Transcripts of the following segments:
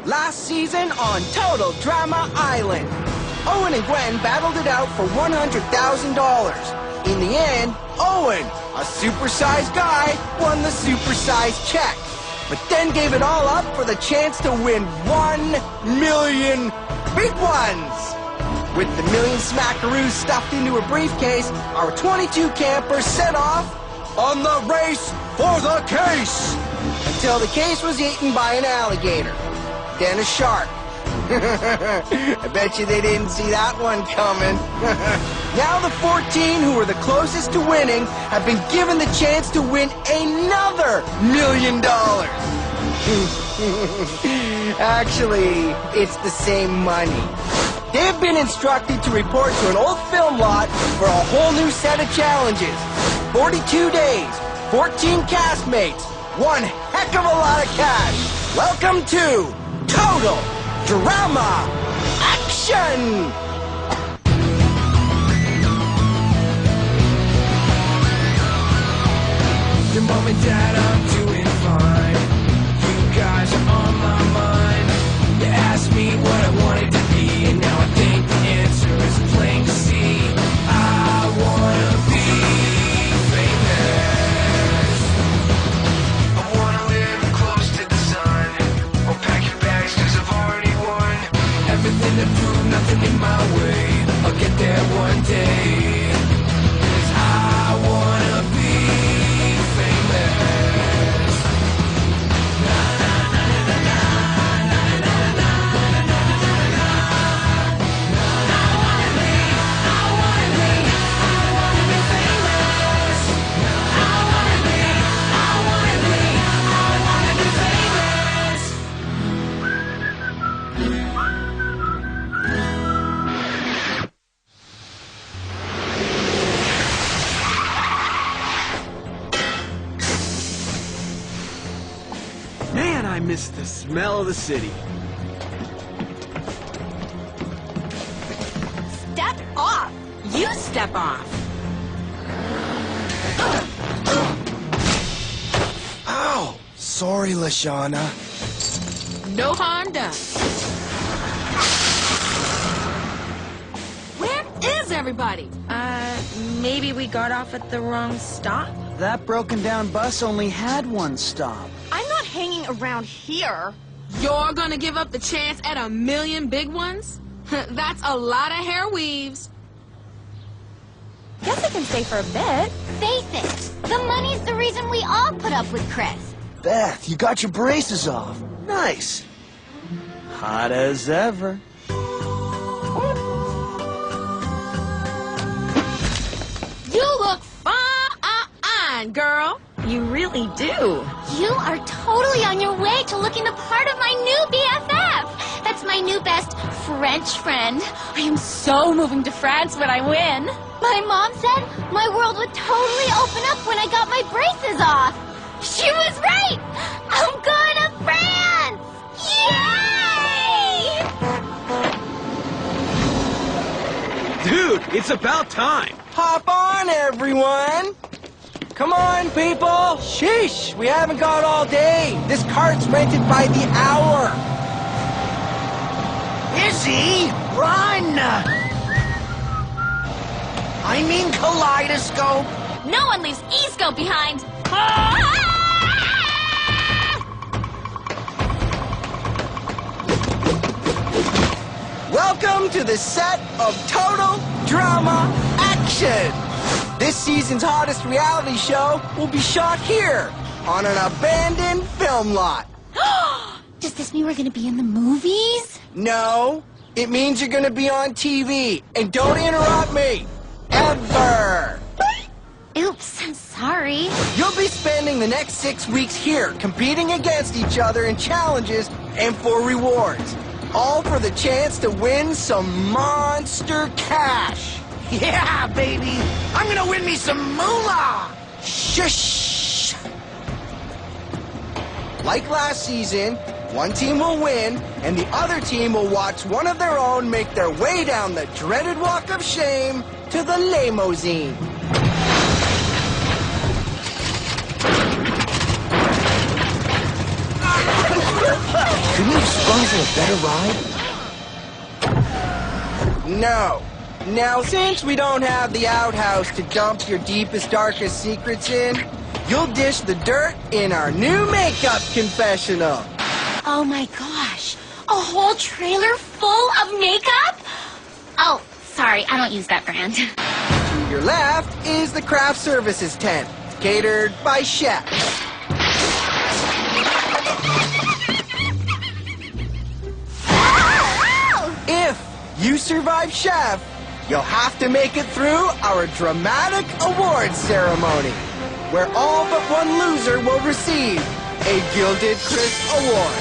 Last season on Total Drama Island, Owen and Gwen battled it out for $100,000. In the end, Owen, a supersized guy, won the supersized check, but then gave it all up for the chance to win 1 million big ones. With the million smackaroos stuffed into a briefcase, our 22 campers set off on the race for the case, until the case was eaten by an alligator, then a shark. I bet you they didn't see that one coming. Now the 14 who were the closest to winning have been given the chance to win another $1 million. Actually, it's the same money. They've been instructed to report to an old film lot for a whole new set of challenges. 42 days, 14 castmates, one heck of a lot of cash. Welcome to Total Drama Action! Your mom and dad, I'm doing fine. You guys are on my mind. You asked me what I wanted to be, and now I think the answer is plain to see. I wanna be famous. I wanna live close to the sun. Or pack your bags 'cause I've already won. Everything to prove, nothing in my way. I'll get there one day. 'Cause I wanna be famous. Na na na na na na na na na na na. I wanna be famous. I wanna be famous. Man, I miss the smell of the city. Step off! You step off! Ow! Sorry, LeShawna. No harm done. Where is everybody? Maybe we got off at the wrong stop? That broken down bus only had one stop. I'm not hanging around here. You're gonna give up the chance at 1 million big ones? That's a lot of hair weaves. Guess I can stay for a bit. Face it, the money's the reason we all put up with Chris. Beth, you got your braces off. Nice. Hot as ever. You look fine, girl. You really do. You are totally on your way to looking the part of my new BFF. That's my new best French friend. I am so moving to France when I win. My mom said my world would totally open up when I got my braces off. She was right. I'm going to France. Yay! Dude, it's about time. Hop on, everyone! Come on, people! Sheesh, we haven't got all day. This cart's rented by the hour. Izzy, run! I mean kaleidoscope. No one leaves E-scope behind. Welcome to the set of Total Drama Action! This season's hottest reality show will be shot here, on an abandoned film lot. Does this mean we're gonna be in the movies? No, it means you're gonna be on TV, and don't interrupt me, ever! Oops, I'm sorry. You'll be spending the next 6 weeks here, competing against each other in challenges and for rewards. All for the chance to win some monster cash. Yeah, baby. I'm gonna win me some moolah. Shush! Like last season, one team will win, and the other team will watch one of their own make their way down the dreaded walk of shame to the limousine. Couldn't give Spunzel a better ride? No. Now, since we don't have the outhouse to dump your deepest, darkest secrets in, you'll dish the dirt in our new makeup confessional. Oh my gosh. A whole trailer full of makeup? Oh, sorry, I don't use that brand. To your left is the craft services tent, catered by chefs. If you survive Chef, you'll have to make it through our dramatic awards ceremony, where all but one loser will receive a Gilded Chris Award.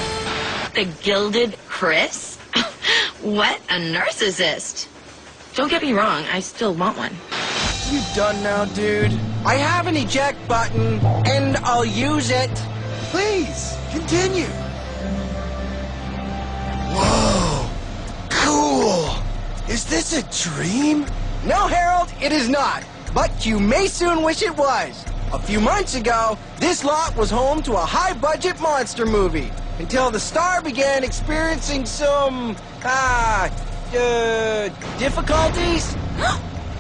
The Gilded Chris? What a narcissist. Don't get me wrong, I still want one. You done now, dude? I have an eject button, and I'll use it. Please, continue. Whoa, cool. Is this a dream? No, Harold, it is not. But you may soon wish it was. A few months ago, this lot was home to a high-budget monster movie, until the star began experiencing some, difficulties.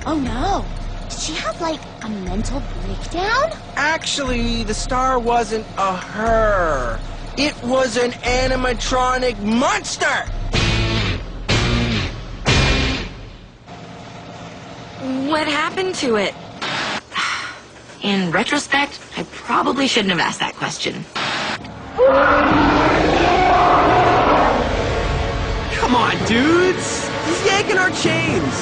Oh no. Did she have, like, a mental breakdown? Actually, the star wasn't a her. It was an animatronic monster. What happened to it? In retrospect, I probably shouldn't have asked that question. Come on, dudes! He's yanking our chains!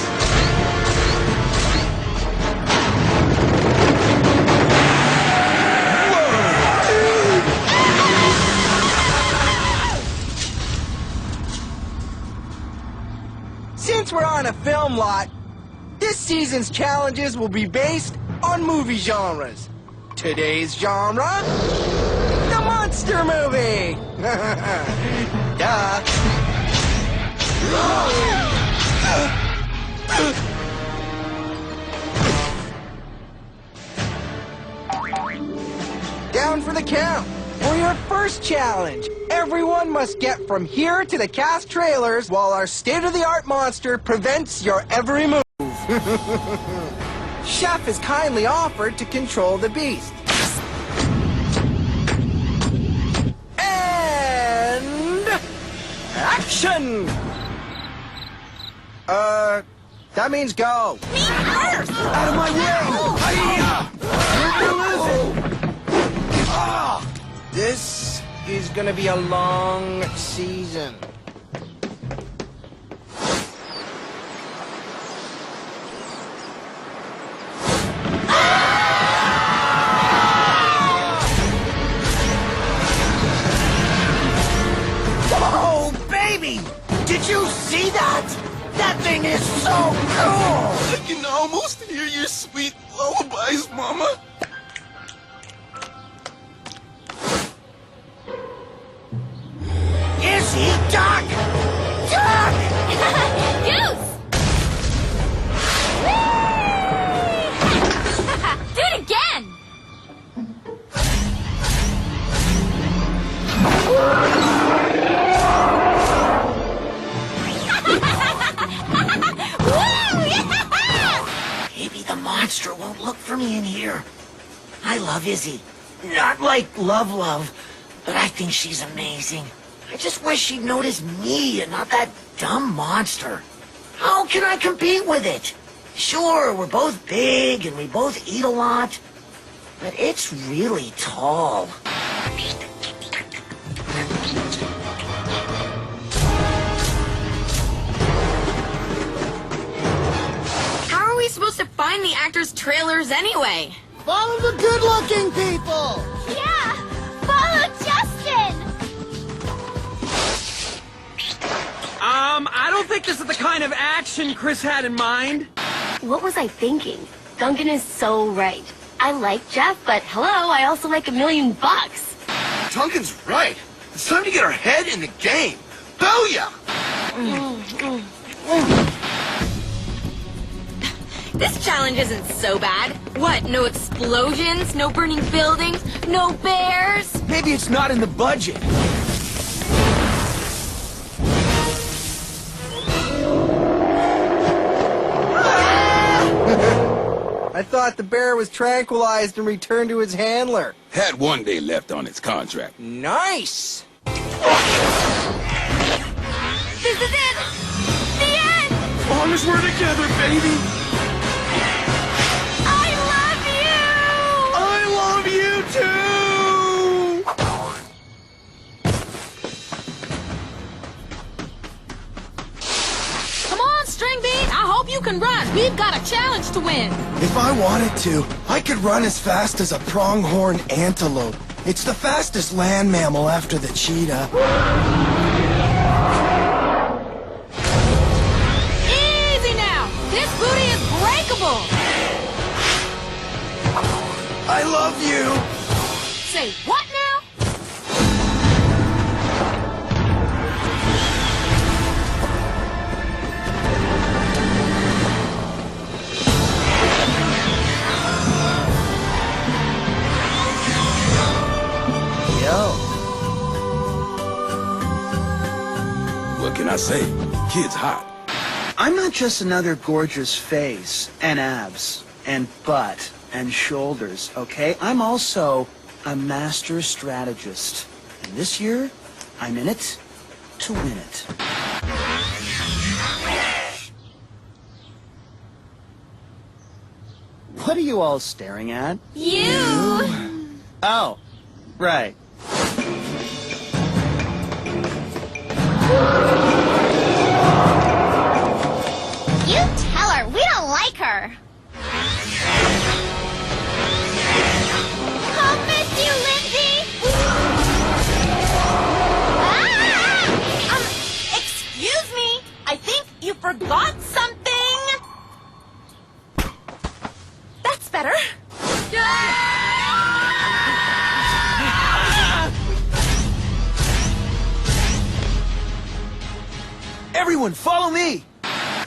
Since we're on a film lot, this season's challenges will be based on movie genres. Today's genre, the monster movie. Duh. Down for the count. For your first challenge, everyone must get from here to the cast trailers while our state-of-the-art monster prevents your every move. Chef has kindly offered to control the beast. And action! That means go. Me first! Out of my way! You're losing! This is gonna be a long season. Oh, baby! Did you see that? That thing is so cool! I can almost hear your sweet lullabies, Mama. Izzy, duck! Duck! Goose! Do it again! Maybe the monster won't look for me in here. I love Izzy. Not like love, but I think she's amazing. I just wish she'd notice me and not that dumb monster. How can I compete with it? Sure, we're both big and we both eat a lot, but it's really tall. How are we supposed to find the actors' trailers anyway? Follow the good-looking people! Yeah! Follow Justin! I don't think this is the kind of action Chris had in mind. What was I thinking? Duncan is so right. I like Geoff, but hello, I also like $1 million. Duncan's right. It's time to get our head in the game. Booyah! This challenge isn't so bad. What, no explosions, no burning buildings, no bears? Maybe it's not in the budget. thought the bear was tranquilized and returned to its handler. Had 1 day left on its contract. Nice! This is it! The end! As long as we're together, baby. I love you! I love you too! Come on, String Bean. I hope you can run. We've got a challenge to win. If I wanted to, I could run as fast as a pronghorn antelope. It's the fastest land mammal after the cheetah. Easy now. This booty is breakable. I love you! Say what now? What can I say? Kid's hot. I'm not just another gorgeous face and abs and butt and shoulders, okay? I'm also a master strategist. And this year, I'm in it to win it. What are you all staring at? You! Oh, right. You tell her. We don't like her. I'll miss you, Lindsay! Excuse me. I think you forgot something. That's better. Everyone, follow me!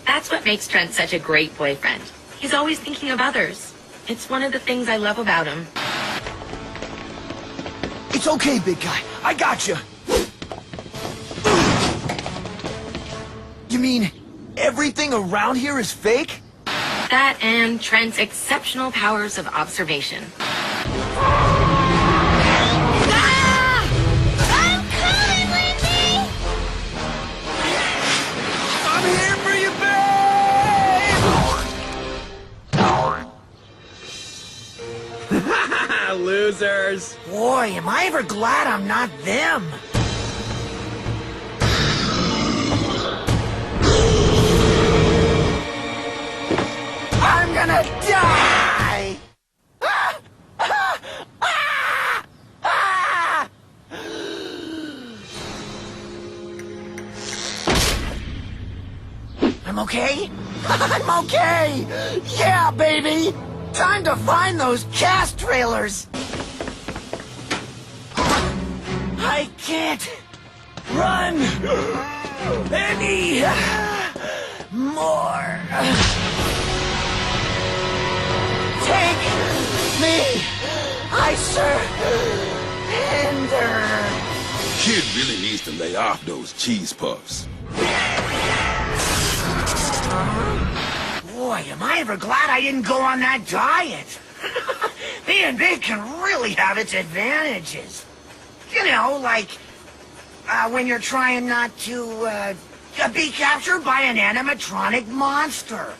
That's what makes Trent such a great boyfriend. He's always thinking of others. It's one of the things I love about him. It's okay, big guy. I got you. You mean everything around here is fake? That and Trent's exceptional powers of observation. I'm coming, Lindsay! I'm here for you, babe! Losers. Boy, am I ever glad I'm not them. I'm gonna die! I'm okay? I'm okay! Yeah, baby! Time to find those cast trailers! I can't run any more. Take me! I surrender! Kid really needs to lay off those cheese puffs. Boy, am I ever glad I didn't go on that diet. Being big can really have its advantages. You know, like when you're trying not to be captured by an animatronic monster.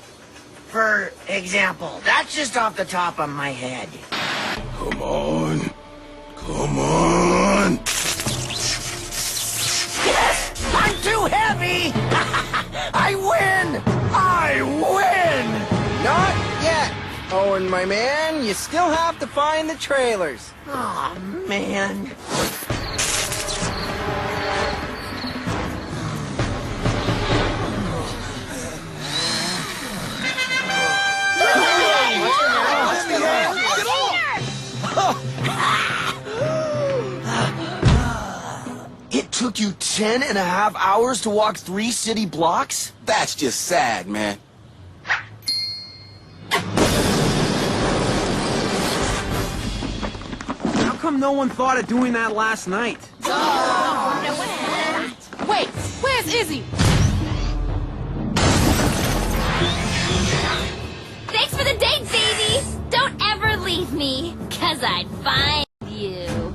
For example, that's just off the top of my head. Come on. Come on. Yes! I'm too heavy! I win! I win! Not yet, Owen, my man. You still have to find the trailers. Oh, man. It took you 10.5 hours to walk 3 city blocks? That's just sad, man. How come no one thought of doing that last night? Wait, where's Izzy? Thanks for the date, baby! me, 'cause I'd find you.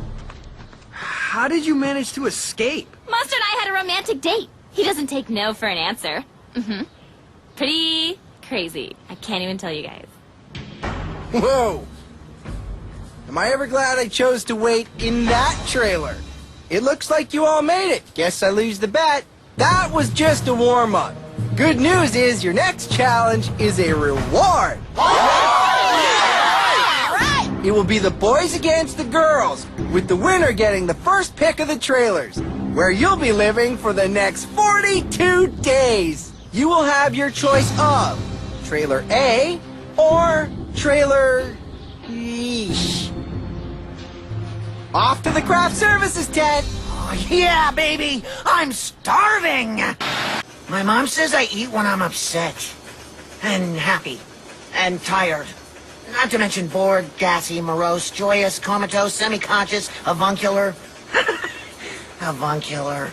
How did you manage to escape? Monster and I had a romantic date. He doesn't take no for an answer. Pretty crazy. I can't even tell you guys. Whoa! Am I ever glad I chose to wait in that trailer? It looks like you all made it. Guess I lose the bet. That was just a warm-up. Good news is your next challenge is a reward. It will be the boys against the girls, with the winner getting the first pick of the trailers, where you'll be living for the next 42 days. You will have your choice of Trailer A or Trailer... Yeesh. Off to the craft services tent. Oh, yeah, baby. I'm starving. My mom says I eat when I'm upset. And happy. And tired. Not to mention bored, gassy, morose, joyous, comatose, semi-conscious, avuncular. Avuncular.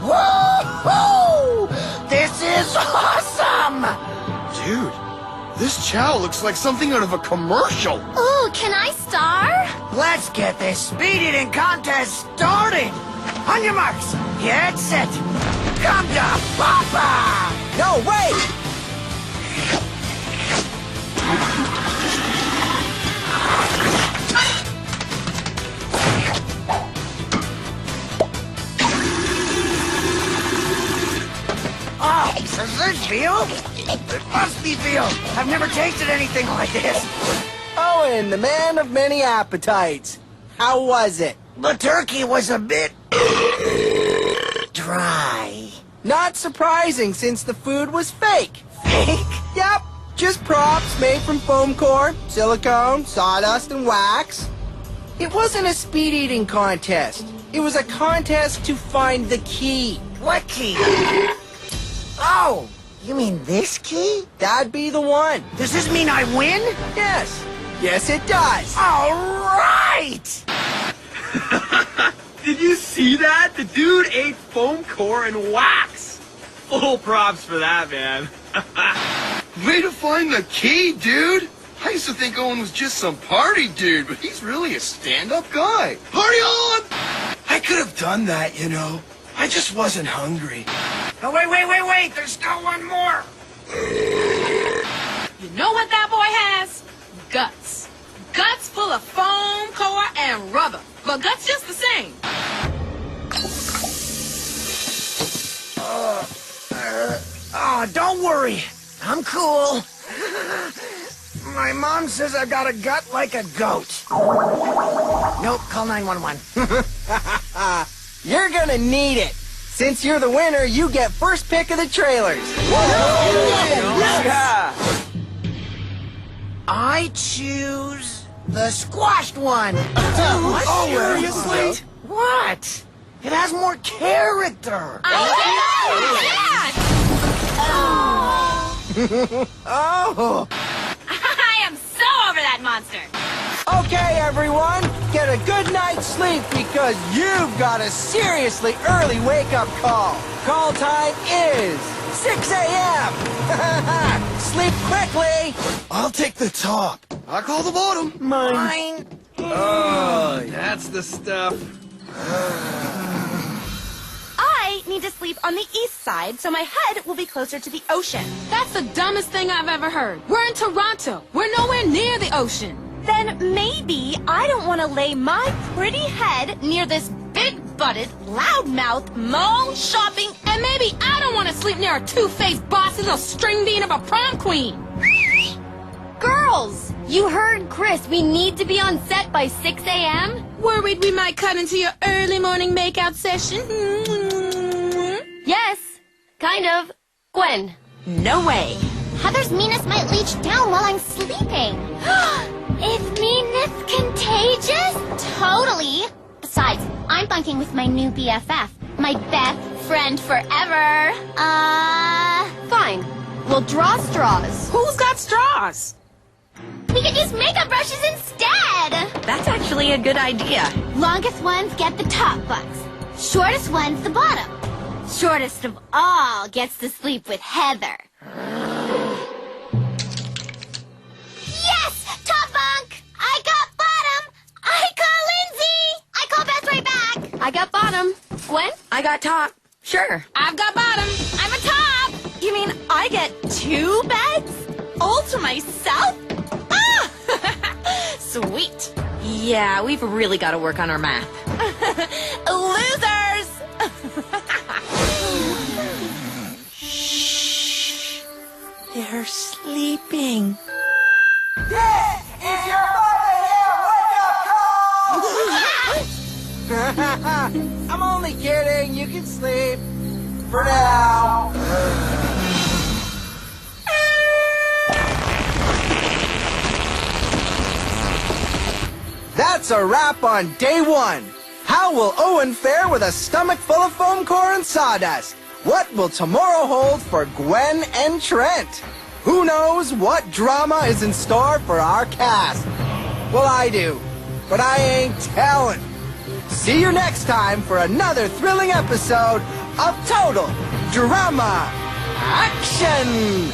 Woo-hoo! This is awesome! Dude, this chow looks like something out of a commercial. Ooh, can I star? Let's get this speed eating contest started! On your marks, get set, come to Papa! No, wait! Oh, does this feel? It must be feel. I've never tasted anything like this. Owen, the man of many appetites. How was it? The turkey was a bit... dry. Not surprising, since the food was fake. Fake? Yep, just props made from foam core, silicone, sawdust, and wax. It wasn't a speed-eating contest. It was a contest to find the key. What key? Oh, you mean this key? That'd be the one. Does this mean I win? Yes. Yes, it does. All right! Did you see that? The dude ate foam core and wax. Full props for that, man. Way to find the key, dude. I used to think Owen was just some party dude, but he's really a stand-up guy. Party on! I could have done that, you know. I just wasn't hungry. Oh, wait. There's still one more. You know what that boy has? Guts. Guts full of foam, core, and rubber. But guts just the same. Oh, don't worry. I'm cool. My mom says I got a gut like a goat. Nope, call 911. You're gonna need it. Since you're the winner, you get first pick of the trailers. Yeah. I choose the squashed one. Oh, seriously? What? It has more character. Oh. I am so over that monster. Okay, everyone, get a good night's sleep because you've got a seriously early wake-up call. Call time is 6 a.m. Sleep quickly. I'll take the top. I call the bottom. Mine. Oh, that's the stuff. I need to sleep on the east side so my head will be closer to the ocean. That's the dumbest thing I've ever heard. We're in Toronto. We're nowhere near the ocean. Then maybe I don't want to lay my pretty head near this big-butted, loudmouth, mall-shopping... And maybe I don't want to sleep near a two-faced, bossy little string bean of a prom queen. Girls, you heard Chris. We need to be on set by 6 a.m.? Worried we might cut into your early morning makeout session? Yes, kind of. Gwen. No way. Heather's meanness might leach down while I'm sleeping. Is meanness contagious? Totally. Besides, I'm bunking with my new BFF, my best friend forever. Fine. We'll draw straws. Who's got straws? We could use makeup brushes instead. That's actually a good idea. Longest ones get the top bucks. Shortest ones the bottom. Shortest of all gets to sleep with Heather. Yes! Top bunk! I got bottom. Gwen? I got top. Sure. I've got bottom. I'm a top. You mean I get 2 beds? All to myself? Ah! Sweet. Yeah, we've really got to work on our math. Losers! Shh. They're sleeping. This is your 5 a.m. wake-up call! I'm only kidding. You can sleep. For now. That's a wrap on day 1. How will Owen fare with a stomach full of foam core and sawdust? What will tomorrow hold for Gwen and Trent? Who knows what drama is in store for our cast? Well, I do, but I ain't telling. See you next time for another thrilling episode of Total Drama Action!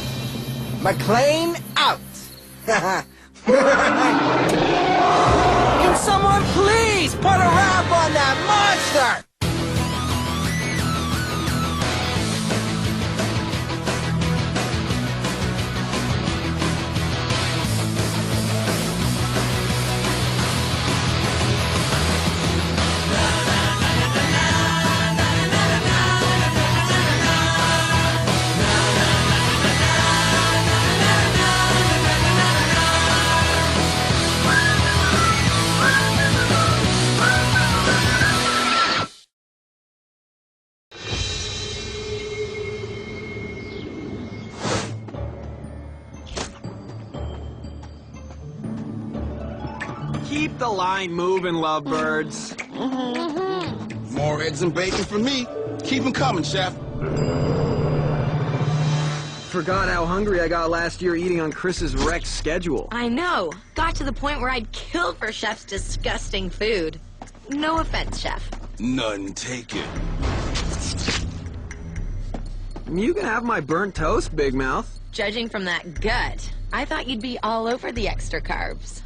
McLean out. Can someone please put a wrap on that monster? Keep the line moving, lovebirds. More eggs and bacon for me. Keep them coming, Chef. Forgot how hungry I got last year eating on Chris's wrecked schedule. I know. Got to the point where I'd kill for Chef's disgusting food. No offense, Chef. None taken. You can have my burnt toast, Big Mouth. Judging from that gut, I thought you'd be all over the extra carbs.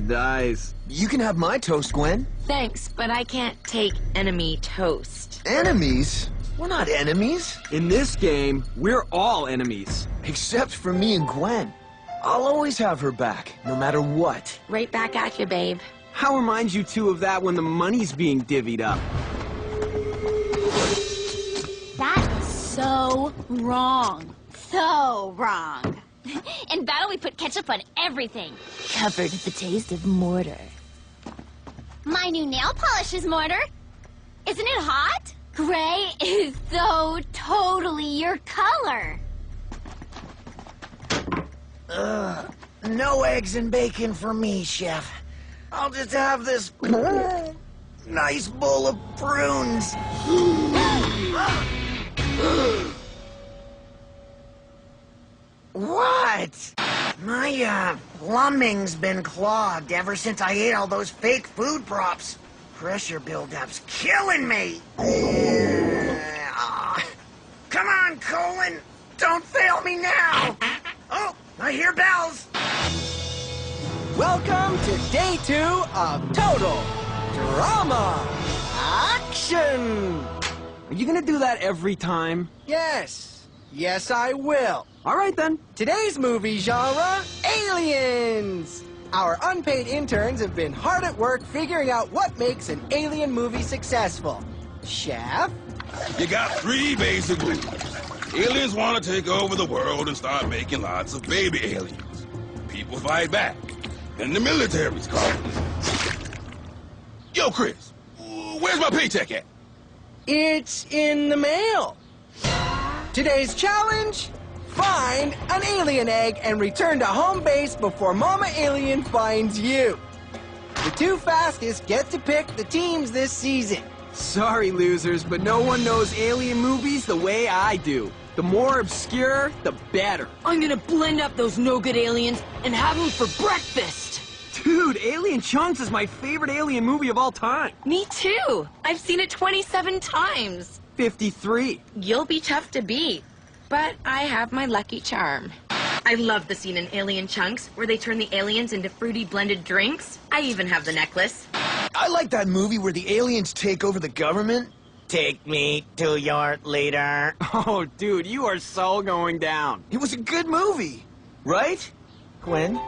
Dies. You can have my toast, Gwen. Thanks, but I can't take enemy toast. Enemies? We're not enemies. In this game, we're all enemies. Except for me and Gwen. I'll always have her back, no matter what. Right back at you, babe. How reminds you two of that when the money's being divvied up? That is so wrong. So wrong. In battle, we put ketchup on everything. Covered with the taste of mortar. My new nail polish is mortar. Isn't it hot? Gray is so totally your color. No eggs and bacon for me, Chef. I'll just have this nice bowl of prunes. What? My, plumbing's been clogged ever since I ate all those fake food props. Pressure buildup's killing me. Come on, Colin. Don't fail me now. Oh, I hear bells. Welcome to day 2 of Total Drama Action! Are you gonna do that every time? Yes. Yes, I will. All right, then. Today's movie genre, aliens! Our unpaid interns have been hard at work figuring out what makes an alien movie successful. Chef? You got 3 basic rules. Aliens want to take over the world and start making lots of baby aliens. People fight back. Then the military's calling. Yo, Chris, where's my paycheck at? It's in the mail. Today's challenge? Find an alien egg and return to home base before Mama Alien finds you. The 2 fastest get to pick the teams this season. Sorry, losers, but no one knows alien movies the way I do. The more obscure, the better. I'm gonna blend up those no-good aliens and have them for breakfast. Dude, Alien Chunks is my favorite alien movie of all time. Me too. I've seen it 27 times. 53. You'll be tough to beat, but I have my lucky charm. I love the scene in Alien Chunks where they turn the aliens into fruity blended drinks. I even have the necklace. I like that movie where the aliens take over the government. Take me to your leader. Oh, dude, you are so going down. It was a good movie, right, Gwen?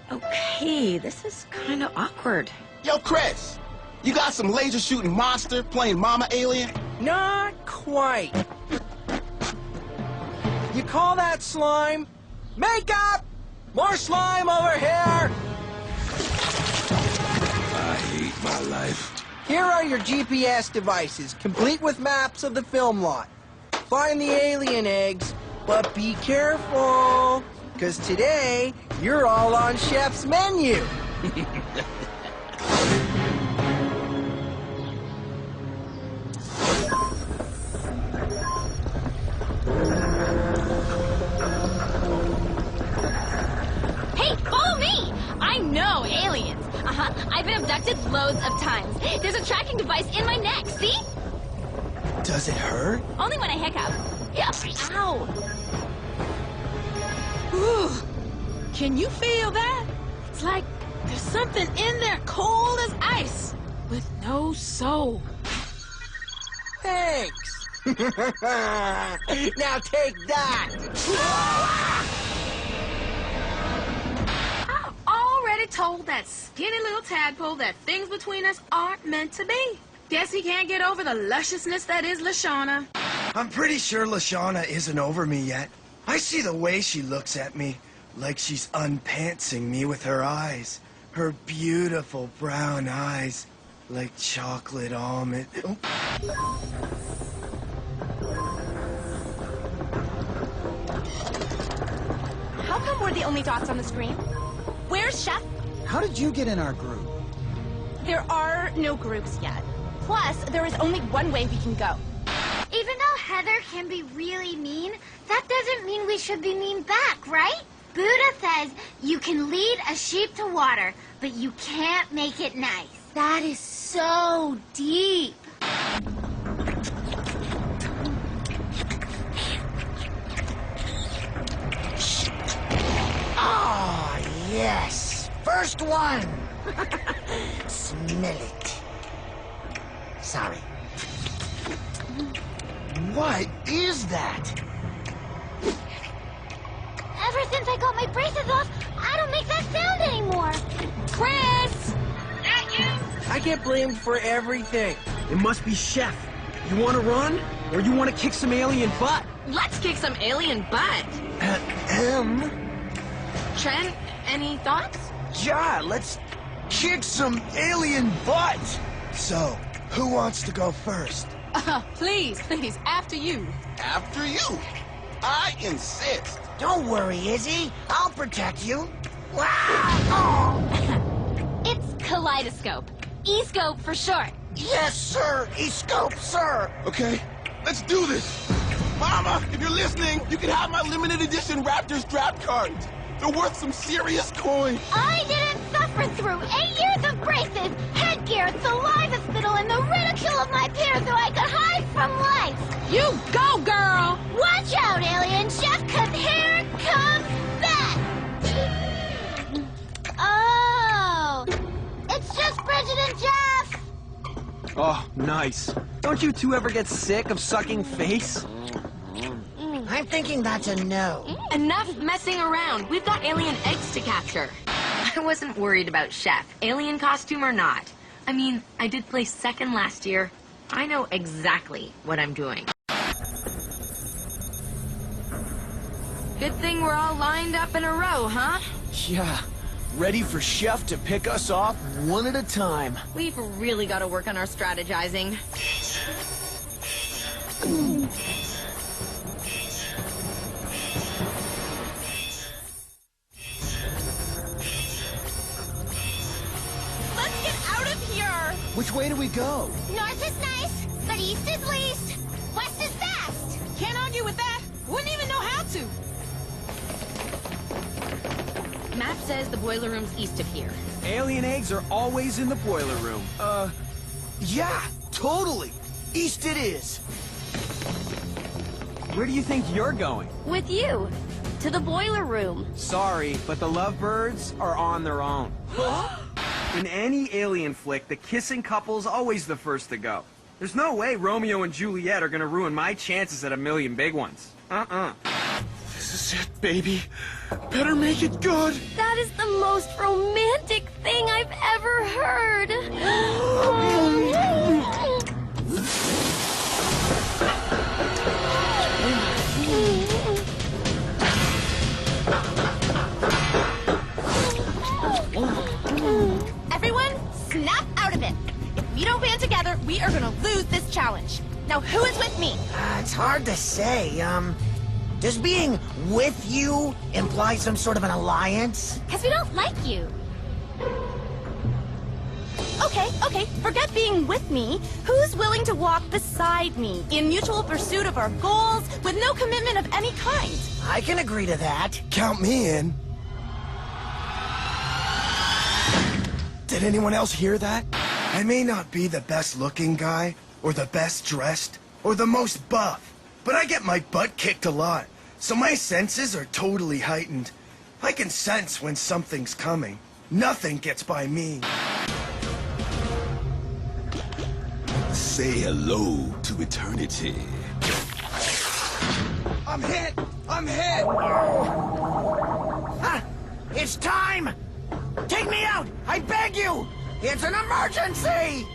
Okay, this is kind of awkward. Yo, Chris, you got some laser shooting monster playing Mama Alien? Not quite. You call that slime? Makeup! More slime over here! I hate my life. Here are your GPS devices, complete with maps of the film lot. Find the alien eggs, but be careful, because today, you're all on Chef's menu. Hey, follow me! I know aliens. I've been abducted loads of times. There's a tracking device in my neck, see? Does it hurt? Only when I hiccup. Yeah. Ow. Ooh. Can you feel that? It's like there's something in there cold as ice with no soul. Thanks. Now take that. I already told that skinny little tadpole that things between us aren't meant to be. Guess he can't get over the lusciousness that is LeShawna. I'm pretty sure LeShawna isn't over me yet. I see the way she looks at me, like she's unpantsing me with her eyes. Her beautiful brown eyes, like chocolate almond. Oh. How come we're the only dots on the screen? Where's Chef? How did you get in our group? There are no groups yet. Plus, there is only one way we can go. Even though Heather can be really mean, that doesn't mean we should be mean back, right? Buddha says you can lead a sheep to water, but you can't make it nice. That is so deep. Oh, yes. First one. Smell it. Sorry. What is that? Ever since I got my braces off, I don't make that sound anymore. Chris! That you? I get blamed for everything. It must be Chef. You want to run, or you want to kick some alien butt? Let's kick some alien butt. Trent, any thoughts? Yeah, let's kick some alien butt. So, who wants to go first? Please, after you. After you. I insist. Don't worry, Izzy. I'll protect you. It's Kaleidoscope. E-scope for short. Yes, sir. E-scope, sir. Okay, let's do this. Mama, if you're listening, you can have my limited edition Raptors draft cards. They're worth some serious coin. I didn't suffer through 8 years of braces, headgear, saliva spittle, and the ridicule of my peers so I could hide from life. You go, girl! Watch out, alien chef, 'cause here comes Beth! Oh, it's just Bridgette and Geoff. Oh, nice. Don't you two ever get sick of sucking face? I'm thinking that's a no. Enough messing around. We've got alien eggs to capture. I wasn't worried about Chef, alien costume or not. I mean, I did place second last year. I know exactly what I'm doing. Good thing we're all lined up in a row, huh? Yeah. Ready for Chef to pick us off one at a time. We've really got to work on our strategizing. Let's get out of here! Which way do we go? North is nice, but east is least. West is best. Can't argue with that. Wouldn't even know how to. Map says the boiler room's east of here. Alien eggs are always in the boiler room. Yeah, totally. East it is. Where do you think you're going? With you. To the boiler room. Sorry, but the lovebirds are on their own. In any alien flick, the kissing couple's always the first to go. There's no way Romeo and Juliet are gonna ruin my chances at a million big ones. This is it, baby. Better make it good. That is the most romantic thing I've ever heard. Everyone, snap out of it. If we don't band together, we are gonna lose this challenge. Now, who is with me? It's hard to say. Does being with you imply some sort of an alliance? Because we don't like you. Okay, forget being with me. Who's willing to walk beside me in mutual pursuit of our goals with no commitment of any kind? I can agree to that. Count me in. Did anyone else hear that? I may not be the best looking guy, or the best dressed, or the most buff, but I get my butt kicked a lot, so my senses are totally heightened. I can sense when something's coming. Nothing gets by me. Say hello to eternity. I'm hit! I'm hit! Ah, it's time! Take me out! I beg you! It's an emergency!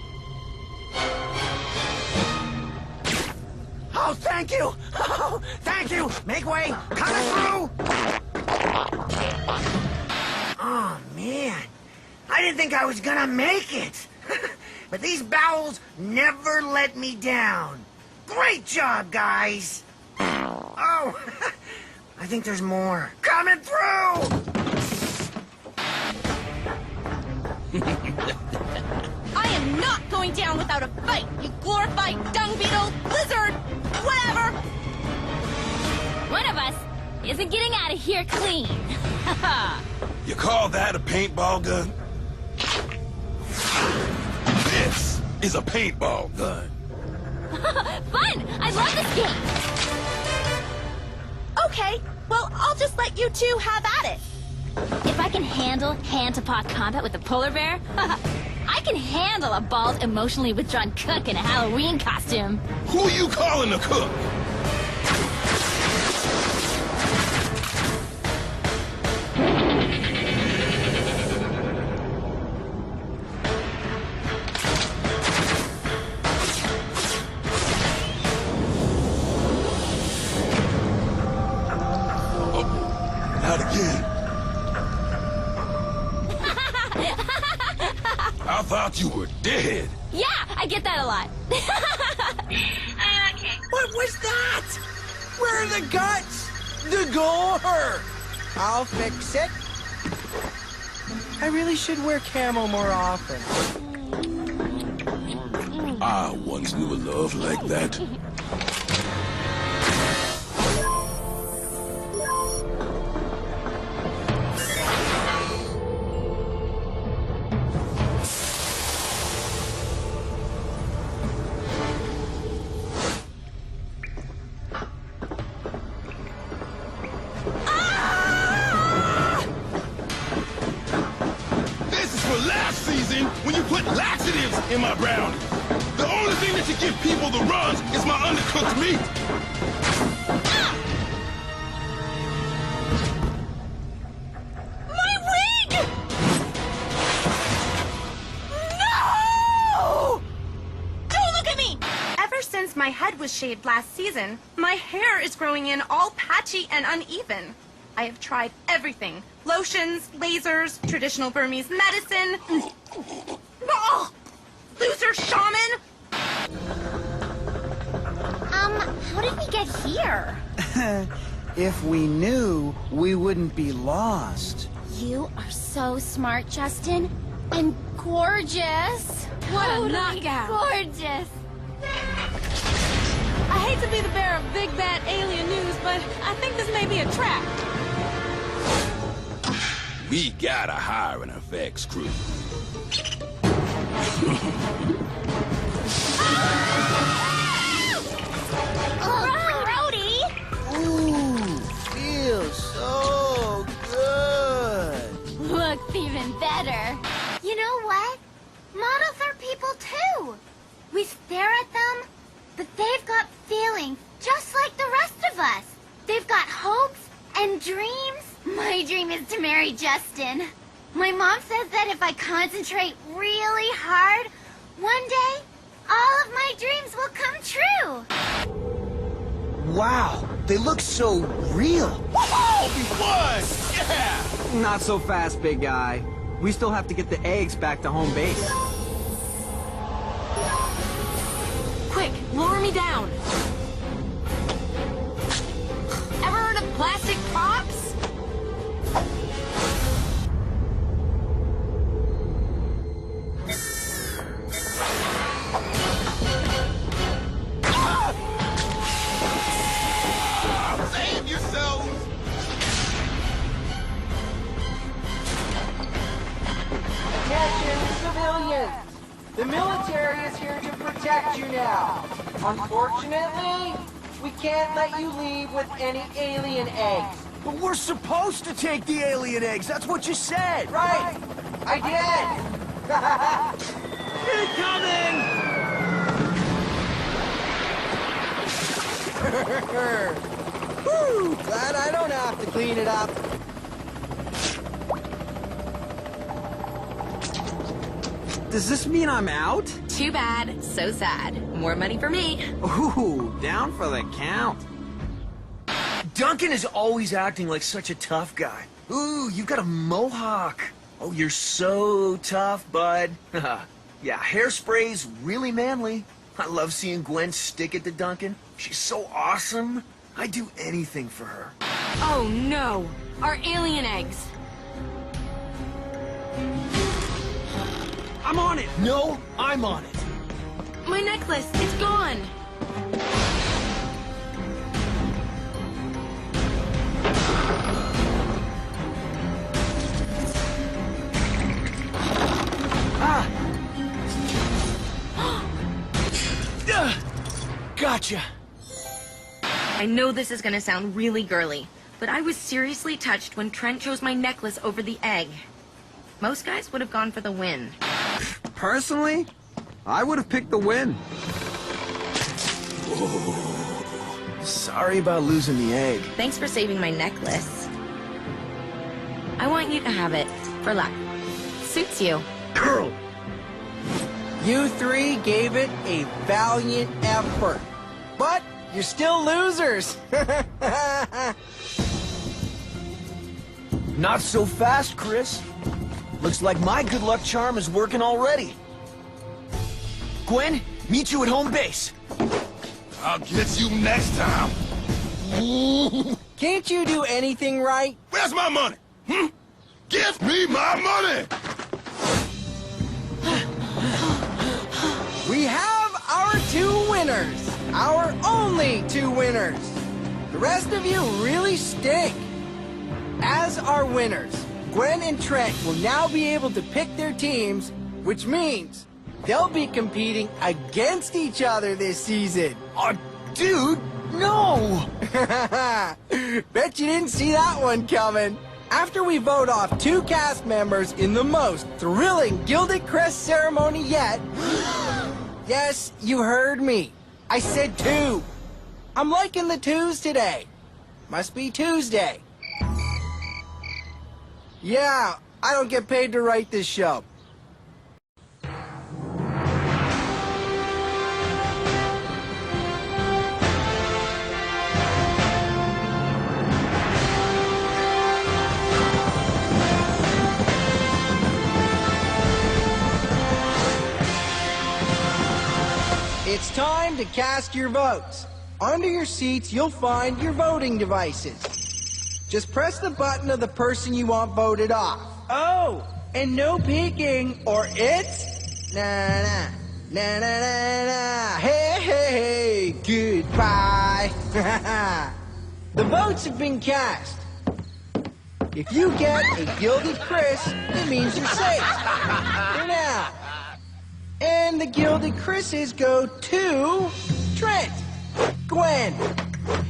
Oh, thank you! Oh, thank you! Make way! Coming through! Oh, man. I didn't think I was gonna make it. But these bowels never let me down. Great job, guys! Oh, I think there's more. Coming through! I am not going down without a fight, you glorified dung beetle, lizard, whatever! One of us isn't getting out of here clean. You call that a paintball gun? This is a paintball gun. Fun! I love this game! Okay, well, I'll just let you two have at it. If I can handle hand-to-paw combat with a polar bear, I can handle a bald, emotionally withdrawn cook in a Halloween costume. Who you calling a cook? Not again. I thought you were dead. Yeah, I get that a lot. What was that? Where are the guts? The gore! I'll fix it. I really should wear camo more often. I once knew a love like that. When you put laxatives in my brownie. The only thing that should give people the runs is my undercooked meat. My wig! No! Don't look at me! Ever since my head was shaved last season, my hair is growing in all patchy and uneven. I have tried everything. Lotions, lasers, traditional Burmese medicine. Oh, loser shaman! How did we get here? If we knew, we wouldn't be lost. You are so smart, Justin. And gorgeous. What a Totally knockout. Gorgeous. I hate to be the bearer of big bad alien news, but I think this may be a trap. We gotta hire an effects crew. Brody! Ooh, feels so good. Looks even better. You know what? stare at them, but they've got feelings just like the rest of us. They've got hopes and dreams. My dream is to marry Justin. My mom says that if I concentrate really hard, one day, all of my dreams will come true. Wow, they look so real. Whoa, we won! Yeah! Not so fast, big guy. We still have to get the eggs back to home base. Quick, lower me down. Ever heard of plastic props? Save yourselves! Attention, civilians! The military is here to protect you now. Unfortunately, we can't let you leave with any alien eggs. But we're supposed to take the alien eggs. That's what you said. Right! I did! Whew, glad I don't have to clean it up. Does this mean I'm out? Too bad, so sad. More money for me. Ooh, down for the count. Duncan is always acting like such a tough guy. Ooh, you've got a mohawk. Oh, you're so tough, bud. Yeah, hairspray's really manly. I love seeing Gwen stick it to Duncan. She's so awesome. I'd do anything for her. Oh no, our alien eggs. I'm on it! No, I'm on it. My necklace, it's gone. Gotcha. I know this is gonna sound really girly, but I was seriously touched when Trent chose my necklace over the egg. Most guys would have gone for the win. Personally, I would have picked the win. Sorry about losing the egg. Thanks for saving my necklace. I want you to have it, for luck. Suits you. Girl! You three gave it a valiant effort. But you're still losers. Not so fast, Chris. Looks like my good luck charm is working already. Gwen, meet you at home base. I'll get you next time. Can't you do anything right? Where's my money? Give me my money! We have our 2 winners. Our only 2 winners. The rest of you really stink. As our winners, Gwen and Trent will now be able to pick their teams, which means they'll be competing against each other this season. Oh, dude, no! Bet you didn't see that one coming. After we vote off 2 cast members in the most thrilling Gilded Crest ceremony yet... Yes, you heard me. I said 2. I'm liking the 2s today. Must be Tuesday. Yeah, I don't get paid to write this show. It's time to cast your votes. Under your seats, you'll find your voting devices. Just press the button of the person you want voted off. Oh, and no peeking, or it's... Na-na, na-na-na-na, hey, hey, hey, goodbye. The votes have been cast. If you get a Gilded Chris, it means you're safe. For now. And the Gilded Chris's go to Trent, Gwen,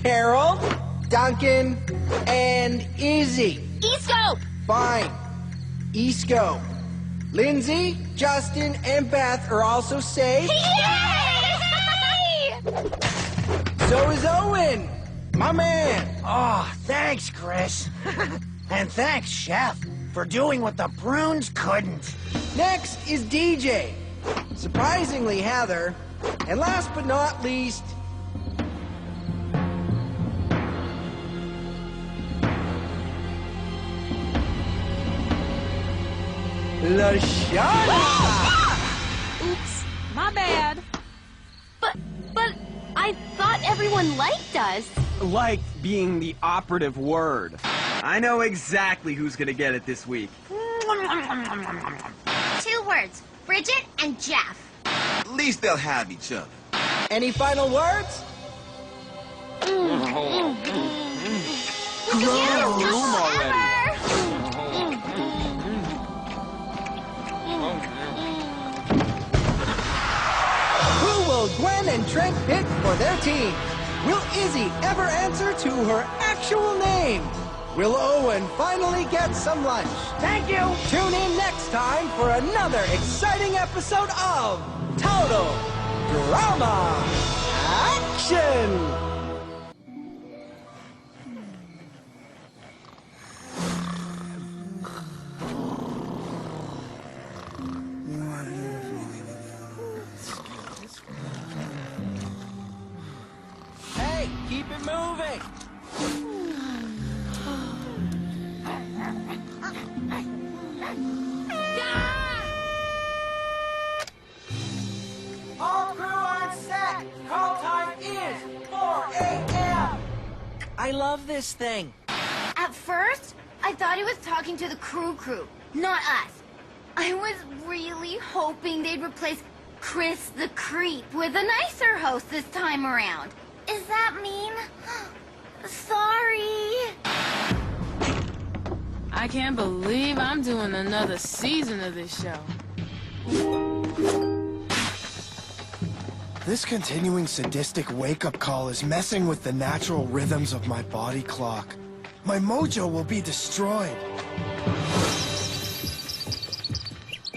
Harold, Duncan, and Izzy. E-scope! Fine. E-scope. Lindsay, Justin, and Beth are also safe. Yay! So is Owen! My man! Oh, thanks, Chris. And thanks, Chef, for doing what the prunes couldn't. Next is DJ. Surprisingly, Heather. And last but not least... LeShawna! Oops, my bad. But I thought everyone liked us. Like being the operative word. I know exactly who's gonna get it this week. 2 words, Bridgette and Geoff. At least they'll have each other. Any final words? Who will Gwen and Trent pick for their team? Will Izzy ever answer to her actual name? Will Owen finally get some lunch? Thank you. Tune in next time for another exciting episode of Total Drama Action! Hey, keep it moving! All crew on set! Call time is 4 a.m. I love this thing. At first, I thought he was talking to the crew, not us. I was really hoping they'd replace Chris the Creep with a nicer host this time around. Is that mean? Sorry. I can't believe I'm doing another season of this show. This continuing sadistic wake-up call is messing with the natural rhythms of my body clock. My mojo will be destroyed.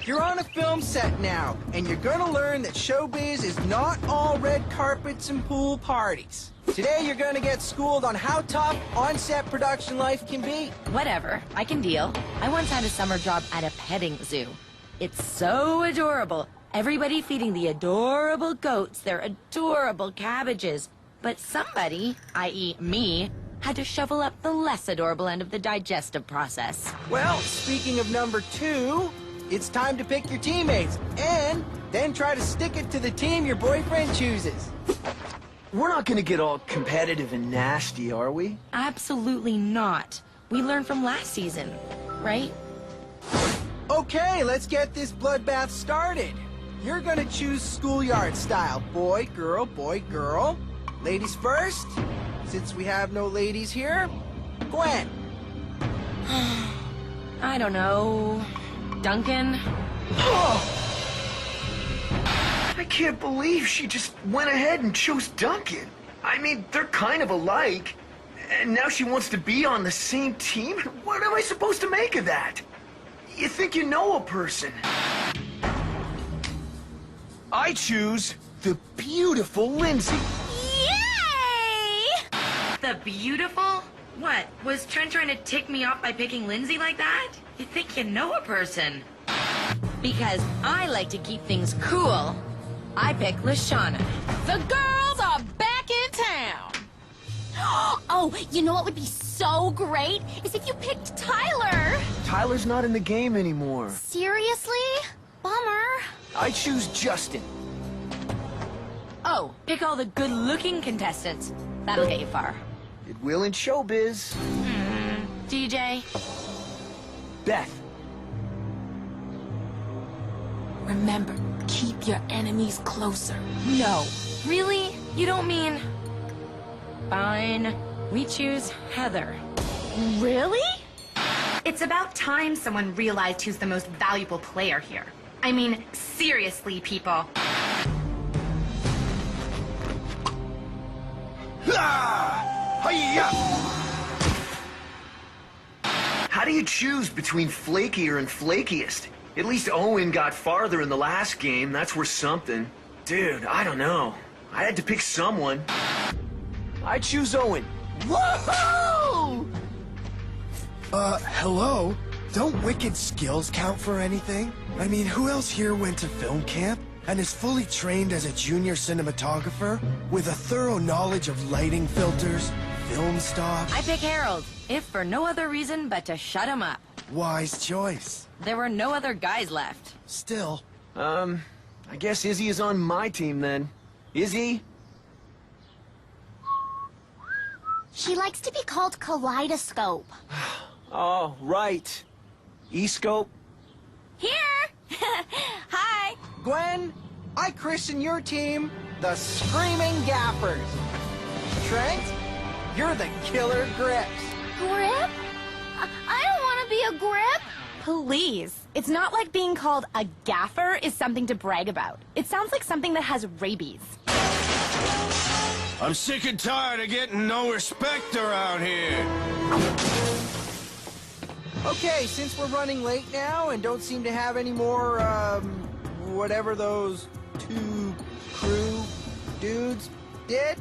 You're on a film set now, and you're gonna learn that showbiz is not all red carpets and pool parties. Today you're gonna get schooled on how tough on-set production life can be. Whatever, I can deal. I once had a summer job at a petting zoo. It's so adorable. Everybody feeding the adorable goats their adorable cabbages. But somebody, i.e. me, had to shovel up the less adorable end of the digestive process. Well, speaking of number 2, it's time to pick your teammates, and then try to stick it to the team your boyfriend chooses. We're not gonna get all competitive and nasty, are we? Absolutely not. We learned from last season, right? Okay, let's get this bloodbath started. You're gonna choose schoolyard style. Boy, girl, boy, girl. Ladies first. Since we have no ladies here, Gwen. I don't know. Duncan? I can't believe she just went ahead and chose Duncan. I mean, they're kind of alike. And now she wants to be on the same team? What am I supposed to make of that? You think you know a person. I choose the beautiful Lindsay. Yay! The beautiful? What, was Trent trying to tick me off by picking Lindsay like that? You think you know a person. Because I like to keep things cool, I pick LeShawna. The girls are back in town. Oh, you know what would be so great? Is if you picked Tyler. Tyler's not in the game anymore. Seriously? Bummer. I choose Justin. Oh, pick all the good-looking contestants. That'll get you far. It will in showbiz. DJ? Beth. Remember, keep your enemies closer. No. Really? You don't mean... Fine. We choose Heather. Really? It's about time someone realized who's the most valuable player here. I mean, seriously, people. How do you choose between flakier and flakiest? At least Owen got farther in the last game. That's worth something. Dude, I don't know. I had to pick someone. I choose Owen. Woohoo! Hello? Don't wicked skills count for anything? I mean, who else here went to film camp and is fully trained as a junior cinematographer with a thorough knowledge of lighting filters, film stock? I pick Harold, if for no other reason but to shut him up. Wise choice. There were no other guys left. Still. I guess Izzy is on my team then. Izzy? She likes to be called Kaleidoscope. Oh, right. E-scope? Here! Hi! Gwen, I christen your team the Screaming Gappers. Trent, you're the Killer Grips. Grip? I don't want to be a grip. Please. It's not like being called a gaffer is something to brag about. It sounds like something that has rabies. I'm sick and tired of getting no respect around here. Okay, since we're running late now and don't seem to have any more, whatever those 2 crew dudes did,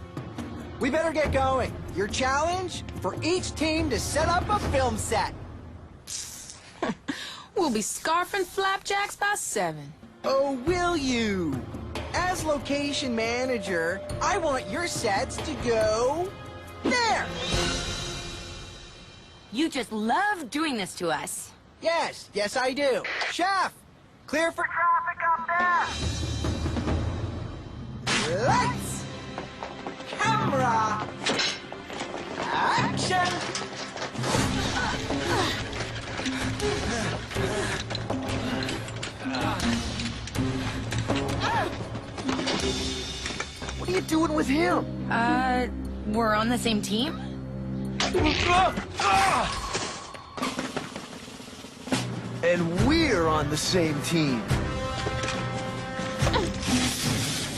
we better get going. Your challenge? For each team to set up a film set. We'll be scarfing flapjacks by 7. Oh, will you? As location manager, I want your sets to go there. You just love doing this to us. Yes, yes I do. Chef, clear for traffic up there. Lights, camera, action. What are you doing with him? We're on the same team? And we're on the same team.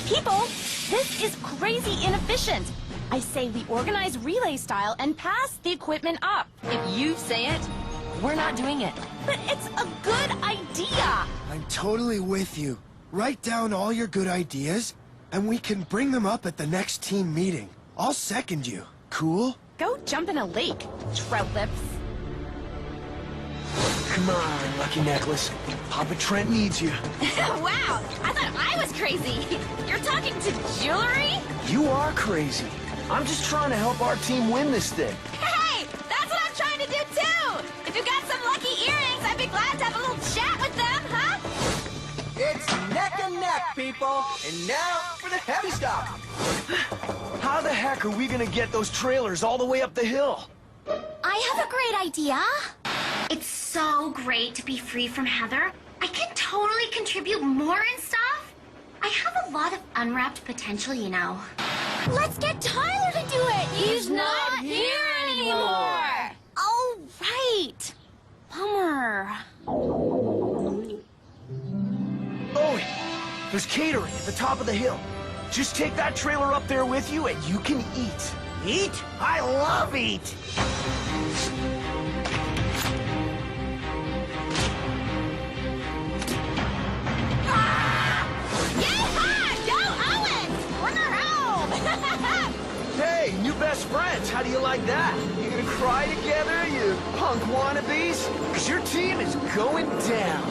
People, this is crazy inefficient. I say we organize relay style and pass the equipment up. If you say it, we're not doing it. But it's a good idea. I'm totally with you. Write down all your good ideas, and we can bring them up at the next team meeting. I'll second you. Cool? Go jump in a lake, trout lips. Come on, Lucky Necklace. Papa Trent needs you. Wow, I thought I was crazy. You're talking to jewelry? You are crazy. I'm just trying to help our team win this thing. Hey, that's what I'm trying to do too. If you got some lucky earrings, I'd be glad to have a little chat with them, huh? It's neck and neck, people. And now for the heavy stuff. How the heck are we gonna get those trailers all the way up the hill? I have a great idea. It's so great to be free from Heather. I can totally contribute more and stuff. I have a lot of unwrapped potential, you know. Let's get Tyler to do it. He's not here anymore. Oh, right. Bummer. Owen, there's catering at the top of the hill. Just take that trailer up there with you and you can eat. Eat? I love eat. Hey, new best friends. How do you like that? You gonna cry together, you punk wannabes? Cause your team is going down.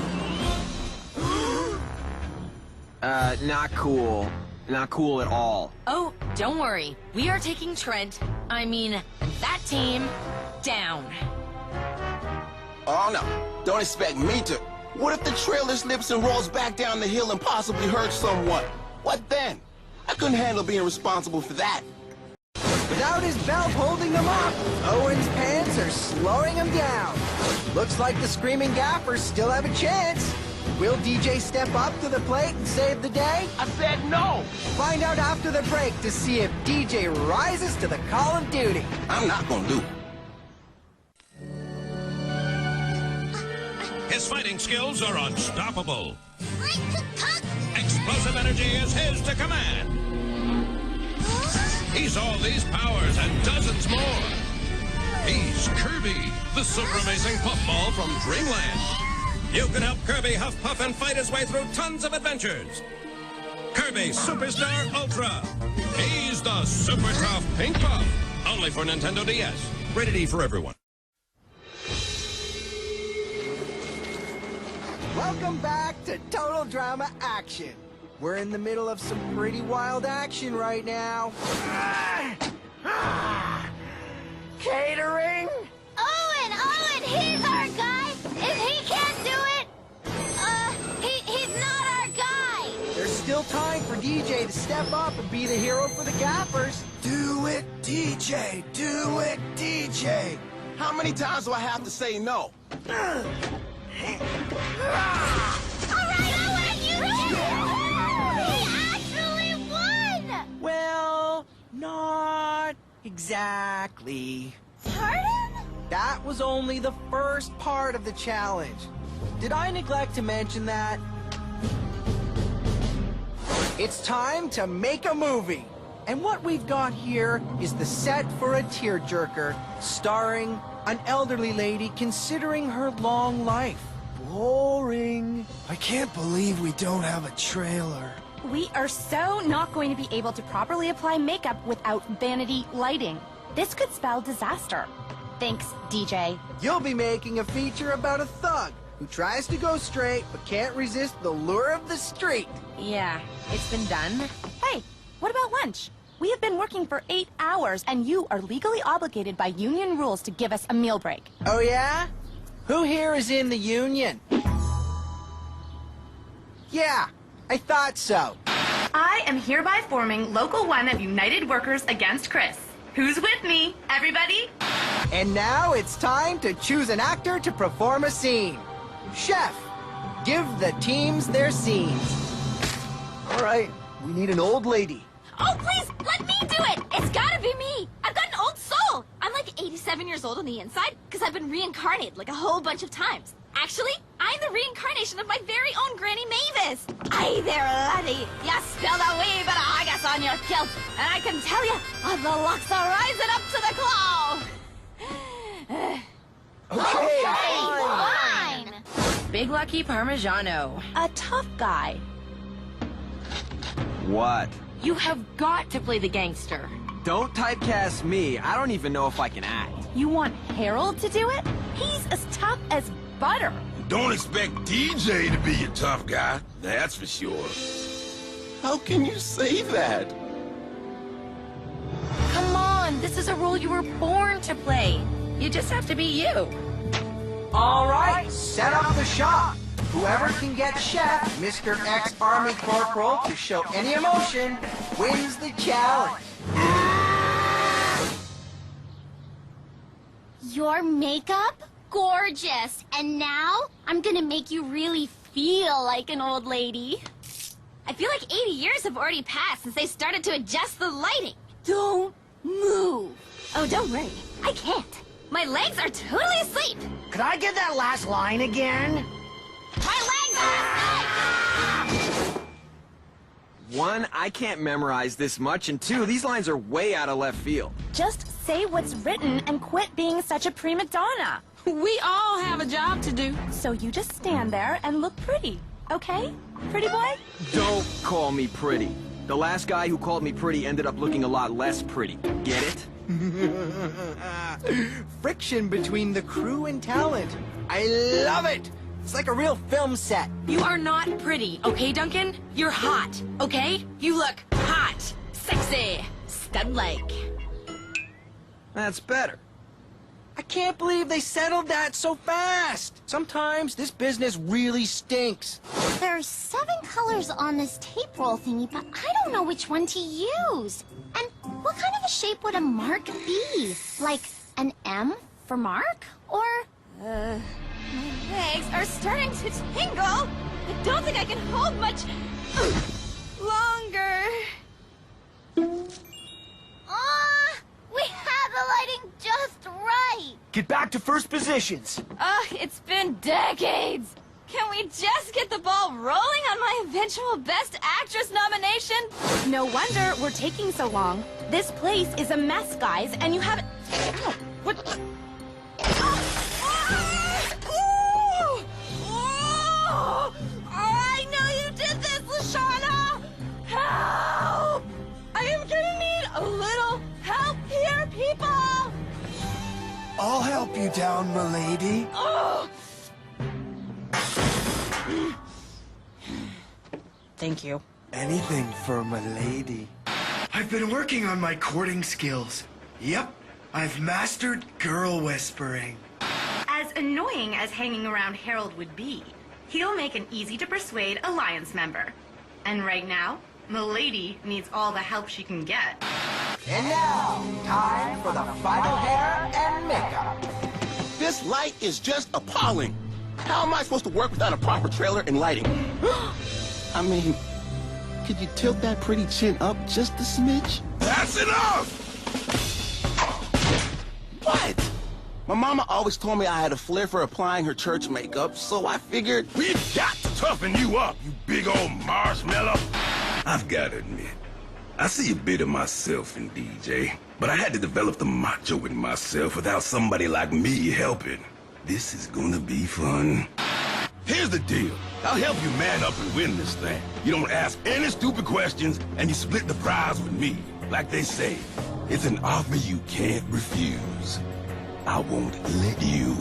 Not cool. Not cool at all. Oh, don't worry. We are taking Trent, that team, down. Oh, no. Don't expect me to. What if the trailer slips and rolls back down the hill and possibly hurts someone? What then? I couldn't handle being responsible for that. Without his belt holding them up, Owen's pants are slowing him down. Looks like the Screaming Gappers still have a chance. Will DJ step up to the plate and save the day? I said no! Find out after the break to see if DJ rises to the call of duty. I'm not gonna do it. His fighting skills are unstoppable. Explosive energy is his to command. He's all these powers and dozens more. He's Kirby, the super amazing puffball from Dreamland. You can help Kirby huff puff and fight his way through tons of adventures. Kirby Superstar Ultra. the super tough Pink Puff. Only for Nintendo DS. Rated E for everyone. Welcome back to Total Drama Action. We're in the middle of some pretty wild action right now. Catering? Owen, he's our guy. If he can't do it, he's not our guy. There's still time for DJ to step up and be the hero for the gaffers. Do it, DJ. Do it, DJ. How many times do I have to say no? All right, Owen, you did it! He actually won! Well, not exactly. Pardon? That was only the first part of the challenge. Did I neglect to mention that? It's time to make a movie. And what we've got here is the set for a tearjerker, starring an elderly lady considering her long life. Boring. I can't believe we don't have a trailer. We are so not going to be able to properly apply makeup without vanity lighting. This could spell disaster. Thanks, DJ. You'll be making a feature about a thug who tries to go straight but can't resist the lure of the street. Yeah, it's been done. Hey, what about lunch? We have been working for 8 hours, and you are legally obligated by union rules to give us a meal break. Oh, yeah? Who here is in the union? Yeah, I thought so. I am hereby forming Local 1 of United Workers Against Chris. Who's with me? Everybody? And now it's time to choose an actor to perform a scene. Chef, give the teams their scenes. All right, we need an old lady. Oh, please, let me do it! It's gotta be me! I've got an old soul! I'm like 87 years old on the inside, because I've been reincarnated like a whole bunch of times. Actually, I'm the reincarnation of my very own Granny Mavis. Aye there, laddie. You spilled a wee bit of haggis on your kilt, and I can tell you, the locks are rising up to the claw. Okay, fine. Big Lucky Parmigiano. A tough guy. What? You have got to play the gangster. Don't typecast me. I don't even know if I can act. You want Harold to do it? He's as tough as butter. Don't expect DJ to be a tough guy, that's for sure. How can you say that? Come on, this is a role you were born to play. You just have to be you. All right, set up the shot. Whoever can get Chef, Mr. Ex-Army Corporal, to show any emotion, wins the challenge. Your makeup? Gorgeous. And now, I'm gonna make you really feel like an old lady. I feel like 80 years have already passed since they started to adjust the lighting. Don't move. Oh, don't worry. I can't. My legs are totally asleep. Could I get that last line again? My legs are asleep! One, I can't memorize this much, and two, these lines are way out of left field. Just say what's written and quit being such a prima donna. We all have a job to do. So you just stand there and look pretty, okay? Pretty boy? Don't call me pretty. The last guy who called me pretty ended up looking a lot less pretty. Get it? Friction between the crew and talent. I love it. It's like a real film set. You are not pretty, okay, Duncan? You're hot, okay? You look hot, sexy, stud-like. That's better. I can't believe they settled that so fast. Sometimes this business really stinks. There's 7 colors on this tape roll thingy, but I don't know which one to use. And what kind of a shape would a mark be? Like an M for Mark? Or... My legs are starting to tingle. I don't think I can hold much longer. We had the lighting just right. Get back to first positions. It's been decades. Can we just get the ball rolling on my eventual Best Actress nomination? No wonder we're taking so long. This place is a mess, guys, and you haven't... Ow, what? I know you did this, LeShawna! Help! I am gonna need a I'll help you down, milady. Oh! Thank you. Anything for milady. I've been working on my courting skills. Yep, I've mastered girl whispering. As annoying as hanging around Harold would be, he'll make an easy-to-persuade alliance member. And right now, milady needs all the help she can get. And now, time for the final hair and makeup. This light is just appalling. How am I supposed to work without a proper trailer and lighting? I mean, could you tilt that pretty chin up just a smidge? That's enough! What? My mama always told me I had a flair for applying her church makeup, so I figured... We've got to toughen you up, you big old marshmallow. I've got to admit, I see a bit of myself in DJ, but I had to develop the macho in myself without somebody like me helping. This is gonna be fun. Here's the deal. I'll help you man up and win this thing. You don't ask any stupid questions, and you split the prize with me. Like they say, it's an offer you can't refuse. I won't let you.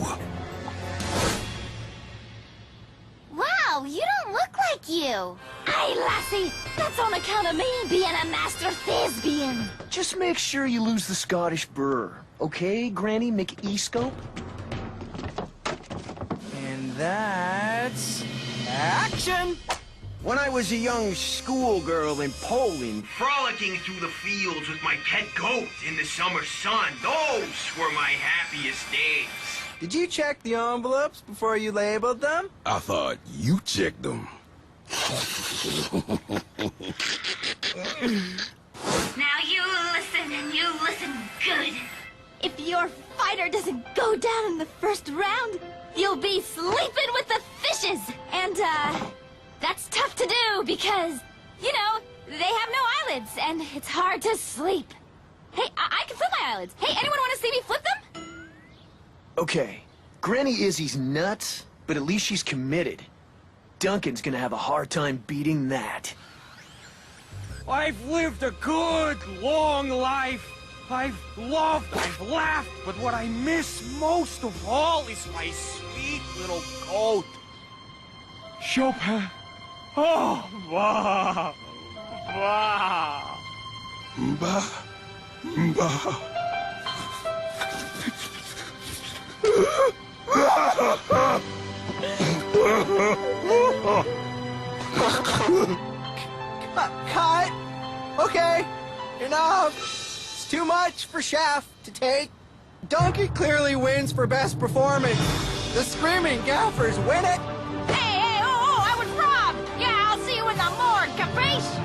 Wow, you don't look like you. Hey, lassie, that's on account of me being a master thespian. Just make sure you lose the Scottish burr, okay, Granny McE-scope? And that's... action! When I was a young schoolgirl in Poland, Frolicking through the fields with my pet goat in the summer sun, those were my happiest days. did you check the envelopes before you labeled them? I thought you checked them. Now you listen, and you listen good. If your fighter doesn't go down in the first round, you'll be sleeping with the fishes. And, that's tough to do because, you know, they have no eyelids, and it's hard to sleep. Hey, I can flip my eyelids. Hey, anyone want to see me flip them? Okay, Granny Izzy's nuts, but at least she's committed. Duncan's gonna have a hard time beating that. I've lived a good, long life. I've loved, I've laughed, but what I miss most of all is my sweet little goat. Chopin. Oh, bah, bah. Bah, bah. Cut! Okay, enough! It's too much for Chef to take. Duncan clearly wins for best performance. The Screaming Gaffers win it! Hey, I was robbed! Yeah, I'll see you in the morgue, capiche?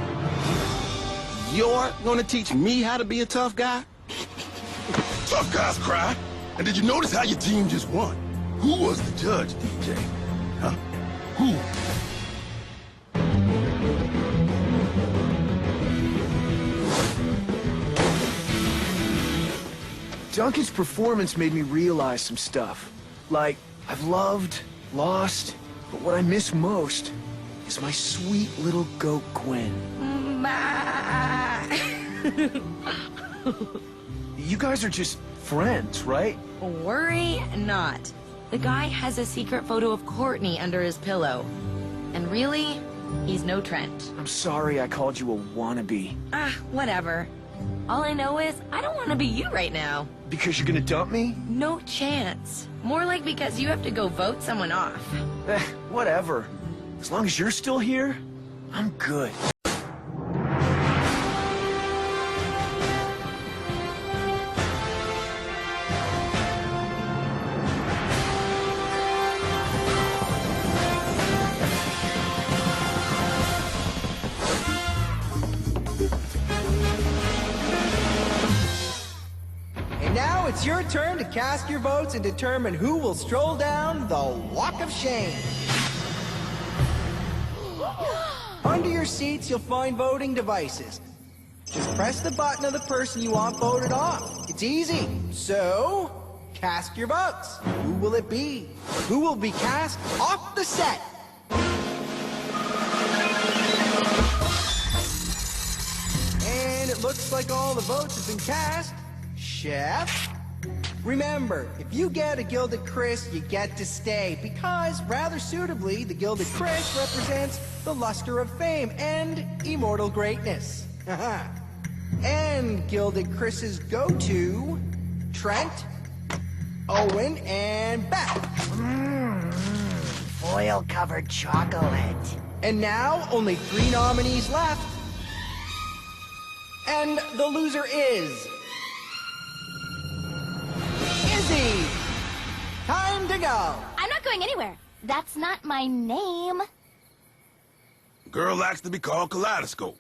You're gonna teach me how to be a tough guy? Tough guys cry. And did you notice how your team just won? Who was the judge, DJ? Huh? Who? Duncan's performance made me realize some stuff. Like, I've loved, lost, but what I miss most is my sweet little goat Gwen. You guys are just friends, right? Worry not. The guy has a secret photo of Courtney under his pillow. And really, he's no Trent. I'm sorry I called you a wannabe. Ah, whatever. All I know is, I don't want to be you right now. Because you're gonna dump me? No chance. More like because you have to go vote someone off. Whatever. As long as you're still here, I'm good. Now it's your turn to cast your votes and determine who will stroll down the Walk of Shame. Under your seats, you'll find voting devices. Just press the button of the person you want voted off. It's easy. So, cast your votes. Who will it be? Who will be cast off the set? And it looks like all the votes have been cast. Chef, Remember, if you get a Gilded Chris, you get to stay, because, rather suitably, the Gilded Chris represents the luster of fame and immortal greatness. And Gilded Chris's go to Trent, Owen, and Beth. Foil-covered chocolate. And now, only 3 nominees left. And the loser is... Izzy! Time to go! I'm not going anywhere. That's not my name. Girl likes to be called Kaleidoscope.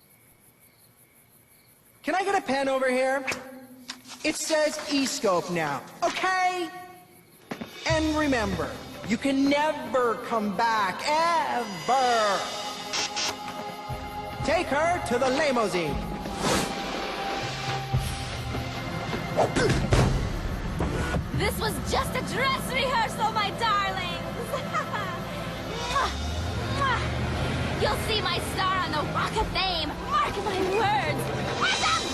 Can I get a pen over here? It says E-scope now, okay? And remember, you can never come back, ever! Take her to the limousine. This was just a dress rehearsal, my darlings! You'll see my star on the Walk of Fame! Mark my words! Awesome!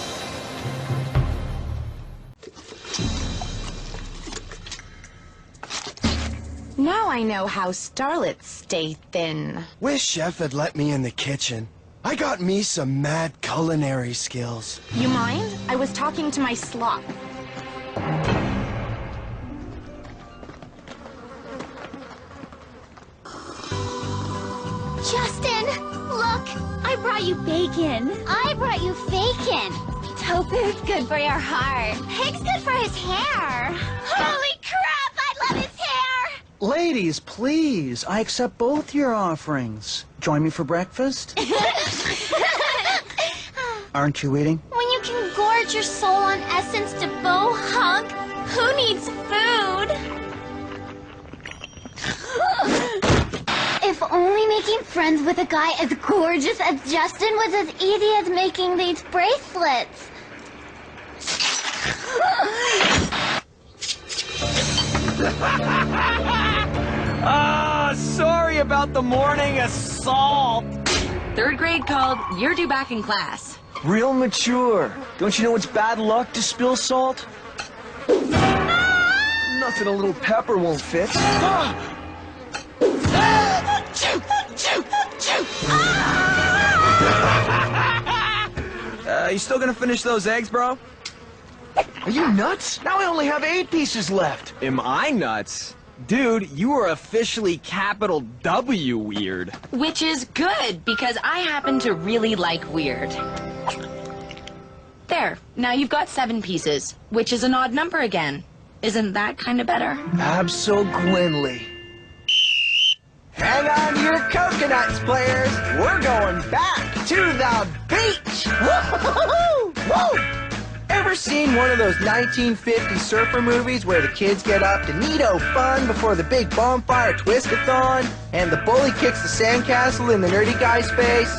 Now I know how starlets stay thin. Wish Chef had let me in the kitchen. I got me some mad culinary skills. You mind? I was talking to my sloth. Justin, look! I brought you bacon. I brought you bacon. Tofu's good for your heart. Pig's good for his hair. Holy crap! I love his hair! Ladies, please, I accept both your offerings. Join me for breakfast? Aren't you eating? When you can gorge your soul on essence to bow hug, who needs food? If only making friends with a guy as gorgeous as Justin was as easy as making these bracelets. Sorry about the morning assault. 3rd grade called, you're due back in class. Real mature. Don't you know it's bad luck to spill salt? Nothing a little pepper won't fix. You still gonna finish those eggs, bro? Are you nuts? Now I only have 8 pieces left. Am I nuts? Dude, you are officially capital W weird. Which is good, because I happen to really like weird. There, now you've got 7 pieces, which is an odd number again. Isn't that kind of better? Abso-Gwynly. Hang on to your coconuts, players. We're going back to the beach. Woo-hoo-hoo-hoo! Woo! Ever seen one of those 1950 surfer movies where the kids get up to neato fun before the big bonfire twist-a-thon and the bully kicks the sandcastle in the nerdy guy's face?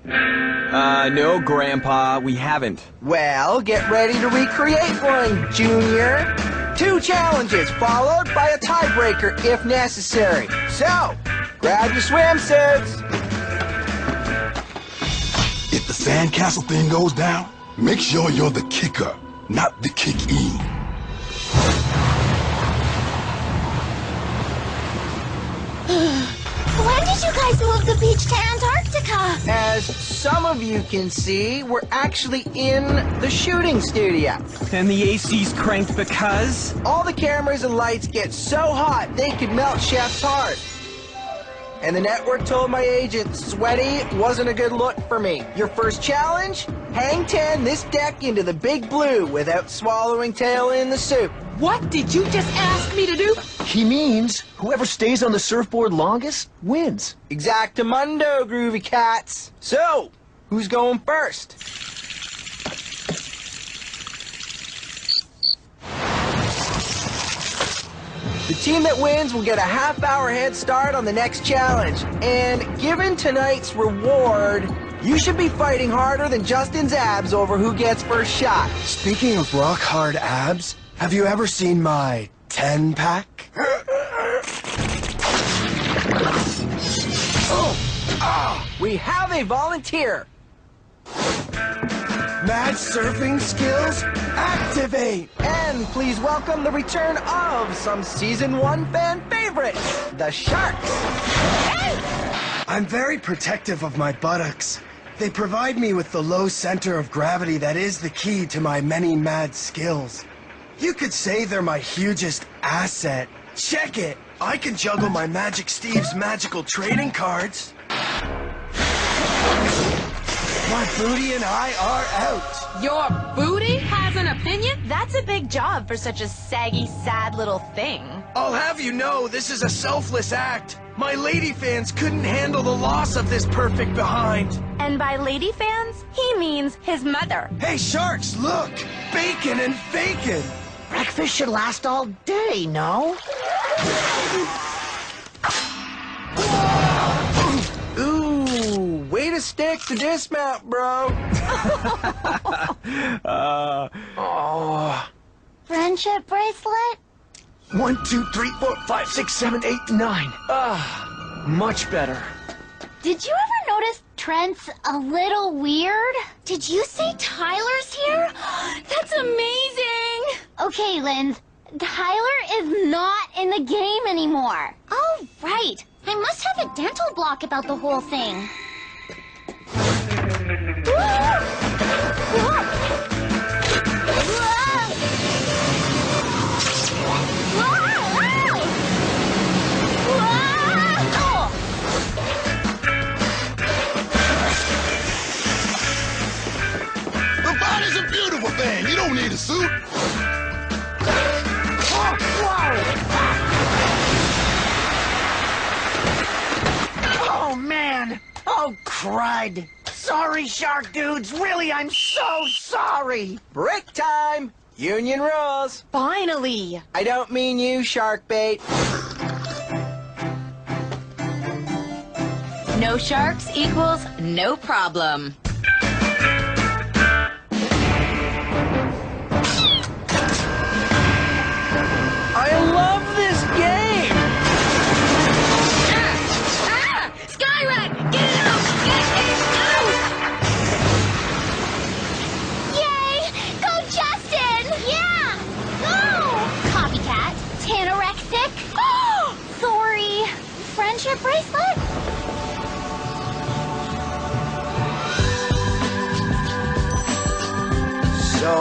No, Grandpa, we haven't. Well, get ready to recreate one, Junior. 2 challenges, followed by a tiebreaker if necessary. So, grab your swimsuits. If the sandcastle thing goes down, make sure you're the kicker, not the kick-in. When did you guys move the beach to Antarctica? As some of you can see, we're actually in the shooting studio. And the AC's cranked because? All the cameras and lights get so hot they could melt Chef's heart. And the network told my agent sweaty wasn't a good look for me. Your first challenge? Hang 10 this deck into the big blue without swallowing tail in the soup. What did you just ask me to do? He means whoever stays on the surfboard longest wins. Exactamundo, groovy cats. So, who's going first? The team that wins will get a half-hour head start on the next challenge. And given tonight's reward, you should be fighting harder than Justin's abs over who gets first shot. Speaking of rock-hard abs, have you ever seen my 10-pack? We have a volunteer. Mad surfing skills, activate! And please welcome the return of some Season 1 fan favorites, the Sharks. I'm very protective of my buttocks. They provide me with the low center of gravity that is the key to my many mad skills. You could say they're my hugest asset. Check it! I can juggle my Magic Steve's magical trading cards. My booty and I are out. Your booty has an opinion? That's a big job for such a saggy, sad little thing. I'll have you know, this is a selfless act. My lady fans couldn't handle the loss of this perfect behind. And by lady fans, he means his mother. Hey, Sharks, look! Bacon and fakin'! Breakfast should last all day, no? Ooh, way to stick to dismount, bro. Friendship bracelet? 1, 2, 3, 4, 5, 6, 7, 8, 9. Much better. Did you ever notice Trent's a little weird? Did you say Tyler's here? That's amazing! Okay, Linz, Tyler is not in the game anymore. Oh, right. I must have a dental block about the whole thing. The body's a beautiful thing. You don't need a suit. Oh, man! Oh, crud! Sorry, shark dudes. Really, I'm so sorry. Break time. Union rules. Finally. I don't mean you, shark bait. No sharks equals no problem. I love this game. Skyrat, get it out! Get it out! Yay! Go, Justin! Yeah! Go! Copycat. Tanorexic. Oh! Sorry. Friendship bracelet? So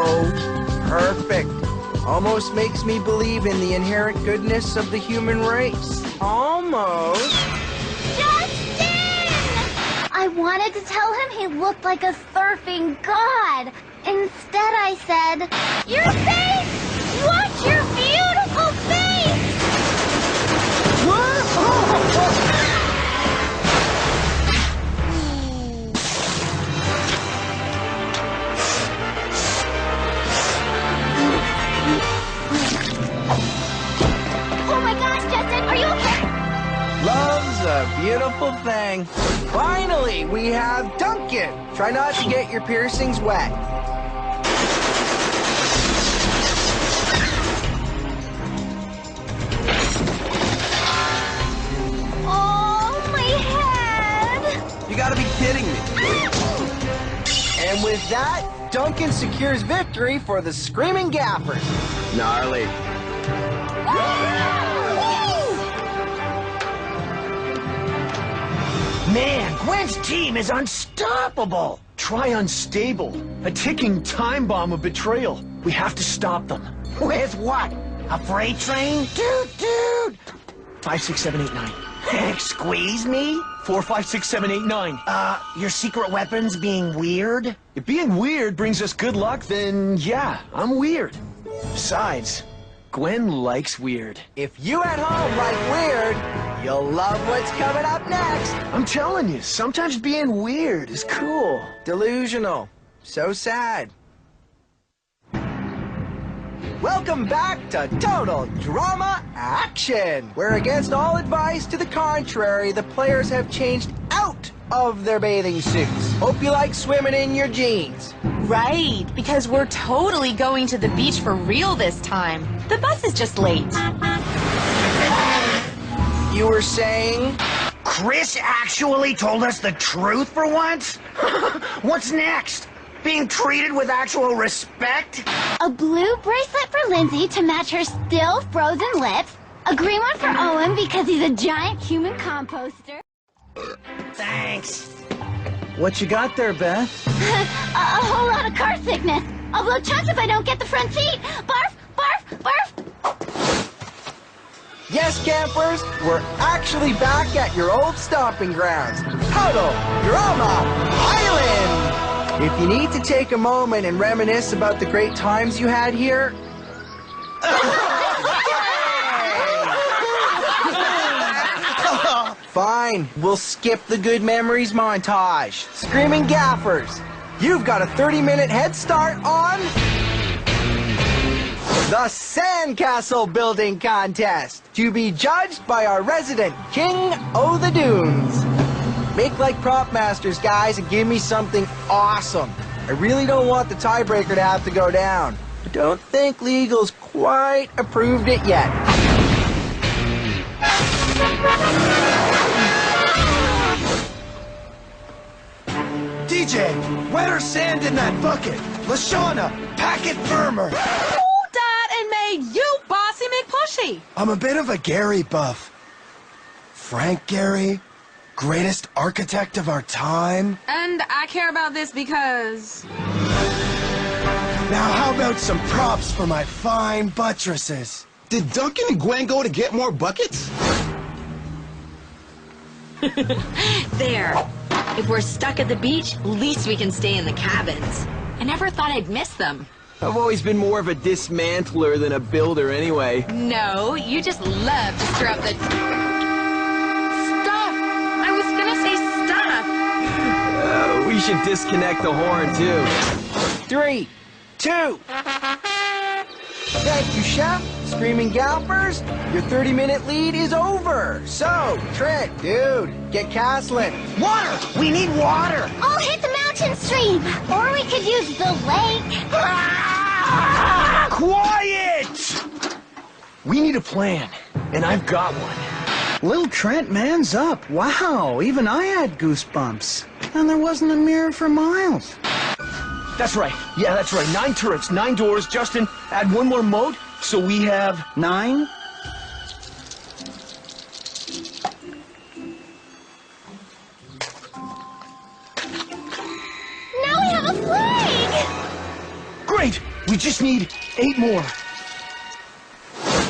perfect. Almost makes me believe in the inherent goodness of the human race. Almost. Justin! I wanted to tell him he looked like a surfing god. Instead, I said, your face! Watch your beautiful face! Oh my gosh, Justin, are you okay? Love's a beautiful thing. Finally, we have Duncan. Try not to get your piercings wet. Oh, my head! You gotta be kidding me. And with that, Duncan secures victory for the Screaming Gaffers. Gnarly. Man, Gwen's team is unstoppable. Try unstable. A ticking time bomb of betrayal. We have to stop them. With what? A freight train? Dude! 5, 6, 7, 8, 9. Squeeze me? 4, 5, 6, 7, 8, 9. Your secret weapons being weird? If being weird brings us good luck, then yeah, I'm weird. Besides, Gwen likes weird. If you at home like weird, you'll love what's coming up next. I'm telling you, sometimes being weird is cool. Delusional. So sad. Welcome back to Total Drama Action, where against all advice to the contrary, the players have changed out of their bathing suits. Hope you like swimming in your jeans. Right, because we're totally going to the beach for real this time. The bus is just late. You were saying? Chris actually told us the truth for once? What's next? Being treated with actual respect? A blue bracelet for Lindsay to match her still frozen lips. A green one for Owen because he's a giant human composter. Thanks. What you got there, Beth? A whole lot of car sickness. I'll blow chunks if I don't get the front seat. Barf, barf, barf. Yes, campers, we're actually back at your old stomping grounds, Total Drama Island! If you need to take a moment and reminisce about the great times you had here... Fine, we'll skip the good memories montage. Screaming gaffers, you've got a 30-minute head start on... the Sandcastle Building Contest, to be judged by our resident King o' the Dunes. Make like prop masters, guys, and give me something awesome. I really don't want the tiebreaker to have to go down. I don't think legal's quite approved it yet. DJ, wetter sand in that bucket. LeShawna, pack it firmer. And made you Bossy McPushy. I'm a bit of a Gary buff. Frank Gehry, greatest architect of our time. And I care about this because... Now how about some props for my fine buttresses? Did Duncan and Gwen go to get more buckets? There. If we're stuck at the beach, at least we can stay in the cabins. I never thought I'd miss them. I've always been more of a dismantler than a builder anyway. No, you just love to stir up the... Stuff! I was gonna say stuff! We should disconnect the horn, too. 3, 2... Thank you, Chef. Screaming Galpers, your 30-minute lead is over. So, Trent, dude, get castling. Water! We need water! I'll hit the mountain stream. Or we could use the lake. Quiet! We need a plan, and I've got one. Little Trent, man's up. Wow, even I had goosebumps. And there wasn't a mirror for miles. That's right. Yeah, that's right. 9 turrets, 9 doors. Justin, add one more moat, so we have... 9? Now we have a flag! Great! We just need 8 more.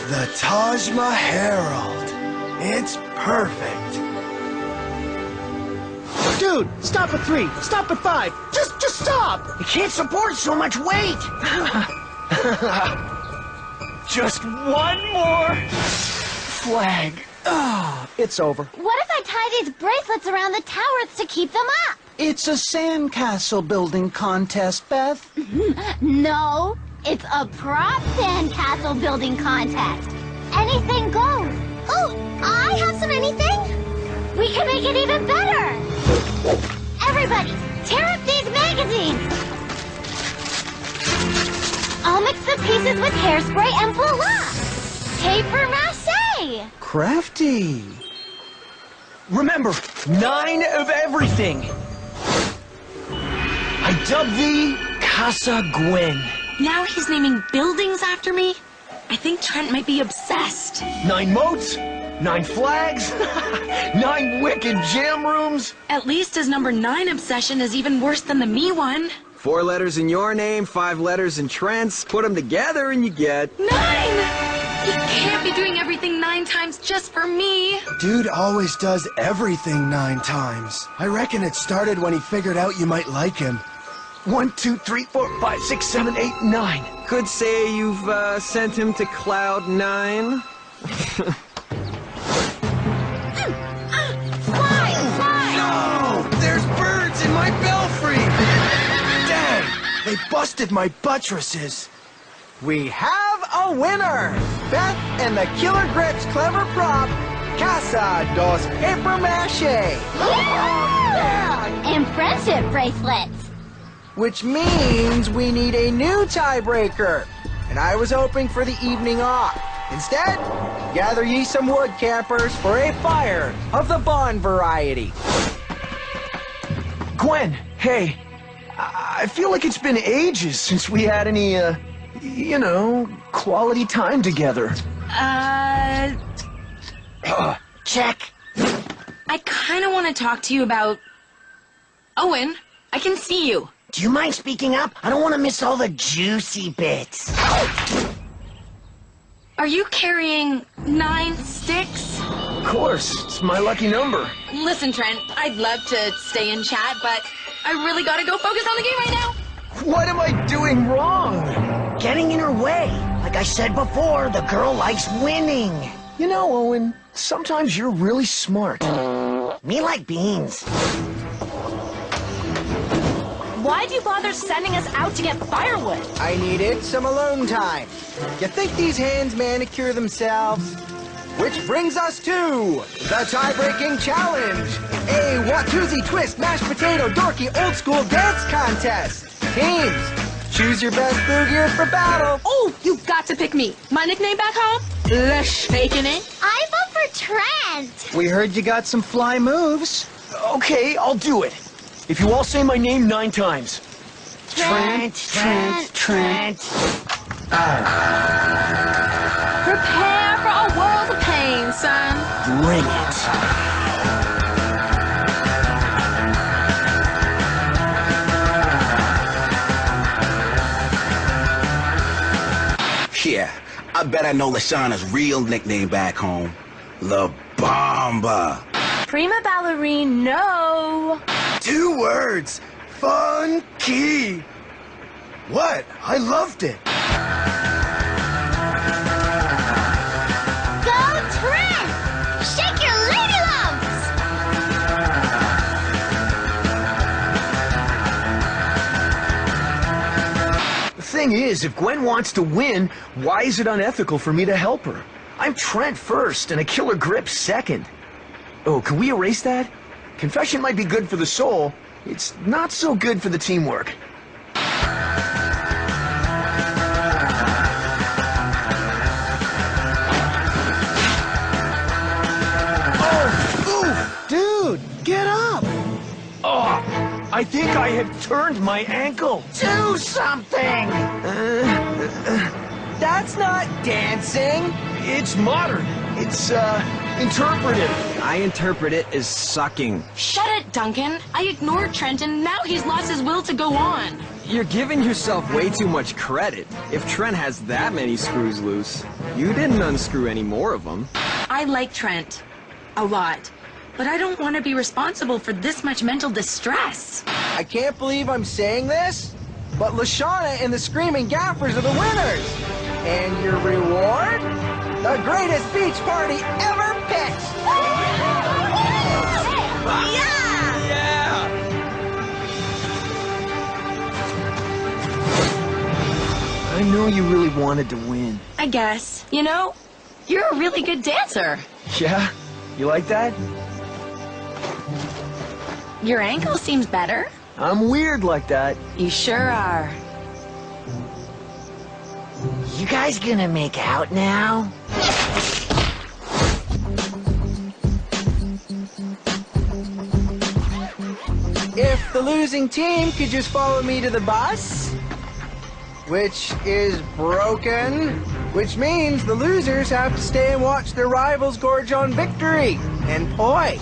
The Taj Herald. It's perfect. Dude, stop at 3. Stop at 5. Just stop! You can't support so much weight! Just one more flag. Oh, it's over. What if I tie these bracelets around the towers to keep them up? It's a sandcastle building contest, Beth. No, it's a prop sandcastle building contest. Anything goes. Oh, I have some anything. We can make it even better. Everybody, tear up these magazines. I'll mix the pieces with hairspray and voila! Paper mache! Crafty. Remember, 9 of everything. I dub thee Casa Gwen. Now he's naming buildings after me? I think Trent might be obsessed. 9 moats, 9 flags, 9 wicked jam rooms. At least his number 9 obsession is even worse than the me one. 4 letters in your name, 5 letters in Trent's. Put them together and you get... 9! He can't be doing everything 9 times just for me. Dude always does everything 9 times. I reckon it started when he figured out you might like him. 1, 2, 3, 4, 5, 6, 7, 8, 9. Could say you've sent him to Cloud 9. No! There's birds in my belfry! Dang! They busted my buttresses. We have a winner! Beth and the Killer Grips clever prop, Casa dos Paper Mache! Yeah! And friendship bracelets. Which means we need a new tiebreaker. And I was hoping for the evening off. Instead, gather ye some wood, campers, for a fire of the Bond variety. Gwen, hey, I feel like it's been ages since we had any, you know, quality time together. Check. I kind of want to talk to you about... Owen, I can see you. Do you mind speaking up? I don't want to miss all the juicy bits. Are you carrying 9 sticks? Of course, it's my lucky number. Listen, Trent, I'd love to stay and chat, but I really gotta go focus on the game right now. What am I doing wrong? Getting in her way. Like I said before, the girl likes winning. You know, Owen, sometimes you're really smart. Me like beans. Why'd you bother sending us out to get firewood? I needed some alone time. You think these hands manicure themselves? Which brings us to the tie-breaking challenge. A Watusi twist mashed potato dorky old school dance contest. Teams, choose your best boogier for battle. Oh, you've got to pick me. My nickname back home? LeShawna. I vote for Trent. We heard you got some fly moves. Okay, I'll do it. If you all say my name 9 times. Trent. Prepare for a world of pain, son. Bring it. Yeah, I bet I know LeShawna's real nickname back home. La Bamba. Prima ballerina, no. 2 words. Funky. What? I loved it. Go Trent! Shake your lady lumps! The thing is, if Gwen wants to win, why is it unethical for me to help her? I'm Trent first and a killer grip second. Oh, can we erase that? Confession might be good for the soul. It's not so good for the teamwork. Oh, dude, get up! Oh, I think I have turned my ankle. Do something! That's not dancing. It's modern. It's, interpretive. I interpret it as sucking. Shut it, Duncan. I ignored Trent, and now he's lost his will to go on. You're giving yourself way too much credit. If Trent has that many screws loose, you didn't unscrew any more of them. I like Trent. A lot. But I don't want to be responsible for this much mental distress. I can't believe I'm saying this, but LeShawna and the Screaming Gaffers are the winners. And your reward? The greatest beach party ever pitched! Yeah! I know you really wanted to win. I guess. You know, you're a really good dancer. Yeah? You like that? Your ankle seems better. I'm weird like that. You sure are. You guys gonna make out now? If the losing team could just follow me to the bus, which is broken, which means the losers have to stay and watch their rivals gorge on victory. And boy.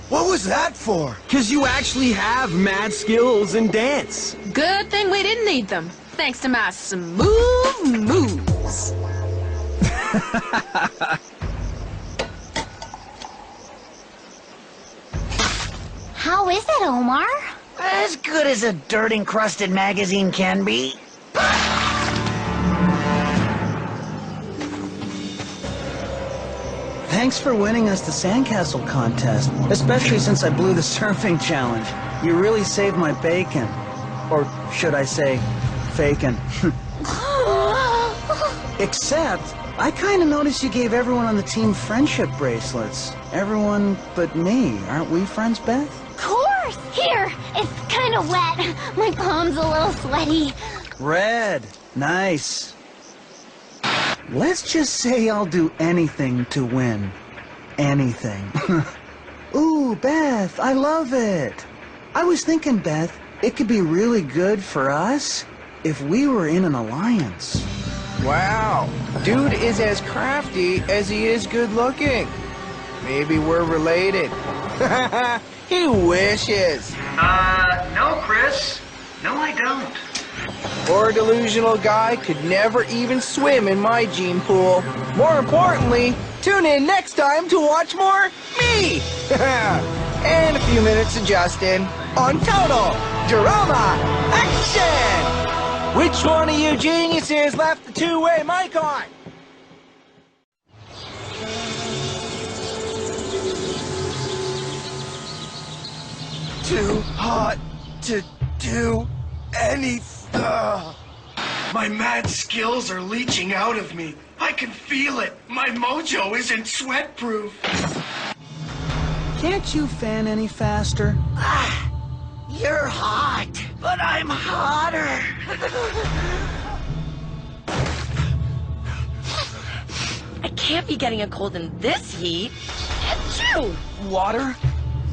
What was that for? Because you actually have mad skills in dance. Good thing we didn't need them. Thanks to my smooth moves. How is it, Omar? As good as a dirt-encrusted magazine can be. Thanks for winning us the sandcastle contest, especially since I blew the surfing challenge. You really saved my bacon. Or should I say, fakin'. Except, I kind of noticed you gave everyone on the team friendship bracelets. Everyone but me. Aren't we friends, Beth? Of course! Here, it's kind of wet. My palm's a little sweaty. Red. Nice. Let's just say I'll do anything to win. anything. Ooh, Beth, I love it. I was thinking, Beth, it could be really good for us if we were in an alliance. Wow, dude is as crafty as he is good looking. Maybe we're related. He wishes. No, Chris. No, I don't. Poor delusional guy could never even swim in my gene pool. More importantly, tune in next time to watch more me. And a few minutes of Justin on Total Drama Action. Which one of you geniuses left the two-way mic on? Too hot to do anything. My mad skills are leaching out of me. I can feel it. My mojo isn't sweat-proof. Can't you fan any faster? You're hot, but I'm hotter. I can't be getting a cold in this heat. Achoo! Water?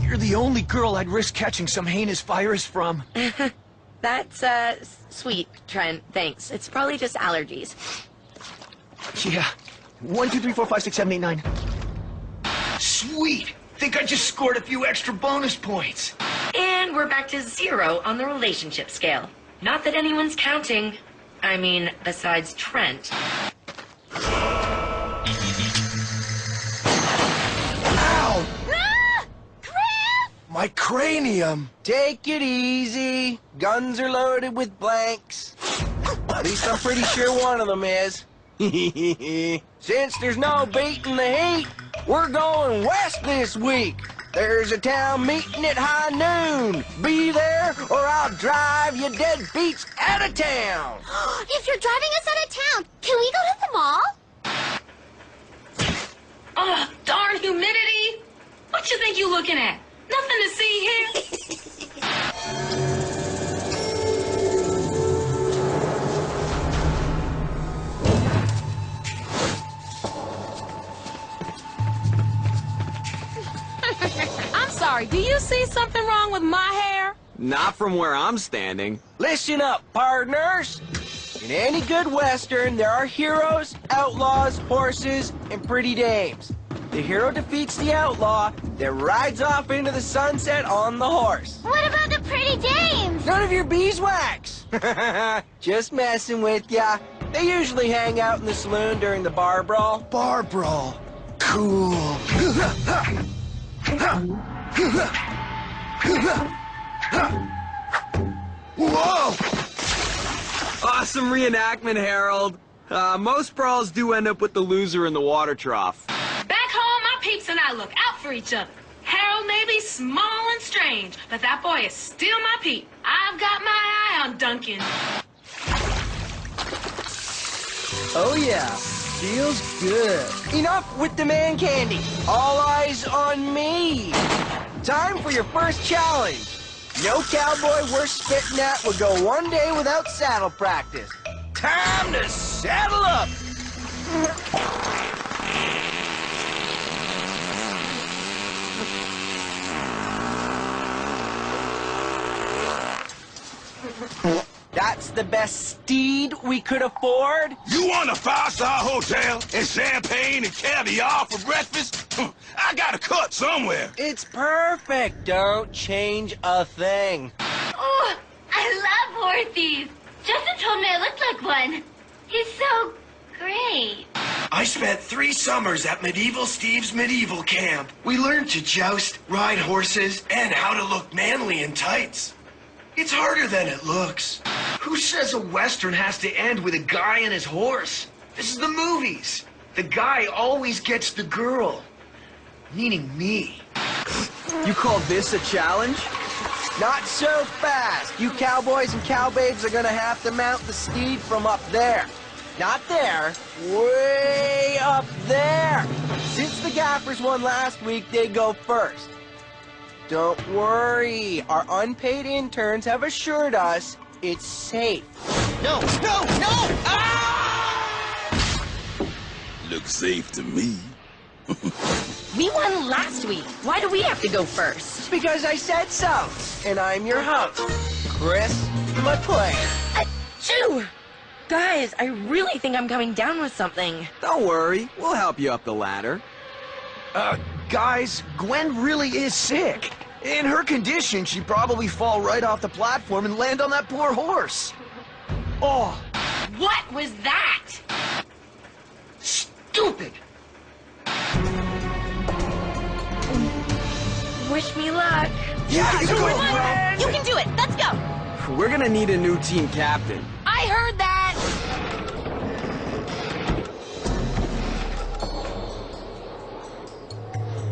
You're the only girl I'd risk catching some heinous virus from. That's, sweet, Trent. Thanks. It's probably just allergies. Yeah. 1, 2, 3, 4, 5, 6, 7, 8, 9. Sweet! Think I just scored a few extra bonus points. And we're back to 0 on the relationship scale. Not that anyone's counting. I mean, besides Trent. Ow! My cranium! Take it easy. Guns are loaded with blanks. At least I'm pretty sure one of them is. Since there's no beating the heat, we're going west this week. There's a town meeting at high noon. Be there or I'll drive you dead beats out of town. If you're driving us out of town, can we go to the mall? Oh, darn humidity. What you think you looking at? Nothing to see here. I'm sorry, do you see something wrong with my hair? Not from where I'm standing. Listen up, partners. In any good Western, there are heroes, outlaws, horses, and pretty dames. The hero defeats the outlaw, then rides off into the sunset on the horse. What about the pretty dames? None of your beeswax. Just messing with ya. They usually hang out in the saloon during the bar brawl. Bar brawl. Cool. Whoa! Awesome reenactment, Harold. Most brawls do end up with the loser in the water trough. Back home, my peeps and I look out for each other. Harold may be small and strange, but that boy is still my peep. I've got my eye on Duncan. Oh yeah, feels good. Enough with the man candy. All eyes on me. Time for your first challenge. No cowboy worth spitting at would go one day without saddle practice. Time to saddle up. That's the best steed we could afford. You want a 5-star hotel and champagne and caviar for breakfast? I gotta cut somewhere. It's perfect. Don't change a thing. Oh, I love horses. Justin told me I looked like one. He's so great. I spent 3 summers at Medieval Steve's medieval camp. We learned to joust, ride horses, and how to look manly in tights. It's harder than it looks. Who says a Western has to end with a guy and his horse? This is the movies. The guy always gets the girl. Meaning me. You call this a challenge? Not so fast. You cowboys and cowbabes are gonna have to mount the steed from up there. Not there, way up there. Since the gaffers won last week, they go first. Don't worry, our unpaid interns have assured us it's safe. No! Ah! Looks safe to me. We won last week. Why do we have to go first? Because I said so. And I'm your host, Chris McClain. Achoo! Guys, I really think I'm coming down with something. Don't worry, we'll help you up the ladder. Guys, Gwen really is sick. In her condition, she'd probably fall right off the platform and land on that poor horse. Oh. What was that? Stupid! Wish me luck. Yeah, You can do it. Let's go. We're gonna need a new team captain. I heard that.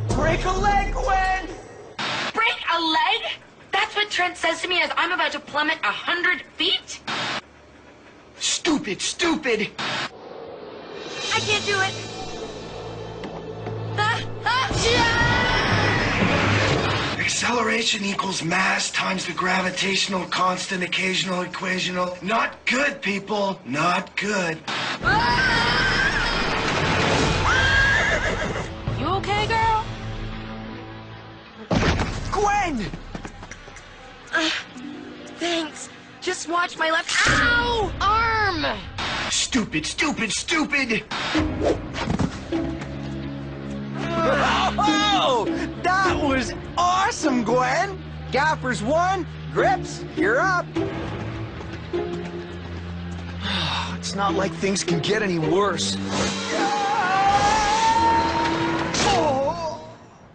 Break a leg, Gwen! Break a leg? That's what Trent says to me as I'm about to plummet 100 feet? Stupid, stupid! I can't do it. Acceleration equals mass times the gravitational constant occasional equational. Not good, people. Not good. You okay, girl? Gwen! Thanks. Just watch my left... Ow! Arm! Stupid, stupid, stupid! Oh, that was awesome, Gwen! Gaffers won. Grips, you're up. It's not like things can get any worse.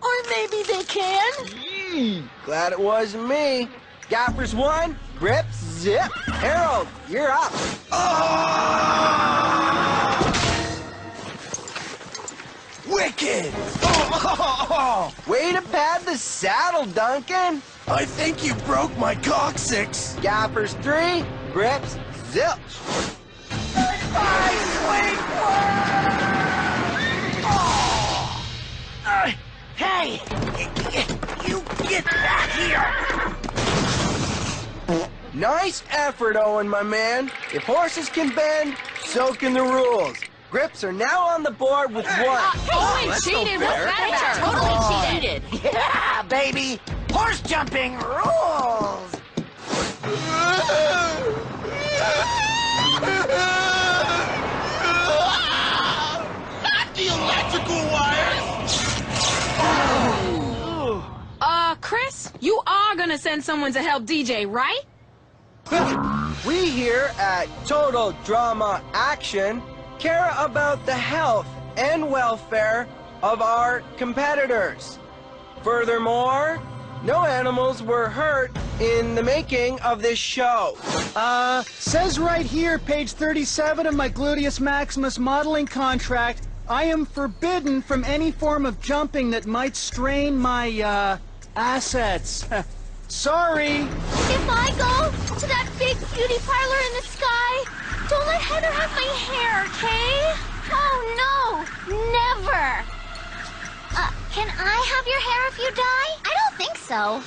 Or maybe they can. Glad it wasn't me. Gaffers won. Grips, zip. Harold, you're up. Wicked! Way to pad the saddle, Duncan. I think you broke my coccyx. Gaffers 3, Grips, zilch. Goodbye, sweet world! Hey! You get back here! Nice effort, Owen, my man. If horses can bend, so can the rules. Grips are now on the board with 1. Owen cheated. What's that about? Totally cheated. Yeah, baby! Horse jumping rules! Not the electrical wires! Chris, you are gonna send someone to help DJ, right? We here at Total Drama Action care about the health and welfare of our competitors. Furthermore, no animals were hurt in the making of this show. Says right here, page 37 of my Gluteus Maximus modeling contract, I am forbidden from any form of jumping that might strain my, assets. Sorry. If I go to that big beauty parlor in the sky, don't let Heather have my hair, okay? Oh, no. Never. Can I have your hair if you die? I don't think so.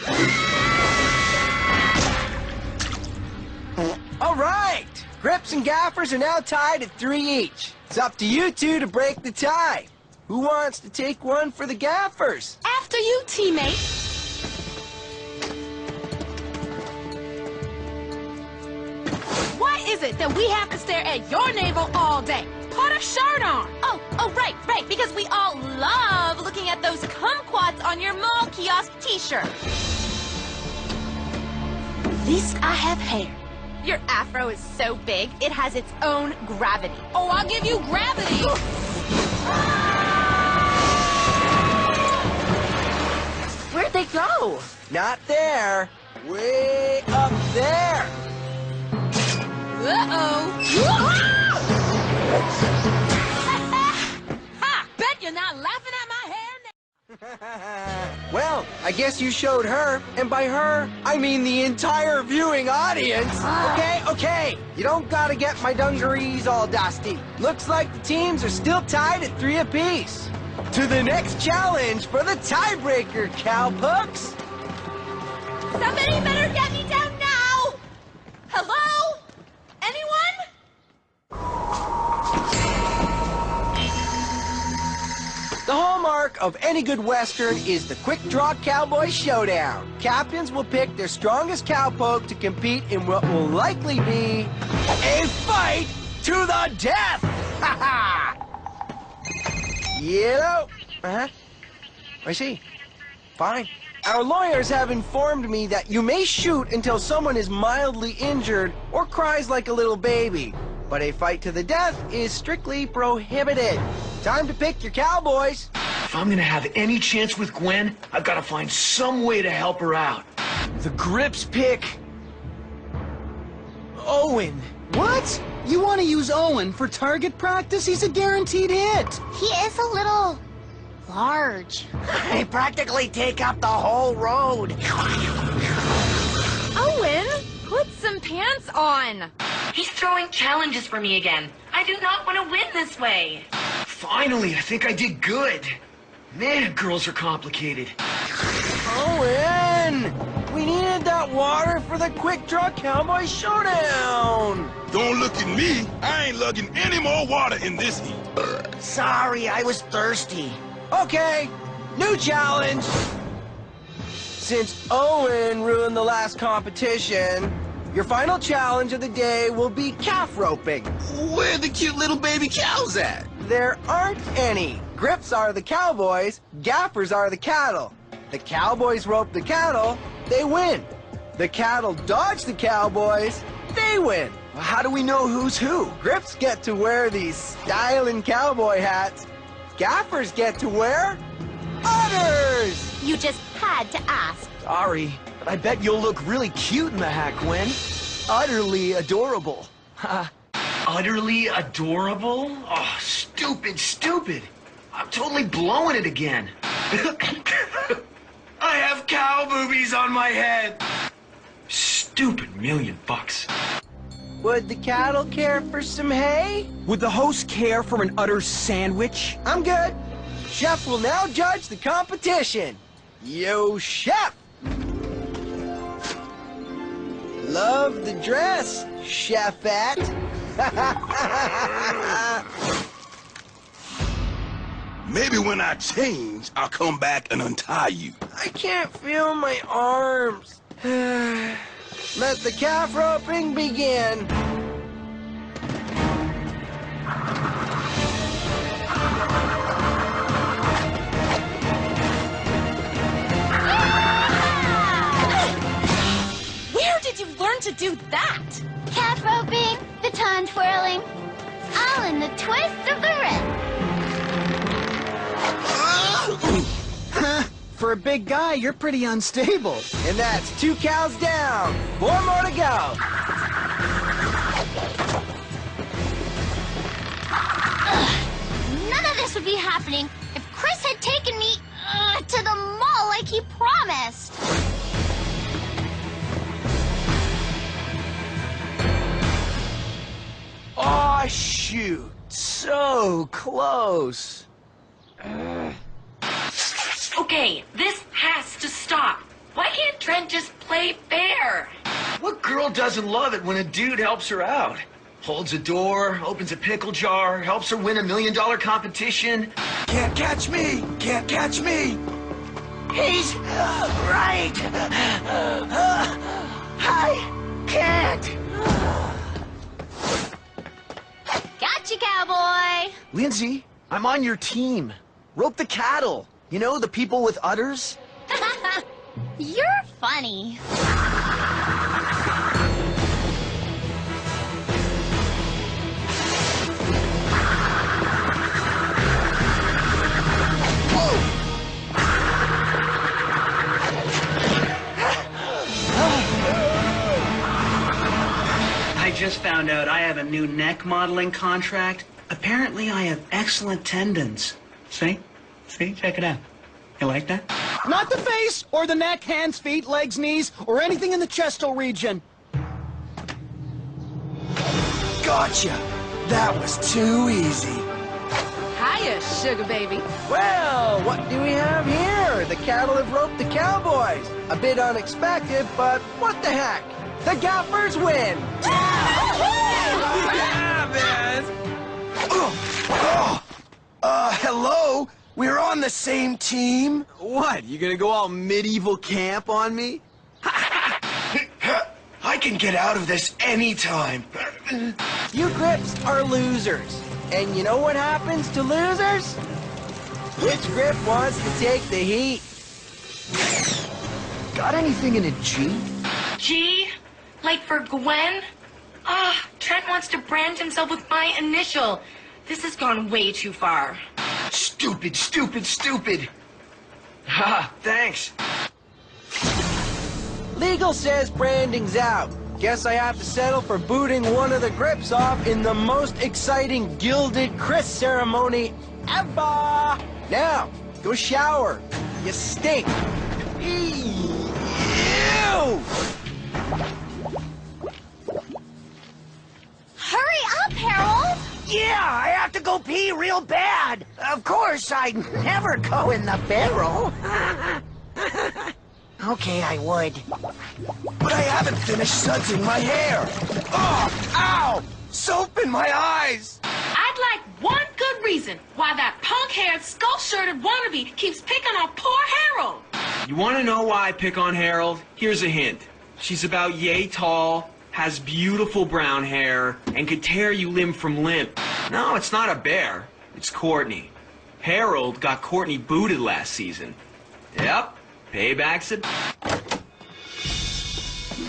All right. Grips and Gaffers are now tied at 3 each. It's up to you two to break the tie. Who wants to take one for the Gaffers? After you, teammate. Why is it that we have to stare at your navel all day? Put a shirt on. Oh, right, because we all love looking at those kumquats on your mall kiosk t-shirt. At least I have hair. Your afro is so big, it has its own gravity. Oh, I'll give you gravity. Where'd they go? Not there. Way up there. Ha! Bet you're not laughing at my hair now. Well, I guess you showed her, and by her, I mean the entire viewing audience. Okay. You don't gotta get my dungarees all dusty. Looks like the teams are still tied at 3 apiece. To the next challenge for the tiebreaker, cowpooks. Somebody better get me down now! Hello? Anyone? The Hallmark mark of any good Western is the Quick Draw Cowboy Showdown. Captains will pick their strongest cowpoke to compete in what will likely be a fight to the death! Ha ha! Yellow. I see. Fine. Our lawyers have informed me that you may shoot until someone is mildly injured or cries like a little baby. But a fight to the death is strictly prohibited. Time to pick your cowboys. If I'm gonna have any chance with Gwen, I've gotta find some way to help her out. The Grips pick Owen. What? You want to use Owen for target practice? He's a guaranteed hit. He is a little large. They practically take up the whole road. Owen, put some pants on. He's throwing challenges for me again. I do not want to win this way. Finally, I think I did good. Man, girls are complicated. Owen! We needed that water for the Quick Draw Cowboy Showdown! Don't look at me. I ain't lugging any more water in this heat. Sorry, I was thirsty. Okay, new challenge! Since Owen ruined the last competition, your final challenge of the day will be calf roping. Where the cute little baby cows at? There aren't any. Grips are the cowboys, gaffers are the cattle. The cowboys rope the cattle, they win. The cattle dodge the cowboys, they win. How do we know who's who? Grips get to wear these styling cowboy hats. Gaffers get to wear udders. You just had to ask. Sorry, but I bet you'll look really cute in the hat, Gwen. Utterly adorable. Utterly adorable? Oh, stupid, stupid. I'm totally blowing it again. I have cow boobies on my head. Stupid $1,000,000. Would the cattle care for some hay? Would the host care for an utter sandwich? I'm good. Chef will now judge the competition. Yo, Chef! Love the dress, Chefette. Maybe when I change, I'll come back and untie you. I can't feel my arms. Let the calf roping begin. Where did you learn to do that? Calf roping, baton twirling, all in the twist of the wrist. For a big guy, you're pretty unstable. And that's 2 cows down. 4 more to go. None of this would be happening if Chris had taken me to the mall like he promised. Aw, shoot. So close. Okay, this has to stop. Why can't Trent just play fair? What girl doesn't love it when a dude helps her out? Holds a door, opens a pickle jar, helps her win $1 million competition. Can't catch me! Can't catch me! He's right. I can't. Gotcha, cowboy. Lindsay, I'm on your team. Rope the cattle. You know, the people with udders? You're funny. I just found out I have a new neck modeling contract. Apparently I have excellent tendons. See? See? Check it out. You like that? Not the face, or the neck, hands, feet, legs, knees, or anything in the chesto region. Gotcha! That was too easy. Hiya, sugar baby. Well, what do we have here? The cattle have roped the cowboys. A bit unexpected, but what the heck? The gaffers win! Hello? We're on the same team. What, you gonna go all medieval camp on me? I can get out of this anytime. You grips are losers. And you know what happens to losers? Which grip wants to take the heat? Got anything in a G? G? Like for Gwen? Ah, Trent wants to brand himself with my initial. This has gone way too far. Stupid, stupid, stupid. Ha, thanks. Legal says branding's out. Guess I have to settle for booting one of the grips off in the most exciting Gilded Chris ceremony ever. Now, go shower. You stink. Ew. Hurry up, Harold! Yeah, I have to go pee real bad. Of course, I never go in the barrel. Okay, I would. But I haven't finished sudsing my hair. Oh, ow! Soap in my eyes! I'd like one good reason why that punk-haired, skull-shirted wannabe keeps picking on poor Harold. You wanna know why I pick on Harold? Here's a hint. She's about yay tall, has beautiful brown hair, and could tear you limb from limb. No, it's not a bear. It's Courtney. Harold got Courtney booted last season. Yep, payback's a...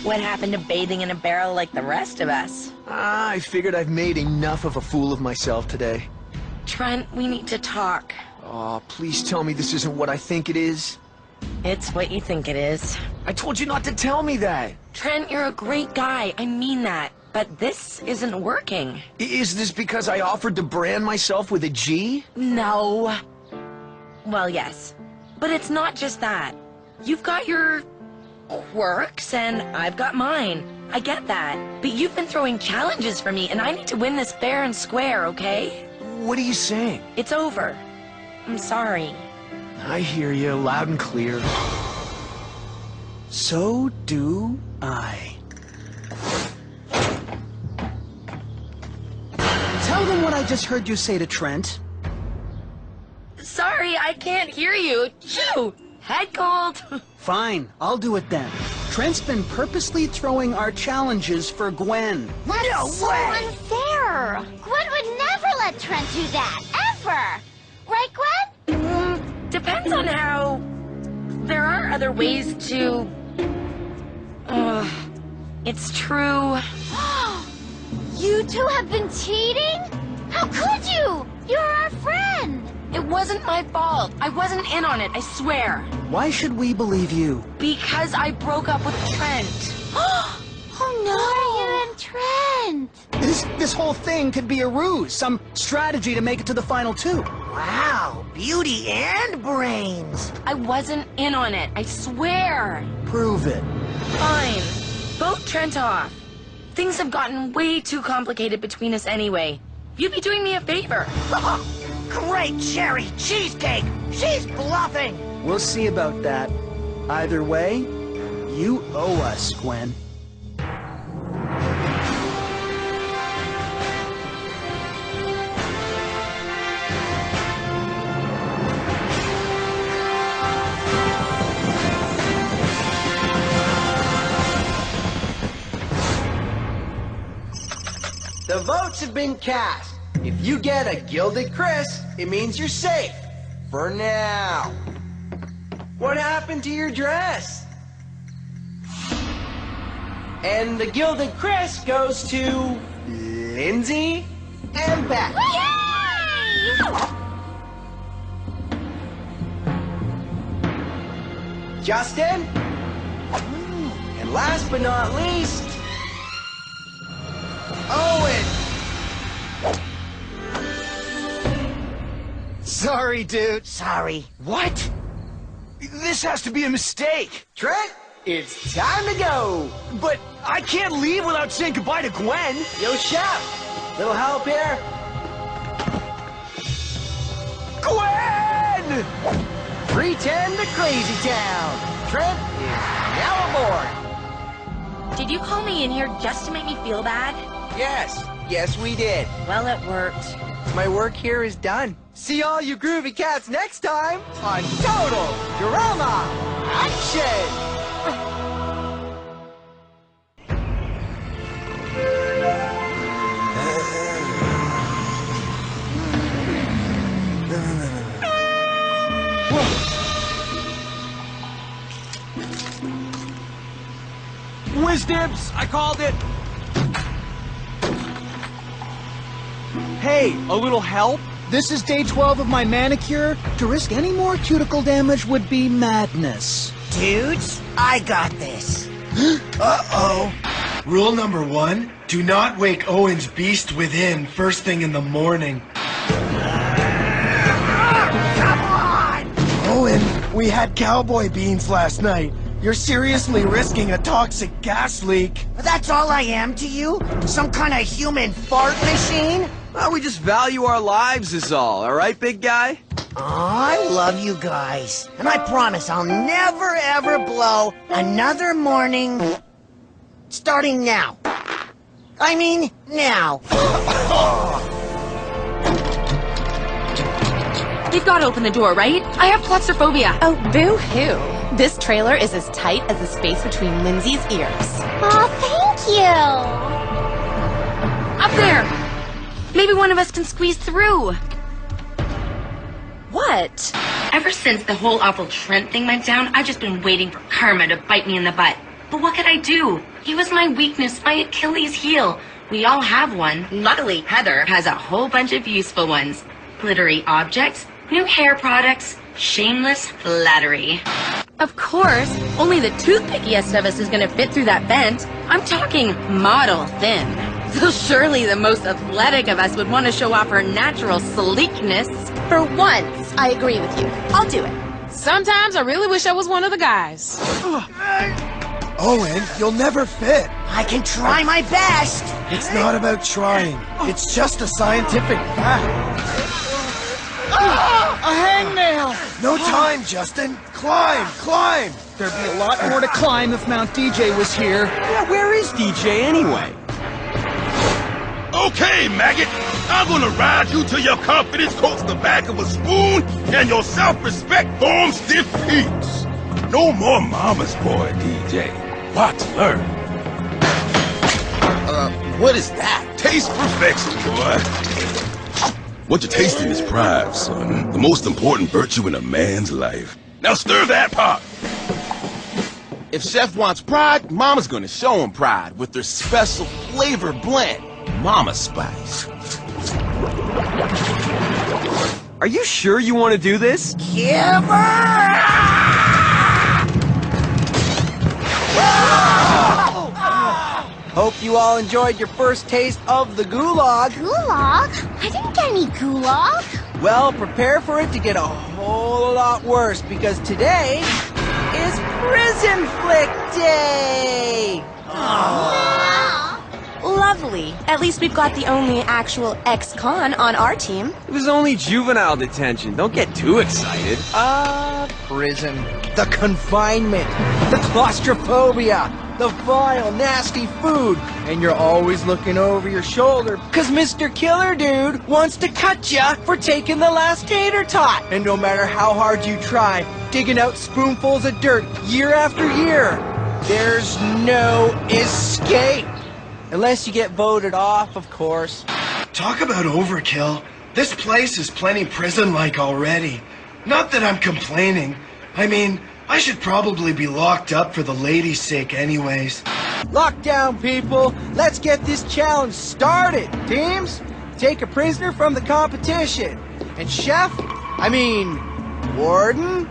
What happened to bathing in a barrel like the rest of us? I figured I've made enough of a fool of myself today. Trent, we need to talk. Oh, please tell me this isn't what I think it is. It's what you think it is. I told you not to tell me that. Trent, you're a great guy. I mean that. But this isn't working. Is this because I offered to brand myself with a G? No. Well, yes. But it's not just that. You've got your quirks, and I've got mine. I get that. But you've been throwing challenges for me, and I need to win this fair and square, okay? What are you saying? It's over. I'm sorry. I hear you loud and clear. So do I. Tell them what I just heard you say to Trent. Sorry, I can't hear you. Shoo! Head cold. Fine, I'll do it then. Trent's been purposely throwing our challenges for Gwen. That's so unfair. Gwen would never let Trent do that, ever. Right, Gwen? Depends on how... There are other ways to... It's true. You two have been cheating? How could you? You're our friend. It wasn't my fault. I wasn't in on it, I swear. Why should we believe you? Because I broke up with Trent. Oh no! Are you and Trent? This whole thing could be a ruse, some strategy to make it to the final two. Wow, beauty and brains. I wasn't in on it, I swear. Prove it. Fine. Vote Trent off. Things have gotten way too complicated between us anyway. You'd be doing me a favor. Great cherry cheesecake! She's bluffing! We'll see about that. Either way, you owe us, Gwen. The votes have been cast. If you get a Gilded Chris, it means you're safe. For now. What happened to your dress? And the Gilded Chris goes to Lindsay and Beth. Yay! Justin. And last but not least, Owen. Sorry, dude. Sorry. What? This has to be a mistake. Trent, it's time to go. But I can't leave without saying goodbye to Gwen. Yo, Chef. Little help here? Gwen! 310 to Crazy Town. Trent is now aboard. Did you call me in here just to make me feel bad? Yes, Yes, we did. Well, it worked. My work here is done. See all you groovy cats next time on Total Drama Action! Whiz-dibs! I called it! Hey, a little help? This is day 12 of my manicure. To risk any more cuticle damage would be madness. Dudes, I got this. Uh-oh. Rule number 1, do not wake Owen's beast within first thing in the morning. Come on! Owen, we had cowboy beans last night. You're seriously risking a toxic gas leak. That's all I am to you? Some kind of human fart machine? Well, we just value our lives is all right, big guy? I love you guys. And I promise I'll never ever blow another morning starting now. I mean, now. You've got to open the door, right? I have claustrophobia. Oh, boo-hoo. This trailer is as tight as the space between Lindsay's ears. Aw, thank you. Up there! Maybe one of us can squeeze through. What? Ever since the whole awful Trent thing went down, I've just been waiting for karma to bite me in the butt. But what could I do? He was my weakness, my Achilles heel. We all have one. Luckily, Heather has a whole bunch of useful ones. Glittery objects, new hair products, shameless flattery. Of course, only the toothpickiest of us is gonna fit through that vent. I'm talking model thin. So surely the most athletic of us would want to show off her natural sleekness. For once, I agree with you. I'll do it. Sometimes I really wish I was one of the guys. Owen, you'll never fit. I can try my best. It's not about trying. It's just a scientific fact. A hangnail! No time, Justin. Climb, climb. There'd be a lot more to climb if Mount DJ was here. Yeah, where is DJ anyway? Okay, maggot. I'm gonna ride you till your confidence coats the back of a spoon and your self-respect forms stiff peaks. No more mama's boy, DJ. Watch, learn. What is that? Taste perfection, boy. What you're tasting is pride, son. The most important virtue in a man's life. Now stir that pot. If Chef wants pride, Mama's gonna show him pride with their special flavor blend, Mama Spice. Are you sure you want to do this? Hope you all enjoyed your first taste of the gulag. Gulag? I didn't get any gulag. Well, prepare for it to get a whole lot worse because today is Prison Flick Day! Lovely. At least we've got the only actual ex-con on our team. It was only juvenile detention. Don't get too excited. Prison. The confinement. The claustrophobia. The vile, nasty food. And you're always looking over your shoulder because Mr. Killer Dude wants to cut ya for taking the last tater tot. And no matter how hard you try, digging out spoonfuls of dirt year after year, there's no escape. Unless you get voted off, of course. Talk about overkill. This place is plenty prison-like already. Not that I'm complaining. I mean, I should probably be locked up for the ladies' sake anyways. Lock down, people. Let's get this challenge started. Teams, take a prisoner from the competition. And Warden,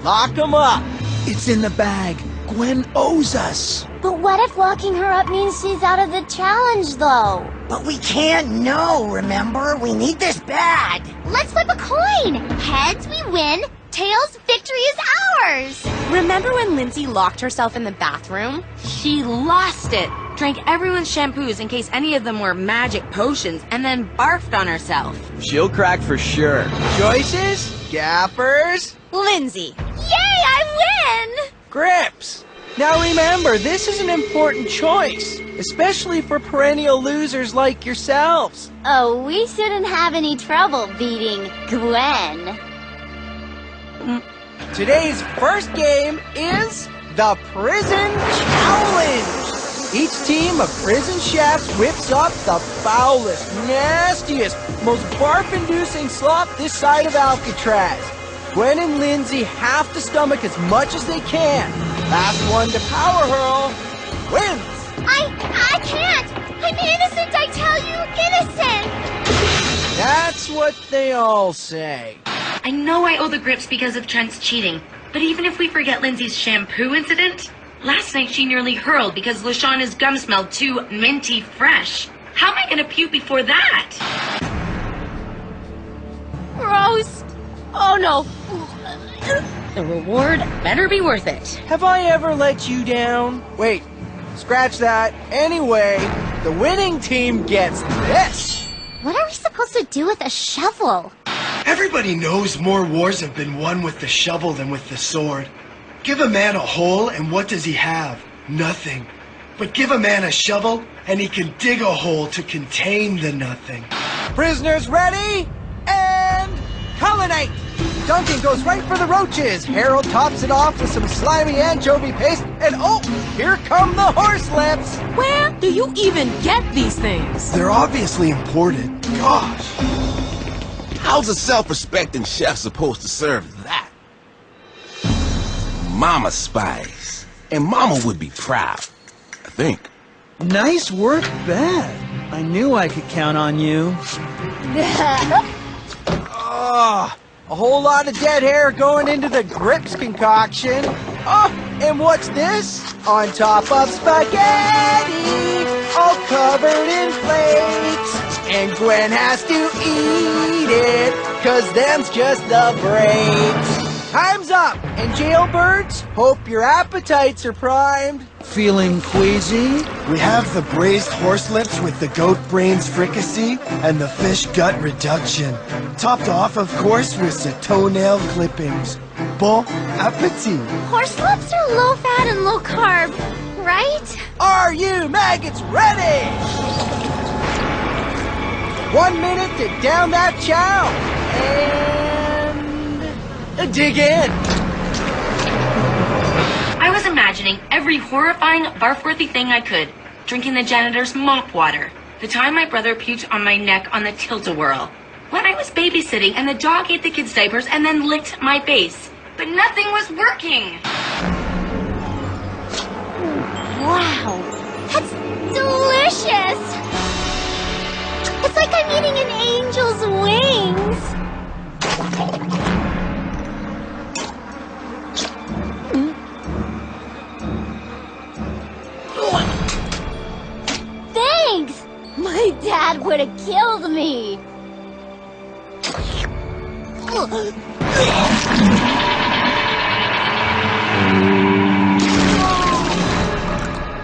lock him up. It's in the bag. Gwen owes us. But what if locking her up means she's out of the challenge, though? But we can't know, remember? We need this bad. Let's flip a coin. Heads, we win. Tails, victory is ours. Remember when Lindsay locked herself in the bathroom? She lost it. Drank everyone's shampoos in case any of them were magic potions, and then barfed on herself. She'll crack for sure. Choices? Gappers? Lindsay. Yay, I win! Grips. Now remember, this is an important choice, especially for perennial losers like yourselves. Oh, we shouldn't have any trouble beating Gwen. Today's first game is the Prison Challenge. Each team of prison chefs whips up the foulest, nastiest, most barf-inducing slop this side of Alcatraz. Gwen and Lindsay have to stomach as much as they can. Last one to power hurl wins. I can't! I'm innocent, I tell you! Innocent! That's what they all say. I know I owe the grips because of Trent's cheating, but even if we forget Lindsay's shampoo incident, last night she nearly hurled because LeShawna's gum smelled too minty fresh. How am I gonna puke before that? Gross! Oh no! The reward better be worth it. Have I ever let you down? Wait, scratch that. Anyway, the winning team gets this. What are we supposed to do with a shovel? Everybody knows more wars have been won with the shovel than with the sword. Give a man a hole, and what does he have? Nothing. But give a man a shovel, and he can dig a hole to contain the nothing. Prisoners ready? And culinate! Duncan goes right for the roaches. Harold tops it off with some slimy anchovy paste. And oh, here come the horse lips. Where do you even get these things? They're obviously imported. Gosh. How's a self-respecting chef supposed to serve that? Mama spies. And Mama would be proud, I think. Nice work, Beth. I knew I could count on you. A whole lot of dead hair going into the grips concoction. Oh, and what's this? On top of spaghetti, all covered in flakes. And Gwen has to eat it, 'cause them's just the breaks. Time's up, and jailbirds, hope your appetites are primed. Feeling queasy? We have the braised horse lips with the goat brains fricassee and the fish gut reduction. Topped off, of course, with the toenail clippings. Bon appetit. Horse lips are low fat and low carb, right? Are you maggots ready? 1 minute to down that chow. And dig in. I was imagining every horrifying, barf-worthy thing I could. Drinking the janitor's mop water. The time my brother puked on my neck on the tilt-a-whirl. When I was babysitting and the dog ate the kids' diapers and then licked my face. But nothing was working. Wow, that's delicious! It's like I'm eating an angel's wings. Thanks! My dad would have killed me.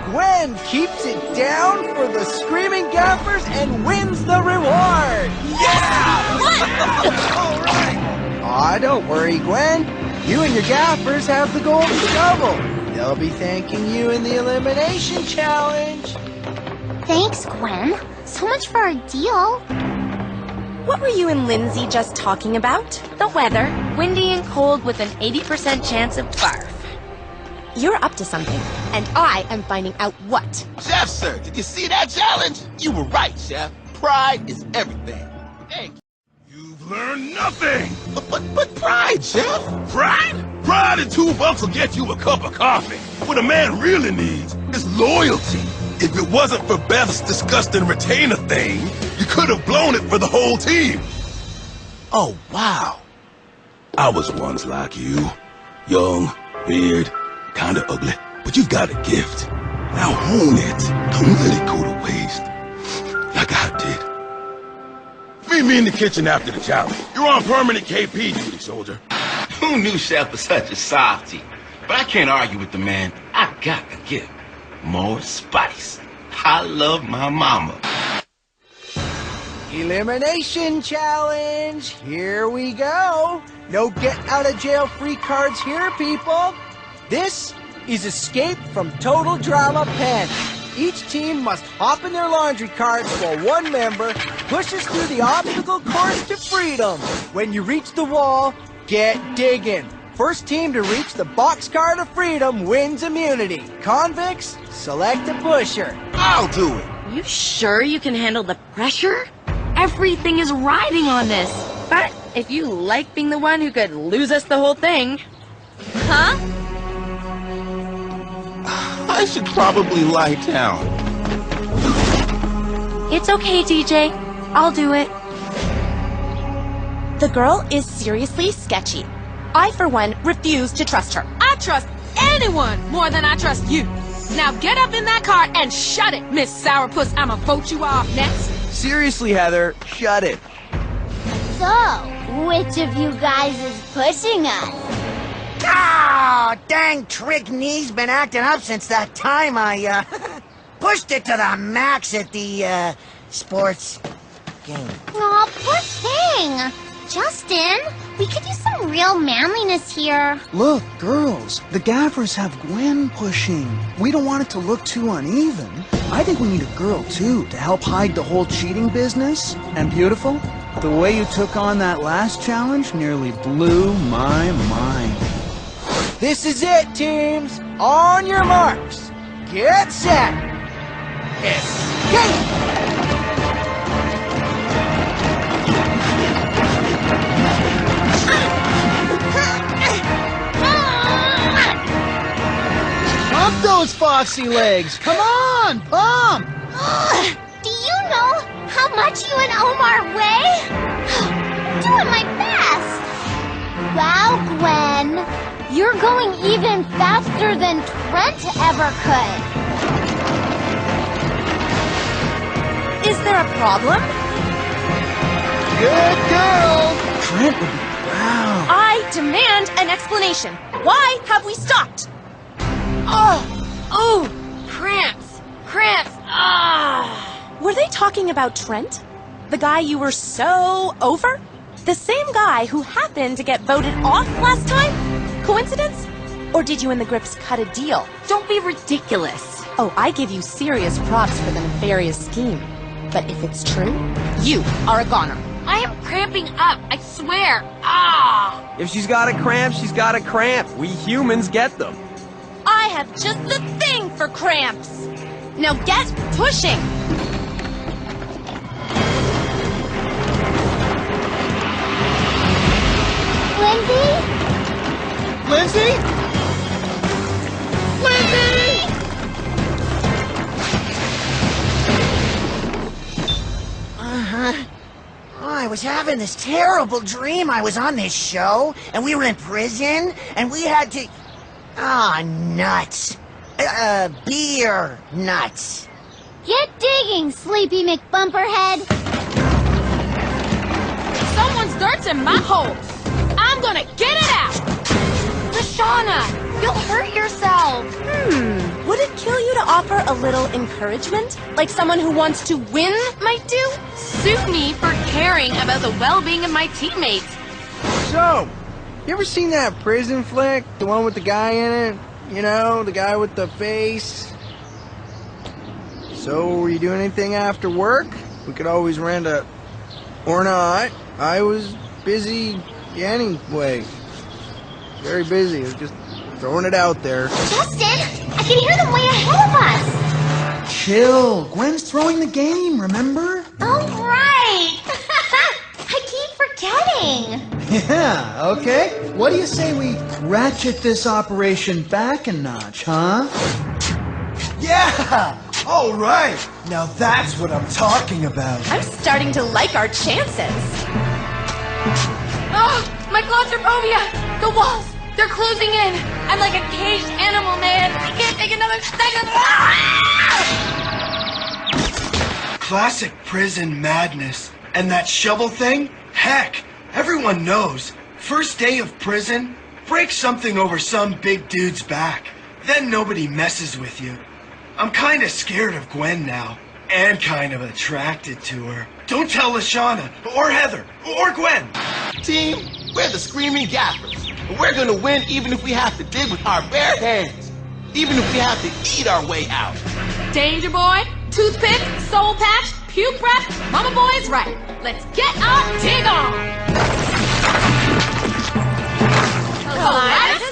Gwen keeps it down for the Screaming Gaffers and wins the reward! Yeah! All right! Aw, don't worry, Gwen. You and your gaffers have the golden shovel. They'll be thanking you in the elimination challenge. Thanks, Gwen. So much for our deal. What were you and Lindsay just talking about? The weather, windy and cold with an 80% chance of barf. You're up to something, and I am finding out what. Chef, sir, did you see that challenge? You were right, Chef. Pride is everything. Thank you. You've learned nothing. But pride, Chef. Pride? Pride and $2 will get you a cup of coffee. What a man really needs is loyalty. If it wasn't for Beth's disgusting retainer thing, you could have blown it for the whole team. Oh, wow. I was once like you. Young, weird, kinda ugly, but you've got a gift. Now own it. Don't let it go to waste. Like I did. Meet me in the kitchen after the challenge. You're on permanent KP duty, soldier. Who knew Chef was such a softie? But I can't argue with the man. I got the gift. More spice. I love my mama. Elimination challenge. Here we go. No get out of jail free cards here, people. This is Escape from Total Drama Pen. Each team must hop in their laundry carts while one member pushes through the obstacle course to freedom. When you reach the wall, get digging. First team to reach the boxcar to freedom wins immunity. Convicts, select a pusher. I'll do it. You sure you can handle the pressure? Everything is riding on this. But if you like being the one who could lose us the whole thing... Huh? I should probably lie down. It's okay, DJ. I'll do it. The girl is seriously sketchy. I, for one, refuse to trust her. I trust anyone more than I trust you. Now get up in that car and shut it, Miss Sourpuss. I'ma vote you off next. Seriously, Heather, shut it. So, which of you guys is pushing us? Ah, dang Trig knee's been acting up since that time I, pushed it to the max at the, sports game. Aw, poor thing. Justin, we could use some real manliness here. Look, girls, the gaffers have Gwen pushing. We don't want it to look too uneven. I think we need a girl, too, to help hide the whole cheating business. And beautiful, the way you took on that last challenge nearly blew my mind. This is it, teams. On your marks. Get set. Escape! Bump those foxy legs. Come on, bump. Do you know how much you and Omar weigh? Doing my best. Wow, Gwen. You're going even faster than Trent ever could. Is there a problem? Good girl. Trent would be proud. I demand an explanation. Why have we stopped? Oh, cramps. Were they talking about Trent? The guy you were so over? The same guy who happened to get voted off last time? Coincidence? Or did you and the Grips cut a deal? Don't be ridiculous. Oh, I give you serious props for the nefarious scheme. But if it's true, you are a goner. I am cramping up, I swear. If she's got a cramp, she's got a cramp. We humans get them. I have just the thing for cramps. Now get pushing. Lindsay? I was having this terrible dream. I was on this show, and we were in prison, and we had to... nuts. Beer nuts. Get digging, Sleepy McBumperhead. Someone's dirt's in my hole. I'm gonna get it out. LeShawna, you'll hurt yourself. Would it kill you to offer a little encouragement? Like someone who wants to win might do? Sue me for caring about the well-being of my teammates. So, you ever seen that prison flick? The one with the guy in it? You know, the guy with the face? So, were you doing anything after work? We could always rent a... Or not. I was busy anyway. Very busy. I was just throwing it out there. Justin, I can hear them way ahead of us. Chill. Gwen's throwing the game, remember? Oh, right. I keep forgetting. Yeah, okay. What do you say we ratchet this operation back a notch, huh? Yeah! All right. Now that's what I'm talking about. I'm starting to like our chances. Oh, my claustrophobia! The walls, they're closing in. I'm like a caged animal, man. I can't take another second. Classic prison madness. And that shovel thing? Heck, everyone knows. First day of prison, break something over some big dude's back. Then nobody messes with you. I'm kinda scared of Gwen now. And kind of attracted to her. Don't tell LeShawna, or Heather, or Gwen. Team, we're the Screaming Gaffers. And we're gonna win even if we have to dig with our bare hands. even if we have to eat our way out. Danger boy, toothpick, soul patch, puke breath, mama boy's right. Let's get our dig on. Kaleidoscope?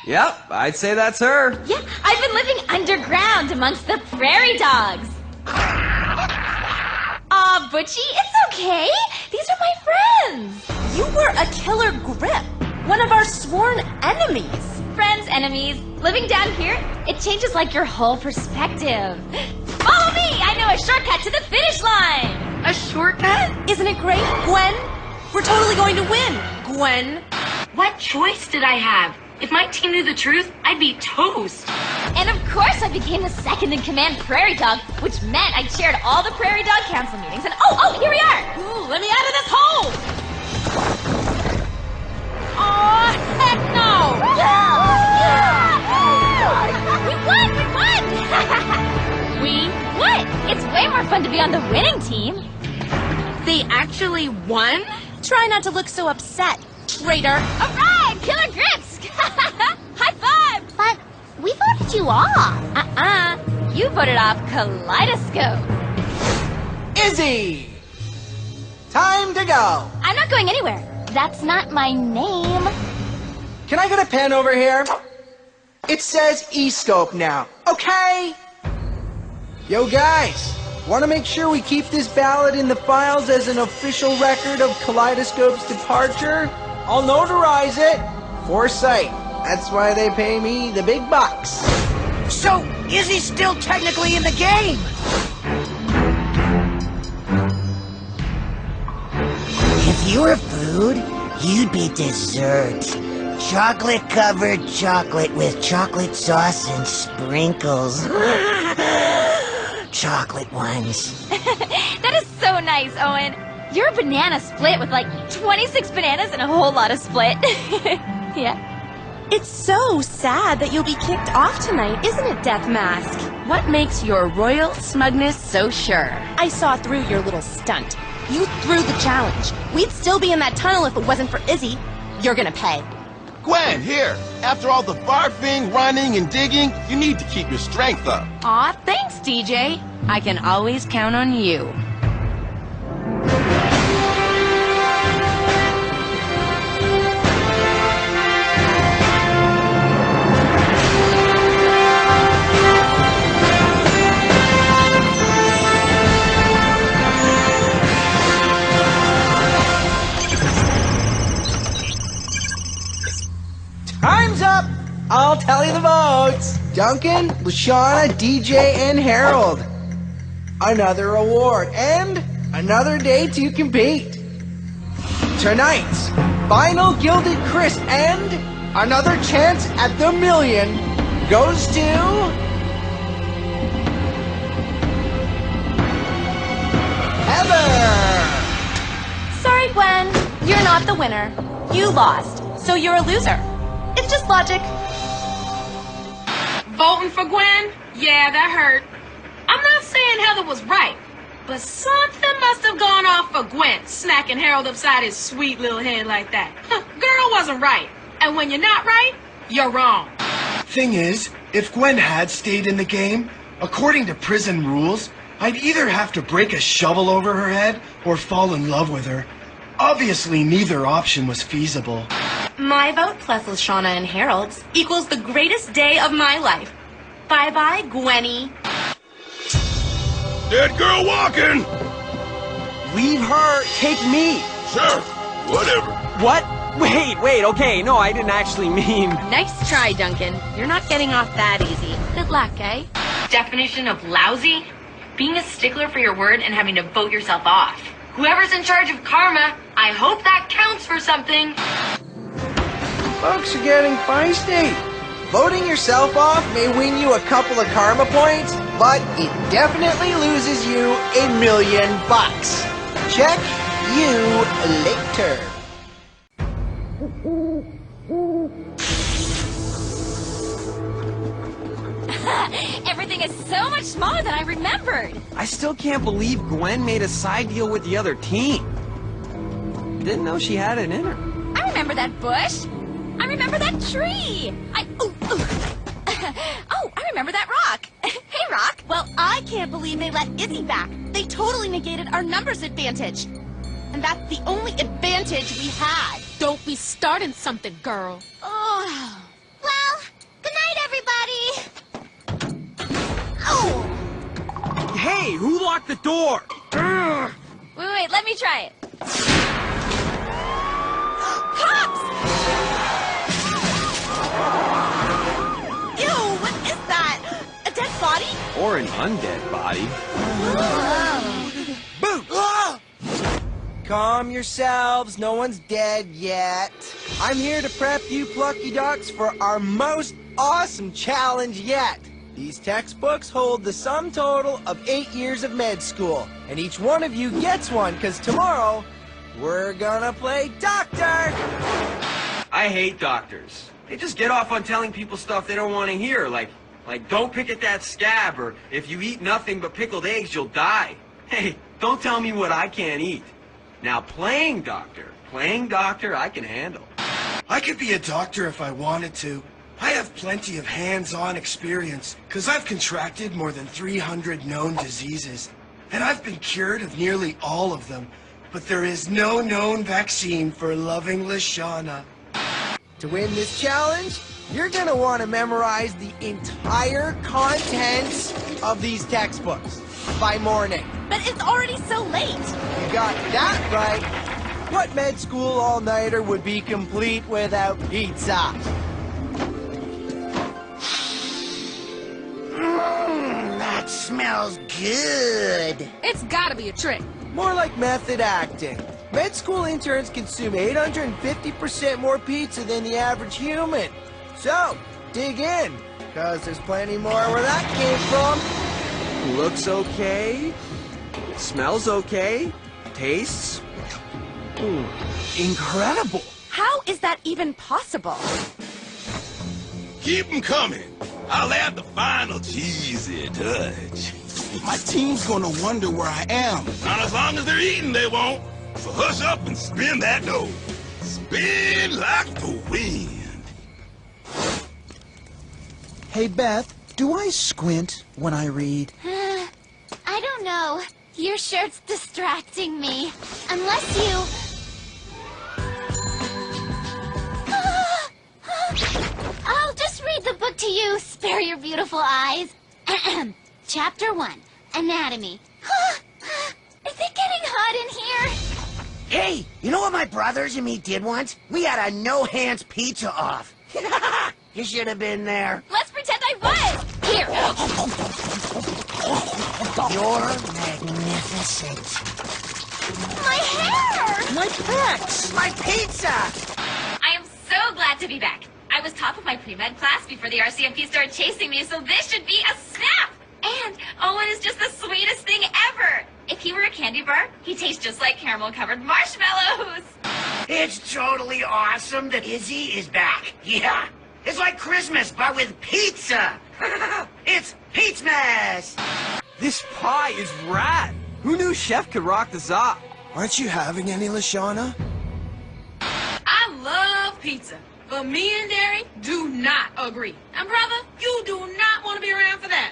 Yep, I'd say that's her. Yeah, I've been living underground amongst the prairie dogs. Aw, Butchie, it's okay. These are my friends. You were a killer grip, one of our sworn enemies. Friends, enemies. Living down here, it changes like your whole perspective. Follow me! I know a shortcut to the finish line! A shortcut? Isn't it great, Gwen? We're totally going to win, Gwen. What choice did I have? If my team knew the truth, I'd be toast. And of course I became the second-in-command prairie dog, which meant I chaired all the prairie dog council meetings, and oh, here we are! Ooh, let me out of this hole! Aw, heck no! We won! What? It's way more fun to be on the winning team. They actually won? Try not to look so upset, traitor. All right, killer grips! High five! But we voted you off. You voted off Kaleidoscope. Izzy! Time to go. I'm not going anywhere. That's not my name. Can I get a pen over here? It says E-scope now, okay? Yo guys, want to make sure we keep this ballot in the files as an official record of Kaleidoscope's departure? I'll notarize it. Foresight. That's why they pay me the big bucks. So, Izzy's still technically in the game. If you were food, you'd be dessert. Chocolate-covered chocolate with chocolate sauce and sprinkles. Chocolate ones. That is so nice, Owen. You're a banana split with like 26 bananas and a whole lot of split. Yeah. It's so sad that you'll be kicked off tonight, isn't it, Death Mask? What makes your royal smugness so sure? I saw through your little stunt. You threw the challenge. We'd still be in that tunnel if it wasn't for Izzy. You're gonna pay. Gwen, here. After all the barfing, running, and digging, you need to keep your strength up. Aw, thanks, DJ. I can always count on you. Time's up! I'll tell you the votes. Duncan, LeShawna, DJ, and Harold. Another award and another day to compete. Tonight's final Gilded Crisp and another chance at the million goes to... Heather! Sorry, Gwen. You're not the winner. You lost, so you're a loser. It's just logic. Voting for Gwen? Yeah, that hurt. I'm not saying Heather was right, but something must have gone off for Gwen, smacking Harold upside his sweet little head like that. Girl wasn't right. And when you're not right, you're wrong. Thing is, if Gwen had stayed in the game, according to prison rules, I'd either have to break a shovel over her head or fall in love with her. Obviously, neither option was feasible. My vote plus LeShawna and Harold's equals the greatest day of my life. Bye-bye, Gwenny. Dead girl walking! Leave her, take me. Sure, whatever. What? Wait, okay, no, I didn't actually mean... Nice try, Duncan. You're not getting off that easy. Good luck, eh? Definition of lousy? Being a stickler for your word and having to vote yourself off. Whoever's in charge of karma, I hope that counts for something. Folks are getting feisty. Voting yourself off may win you a couple of karma points, but it definitely loses you $1 million. Check you later. Everything is so much smaller than I remembered. I still can't believe Gwen made a side deal with the other team. Didn't know she had it in her. I remember that bush. I remember that tree. remember that rock. Hey, Rock. Well, I can't believe they let Izzy back. They totally negated our numbers advantage. And that's the only advantage we had. Don't be starting something, girl. Oh. Well, good night, everybody. Oh. Hey, who locked the door? Wait, let me try it. Cops! Ew, what is that? A dead body? Or an undead body. Boo! Calm yourselves, no one's dead yet. I'm here to prep you plucky ducks for our most awesome challenge yet. These textbooks hold the sum total of 8 years of med school, and each one of you gets one, because tomorrow, we're gonna play doctor! I hate doctors. They just get off on telling people stuff they don't want to hear, like don't pick at that scab, or if you eat nothing but pickled eggs, you'll die. Hey, don't tell me what I can't eat. Now, playing doctor, I can handle. I could be a doctor if I wanted to. I have plenty of hands-on experience, because I've contracted more than 300 known diseases. And I've been cured of nearly all of them. But there is no known vaccine for loving LeShawna. To win this challenge, you're gonna want to memorize the entire contents of these textbooks by morning. But it's already so late. You got that right. What med school all-nighter would be complete without pizza? That smells good. It's gotta be a trick. More like method acting. Med school interns consume 850% more pizza than the average human. So, dig in, because there's plenty more where that came from. Looks okay. Smells okay. Tastes. Incredible. How is that even possible? Keep them coming. I'll add the final cheesy touch. My team's gonna wonder where I am. Not as long as they're eating, they won't. So hush up and spin that dough. Spin like the wind. Hey, Beth, do I squint when I read? I don't know. Your shirt's distracting me. Unless you... I'll just read the book to you. Spare your beautiful eyes. Chapter 1. Anatomy. Is it getting hot in here? Hey, you know what my brothers and me did once? We had a no-hands pizza off. You should have been there. Let's pretend I was. Here. You're magnificent. My hair! My pecs! My pizza! I am so glad to be back. I was top of my pre-med class before the RCMP started chasing me, so this should be a snap! And Owen is just the sweetest thing ever! If he were a candy bar, he'd taste just like caramel-covered marshmallows! It's totally awesome that Izzy is back. Yeah, it's like Christmas, but with pizza. It's Pizzamas! This pie is rad. Who knew Chef could rock this up? Aren't you having any, LeShawna? I love pizza, but me and Derry do not agree. And brother, you do not want to be around for that.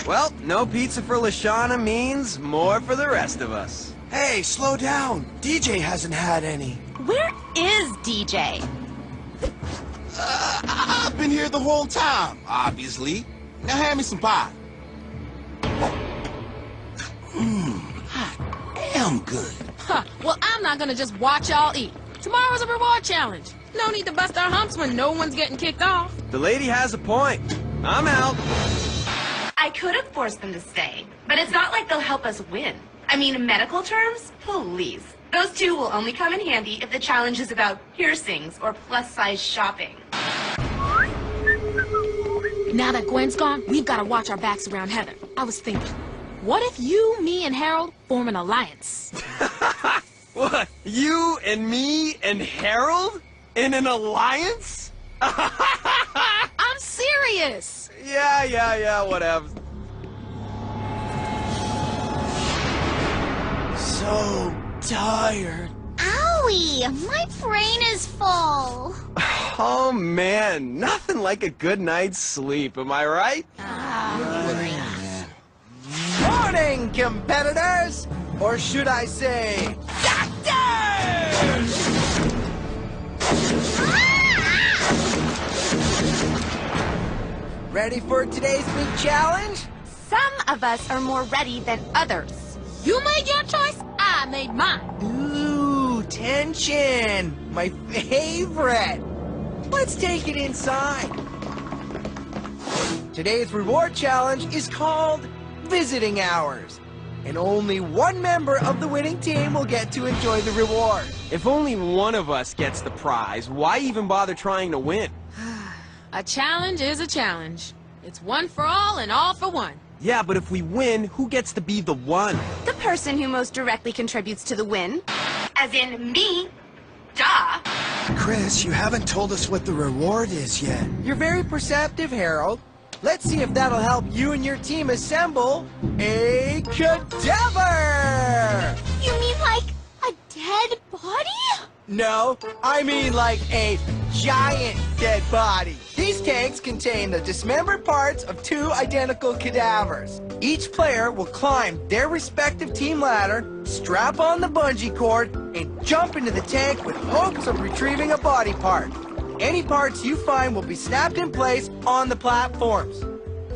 Well, no pizza for LeShawna means more for the rest of us. Hey, slow down. DJ hasn't had any. Where is DJ? I've been here the whole time, obviously. Now hand me some pie. Hot damn good. Huh. Well, I'm not gonna just watch y'all eat. Tomorrow's a reward challenge. No need to bust our humps when no one's getting kicked off. The lady has a point. I'm out. I could have forced them to stay, but it's not like they'll help us win. I mean, in medical terms, please. Those two will only come in handy if the challenge is about piercings or plus-size shopping. Now that Gwen's gone, we've got to watch our backs around Heather. I was thinking, what if you, me, and Harold form an alliance? What? You and me and Harold? In an alliance? I'm serious! Yeah, whatever. So tired. Owie! My brain is full. Oh, man, nothing like a good night's sleep, am I right? Morning, competitors! Or should I say, doctors! Ready for today's big challenge? Some of us are more ready than others. You made your choice, I made mine. Ooh, tension! My favorite! Let's take it inside. Today's reward challenge is called Visiting Hours. And only one member of the winning team will get to enjoy the reward. If only one of us gets the prize, why even bother trying to win? A challenge is a challenge. It's one for all and all for one. Yeah, but if we win, who gets to be the one? The person who most directly contributes to the win. As in me. Duh. Chris, you haven't told us what the reward is yet. You're very perceptive, Harold. Let's see if that'll help you and your team assemble a cadaver! You mean like a dead body? No, I mean like a giant dead body. These tanks contain the dismembered parts of two identical cadavers. Each player will climb their respective team ladder, strap on the bungee cord, and jump into the tank with hopes of retrieving a body part. Any parts you find will be snapped in place on the platforms.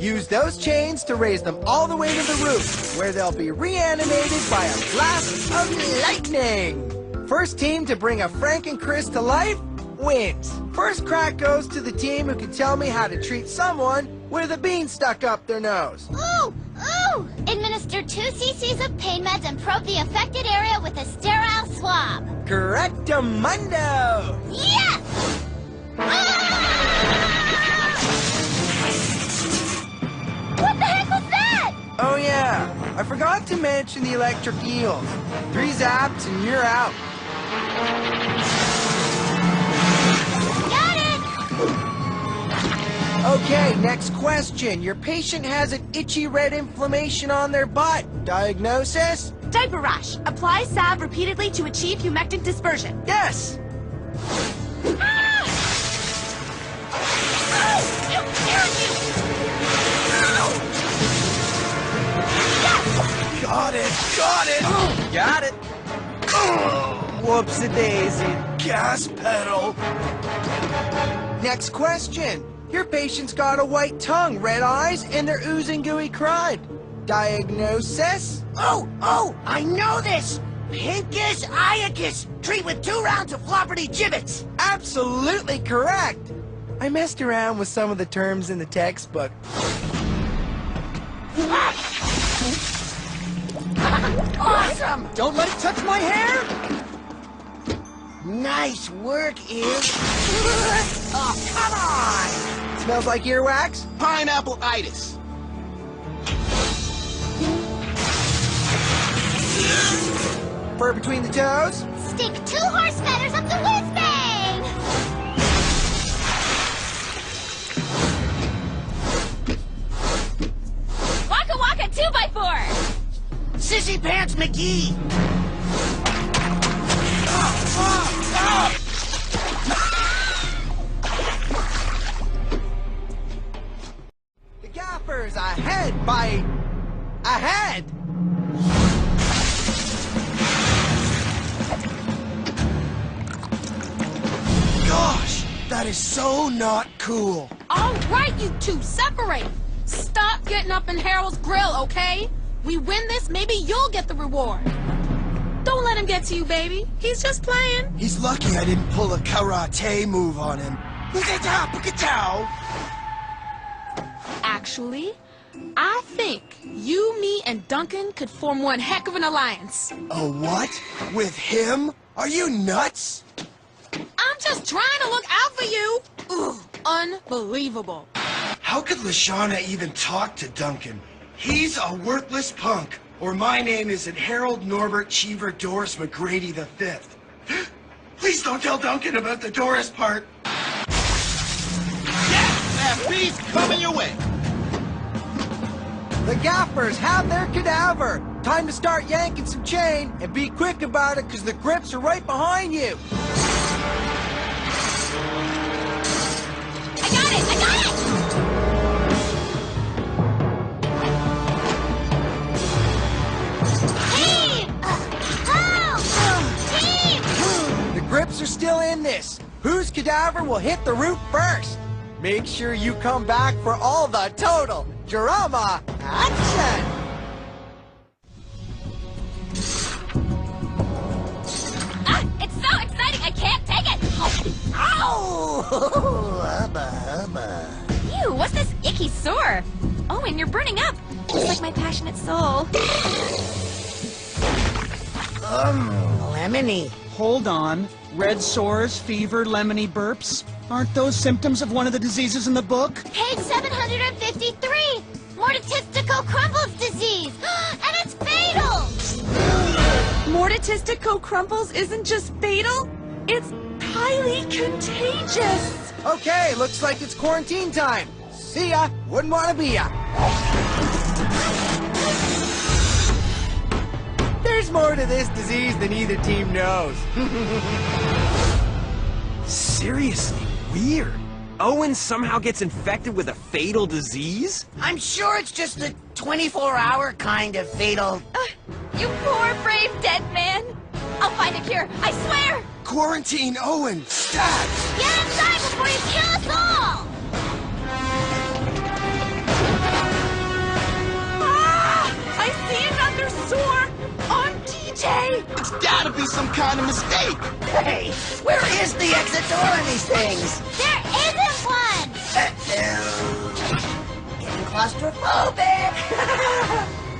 Use those chains to raise them all the way to the roof, where they'll be reanimated by a blast of lightning. First team to bring a Frank and Chris to life wins. First crack goes to the team who can tell me how to treat someone with a bean stuck up their nose. Ooh! Ooh! Administer 2 cc's of pain meds and probe the affected area with a sterile swab. Correctamundo! Yes! What the heck was that? Oh yeah, I forgot to mention the electric eels. 3 zaps and you're out. Got it! Okay, next question. Your patient has an itchy red inflammation on their butt. Diagnosis? Diaper rash. Apply salve repeatedly to achieve humectant dispersion. Yes! Got it! Got it! Got it! Whoopsie-daisy. Gas pedal! Next question. Your patient's got a white tongue, red eyes, and they're oozing gooey crud. Diagnosis? Oh, I know this! Pincus iacus! Treat with 2 rounds of flopperty gibbets! Absolutely correct! I messed around with some of the terms in the textbook. Awesome! Don't let it touch my hair! Nice work, Iz. Oh, come on! Smells like earwax? Pineapple-itis. Fur between the toes? Stick 2 horse feathers up the whiz bang! Waka waka 2x4! Sissy Pants McGee! The gaffers ahead by a head! Gosh, that is so not cool. All right, you two, separate. Stop getting up in Harold's grill, okay? We win this, maybe you'll get the reward. Don't let him get to you, baby. He's just playing. He's lucky I didn't pull a karate move on him. Actually, I think you, me, and Duncan could form one heck of an alliance. A what? With him? Are you nuts? I'm just trying to look out for you. Ugh, unbelievable. How could LeShawna even talk to Duncan? He's a worthless punk. Or my name isn't Harold Norbert Cheever Doris McGrady V. Please don't tell Duncan about the Doris part. That beast coming your way. The gaffers have their cadaver. Time to start yanking some chain and be quick about it because the grips are right behind you. cadaver will hit the roof first. Make sure you come back for all the total drama action. It's so exciting, I can't take it! Ow! Hubba, hubba. Ew, what's this icky sore? Owen, you're burning up, just like my passionate soul. Lemony. Hold on. Red sores, fever, lemony burps. Aren't those symptoms of one of the diseases in the book? Page 753! Mortistico Crumples disease! And it's fatal! Mortistico Crumples isn't just fatal, it's highly contagious. Okay, looks like it's quarantine time. See ya. Wouldn't want to be ya. There's more to this disease than either team knows. Seriously, weird. Owen somehow gets infected with a fatal disease? I'm sure it's just a 24-hour kind of fatal... You poor, brave dead man. I'll find a cure, I swear! Quarantine Owen! Stat! Get inside before you kill us all! I see another sore on DJ! It's gotta be some kind of mistake. Hey, where is the exit door on these things? There isn't one! Getting claustrophobic!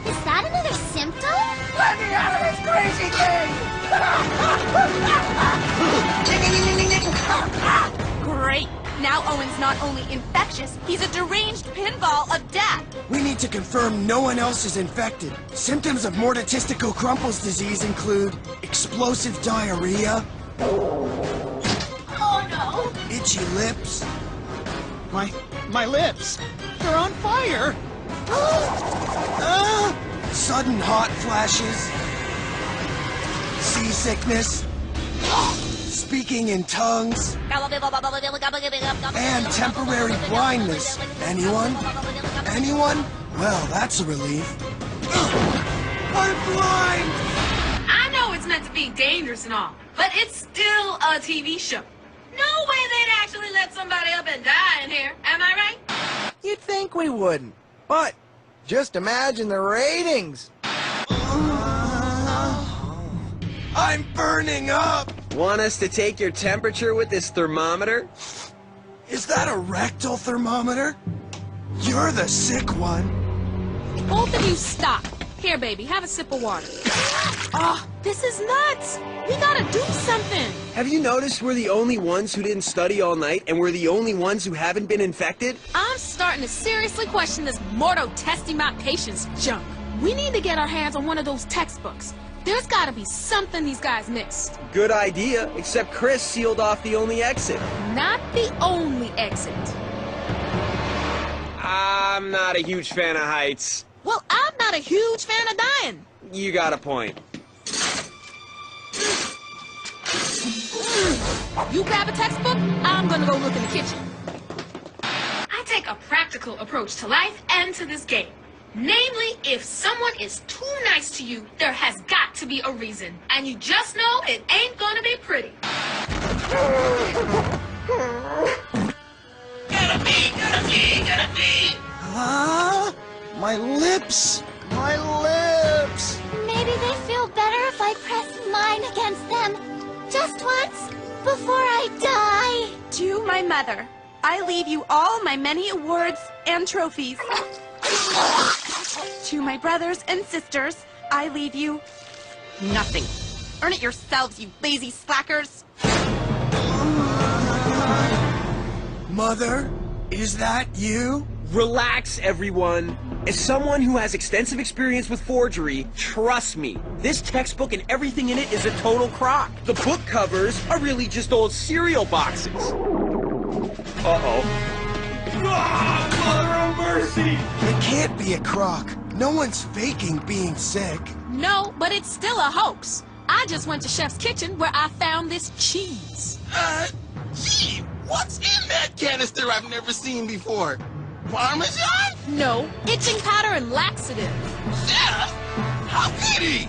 Is that another symptom? Let me out of this crazy thing! Great! Now Owen's not only infectious, he's a deranged pinball of death! We need to confirm no one else is infected. Symptoms of Mortistico Crumples disease include explosive diarrhea, Oh no! itchy lips, My lips. They're on fire. sudden hot flashes, seasickness, speaking in tongues, and temporary blindness. Anyone? Anyone? Well, that's a relief. I'm blind! I know it's meant to be dangerous and all, but it's still a TV show. No way they'd actually let somebody up and die in here, am I right? You'd think we wouldn't. But just imagine the ratings. I'm burning up! Want us to take your temperature with this thermometer? Is that a rectal thermometer? You're the sick one. Both of you stop. Here, baby, have a sip of water. This is nuts! We gotta do something! Have you noticed we're the only ones who didn't study all night, and we're the only ones who haven't been infected? I'm starting to seriously question this mortal testing my patience junk. We need to get our hands on one of those textbooks. There's gotta be something these guys missed. Good idea, except Chris sealed off the only exit. Not the only exit. I'm not a huge fan of heights. Well, I'm not a huge fan of dying. You got a point. You grab a textbook, I'm gonna go look in the kitchen. I take a practical approach to life and to this game. Namely, if someone is too nice to you, there has got to be a reason. And you just know it ain't gonna be pretty. Gotta be. Huh? My lips! My lips! Maybe they feel better if I press mine against them. Just once, before I die. To my mother, I leave you all my many awards and trophies. To my brothers and sisters, I leave you nothing. Earn it yourselves, you lazy slackers. Mother, is that you? Relax, everyone. As someone who has extensive experience with forgery, trust me, this textbook and everything in it is a total crock. The book covers are really just old cereal boxes. Uh-oh. Mother of mercy! It can't be a crock. No one's faking being sick. No, but it's still a hoax. I just went to Chef's kitchen where I found this cheese. Gee, what's in that canister I've never seen before? Parmesan? No, itching powder and laxative. Chef? How could he?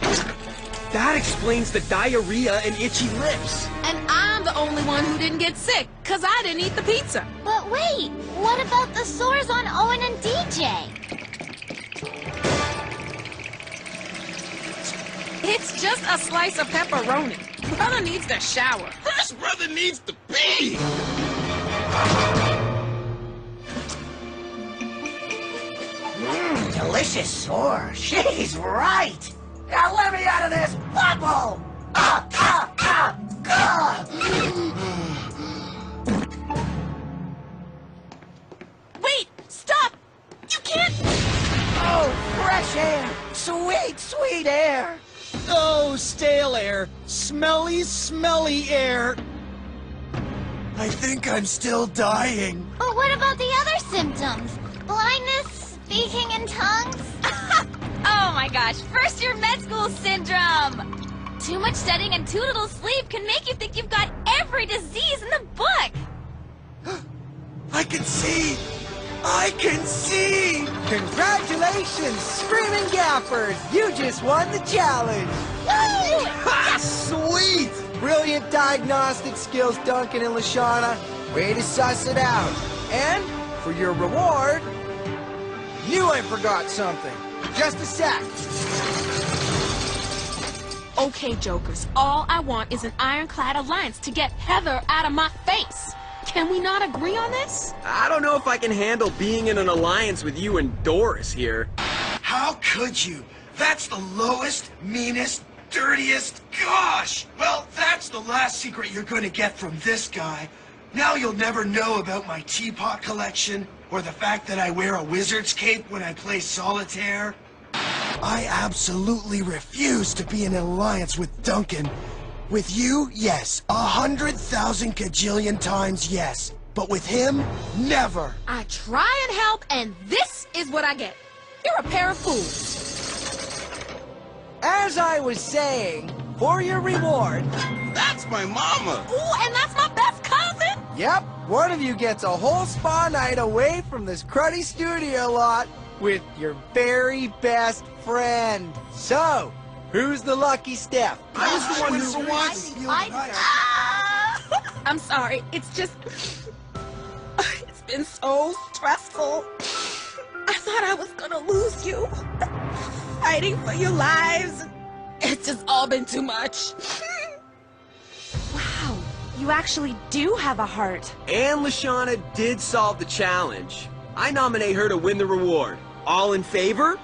That explains the diarrhea and itchy lips. And I'm the only one who didn't get sick, because I didn't eat the pizza. But wait, what about the sores on Owen and DJ? It's just a slice of pepperoni. Brother needs to shower. First brother needs to pee. Delicious sore. She's right. Now let me out of this bubble. Wait, stop! You can't... Oh, fresh air. Sweet, sweet air. Oh, stale air. Smelly, smelly air. I think I'm still dying. But what about the other symptoms? Blindness, speaking in tongues? Oh my gosh, first year med school syndrome! Too much studying and too little sleep can make you think you've got every disease in the book! I can see! I can see! Congratulations, Screaming Gaffers! You just won the challenge! Woo! Ha! Sweet! Brilliant diagnostic skills, Duncan and LeShawna. Way to suss it out. And for your reward... Knew I forgot something. Just a sec. Okay, Jokers, all I want is an ironclad alliance to get Heather out of my face. Can we not agree on this? I don't know if I can handle being in an alliance with you and Doris here. How could you? That's the lowest, meanest, dirtiest... Gosh! Well, that's the last secret you're gonna get from this guy. Now you'll never know about my teapot collection, or the fact that I wear a wizard's cape when I play solitaire. I absolutely refuse to be in an alliance with Duncan. With you, yes. 100,000 kajillion times yes. But with him, never. I try and help, and this is what I get. You're a pair of fools. As I was saying, for your reward... That's my mama. Ooh, and that's my best cousin. Yep, one of you gets a whole spa night away from this cruddy studio lot with your very best friend. So, who's the lucky Steph? I was the one who wants... I'm sorry, it's just... It's been so stressful. I thought I was gonna lose you. Fighting for your lives. It's just all been too much. Wow, you actually do have a heart. And LeShawna did solve the challenge. I nominate her to win the reward. All in favor?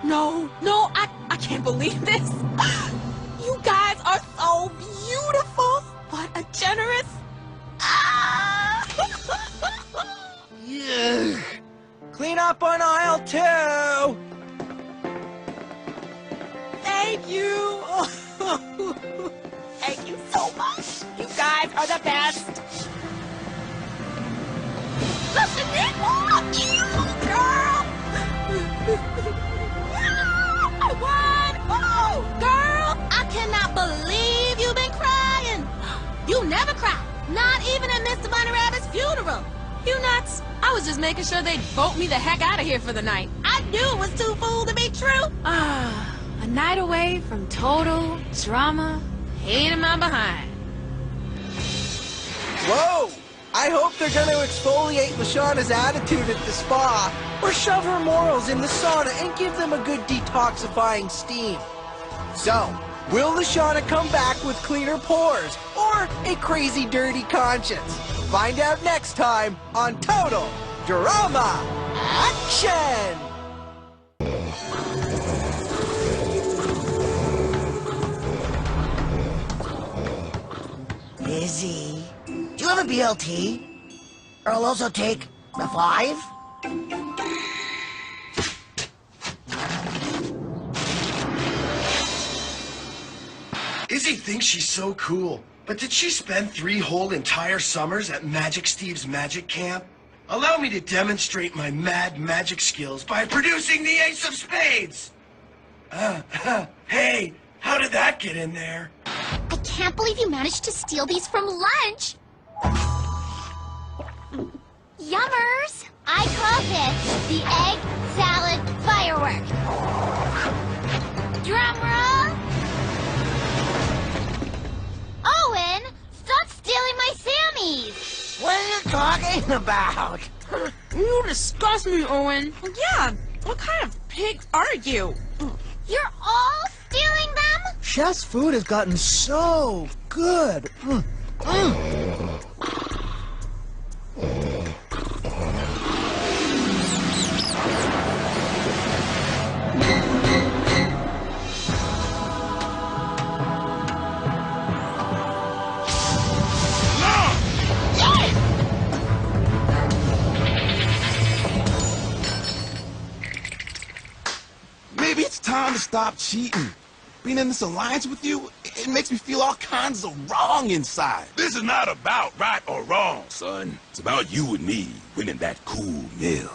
No, I can't believe this. You guys are so beautiful. What a generous... Ugh. Clean up on aisle 2. Thank you. Thank you so much. You guys are the best. Listen, girl. I won. Oh, girl, I cannot believe you've been crying. You never cry, not even at Mr. Bunny Rabbit's funeral. You nuts? I was just making sure they'd vote me the heck out of here for the night. I knew it was too fool to be true. A night away from total drama, pain in my behind. Whoa! I hope they're going to exfoliate LeShawna's attitude at the spa, or shove her morals in the sauna and give them a good detoxifying steam. So, will LeShawna come back with cleaner pores, or a crazy dirty conscience? Find out next time on Total Drama Action! Izzy, do you have a BLT? Or I'll also take the 5? Izzy thinks she's so cool, but did she spend 3 whole entire summers at Magic Steve's magic camp? Allow me to demonstrate my mad magic skills by producing the Ace of Spades! Hey, how did that get in there? I can't believe you managed to steal these from lunch. Yummers! I call this the egg salad firework. Drum roll. talking about? You disgust me, Owen. Yeah, what kind of pig are you? You're all stealing them? Chef's food has gotten so good. Maybe it's time to stop cheating. Being in this alliance with you, it makes me feel all kinds of wrong inside. This is not about right or wrong, son. It's about you and me winning that cool meal.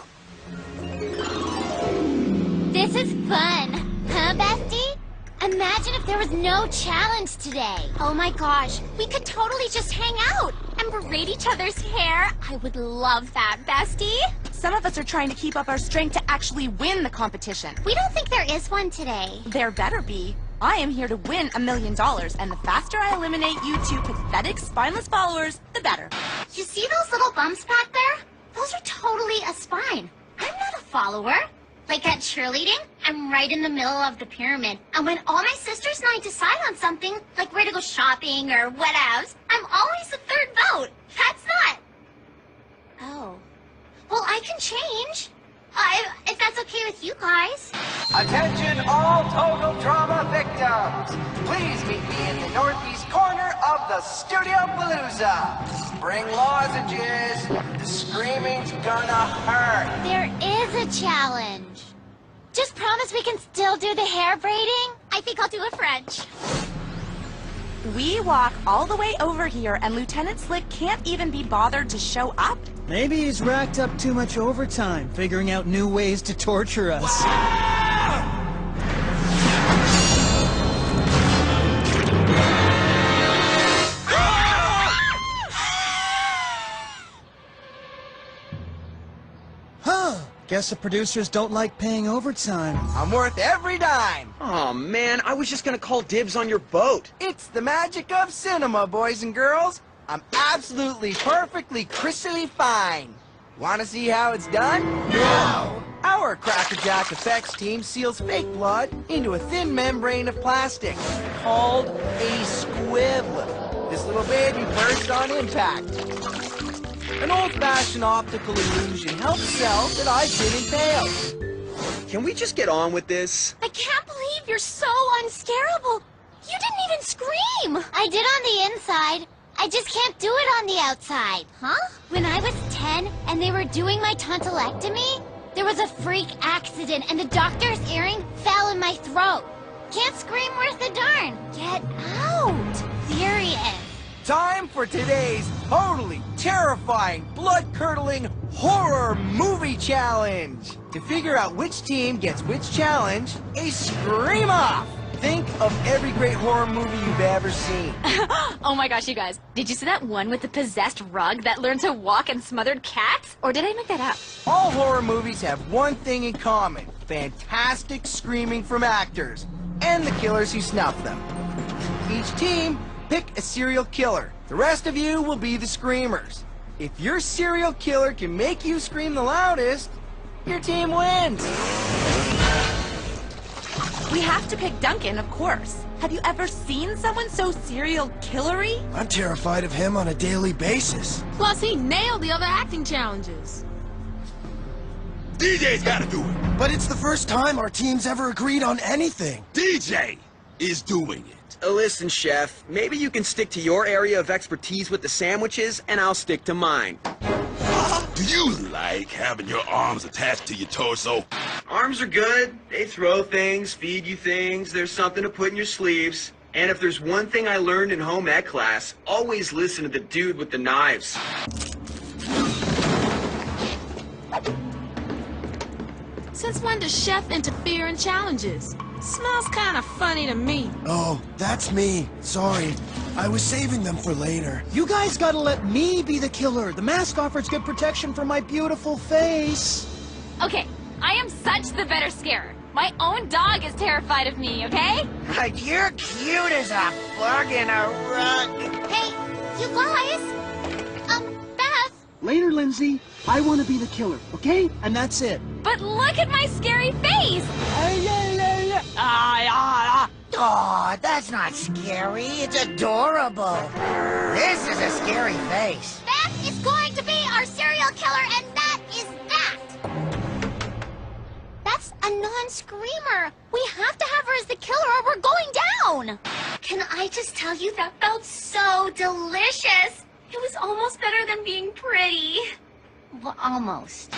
This is fun, huh, Bestie? Imagine if there was no challenge today. Oh my gosh, we could totally just hang out and braid each other's hair. I would love that, Bestie. Some of us are trying to keep up our strength to actually win the competition. We don't think there is one today. There better be. I am here to win $1 million, and the faster I eliminate you two pathetic, spineless followers, the better. You see those little bumps back there? Those are totally a spine. I'm not a follower. Like at cheerleading, I'm right in the middle of the pyramid. And when all my sisters and I decide on something, like where to go shopping or whatevs, I'm always the third vote. That's not... Oh. Well, I can change. If that's okay with you guys. Attention all total drama victims. Please meet me in the northeast corner of the Studio Palooza. Bring lozenges. The screaming's gonna hurt. There is a challenge. Just promise we can still do the hair braiding. I think I'll do a French. We walk all the way over here, and Lieutenant Slick can't even be bothered to show up? Maybe he's racked up too much overtime, figuring out new ways to torture us. Huh. Guess the producers don't like paying overtime. I'm worth every dime. Oh man, I was just gonna call dibs on your boat. It's the magic of cinema, boys and girls. I'm absolutely perfectly crystally fine. Want to see how it's done? No! Our Crackerjack effects team seals fake blood into a thin membrane of plastic called a squib. This little baby bursts on impact. An old-fashioned optical illusion helps sell that I've been impaled. Can we just get on with this? I can't believe you're so unscarable. You didn't even scream. I did on the inside. I just can't do it on the outside. Huh? When I was 10 and they were doing my tonsillectomy, there was a freak accident and the doctor's earring fell in my throat. Can't scream worth a darn. Get out. Serious. Time for today's totally terrifying, blood-curdling horror movie challenge. To figure out which team gets which challenge, a scream off. Think of every great horror movie you've ever seen. Oh my gosh, you guys. Did you see that one with the possessed rug that learned to walk and smothered cats? Or did I make that up? All horror movies have one thing in common. Fantastic screaming from actors and the killers who snuff them. Each team, pick a serial killer. The rest of you will be the screamers. If your serial killer can make you scream the loudest, your team wins. We have to pick Duncan, of course. Have you ever seen someone so serial killery? I'm terrified of him on a daily basis. Plus, he nailed the other acting challenges. DJ's gotta do it. But it's the first time our team's ever agreed on anything. DJ is doing it. Listen, Chef, maybe you can stick to your area of expertise with the sandwiches, and I'll stick to mine. Do you like having your arms attached to your torso? Arms are good. They throw things, feed you things. There's something to put in your sleeves. And if there's one thing I learned in home ec class, always listen to the dude with the knives. Since when does Chef interfere in challenges? Smells kind of funny to me. Oh, that's me. Sorry. I was saving them for later. You guys gotta let me be the killer. The mask offers good protection for my beautiful face. Okay, I am such the better scarer. My own dog is terrified of me, okay? But you're cute as a bug in a rug. Hey, you guys. Beth, Later, Lindsay. I want to be the killer, okay? And that's it. But look at my scary face! Oh, that's not scary. It's adorable. This is a scary face. That is going to be our serial killer, and that is that! That's a non-screamer. We have to have her as the killer or we're going down! Can I just tell you, that felt so delicious? It was almost better than being pretty. Well, almost.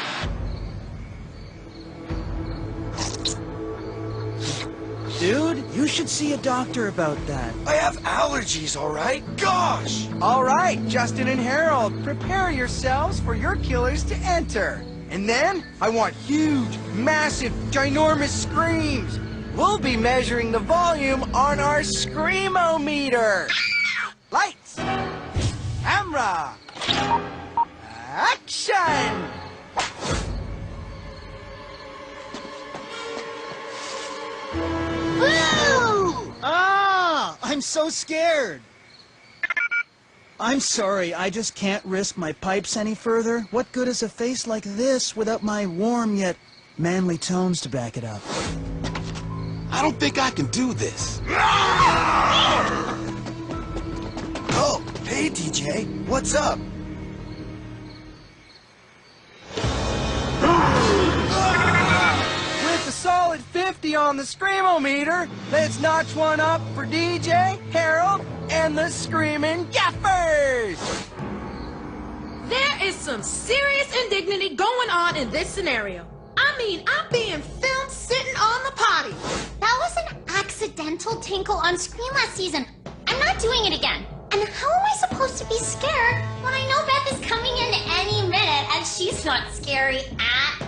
Dude, you should see a doctor about that. I have allergies, all right? Gosh! All right, Justin and Harold, prepare yourselves for your killers to enter. And then, I want huge, massive, ginormous screams. We'll be measuring the volume on our Screamometer. Lights, camera, action! Woo! Ah! I'm so scared. I'm sorry, I just can't risk my pipes any further. What good is a face like this without my warm yet manly tones to back it up? I don't think I can do this. Oh, hey, DJ. What's up? With a solid 50 on the Screamometer, let's notch one up for DJ, Harold, and the Screaming Gaffers! There is some serious indignity going on in this scenario. I mean, I'm being filmed sitting on the potty. That was an accidental tinkle on Scream last season. I'm not doing it again. And how am I supposed to be scared when I know Beth is coming in any minute and she's not scary at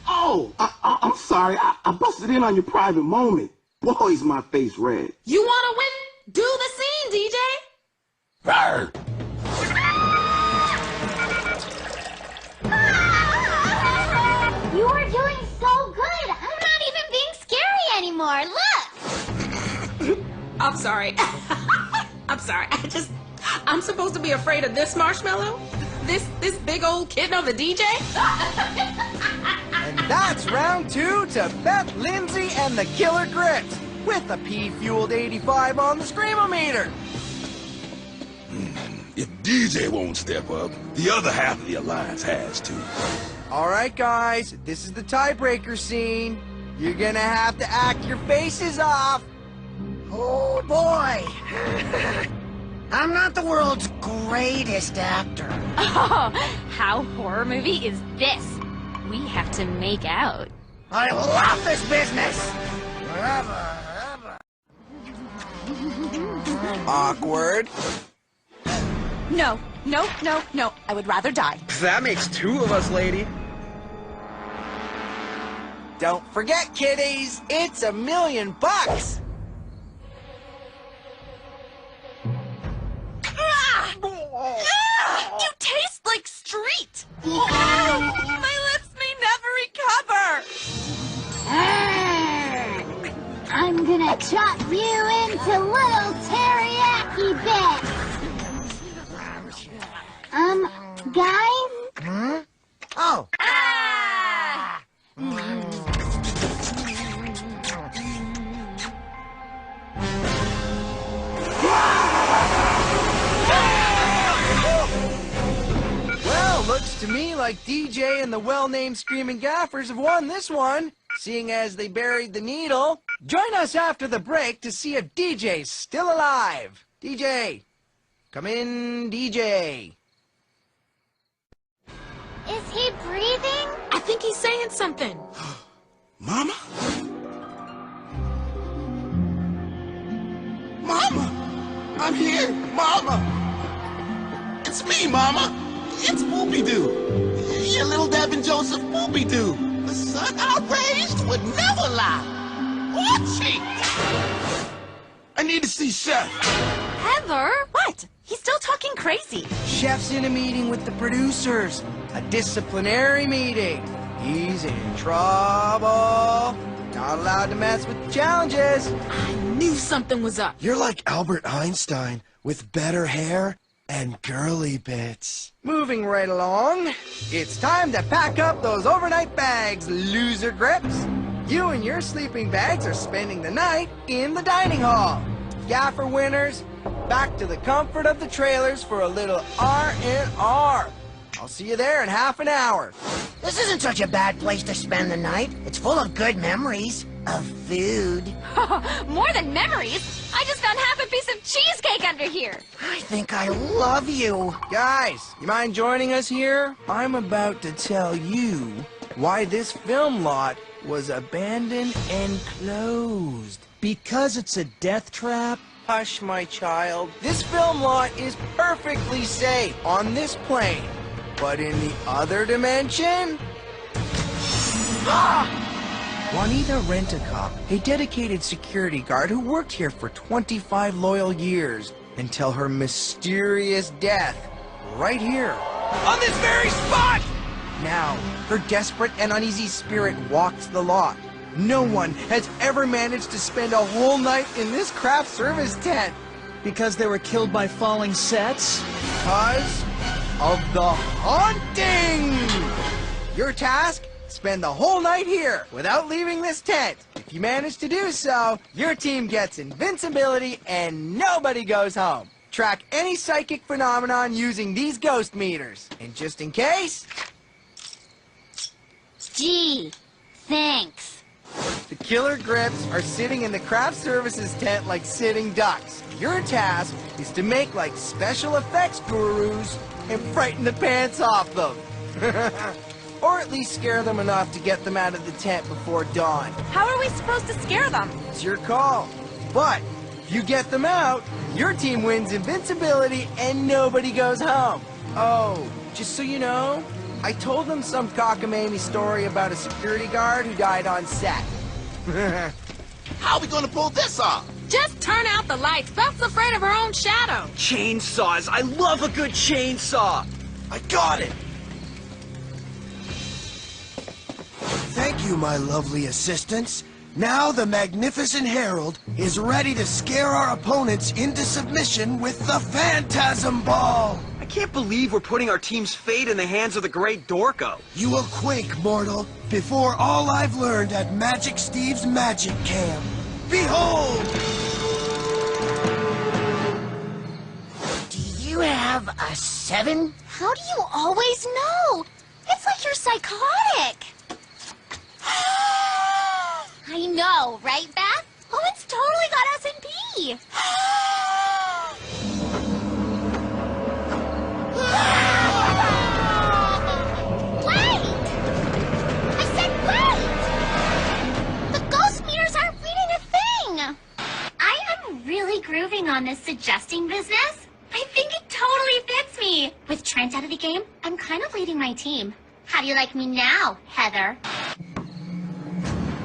Oh, I'm sorry. I busted in on your private moment. Boy, is my face red. You want to win? Do the scene, DJ. Rawr. You are doing so good. I'm not even being scary anymore. Look. I'm sorry. I'm sorry. I'm supposed to be afraid of this marshmallow? This big old kitten of a DJ? And that's round 2 to Beth, Lindsay, and the Killer Grits, with a pea-fueled 85 on the Screamometer. If DJ won't step up, the other half of the alliance has to. All right, guys, this is the tiebreaker scene. You're gonna have to act your faces off. Oh, boy. I'm not the world's greatest actor. Oh, how horror movie is this? We have to make out. I love this business. Awkward. No. I would rather die. That makes 2 of us, lady. Don't forget, kiddies, it's $1,000,000. You taste like street. My lips may never recover. I'm gonna chop you into little teriyaki bits. Guys? Oh. Well, looks to me like DJ and the well-named Screaming Gaffers have won this one, seeing as they buried the needle. Join us after the break to see if DJ's still alive. DJ, come in, DJ. Is he breathing? I think he's saying something. Mama? Mama! I'm here! Mama! It's me, Mama! It's Poopy-Doo! Your little Devin Joseph Poopy-Doo! The son outraged would never lie! Watching! I need to see Chef! Heather? What? He's still talking crazy. Chef's in a meeting with the producers. A disciplinary meeting. He's in trouble. Not allowed to mess with the challenges. I knew something was up. You're like Albert Einstein. with better hair and girly bits. Moving right along, it's time to pack up those overnight bags, loser grips. You and your sleeping bags are spending the night in the dining hall. Gaffer winners, back to the comfort of the trailers for a little R&R. I'll see you there in half an hour. This isn't such a bad place to spend the night. It's full of good memories of food. More than memories. I just found half a piece of cheesecake under here. I think I love you. Guys, you mind joining us here? I'm about to tell you why this film lot was abandoned and closed. Because it's a death trap? Hush, my child. This film lot is perfectly safe on this plane. But in the other dimension? Juanita Rent-A-Cop, a dedicated security guard who worked here for 25 loyal years until her mysterious death right here. On this very spot! Now, her desperate and uneasy spirit walks the lot. No one has ever managed to spend a whole night in this craft service tent. Because they were killed by falling sets? Because of the haunting! Your task? Spend the whole night here without leaving this tent. If you manage to do so, your team gets invincibility and nobody goes home. Track any psychic phenomenon using these ghost meters. And just in case... Gee, thanks. The killer grips are sitting in the craft services tent like sitting ducks. Your task is to make like special effects gurus and frighten the pants off them. Or at least scare them enough to get them out of the tent before dawn. How are we supposed to scare them? It's your call. But if you get them out, your team wins invincibility and nobody goes home. Oh, just so you know, I told them some cockamamie story about a security guard who died on set. How are we gonna pull this off? Just turn out the lights. Beth's afraid of her own shadow. Chainsaws. I love a good chainsaw. I got it! Thank you, my lovely assistants. Now the magnificent Herald is ready to scare our opponents into submission with the Phantasm Ball. I can't believe we're putting our team's fate in the hands of the great Dorko. You will quake, mortal, before all I've learned at Magic Steve's Magic Camp. Behold! Do you have a 7? How do you always know? It's like you're psychotic. I know, right, Beth? Owen's totally got us in P. Wait! I said wait! The ghost meters aren't reading a thing. I am really grooving on this suggesting business. I think it totally fits me. With Trent out of the game, I'm kind of leading my team. How do you like me now, Heather?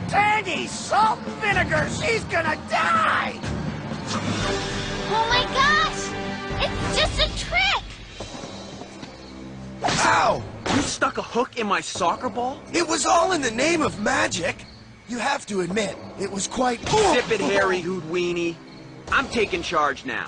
Tangy salt and vinegar, she's gonna die! Oh my gosh! It's just a trick! Ow! You stuck a hook in my soccer ball? It was all in the name of magic. You have to admit, it was quite... Zip it, Harry Houdweenie. I'm taking charge now.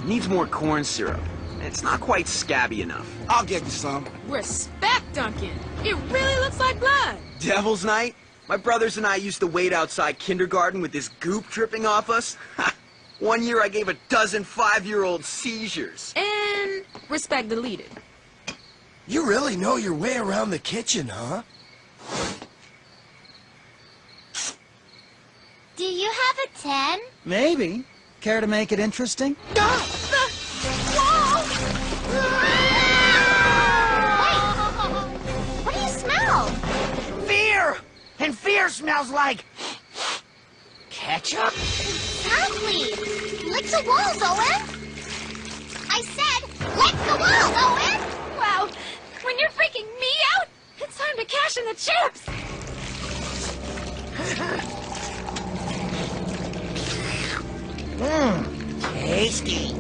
Needs more corn syrup. It's not quite scabby enough. I'll get you some. Respect, Duncan. It really looks like blood. Devil's Night? My brothers and I used to wait outside kindergarten with this goop dripping off us. One year I gave a dozen 5-year-olds seizures. And respect deleted. You really know your way around the kitchen, huh? Do you have a 10? Maybe. Care to make it interesting? What do you smell? Fear! And fear smells like... ketchup? Exactly! Lick the walls, Owen! I said, lick the walls, Owen! Wow, when you're freaking me out, it's time to cash in the chips. Tasty.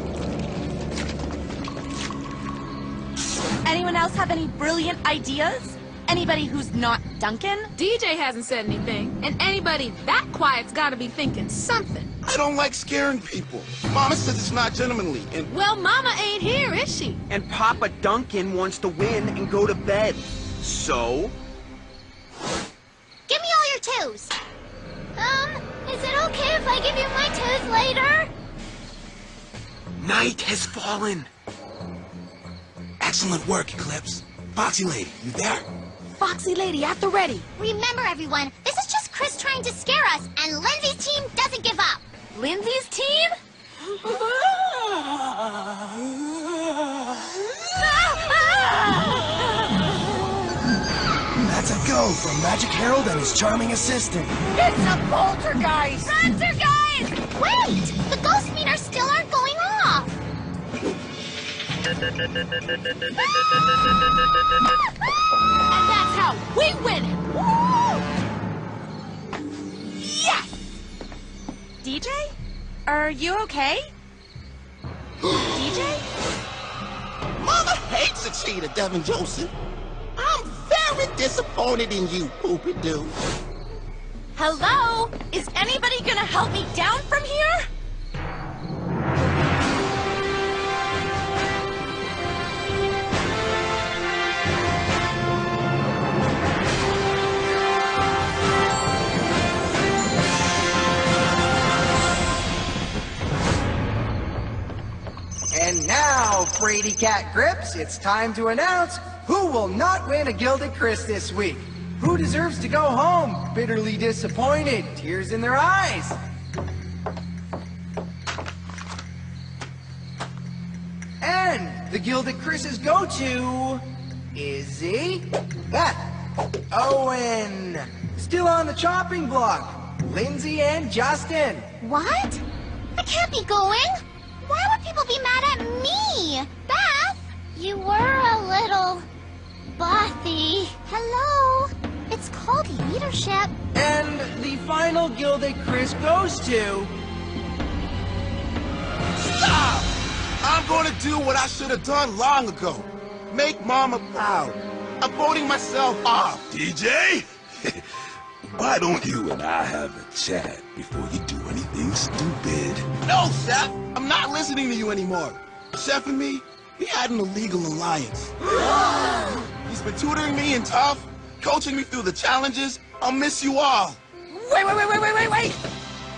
Anyone else have any brilliant ideas? Anybody who's not Duncan? DJ hasn't said anything, and anybody that quiet's gotta be thinking something. I don't like scaring people. Mama says it's not gentlemanly, and... Well, Mama ain't here, is she? And Papa Duncan wants to win and go to bed. So? Give me all your toes. Is it okay if I give you my toes later? Night has fallen. Excellent work, Eclipse. Foxy Lady, you there? Foxy Lady at the ready. Remember, everyone, this is just Chris trying to scare us, and Lindsay's team doesn't give up. Lindsay's team? That's a go from Magic Harold and his charming assistant. It's a poltergeist! Poltergeist! Wait! The ghost meters still aren't going off! And that's how we win it! Yes! DJ? Are you okay? DJ? Mama hates a cheater, Devin Joseph. I'm very disappointed in you, Poopy-Doo. Hello? Is anybody gonna help me down from here? And now, Frady Cat Grips, it's time to announce who will not win a Gilded Chris this week. Who deserves to go home, bitterly disappointed, tears in their eyes. And the Gilded Chris's go to Izzy, Beth, Owen, still on the chopping block, Lindsay and Justin. What? I can't be going. Why would people be mad at me? Beth, you were a little bothy. Hello? It's called leadership. And the final Gilded Chris goes to... Stop! I'm gonna do what I should have done long ago. Make Mama proud. I'm voting myself off. DJ? Why don't you and I have a chat before you do anything stupid? No, Chef! I'm not listening to you anymore. Chef and me, we had an illegal alliance. He's been tutoring me in tough, coaching me through the challenges. I'll miss you all. Wait!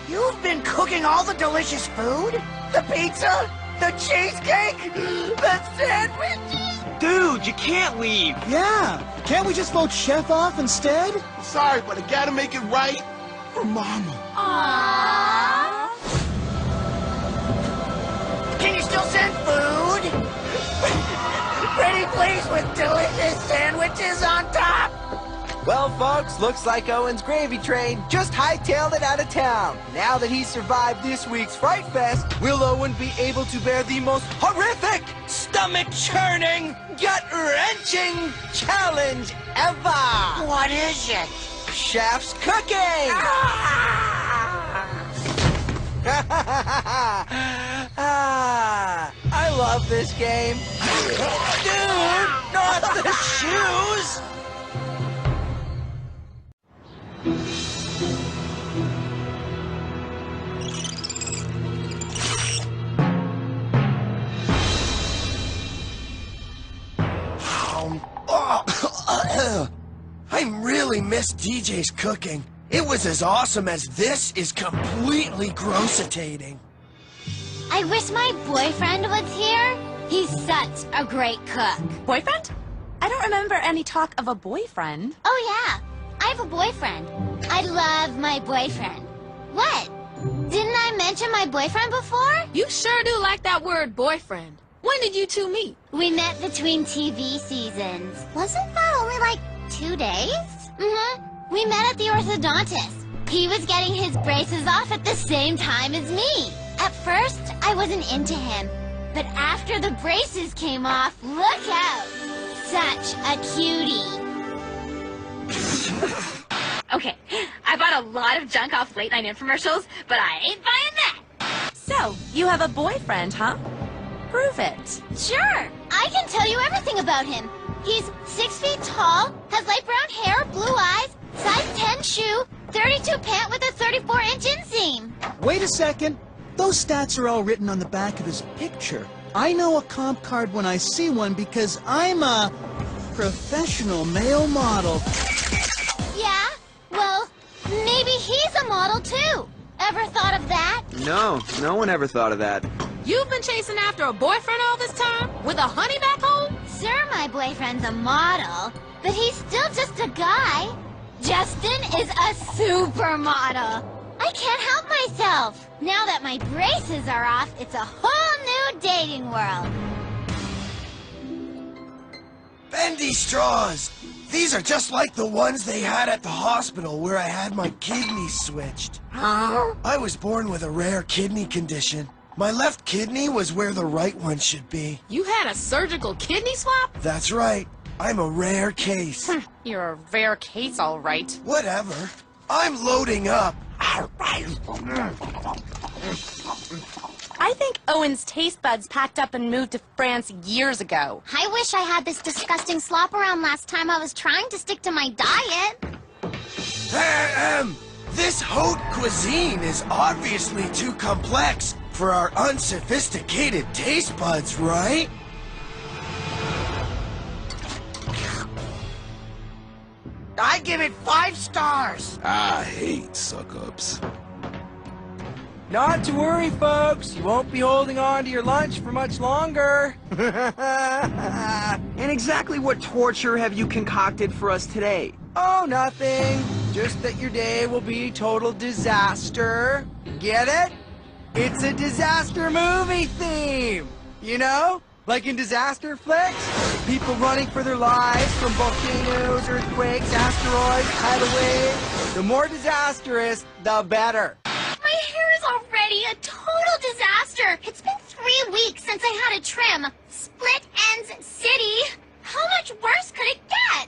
You've been cooking all the delicious food? The pizza? The cheesecake? The sandwiches? Dude, you can't leave. Yeah. Can't we just vote Chef off instead? I'm sorry, but I gotta make it right for Mama. Aww. Can you still send food? Pretty please with delicious sandwiches on top. Well, folks, looks like Owen's gravy train just hightailed it out of town. Now that he's survived this week's Fright Fest, will Owen be able to bear the most horrific, stomach-churning, gut-wrenching challenge ever? What is it? Chef's cooking! I love this game. Dude, not the shoes! I really miss DJ's cooking. It was as awesome as this is completely grossitating. I wish my boyfriend was here. He's such a great cook. Boyfriend? I don't remember any talk of a boyfriend. Oh, yeah. I have a boyfriend. I love my boyfriend. What? Didn't I mention my boyfriend before? You sure do like that word, boyfriend. When did you two meet? We met between TV seasons. Wasn't that only like 2 days? Mm-hmm. We met at the orthodontist. He was getting his braces off at the same time as me. At first, I wasn't into him. But after the braces came off, look out! Such a cutie. Okay, I bought a lot of junk off late night infomercials, but I ain't buying that! So, you have a boyfriend, huh? Prove it. Sure, I can tell you everything about him. He's 6 feet tall, has light brown hair, blue eyes, size 10 shoe, 32 pant with a 34-inch inseam. Wait a second. Those stats are all written on the back of his picture. I know a comp card when I see one because I'm a professional male model. Yeah? Well, maybe he's a model too. Ever thought of that? No, no one ever thought of that. You've been chasing after a boyfriend all this time? With a honey back home? Sir, my boyfriend's a model, but he's still just a guy. Justin is a supermodel. I can't help myself. Now that my braces are off, it's a whole new dating world. Bendy straws! These are just like the ones they had at the hospital where I had my kidney switched. Huh? I was born with a rare kidney condition. My left kidney was where the right one should be. You had a surgical kidney swap? That's right. I'm a rare case. You're a rare case, all right. Whatever. I'm loading up. I think Owen's taste buds packed up and moved to France years ago. I wish I had this disgusting slop around last time I was trying to stick to my diet. This haute cuisine is obviously too complex for our unsophisticated taste buds, right? I give it 5 stars. I hate suck-ups. Not to worry, folks. You won't be holding on to your lunch for much longer. And exactly what torture have you concocted for us today? Oh, nothing. Just that your day will be total disaster. Get it? It's a disaster movie theme. You know? Like in disaster flicks? People running for their lives from volcanoes, earthquakes, asteroids, tidal waves. The more disastrous, the better. My hair is already a total disaster. It's been 3 weeks since I had a trim. Split ends city. How much worse could it get?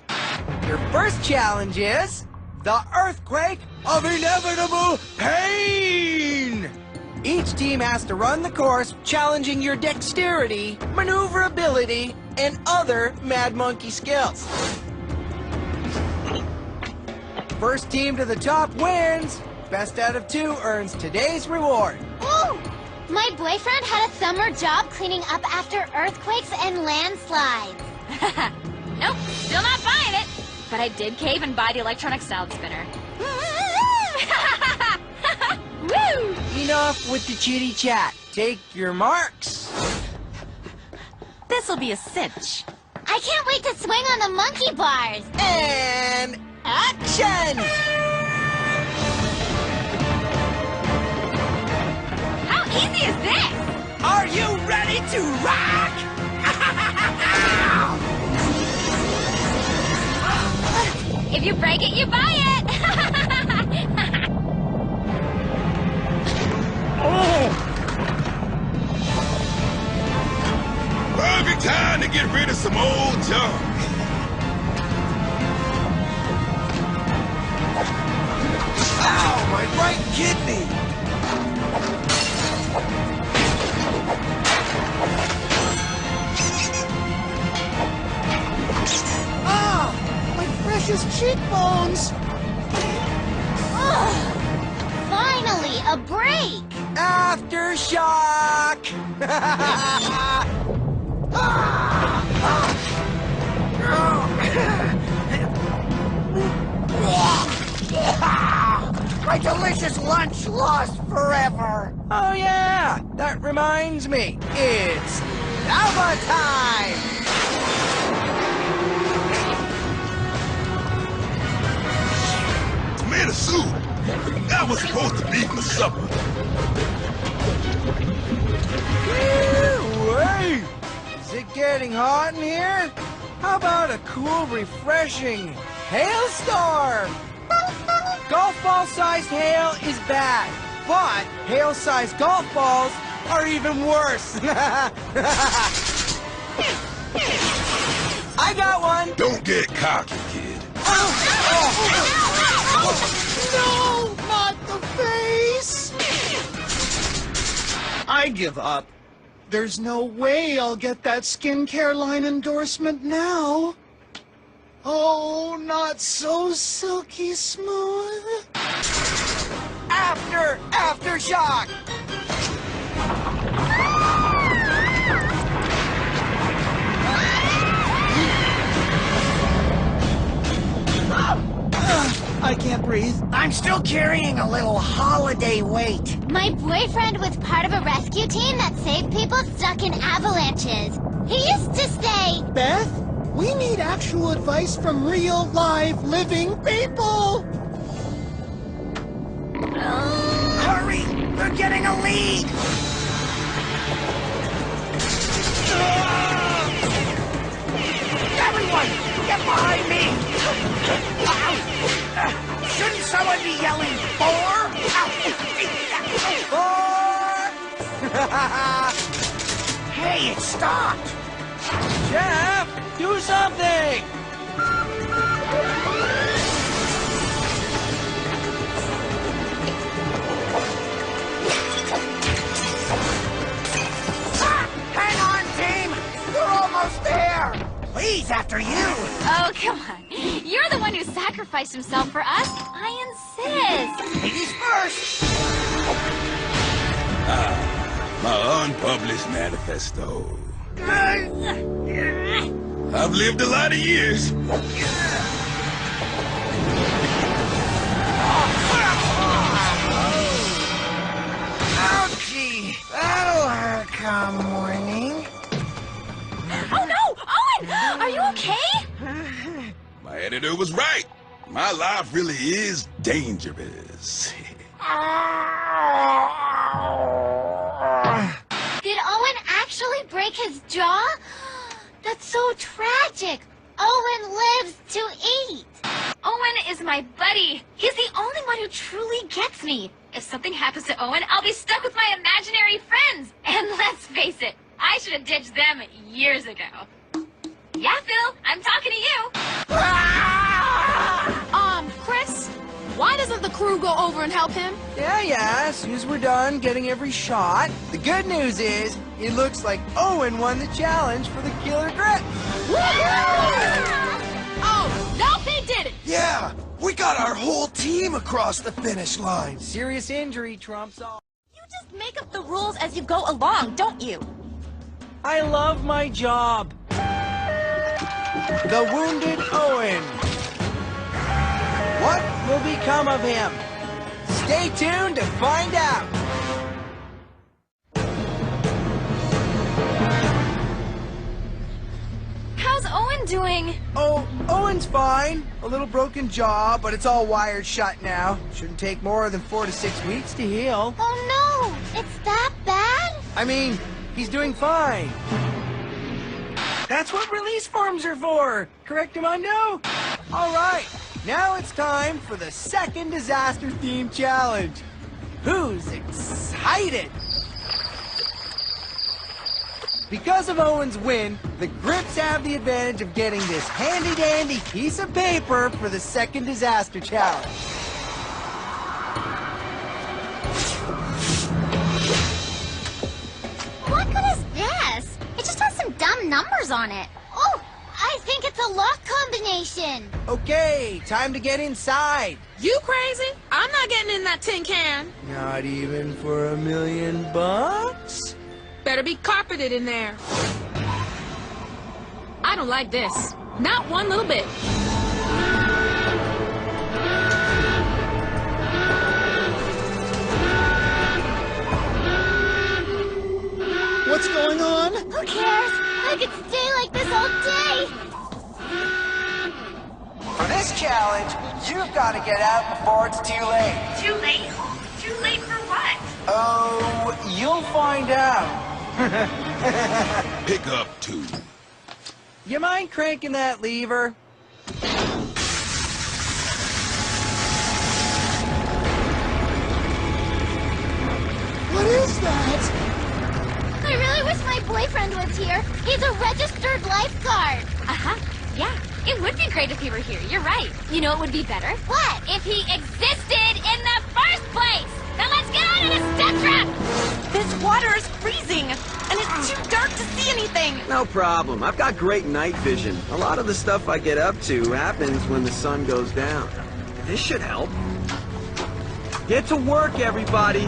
Your first challenge is the earthquake of inevitable pain. Each team has to run the course, challenging your dexterity, maneuverability, and other Mad Monkey skills. First team to the top wins. Best out of 2 earns today's reward. Ooh! My boyfriend had a summer job cleaning up after earthquakes and landslides. Nope, still not buying it. But I did cave and buy the electronic sound spinner. Woo! Enough with the chitty chat. Take your marks. This'll be a cinch. I can't wait to swing on the monkey bars. And action! How easy is this? Are you ready to rock? If you break it, you buy it. Perfect time to get rid of some old junk. Ow, my right kidney! Ah! My precious cheekbones! Ugh. Finally, a break. Aftershock! My delicious lunch lost forever. Oh yeah, that reminds me. It's lava time! Tomato soup. That was supposed to be for supper. Hey! Is it getting hot in here? How about a cool, refreshing hailstorm? Golf ball-sized hail is bad, but hail-sized golf balls are even worse. I got one. Don't get cocky, kid. No, not the face! I give up. There's no way I'll get that skincare line endorsement now. Oh, not so silky smooth. Aftershock! I can't breathe. I'm still carrying a little holiday weight. My boyfriend was part of a rescue team that saved people stuck in avalanches. He used to say, Beth, we need actual advice from real, live, living people. Hurry! They're getting a lead! Everyone, get behind me! Shouldn't someone be yelling "Four"? Hey, it stopped! Geoff, do something! Hang on, team! We're almost there! Please, after you! Oh, come on. You're the one who sacrificed himself for us. I insist. Ladies first! My unpublished manifesto. I've lived a lot of years. Ouchie! That'll hurt come morning. Oh, no! Owen! Are you okay? My editor was right. My life really is dangerous. did Owen actually break his jaw? That's so tragic. Owen lives to eat. Owen is my buddy. He's the only one who truly gets me. If something happens to Owen, I'll be stuck with my imaginary friends. And let's face it, I should have ditched them years ago. Yeah, Phil, I'm talking to you. Chris, why doesn't the crew go over and help him? Yeah, as soon as we're done getting every shot. The good news is, it looks like Owen won the challenge for the killer grip. Oh, no, he didn't. Yeah, we got our whole team across the finish line. Serious injury trumps all. You just make up the rules as you go along, don't you? I love my job. The wounded Owen. What will become of him? Stay tuned to find out. How's Owen doing? Oh, Owen's fine. A little broken jaw, but it's all wired shut now. Shouldn't take more than 4 to 6 weeks to heal. Oh no, it's that bad? I mean, he's doing fine. That's what release forms are for. Correct, Amundo? All right, now it's time for the second disaster theme challenge. Who's excited? Because of Owen's win, the Grips have the advantage of getting this handy-dandy piece of paper for the second disaster challenge. What good is this? It just has some dumb numbers on it. Oh, I think it's a lock combination. Okay, time to get inside. You crazy? I'm not getting in that tin can. Not even for $1 million? Better be carpeted in there. I don't like this. Not one little bit. What's going on? Who cares? I could stay like this all day. For this challenge, you've got to get out before it's too late. Too late? Too late for what? Oh, you'll find out. Pick up 2. You mind cranking that lever? What is that? I really wish my boyfriend was here. He's a registered lifeguard. Uh-huh. Yeah, it would be great if he were here. You're right. You know it would be better? What? If he existed in the first place! Now let's get out of this death trap! This water is freezing, and it's too dark to see anything. No problem. I've got great night vision. A lot of the stuff I get up to happens when the sun goes down. This should help. Get to work, everybody.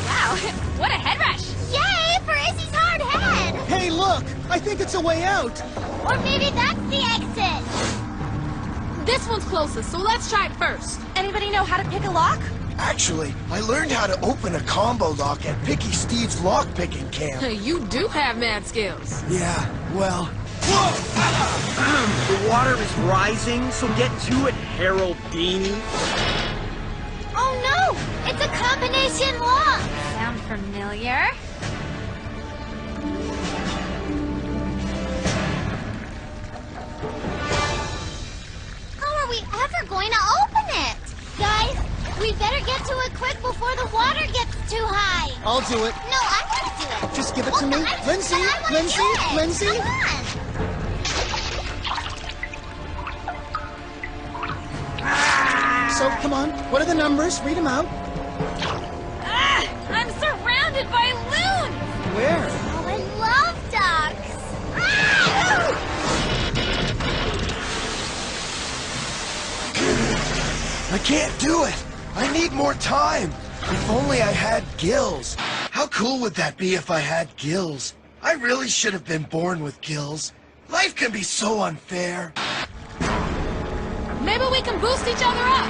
Wow, what a head rush! Yay for Izzy's hard head! Hey, look! I think it's a way out! Or maybe that's the exit! This one's closest, so let's try it first. Anybody know how to pick a lock? Actually, I learned how to open a combo lock at Picky Steve's lock-picking camp. You do have mad skills. Yeah, well... Whoa! The water is rising, so get to it, Harold Beanie. Oh no! It's a combination lock! Sound familiar? How are we ever going to open it? Guys, we better get to it quick before the water gets too high. I'll do it. No, I want to do it. Just give it to me. Lindsay, Lindsay. Come on. So, come on. What are the numbers? Read them out. I'm surrounded by loons! Where? Owen loves ducks. I can't do it. I need more time. If only I had gills. How cool would that be if I had gills? I really should have been born with gills. Life can be so unfair. Maybe we can boost each other up.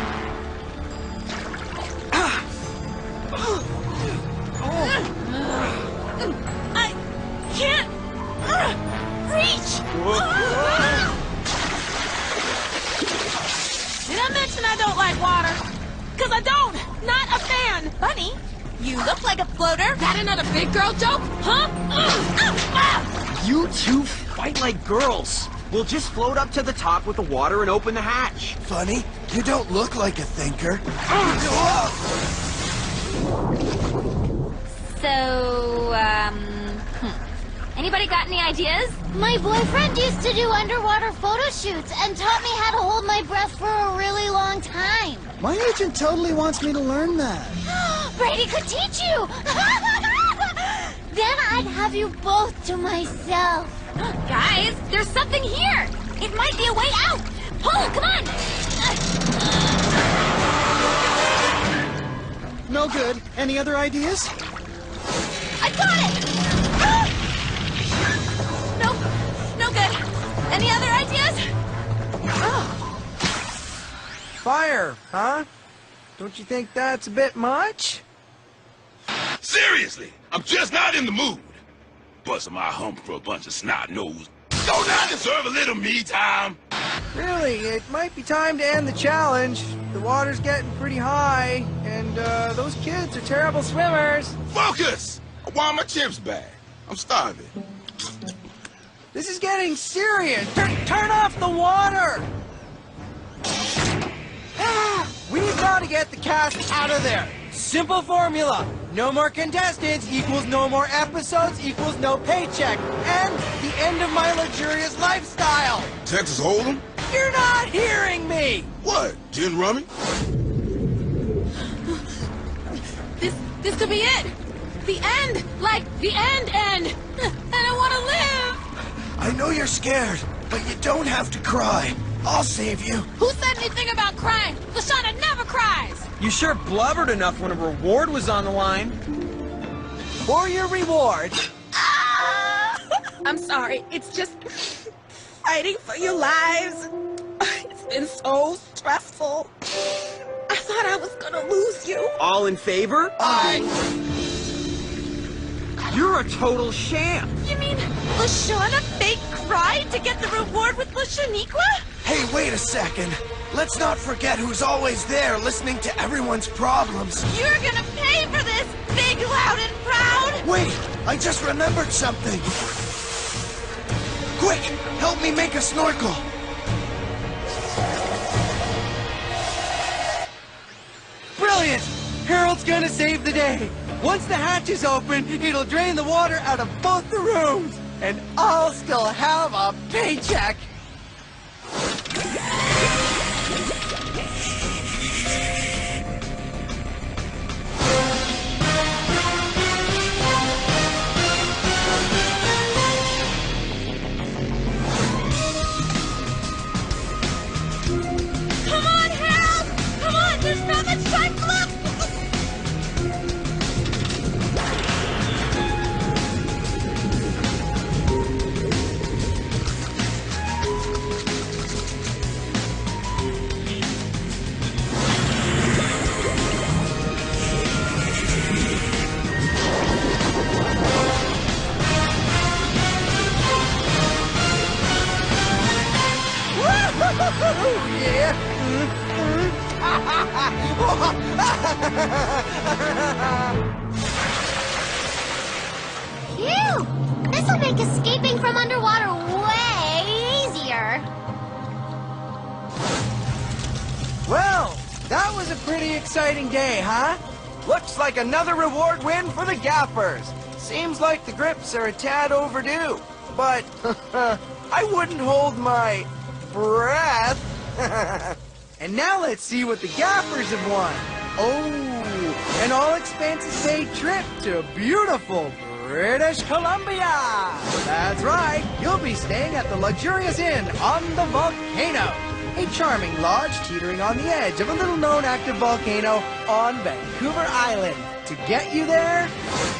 I can't reach. Did I mention I don't like water? Because I don't. Not a fan. Bunny, you look like a floater. That another big girl joke? Huh? You two fight like girls. We'll just float up to the top with the water and open the hatch. Funny, you don't look like a thinker. So, anybody got any ideas? My boyfriend used to do underwater photo shoots and taught me how to hold my breath for a really long time. My agent totally wants me to learn that. Brady could teach you! Then I'd have you both to myself. Guys, there's something here! It might be a way out! Pull, come on! No good. Any other ideas? I got it! Nope, no good. Any other ideas? Fire, huh? Don't you think that's a bit much? Seriously, I'm just not in the mood. Busting my hump for a bunch of snot-nosed. Don't I deserve a little me time? Really, it might be time to end the challenge. The water's getting pretty high, and those kids are terrible swimmers. Focus! I want my chips back. I'm starving. This is getting serious. Turn off the water! We've got to get the cast out of there. Simple formula. No more contestants equals no more episodes equals no paycheck. And the end of my luxurious lifestyle. Texas Hold'em? You're not hearing me! What? Gin rummy? This could be it. The end. Like the end. And I want to live. I know you're scared, but you don't have to cry. I'll save you. Who said anything about crying? LeShawna never cries. You sure blubbered enough when a reward was on the line. For your reward. I'm sorry. It's just fighting for your lives. It's been so stressful. I thought I was gonna lose you. All in favor? You're a total sham. You mean LeShawna fake cried to get the reward with LeShaniqua? Hey, wait a second. Let's not forget who's always there listening to everyone's problems. You're gonna pay for this, big, loud, and proud! Wait, I just remembered something. Quick, help me make a snorkel. Brilliant! Harold's gonna save the day. Once the hatch is open, it'll drain the water out of both the rooms. And I'll still have a paycheck. Phew! This'll make escaping from underwater way easier. Well, that was a pretty exciting day, huh? Looks like another reward win for the gaffers. Seems like the grips are a tad overdue. But I wouldn't hold my breath. And now let's see what the gaffers have won. Oh, an all-expenses paid trip to beautiful British Columbia. That's right, you'll be staying at the luxurious inn on the volcano. A charming lodge teetering on the edge of a little-known active volcano on Vancouver Island. To get you there,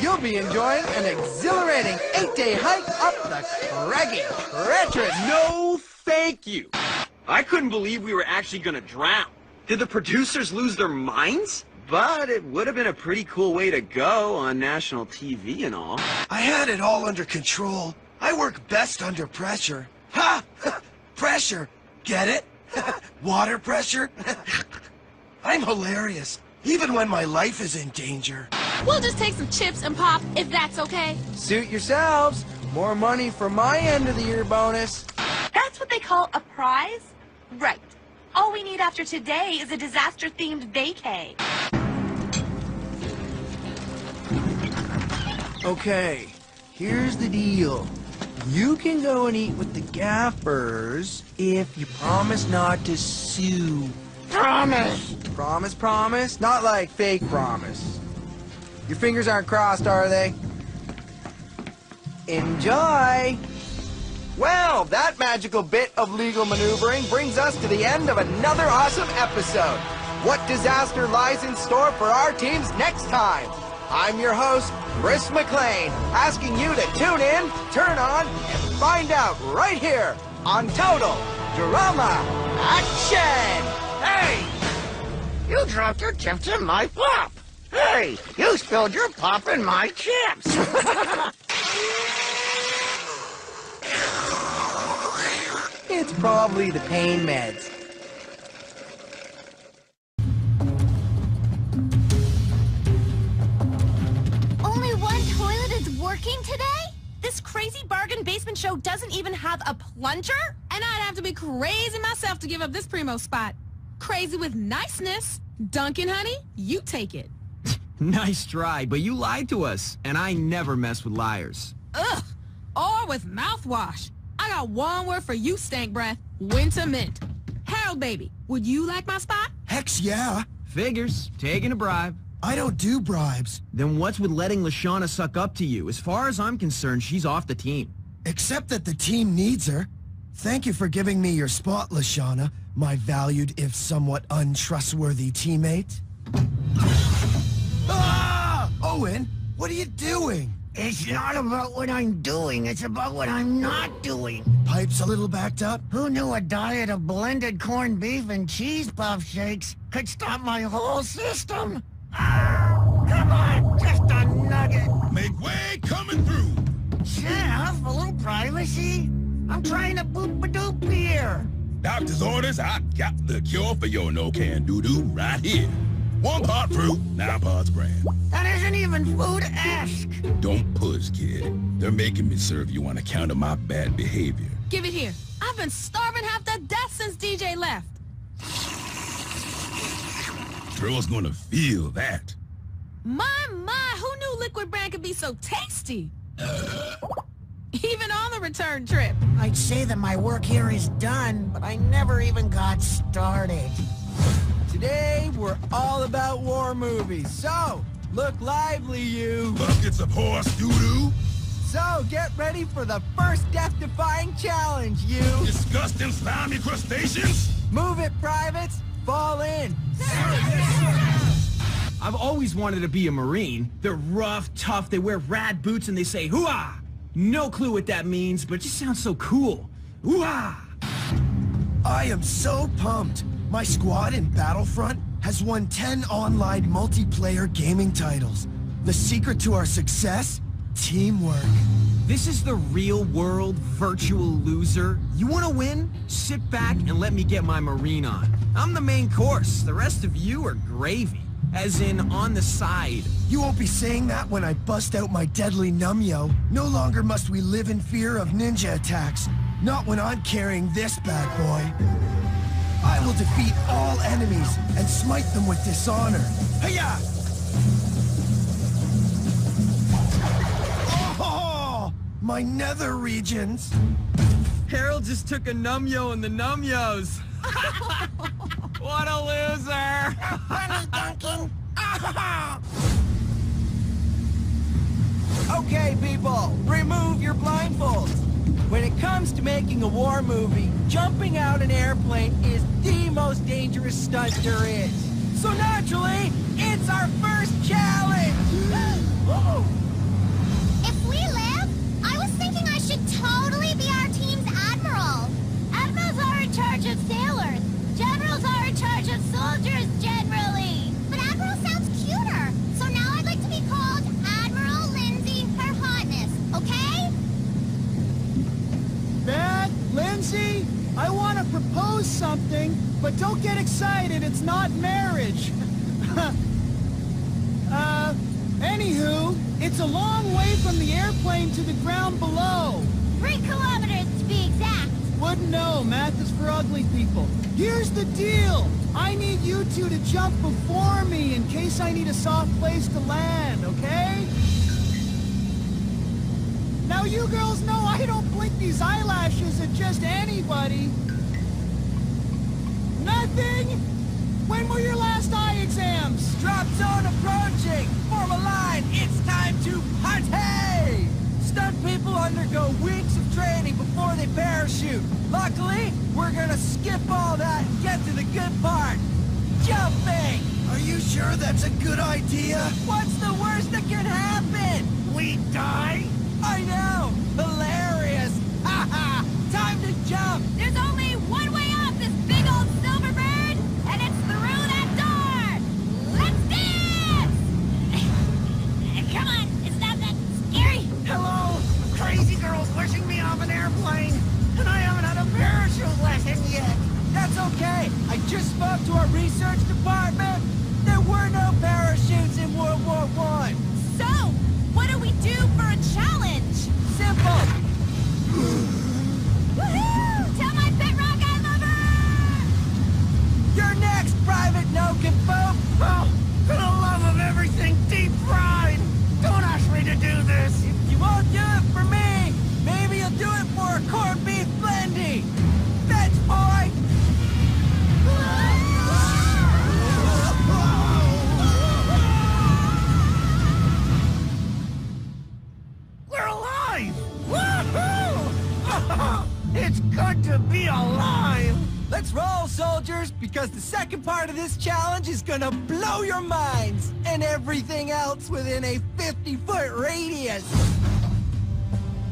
you'll be enjoying an exhilarating 8-day hike up the craggy, treacherous... No, thank you. I couldn't believe we were actually gonna drown. Did the producers lose their minds? But it would have been a pretty cool way to go on national TV and all. I had it all under control. I work best under pressure. Ha! Pressure. Get it? Water pressure? I'm hilarious, even when my life is in danger. We'll just take some chips and pop, if that's okay. Suit yourselves. More money for my end of the year bonus. That's what they call a prize? Right. All we need after today is a disaster-themed vacay. Okay, here's the deal. You can go and eat with the gaffers if you promise not to sue. Promise! Promise? Not like fake promise. Your fingers aren't crossed, are they? Enjoy! Well, that magical bit of legal maneuvering brings us to the end of another awesome episode. What disaster lies in store for our teams next time? I'm your host, Chris McLean, asking you to tune in, turn on, and find out right here on Total Drama Action! Hey! You dropped your chips in my pop! Hey! You spilled your pop in my chips! It's probably the pain meds. Only one toilet is working today? This crazy bargain basement show doesn't even have a plunger? And I'd have to be crazy myself to give up this primo spot. Crazy with niceness. Duncan, honey, you take it. Nice try, but you lied to us, and I never mess with liars. Ugh. Or with mouthwash. I got one word for you, stank breath. Winter mint. Harold, baby, would you like my spot? Hex yeah. Figures. Taking a bribe. I don't do bribes. Then what's with letting LeShawna suck up to you? As far as I'm concerned, she's off the team. Except that the team needs her. Thank you for giving me your spot, LeShawna, my valued if somewhat untrustworthy teammate. Ah! Owen, what are you doing? It's not about what I'm doing, it's about what I'm not doing. Pipes a little backed up? Who knew a diet of blended corned beef and cheese puff shakes could stop my whole system? Oh, come on, just a nugget. Make way coming through. Geoff, a little privacy? I'm trying to boop-a-doop here. Doctor's orders, I got the cure for your no-can-do-do right here. 1 part fruit, 9 parts bran. That isn't even food-esque. Don't push, kid. They're making me serve you on account of my bad behavior. Give it here. I've been starving half to death since DJ left. Girl's gonna feel that. My, who knew liquid bran could be so tasty? Even on the return trip. I'd say that my work here is done, but I never even got started. Today, we're all about war movies, so look lively, you. Buckets of horse doo-doo. So get ready for the first death-defying challenge, you. Disgusting, slimy crustaceans. Move it, privates. Fall in. I've always wanted to be a Marine. They're rough, tough, they wear rad boots, and they say, hoo-ah! No clue what that means, but it just sounds so cool. Hoo-ah! I am so pumped. My squad in Battlefront has won 10 online multiplayer gaming titles. The secret to our success? Teamwork. This is the real world, virtual loser. You want to win? Sit back and let me get my Marine on. I'm the main course. The rest of you are gravy, as in on the side. You won't be saying that when I bust out my deadly numyo. No longer must we live in fear of ninja attacks. Not when I'm carrying this bad boy. I will defeat all enemies and smite them with dishonor. Hiya! Oh, my nether regions. Harold just took a numyo in the numyos. What a loser! Funny, Duncan. Okay, people, remove your blindfolds. When it comes to making a war movie, jumping out an airplane is the most dangerous stunt there is. So naturally, it's our first challenge! If we live, I was thinking I should totally be our team's admiral. Admirals are in charge of sailors. Generals are in charge of soldiers, generally. But admiral sounds cuter. So now I'd like to be called Admiral Lindsay, Her Hotness, okay? Beth, Lindsay, I want to propose something, but don't get excited, it's not marriage. Anywho, it's a long way from the airplane to the ground below. 3 kilometers to be exact. Wouldn't know, math is for ugly people. Here's the deal. I need you two to jump before me in case I need a soft place to land, okay? Now you girls know I don't blink these eyelashes at just anybody. Nothing? When were your last eye exams? Drop zone approaching! Form a line! It's time to party! Stunt people undergo weeks of training before they parachute. Luckily, we're gonna skip all that and get to the good part. Jumping! Are you sure that's a good idea? What's the worst that can happen? We die? I know! Hilarious! Ha ha! Time to jump! There's only one way off this big old silver bird, and it's through that door! Let's dance! Come on, it's not that scary. Hello? Crazy girl's pushing me off an airplane, and I haven't had a parachute lesson yet. That's okay. I just spoke to our research department. There were no parachutes in World War I. So, what do we do for a challenge? Simple. Woohoo! Tell my pet rock I love her! You're next, Private No-Can-Pope. Oh, for the love of everything deep fried, don't ask me to do this. If you won't do it for me, maybe you'll do it for a corned beef blendy. Fetch, boy! We're alive! Woohoo! It's good to be alive! Let's roll, soldiers, because the second part of this challenge is gonna blow your minds and everything else within a 50-foot radius.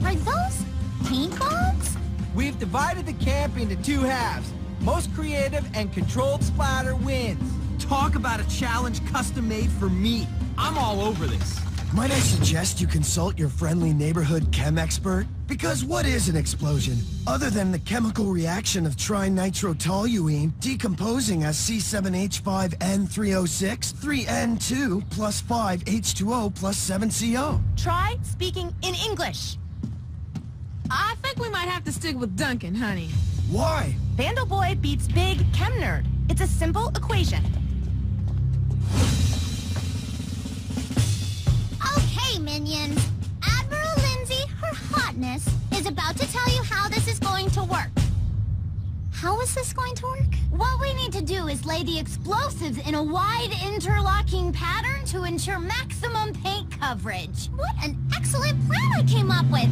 Are those paintballs? We've divided the camp into 2 halves. Most creative and controlled splatter wins. Talk about a challenge custom-made for me. I'm all over this. Might I suggest you consult your friendly neighborhood chem expert? Because what is an explosion, other than the chemical reaction of trinitrotoluene decomposing as C7H5N3O6, 3N2 plus 5H2O plus 7CO? Try speaking in English. I think we might have to stick with Duncan, honey. Why? Vandal Boy beats Big Chem Nerd. It's a simple equation. Okay, minions. Admiral Lindsay, Her Hotness, is about to tell you how this is going to work. How is this going to work? What we need to do is lay the explosives in a wide interlocking pattern to ensure maximum paint coverage. What an excellent plan I came up with.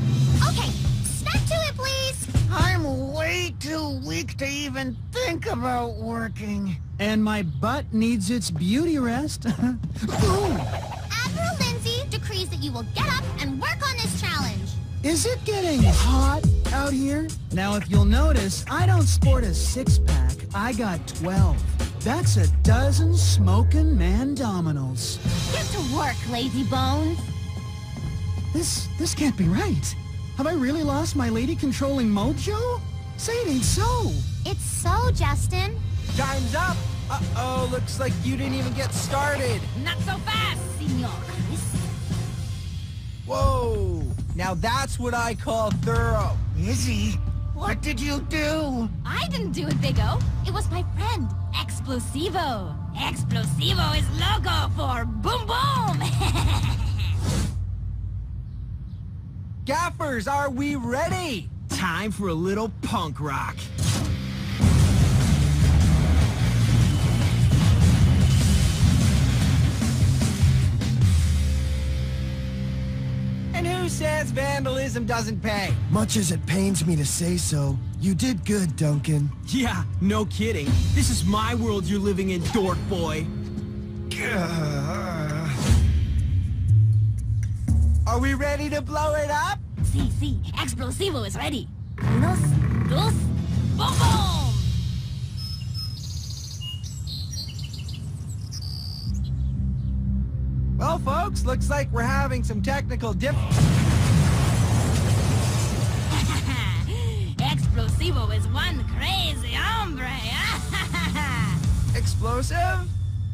Okay, snap to it, please. I'm way too weak to even think about working. And my butt needs its beauty rest. Admiral Lindsay decrees that you will get up and work on this challenge. Is it getting hot out here? Now, if you'll notice, I don't sport a 6-pack. I got 12. That's a dozen smoking man-dominoes. Get to work, lazy bones. This can't be right. Have I really lost my lady-controlling mojo? Say it ain't so. It's so, Justin. Time's up. Uh-oh, looks like you didn't even get started. Not so fast, senor. Whoa, now that's what I call thorough. Izzy, what did you do? I didn't do it, Big O. It was my friend, Explosivo. Explosivo is logo for boom boom. Gaffers, are we ready? Time for a little punk rock. And who says vandalism doesn't pay? Much as it pains me to say so, you did good, Duncan. Yeah, no kidding. This is my world you're living in, dork boy. Are we ready to blow it up? Sí, Explosivo is ready. Unos, dos, boom boom! Well, folks, looks like we're having some technical Explosivo is one crazy hombre. Explosive?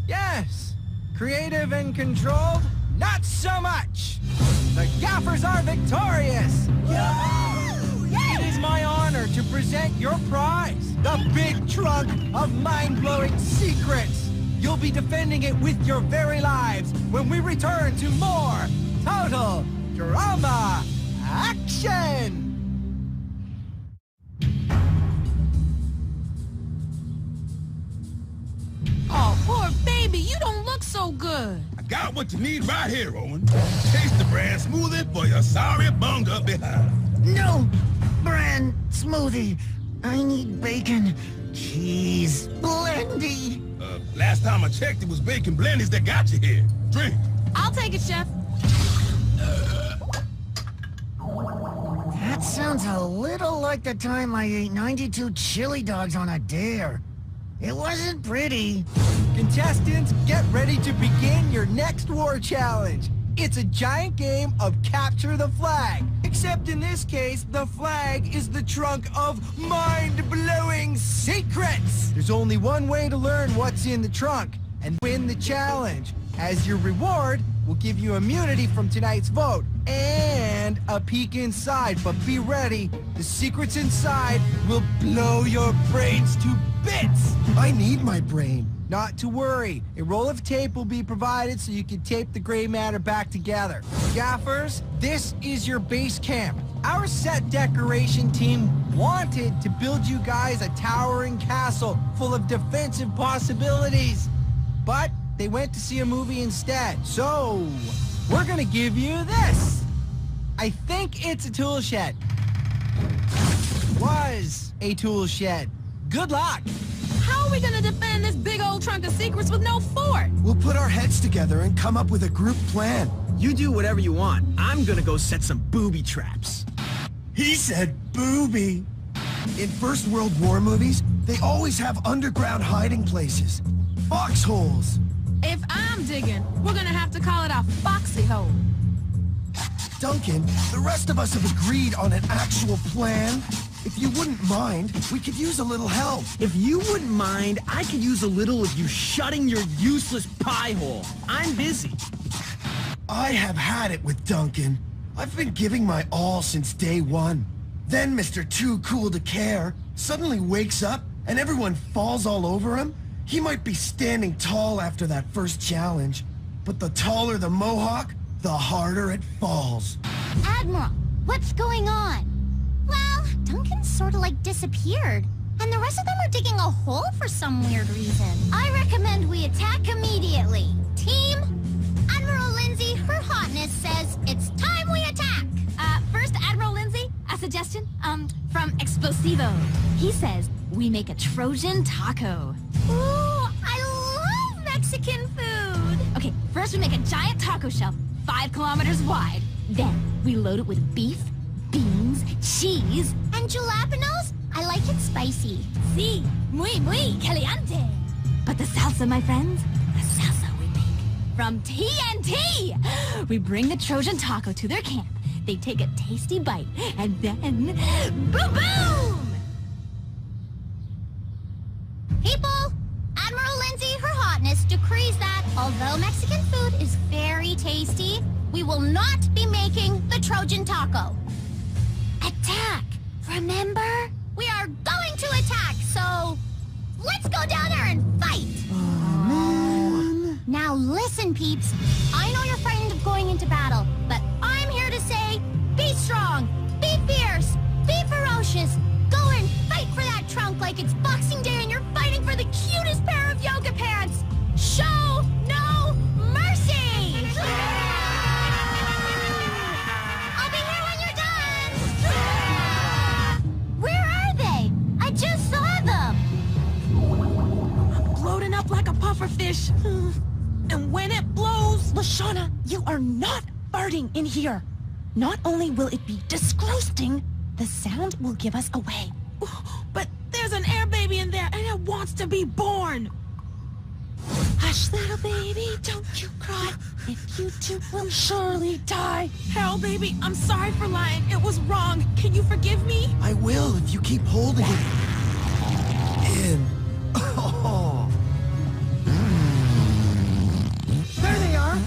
Yes. Creative and controlled? Not so much. The Gaffers are victorious. It is my honor to present your prize, the big trunk of mind-blowing secrets. You'll be defending it with your very lives when we return to more Total Drama Action! Oh, poor baby, you don't look so good. I got what you need right here, Owen. Taste the brand smoothie for your sorry bunga behind. No, brand smoothie. I need bacon, cheese, blendy. Last time I checked, it was bacon blendies that got you here. Drink. I'll take it, Chef. That sounds a little like the time I ate 92 chili dogs on a dare. It wasn't pretty. Contestants, get ready to begin your next war challenge. It's a giant game of capture the flag. Except in this case, the flag is the trunk of mind-blowing secrets. There's only one way to learn what's in the trunk and win the challenge. As your reward, we'll give you immunity from tonight's vote and a peek inside. But be ready, the secrets inside will blow your brains to bits. I need my brain. Not to worry. A roll of tape will be provided so you can tape the gray matter back together. Gaffers, this is your base camp. Our set decoration team wanted to build you guys a towering castle full of defensive possibilities. But they went to see a movie instead. So, we're gonna give you this. I think it's a tool shed. Was a tool shed. Good luck. How are we gonna defend this big old trunk of secrets with no fort? We'll put our heads together and come up with a group plan. You do whatever you want. I'm gonna go set some booby traps. He said booby. In First World War movies, they always have underground hiding places. Foxholes. If I'm digging, we're gonna have to call it a foxy hole. Duncan, the rest of us have agreed on an actual plan. If you wouldn't mind, we could use a little help. If you wouldn't mind, I could use a little of you shutting your useless pie hole. I'm busy. I have had it with Duncan. I've been giving my all since day one. Then Mr. Too Cool to Care suddenly wakes up and everyone falls all over him. He might be standing tall after that first challenge, but the taller the mohawk, the harder it falls. Admiral, what's going on? Well, Duncan's sort of like disappeared, and the rest of them are digging a hole for some weird reason. I recommend we attack immediately. Team, Admiral Lindsay, her hotness says it's time we attack. First, Admiral Lindsay, a suggestion, from Explosivo. He says we make a Trojan taco. Ooh, I love Mexican food. Okay, first we make a giant taco shell, 5 kilometers wide. Then we load it with beef, beans, cheese, and jalapenos. I like it spicy. Sí, muy caliente. But the salsa, my friends, the salsa we make from TNT. We bring the Trojan taco to their camp. They take a tasty bite, and then boom, boom! People, decrees that, although Mexican food is very tasty, we will not be making the Trojan taco. Attack! Remember? We are going to attack, so let's go down there and fight! Oh, man. Now listen, peeps. I know you're frightened of going into battle, but I'm here to say, be strong, be fierce, be ferocious. Go and fight for that trunk like it's Boxing Day and you're fighting for the cutest pair of yoga pants. Show no mercy! I'll be here when you're done! Where are they? I just saw them! I'm bloating up like a pufferfish. And when it blows, LeShawna, you are not farting in here. Not only will it be disgusting, the sound will give us away. But there's an air baby in there, and it wants to be born. Hush, little baby, don't you cry. If you do, we'll surely die. Hell, baby, I'm sorry for lying. It was wrong. Can you forgive me? I will if you keep holding it in. Oh. There they are.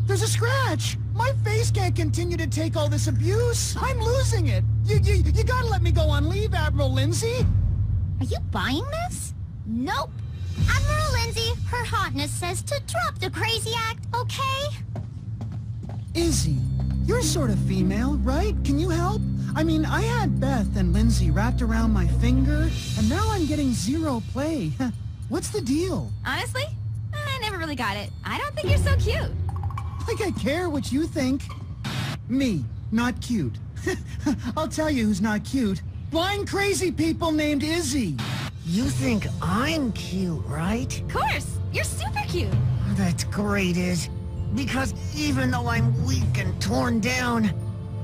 There's a scratch. My face can't continue to take all this abuse. I'm losing it. You gotta let me go on leave, Admiral Lindsay. Are you buying this? Nope. Admiral Lindsay, her hotness says to drop the crazy act, okay? Izzy, you're sort of female, right? Can you help? I mean, I had Beth and Lindsay wrapped around my finger, and now I'm getting zero play. What's the deal? Honestly, I never really got it. I don't think you're so cute. Like I care what you think. Me, not cute. I'll tell you who's not cute. Blind crazy people named Izzy. You think I'm cute, right? Of course. You're super cute. That's great, Iz. Because even though I'm weak and torn down,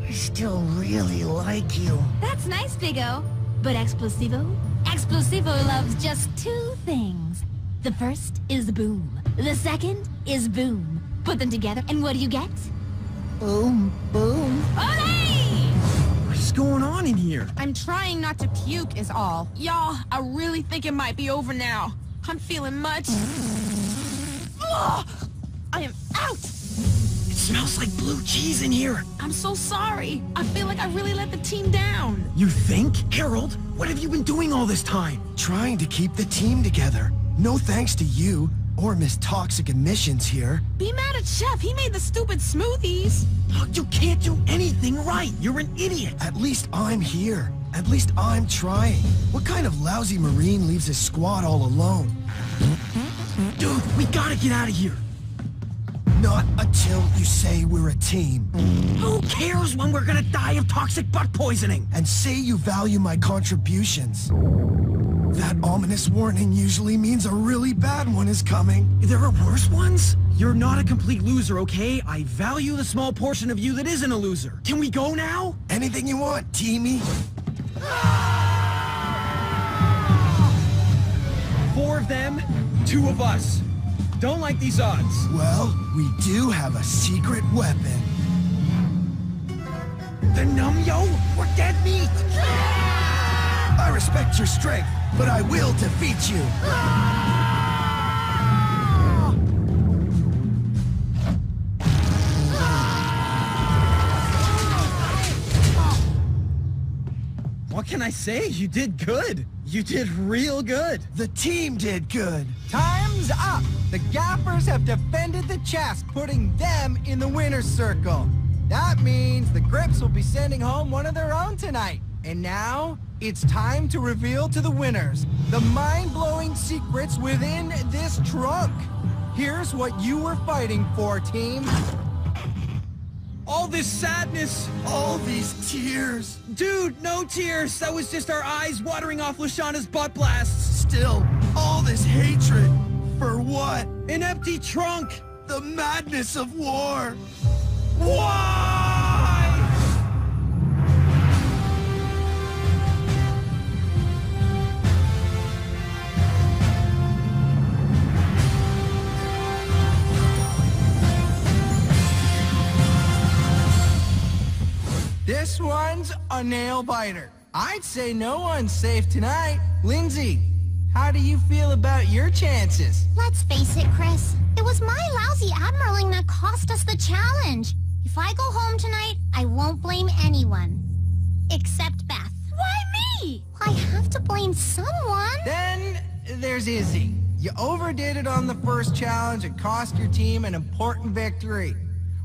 I still really like you. That's nice, Big O. But Explosivo? Explosivo loves just two things. The first is boom. The second is boom. Put them together, and what do you get? Boom, boom. Olay! What's going on in here? I'm trying not to puke is all. Y'all, I really think it might be over now. I'm feeling much... Ugh! I am out! It smells like blue cheese in here. I'm so sorry. I feel like I really let the team down. You think? Harold, what have you been doing all this time? Trying to keep the team together. No thanks to you. Or Miss Toxic Emissions here. Be mad at Chef. He made the stupid smoothies. Oh, you can't do anything right. You're an idiot. At least I'm here. At least I'm trying. What kind of lousy Marine leaves his squad all alone? Dude, we gotta get out of here. Not until you say we're a team. Who cares when we're gonna die of toxic butt poisoning? And say you value my contributions. That ominous warning usually means a really bad one is coming. There are worse ones? You're not a complete loser, okay? I value the small portion of you that isn't a loser. Can we go now? Anything you want, teamie. 4 of them, 2 of us. Don't like these odds. Well, we do have a secret weapon. The Num-Yo? We're dead meat! I respect your strength, but I will defeat you. What can I say? You did good. You did real good. The team did good. Time's up. The Gappers have defended the chest, putting them in the winner's circle. That means the Grips will be sending home one of their own tonight. And now, it's time to reveal to the winners the mind-blowing secrets within this trunk. Here's what you were fighting for, team. All this sadness. All these tears. Dude, no tears. That was just our eyes watering off LeShawna's butt blasts. Still, all this hatred. For what? An empty trunk. The madness of war. Why? This one's a nail-biter. I'd say no one's safe tonight. Lindsay, how do you feel about your chances? Let's face it, Chris. It was my lousy admiraling that cost us the challenge. If I go home tonight, I won't blame anyone. Except Beth. Why me? I have to blame someone. Then there's Izzy. You overdid it on the first challenge and cost your team an important victory.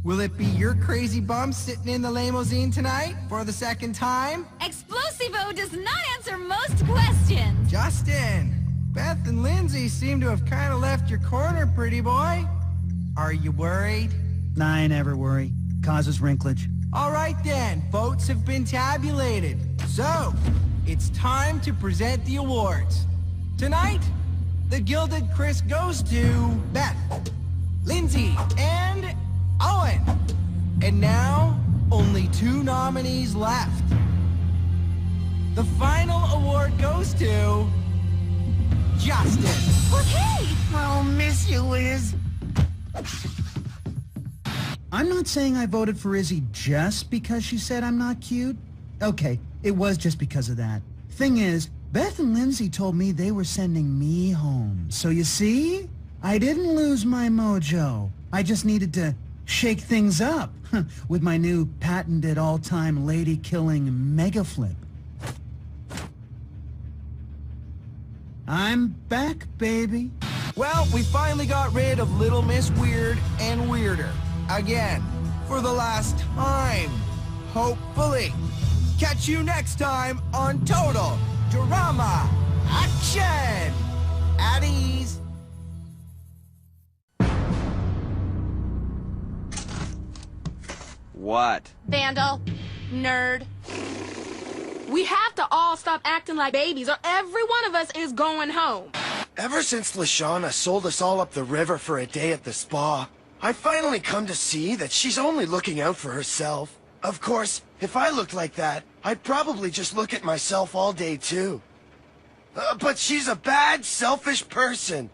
Will it be your crazy bum sitting in the limousine tonight for the second time? Explosivo does not answer most questions. Justin, Beth and Lindsay seem to have kind of left your corner, pretty boy. Are you worried? I never worry. Causes wrinklage. All right then, votes have been tabulated. So, it's time to present the awards. Tonight, the Gilded Chris goes to Beth, Lindsay, and Owen. And now, only 2 nominees left. The final award goes to Justin. Okay. I'll miss you, Liz. I'm not saying I voted for Izzy just because she said I'm not cute. Okay, it was just because of that. Thing is, Beth and Lindsay told me they were sending me home. So you see, I didn't lose my mojo. I just needed to shake things up with my new patented all-time lady-killing mega flip. I'm back, baby. Well, we finally got rid of Little Miss Weird and Weirder. Again, for the last time, hopefully. Catch you next time on Total Drama Action! At ease. What? Vandal. Nerd. We have to all stop acting like babies or every one of us is going home. Ever since LeShawna sold us all up the river for a day at the spa, I finally come to see that she's only looking out for herself. Of course, if I looked like that, I'd probably just look at myself all day too. But she's a bad, selfish person.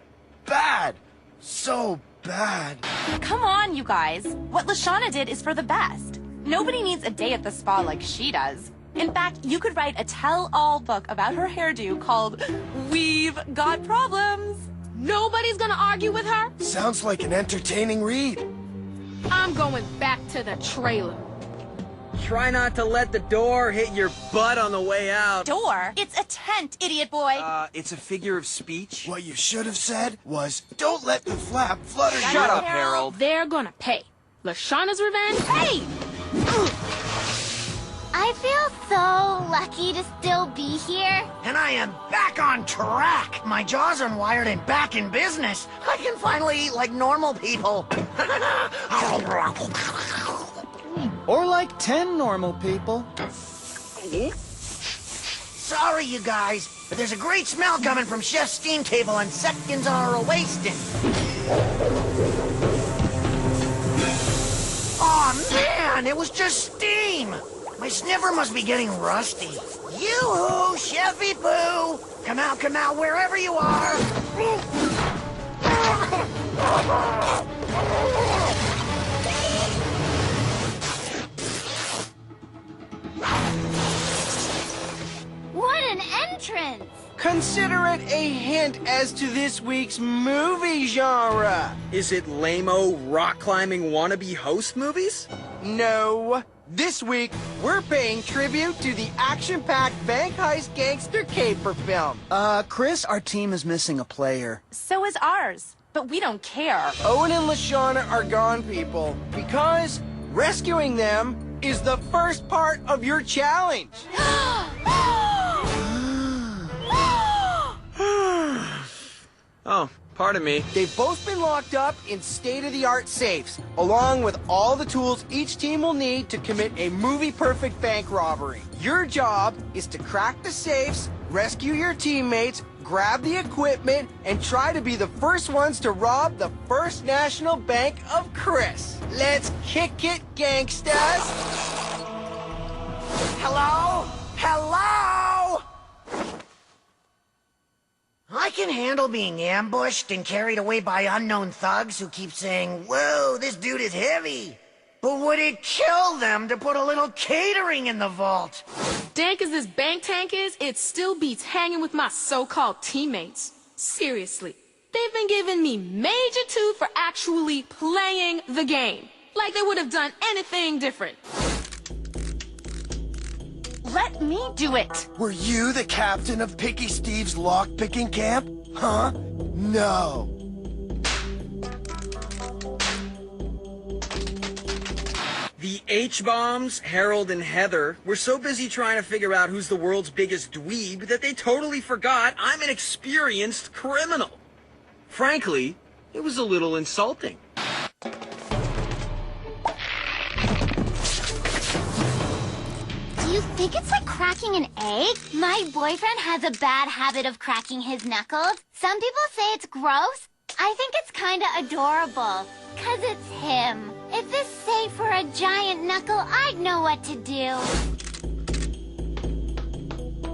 Bad. So bad. Come on, you guys. What LeShawna did is for the best. Nobody needs a day at the spa like she does. In fact, you could write a tell-all book about her hairdo called We've Got Problems. Nobody's gonna argue with her? Sounds like an entertaining read. I'm going back to the trailer. Try not to let the door hit your butt on the way out. Door? It's a tent, idiot boy. It's a figure of speech. What you should have said was, don't let the flap flutter. Shut up, Harold. They're gonna pay. LeShawna's revenge? Hey! I feel so lucky to still be here. And I am back on track. My jaw's unwired and back in business. I can finally eat like normal people. Or like 10 normal people. Sorry, you guys, but there's a great smell coming from Chef's steam table and seconds are a-wasting. Aw, man, it was just steam. My sniffer must be getting rusty. Yoo-hoo, Chefy Poo! Come out, wherever you are! What an entrance! Consider it a hint as to this week's movie genre. Is it lame-o rock-climbing wannabe host movies? No. This week, we're paying tribute to the action-packed bank heist gangster caper film. Chris, our team is missing a player. So is ours, but we don't care. Owen and LeShawna are gone, people, because rescuing them is the first part of your challenge. Oh, pardon me. They've both been locked up in state-of-the-art safes, along with all the tools each team will need to commit a movie-perfect bank robbery. Your job is to crack the safes, rescue your teammates, grab the equipment, and try to be the first ones to rob the First National Bank of Chris. Let's kick it, gangstas! Hello? Hello? I can handle being ambushed and carried away by unknown thugs who keep saying, "Whoa, this dude is heavy." But would it kill them to put a little catering in the vault? Dank as this bank tank is, it still beats hanging with my so-called teammates. Seriously, they've been giving me major 2 for actually playing the game. Like they would have done anything different. Let me do it. Were you the captain of Picky Steve's lock-picking camp? Huh? No. The H-bombs, Harold and Heather, were so busy trying to figure out who's the world's biggest dweeb that they totally forgot I'm an experienced criminal. Frankly, it was a little insulting. Do you think it's like cracking an egg? My boyfriend has a bad habit of cracking his knuckles. Some people say it's gross. I think it's kinda adorable, 'cause it's him. If this saved for a giant knuckle, I'd know what to do.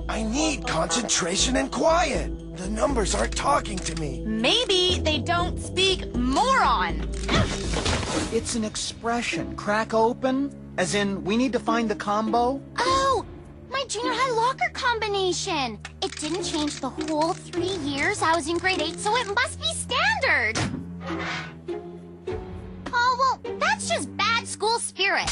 I need concentration and quiet. The numbers aren't talking to me. Maybe they don't speak moron. It's an expression. Crack open? As in, we need to find the combo? Oh, my junior high locker combination. It didn't change the whole 3 years I was in grade 8, so it must be standard. Oh, well, that's just bad school spirit.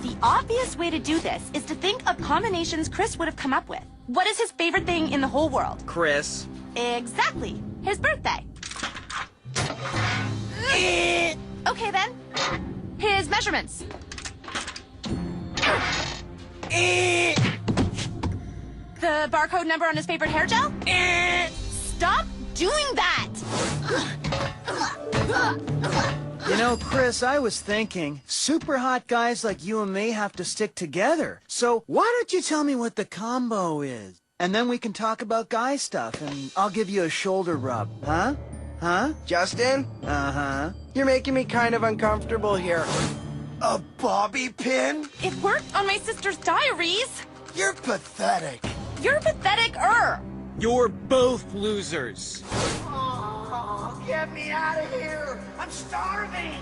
The obvious way to do this is to think of combinations Chris would have come up with. What is his favorite thing in the whole world? Chris. Exactly. His birthday. Okay, then. His measurements. The barcode number on his favorite hair gel? Stop doing that! You know, Chris, I was thinking, super hot guys like you and me have to stick together. So why don't you tell me what the combo is? And then we can talk about guy stuff, and I'll give you a shoulder rub, huh? Huh? Justin? Uh-huh. You're making me kind of uncomfortable here. A bobby pin? It worked on my sister's diaries. You're pathetic. You're pathetic-er. You're both losers. Oh, get me out of here! I'm starving!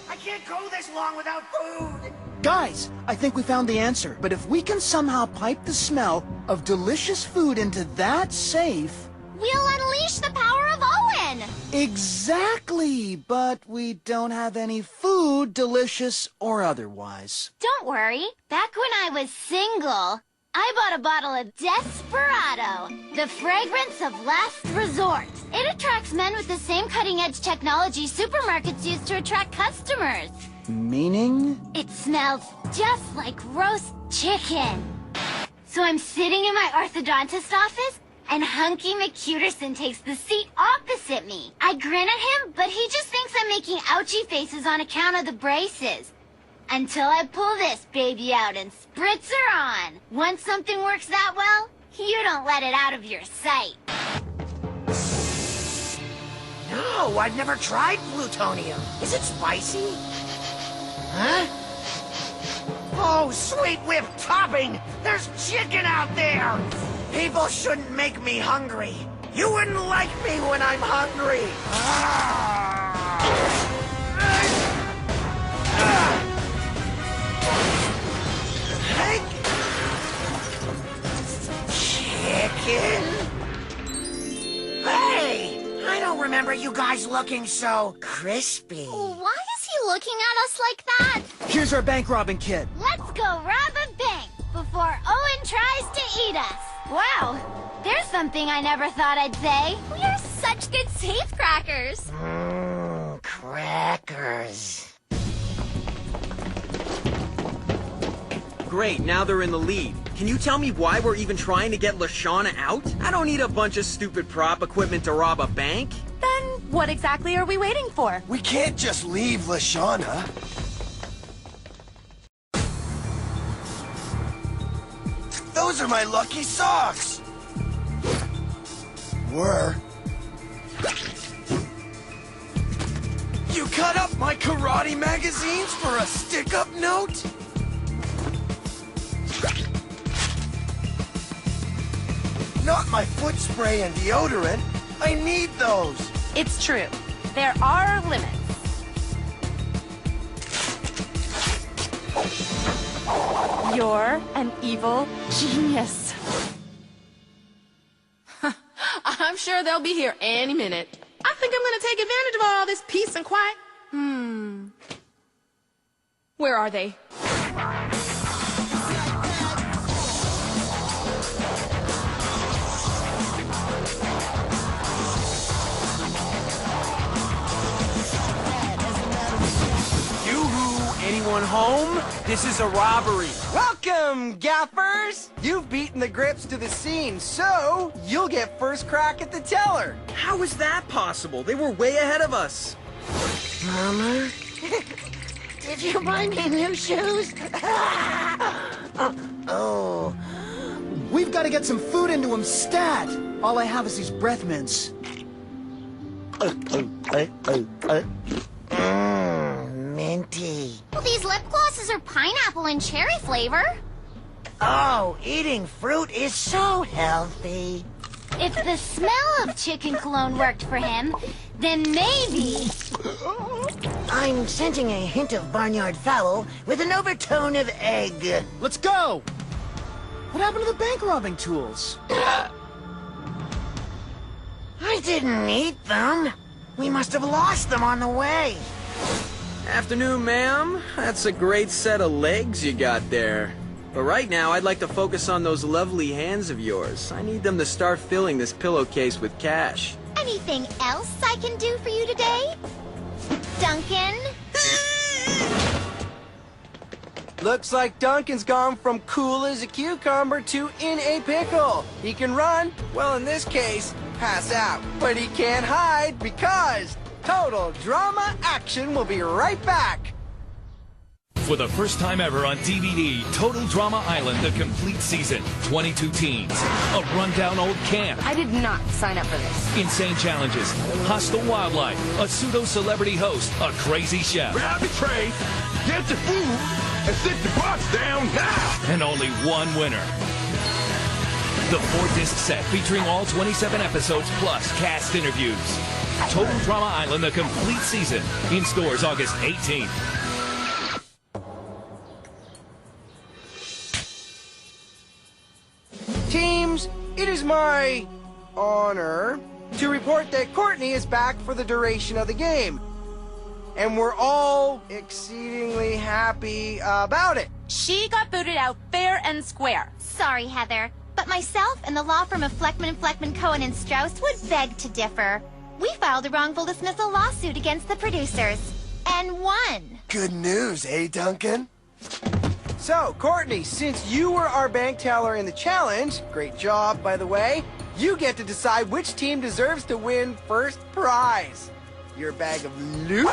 I can't go this long without food! Guys, I think we found the answer. But if we can somehow pipe the smell of delicious food into that safe... We'll unleash the power of Owen! Exactly! But we don't have any food, delicious or otherwise. Don't worry. Back when I was single, I bought a bottle of Desperado, the fragrance of last resort. It attracts men with the same cutting-edge technology supermarkets use to attract customers. Meaning? It smells just like roast chicken. So I'm sitting in my orthodontist office, and Hunky McCuterson takes the seat opposite me. I grin at him, but he just thinks I'm making ouchy faces on account of the braces. Until I pull this baby out and spritz her on. Once something works that well, you don't let it out of your sight. No, I've never tried plutonium. Is it spicy? Huh? Oh, sweet whipped topping! There's chicken out there! People shouldn't make me hungry. You wouldn't like me when I'm hungry. Chicken? Hey! I don't remember you guys looking so crispy. Why is he looking at us like that? Here's our bank robbing kit. Let's go rob a bank before Owen tries to eat us. Wow, there's something I never thought I'd say. We are such good safecrackers. Crackers. Great, now they're in the lead. Can you tell me why we're even trying to get LeShawna out? I don't need a bunch of stupid prop equipment to rob a bank. Then what exactly are we waiting for? We can't just leave LeShawna. Those are my lucky socks! Were. You cut up my karate magazines for a stick-up note? Not my foot spray and deodorant. I need those. It's true. There are limits. You're an evil genius. I'm sure they'll be here any minute. I think I'm gonna take advantage of all this peace and quiet. Where are they? Anyone home? This is a robbery. Welcome, gaffers! You've beaten the grips to the scene, so you'll get first crack at the teller. How is that possible? They were way ahead of us. Mama? Did you buy me new shoes? Oh. We've got to get some food into him stat. All I have is these breath mints. Minty. Well, these lip glosses are pineapple and cherry flavor. Oh, eating fruit is so healthy. If the smell of chicken cologne worked for him, then maybe... I'm sensing a hint of barnyard fowl with an overtone of egg. Let's go! What happened to the bank robbing tools? I didn't eat them. We must have lost them on the way. Afternoon, ma'am. That's a great set of legs you got there. But right now, I'd like to focus on those lovely hands of yours. I need them to start filling this pillowcase with cash. Anything else I can do for you today? Duncan? Looks like Duncan's gone from cool as a cucumber to in a pickle. He can run, well in this case, pass out. But he can't hide because Total Drama Action will be right back. For the first time ever on DVD, Total Drama Island, the complete season. 22 teens, a rundown old camp. I did not sign up for this. Insane challenges, hostile wildlife, a pseudo-celebrity host, a crazy chef. Grab your tray, get your food, and sit the box down now. And only one winner. The 4-disc set featuring all 27 episodes plus cast interviews. Total Drama Island, the complete season. In stores August 18th. Teams, it is my honor to report that Courtney is back for the duration of the game. And we're all exceedingly happy about it. She got booted out fair and square. Sorry, Heather, but myself and the law firm of Fleckman, Cohen & Strauss would beg to differ. We filed a wrongful dismissal lawsuit against the producers, and won. Good news, eh, Duncan? So, Courtney, since you were our bank teller in the challenge, great job, by the way, you get to decide which team deserves to win first prize. Your bag of loot?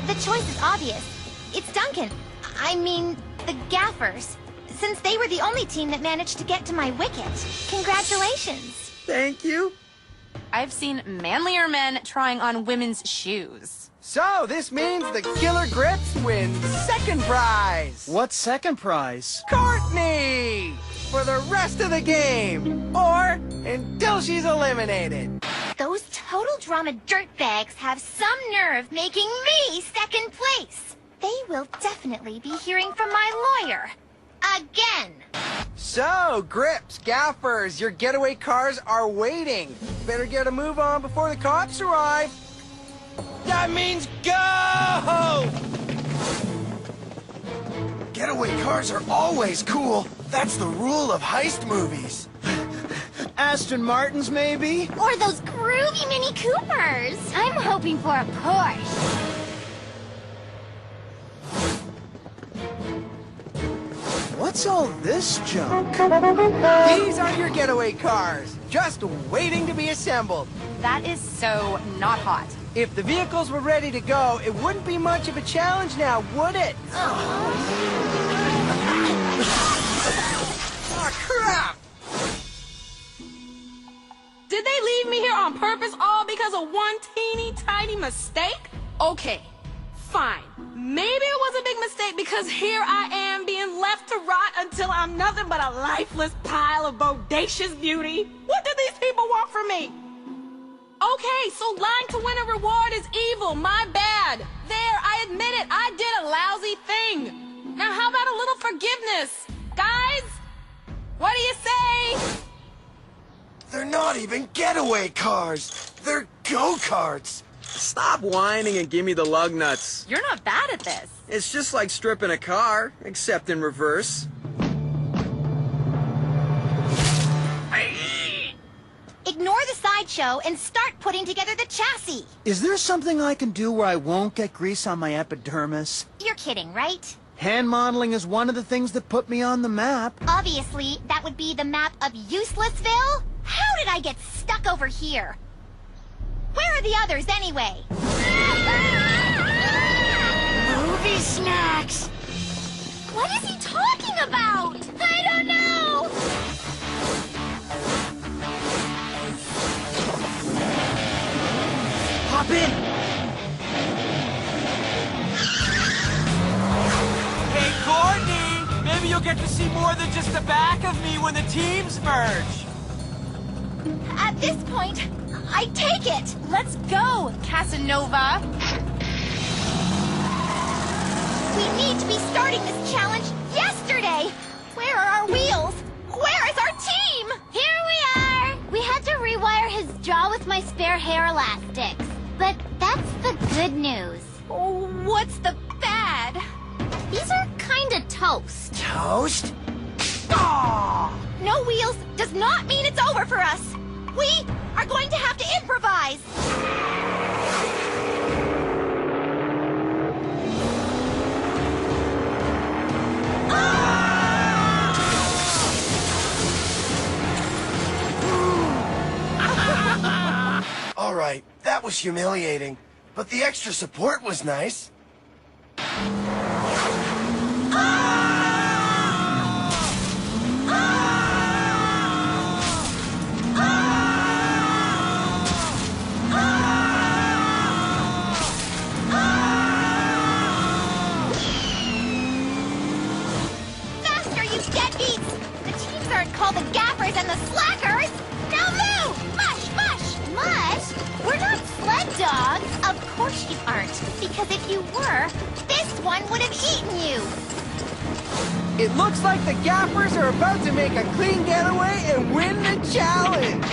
The choice is obvious. It's Duncan. I mean, the Gaffers. Since they were the only team that managed to get to my wicket. Congratulations. Thank you. I've seen manlier men trying on women's shoes. So, this means the Killer Grips wins second prize. What's second prize? Courtney! For the rest of the game. Or until she's eliminated. Those Total Drama dirtbags have some nerve making me second place. They will definitely be hearing from my lawyer. Again. So, Grips, Gaffers, your getaway cars are waiting. Better get a move on before the cops arrive. That means go! Getaway cars are always cool. That's the rule of heist movies. Aston Martins, maybe? Or those groovy Mini Coopers. I'm hoping for a Porsche. What's all this junk? These are your getaway cars, just waiting to be assembled. That is so not hot. If the vehicles were ready to go, it wouldn't be much of a challenge now, would it? Oh, crap! Did they leave me here on purpose all because of one teeny tiny mistake? Okay, fine. Maybe it was a big mistake because here I am being left to rot until I'm nothing but a lifeless pile of bodacious beauty. What did these people want from me? Okay, so lying to win a reward is evil. My bad. There, I admit it. I did a lousy thing. Now how about a little forgiveness? Guys, what do you say? They're not even getaway cars. They're go-karts. Stop whining and give me the lug nuts. You're not bad at this. It's just like stripping a car, except in reverse. Ignore the sideshow and start putting together the chassis. Is there something I can do where I won't get grease on my epidermis? You're kidding, right? Hand modeling is one of the things that put me on the map. Obviously, that would be the map of Uselessville. How did I get stuck over here? Where are the others, anyway? Movie snacks! What is he talking about? I don't know! Hop in! Hey, Courtney! Maybe you'll get to see more than just the back of me when the teams merge. At this point, I take it! Let's go, Casanova! We need to be starting this challenge yesterday! Where are our wheels? Where is our team? Here we are! We had to rewire his jaw with my spare hair elastics. But that's the good news. Oh, what's the bad? These are kinda toast. Toast? No wheels does not mean it's over for us. We are going to have to improvise. All right, that was humiliating, but the extra support was nice. Faster, you deadbeats! The teams aren't called the gaffers and the slackers! Now move! Mush, mush! Mush? We're not sled dogs! Of course you aren't, because if you were, this one would have eaten you! It looks like the Gaffers are about to make a clean getaway and win the challenge!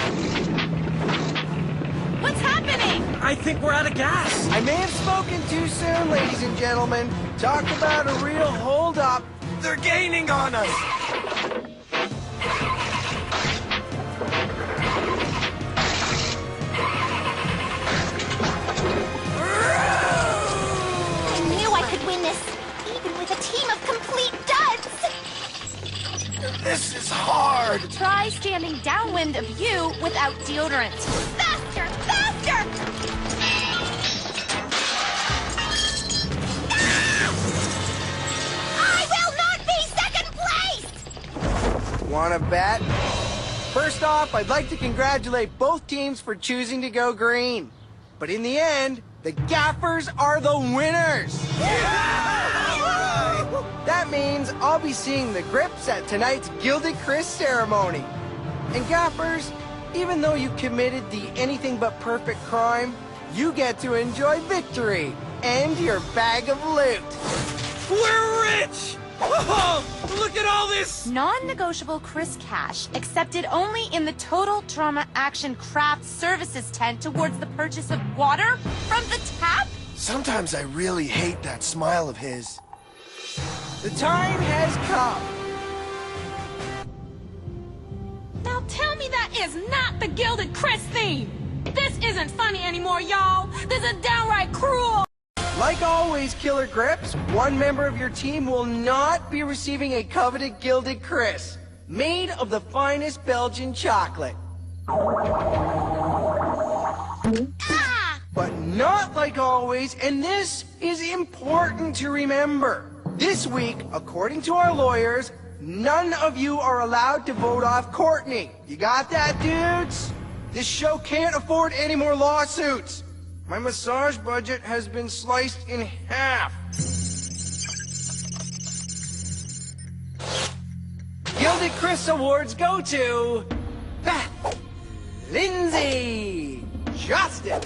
What's happening? I think we're out of gas. I may have spoken too soon, ladies and gentlemen. Talk about a real hold-up. They're gaining on us! I knew I could win this, even with a team of complete duds! This is hard! Try standing downwind of you without deodorant. Faster! Faster! I will not be second place! Wanna bet? First off, I'd like to congratulate both teams for choosing to go green. But in the end, the Gaffers are the winners! That means I'll be seeing the Grips at tonight's Gilded Chris ceremony. And Gaffers, even though you committed the anything but perfect crime, you get to enjoy victory and your bag of loot. We're rich! Oh, look at all this! Non-negotiable Chris cash accepted only in the Total Drama Action Craft Services tent towards the purchase of water from the tap? Sometimes I really hate that smile of his. The time has come. Now tell me that is not the Gilded Chris theme! This isn't funny anymore, y'all! This is downright cruel! Like always, Killer Grips, one member of your team will not be receiving a coveted Gilded Chris, made of the finest Belgian chocolate. But not like always, and this is important to remember. This week, according to our lawyers, none of you are allowed to vote off Courtney. You got that, dudes? This show can't afford any more lawsuits. My massage budget has been sliced in half. Gilded Chris Awards go to Beth, Lindsay, Justin,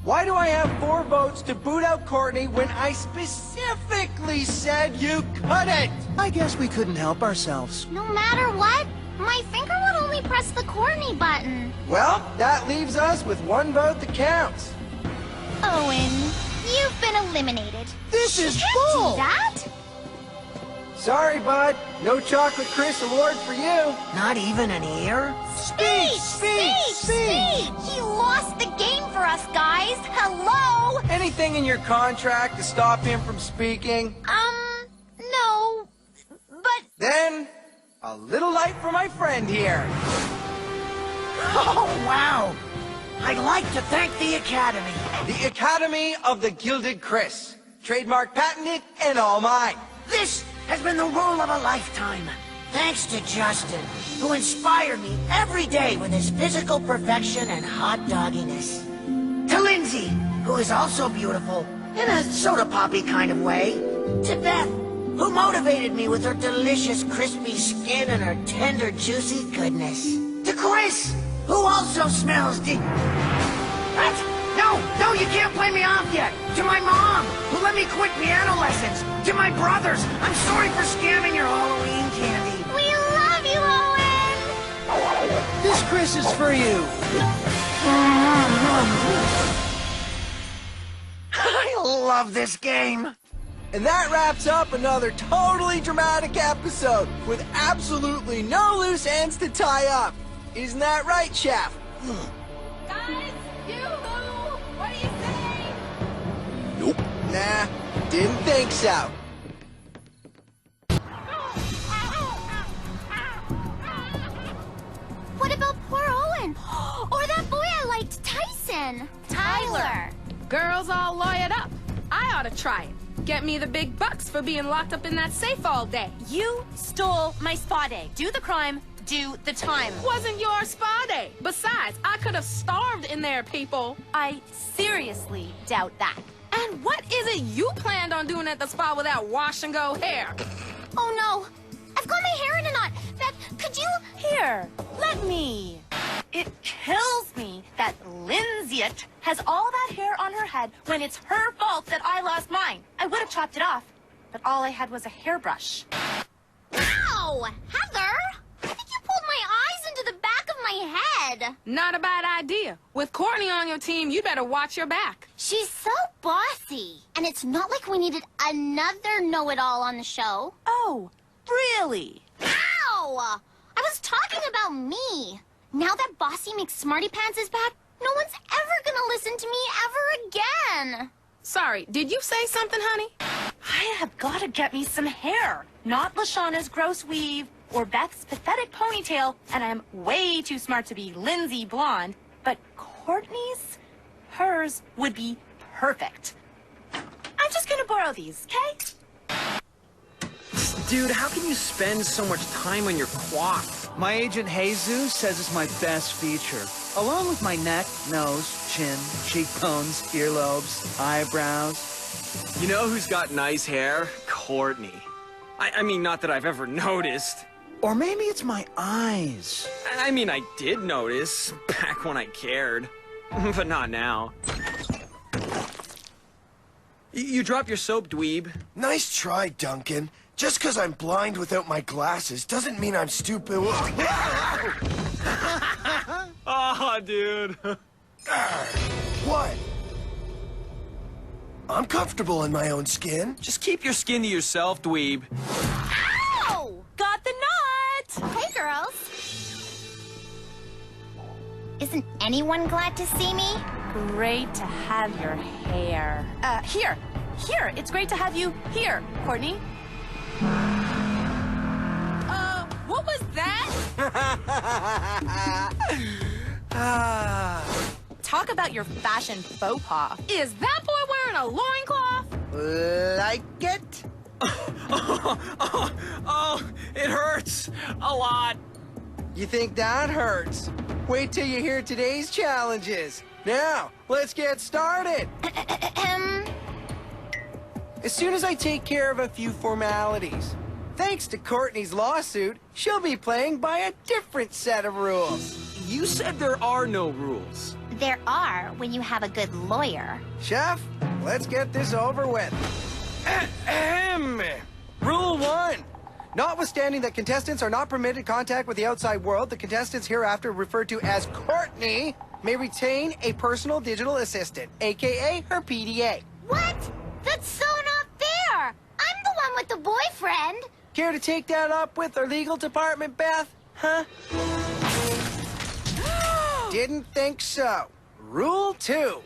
Why do I have 4 votes to boot out Courtney when I specifically said you couldn't? I guess we couldn't help ourselves. No matter what, my finger would only press the Courtney button. Well, that leaves us with 1 vote that counts. Owen, you've been eliminated. This is You can't bull. do that. Sorry, bud. No Chocolate Chris award for you. Not even an ear? Speech! He lost the game for us, guys. Hello? Anything in your contract to stop him from speaking? No. But... Then, a little light for my friend here. Oh, wow. I'd like to thank the Academy. The Academy of the Gilded Chris. Trademark patented and all mine. This has been the role of a lifetime. Thanks to Justin, who inspired me every day with his physical perfection and hot dogginess. To Lindsay, who is also beautiful, in a soda poppy kind of way. To Beth, who motivated me with her delicious crispy skin and her tender juicy goodness. To Chris, who also smells What? No, you can't play me off yet. To my mom, who let me quit piano lessons. To my brothers, I'm sorry for scamming your Halloween candy. We love you, Owen! This Chris is for you. I love this game. And that wraps up another totally dramatic episode with absolutely no loose ends to tie up. Isn't that right, Chef? Guys, yoo-hoo! What do you say? Nope. Nah, didn't think so. What about poor Owen? Or that boy I liked, Tyson? Tyler. Girls all lawyered up. I ought to try it. Get me the big bucks for being locked up in that safe all day. You stole my spa day. Do the crime, do the time. Wasn't your spa day. Besides, I could have starved in there, people. I seriously doubt that. And what is it you planned on doing at the spa with that wash and go hair? Oh no, I've got my hair in a knot. Beth, could you... Here, let me. It kills me that Lindsay has all that hair on her head when it's her fault that I lost mine. I would have chopped it off, but all I had was a hairbrush. Ow! Heather! I think you pulled my eyes into the back of my head. Not a bad idea. With Courtney on your team, you better watch your back. She's so bossy. And it's not like we needed another know-it-all on the show. Oh, really? Ow! I was talking about me. Now that Bossy McSmartypants is back, no one's ever gonna listen to me ever again. Sorry, did you say something, honey? I have got to get me some hair. Not LeShawna's gross weave or Beth's pathetic ponytail, and I am way too smart to be Lindsay blonde, but Courtney's, hers would be perfect. I'm just gonna borrow these, okay? Dude, how can you spend so much time on your coif? My agent Jesus says it's my best feature. Along with my neck, nose, chin, cheekbones, earlobes, eyebrows. You know who's got nice hair? Courtney. I mean, not that I've ever noticed. Or maybe it's my eyes. I mean, I did notice back when I cared. But not now. You dropped your soap, dweeb. Nice try, Duncan. Just because I'm blind without my glasses doesn't mean I'm stupid. Oh, dude. What? I'm comfortable in my own skin. Just keep your skin to yourself, dweeb. Ow! Got the nut! Hey, girls. Isn't anyone glad to see me? Great to have your hair. Here. It's great to have you here, Courtney. What was that? Talk about your fashion faux pas. Is that boy wearing a loincloth? Like it? Oh, it hurts a lot. You think that hurts? Wait till you hear today's challenges. Now, let's get started. As soon as I take care of a few formalities. Thanks to Courtney's lawsuit, she'll be playing by a different set of rules. You said there are no rules. There are when you have a good lawyer. Chef, let's get this over with. Rule 1. Notwithstanding that contestants are not permitted contact with the outside world, the contestants hereafter referred to as Courtney may retain a personal digital assistant, a.k.a. her PDA. What? That's so not fair! I'm the one with the boyfriend! Care to take that up with our legal department, Beth? Huh? Didn't think so. Rule 2.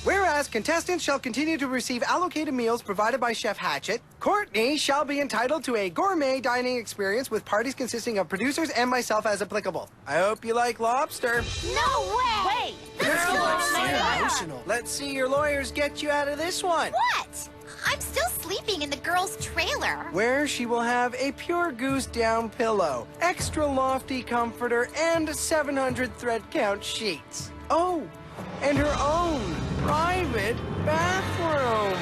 Whereas contestants shall continue to receive allocated meals provided by Chef Hatchet, Courtney shall be entitled to a gourmet dining experience with parties consisting of producers and myself as applicable. I hope you like lobster. No way! Emotional. Let's see your lawyers get you out of this one. What? I'm still sleeping in the girls' trailer. Where she will have a pure goose down pillow, extra lofty comforter, and 700 thread count sheets. Oh, and her own private bathroom.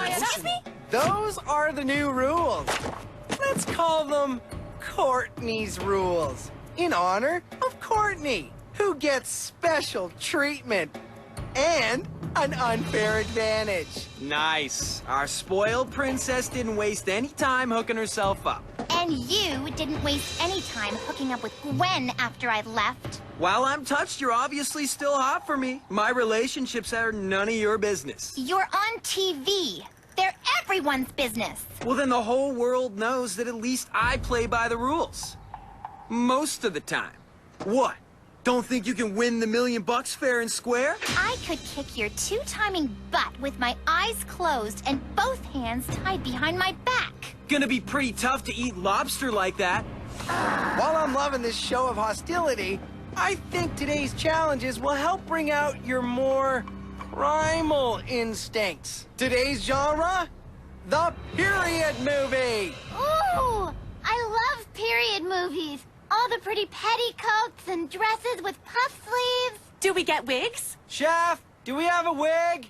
Excuse me? Those are the new rules. Let's call them Courtney's rules, in honor of Courtney, who gets special treatment and an unfair advantage. Nice. Our spoiled princess didn't waste any time hooking herself up. And you didn't waste any time hooking up with Gwen after I left. While I'm touched, you're obviously still hot for me. My relationships are none of your business. You're on TV. They're everyone's business. Well, then the whole world knows that at least I play by the rules. Most of the time. What? Don't think you can win the $1 million fair and square? I could kick your two-timing butt with my eyes closed and both hands tied behind my back. Gonna be pretty tough to eat lobster like that. While I'm loving this show of hostility, I think today's challenges will help bring out your more primal instincts. Today's genre? The period movie! Ooh! I love period movies. All the pretty petticoats and dresses with puff sleeves. Do we get wigs? Chef, do we have a wig?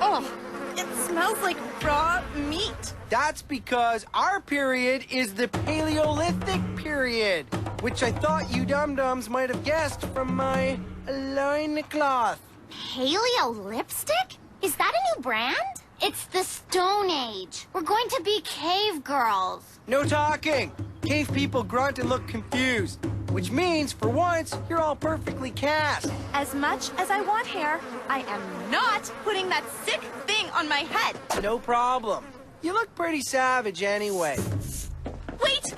Oh, it smells like raw meat. That's because our period is the Paleolithic period, which I thought you dum-dums might have guessed from my loincloth. Paleo lipstick? Is that a new brand? It's the Stone Age. We're going to be cave girls. No talking. Cave people grunt and look confused, which means, for once, you're all perfectly cast. As much as I want hair, I am not putting that sick thing on my head. No problem. You look pretty savage anyway. Wait!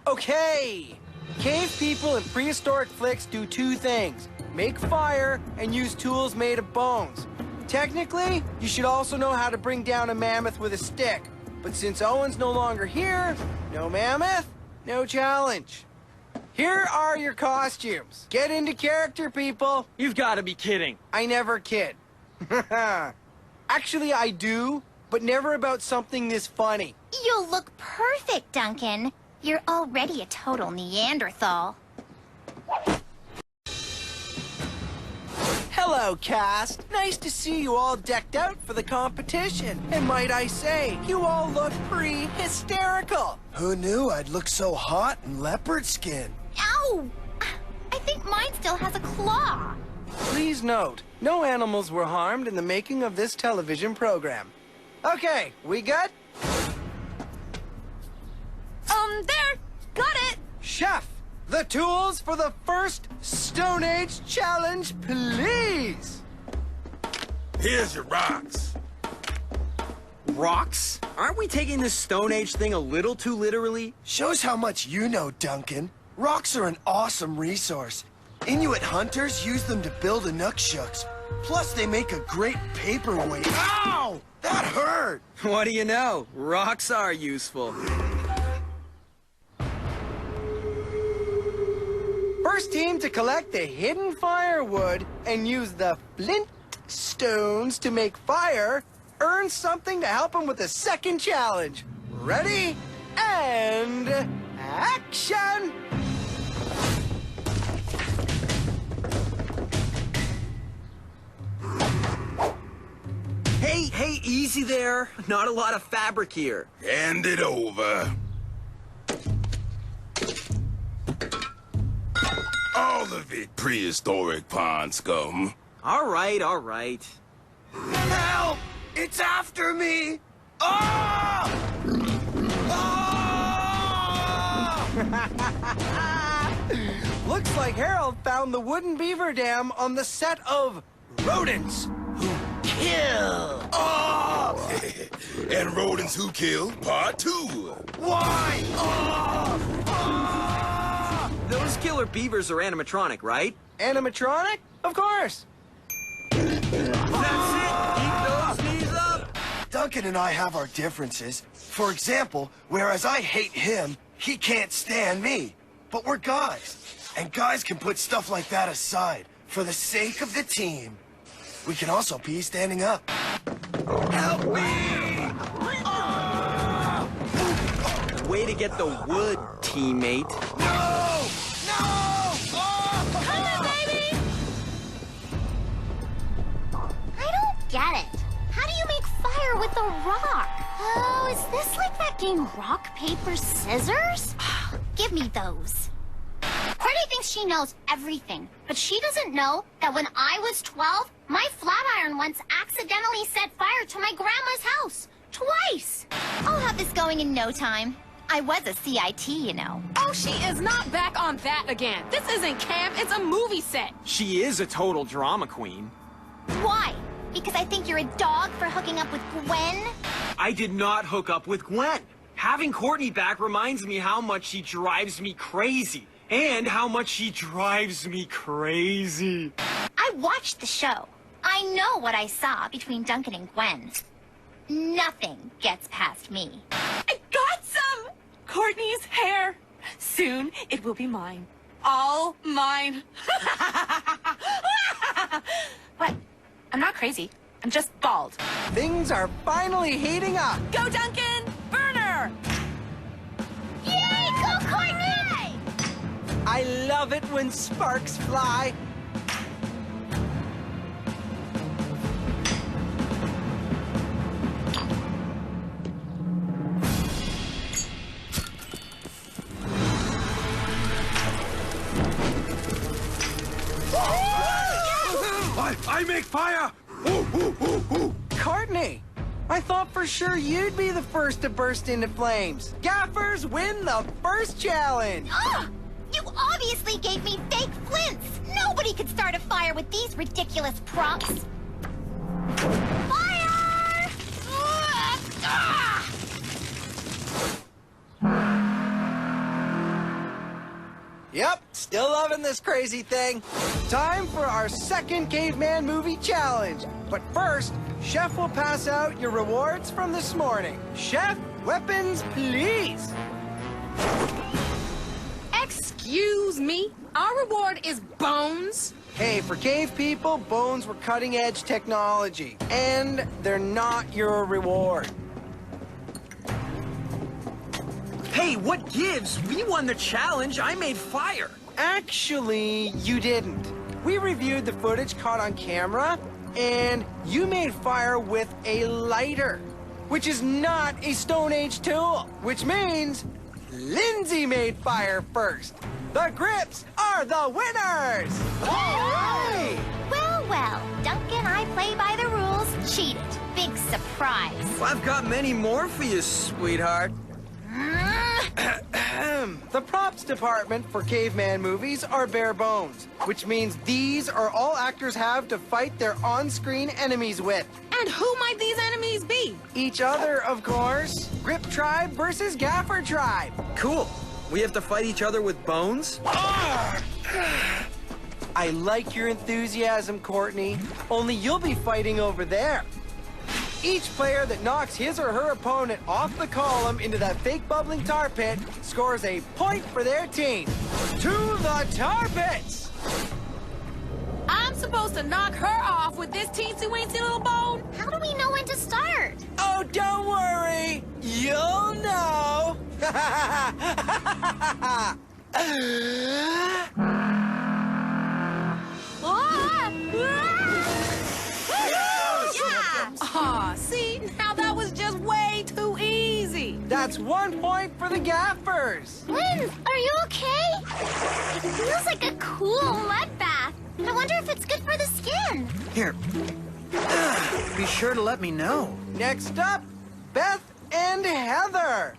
Okay. Cave people in prehistoric flicks do two things: make fire and use tools made of bones. Technically, you should also know how to bring down a mammoth with a stick. But since Owen's no longer here, no mammoth, no challenge. Here are your costumes. Get into character, people. You've got to be kidding. I never kid. Actually, I do, but never about something this funny. You'll look perfect, Duncan. You're already a total Neanderthal. Hello, cast. Nice to see you all decked out for the competition. And might I say, you all look pretty hysterical. Who knew I'd look so hot in leopard skin? Ow! I think mine still has a claw. Please note, no animals were harmed in the making of this television program. Okay, we good? There! Got it! Chef, the tools for the first Stone Age challenge, please! Here's your rocks. Rocks? Aren't we taking this Stone Age thing a little too literally? Shows how much you know, Duncan. Rocks are an awesome resource. Inuit hunters use them to build inukshuks. Plus, they make a great paperweight. Ow! That hurt! What do you know? Rocks are useful. First team to collect the hidden firewood and use the flint stones to make fire earns something to help them with the second challenge. Ready? And action! Hey, easy there. Not a lot of fabric here. Hand it over. All of it, prehistoric pond scum. All right, all right. Help! It's after me! Ah! Ah! Looks like Harold found the wooden beaver dam on the set of Rodents Who Kill. Oh! And Rodents Who Kill, Part 2. Why? Those killer beavers are animatronic, right? Animatronic? Of course. That's it. Keep those knees up. Duncan and I have our differences. For example, whereas I hate him, he can't stand me. But we're guys. And guys can put stuff like that aside for the sake of the team. We can also be standing up. Help me! Way to get the wood, teammate. No! No! Come on, baby! I don't get it. How do you make fire with a rock? Oh, is this like that game Rock, Paper, Scissors? Give me those. Courtney thinks she knows everything, but she doesn't know that when I was 12, my flat iron once accidentally set fire to my grandma's house. Twice! I'll have this going in no time. I was a CIT, you know. Oh, she is not back on that again. This isn't camp, it's a movie set. She is a total drama queen. Why? Because I think you're a dog for hooking up with Gwen? I did not hook up with Gwen. Having Courtney back reminds me how much she drives me crazy. And how much she drives me crazy. I watched the show. I know what I saw between Duncan and Gwen. Nothing gets past me. I got some! Courtney's hair. Soon it will be mine. All mine. What? I'm not crazy. I'm just bald. Things are finally heating up. Go, Duncan! Burner! Yay! Go, Courtney! I love it when sparks fly. I make fire! Ooh, ooh, ooh, ooh. Courtney, I thought for sure you'd be the first to burst into flames. Gaffers win the first challenge. Ah! You obviously gave me fake flints! Nobody could start a fire with these ridiculous props! Fire! Yep, still loving this crazy thing. Time for our second Caveman movie challenge. But first, Chef will pass out your rewards from this morning. Chef, weapons, please. Excuse me? Our reward is bones? Hey, for cave people, bones were cutting-edge technology. And they're not your reward. Hey, what gives? We won the challenge. I made fire. Actually, you didn't. We reviewed the footage caught on camera, and you made fire with a lighter, which is not a Stone Age tool, which means Lindsay made fire first. The Grips are the winners! All right! Well, well, Duncan, I play by the rules, cheated. Big surprise. Well, I've got many more for you, sweetheart. The props department for caveman movies are bare bones, which means these are all actors have to fight their on-screen enemies with. And who might these enemies be? Each other, of course. Grip Tribe versus Gaffer Tribe. Cool. We have to fight each other with bones? I like your enthusiasm, Courtney. Only you'll be fighting over there. Each player that knocks his or her opponent off the column into that fake bubbling tar pit scores a point for their team. To the tar pits! I'm supposed to knock her off with this teensy-weensy little bone? How do we know when to start? Oh, don't worry. You'll know. Aw, see? Now that was just way too easy. That's That's 1 point for the gaffers. Linz, are you okay? It feels like a cool mud bath. I wonder if it's good for the skin. Here. Be sure to let me know. Next up, Beth and Heather.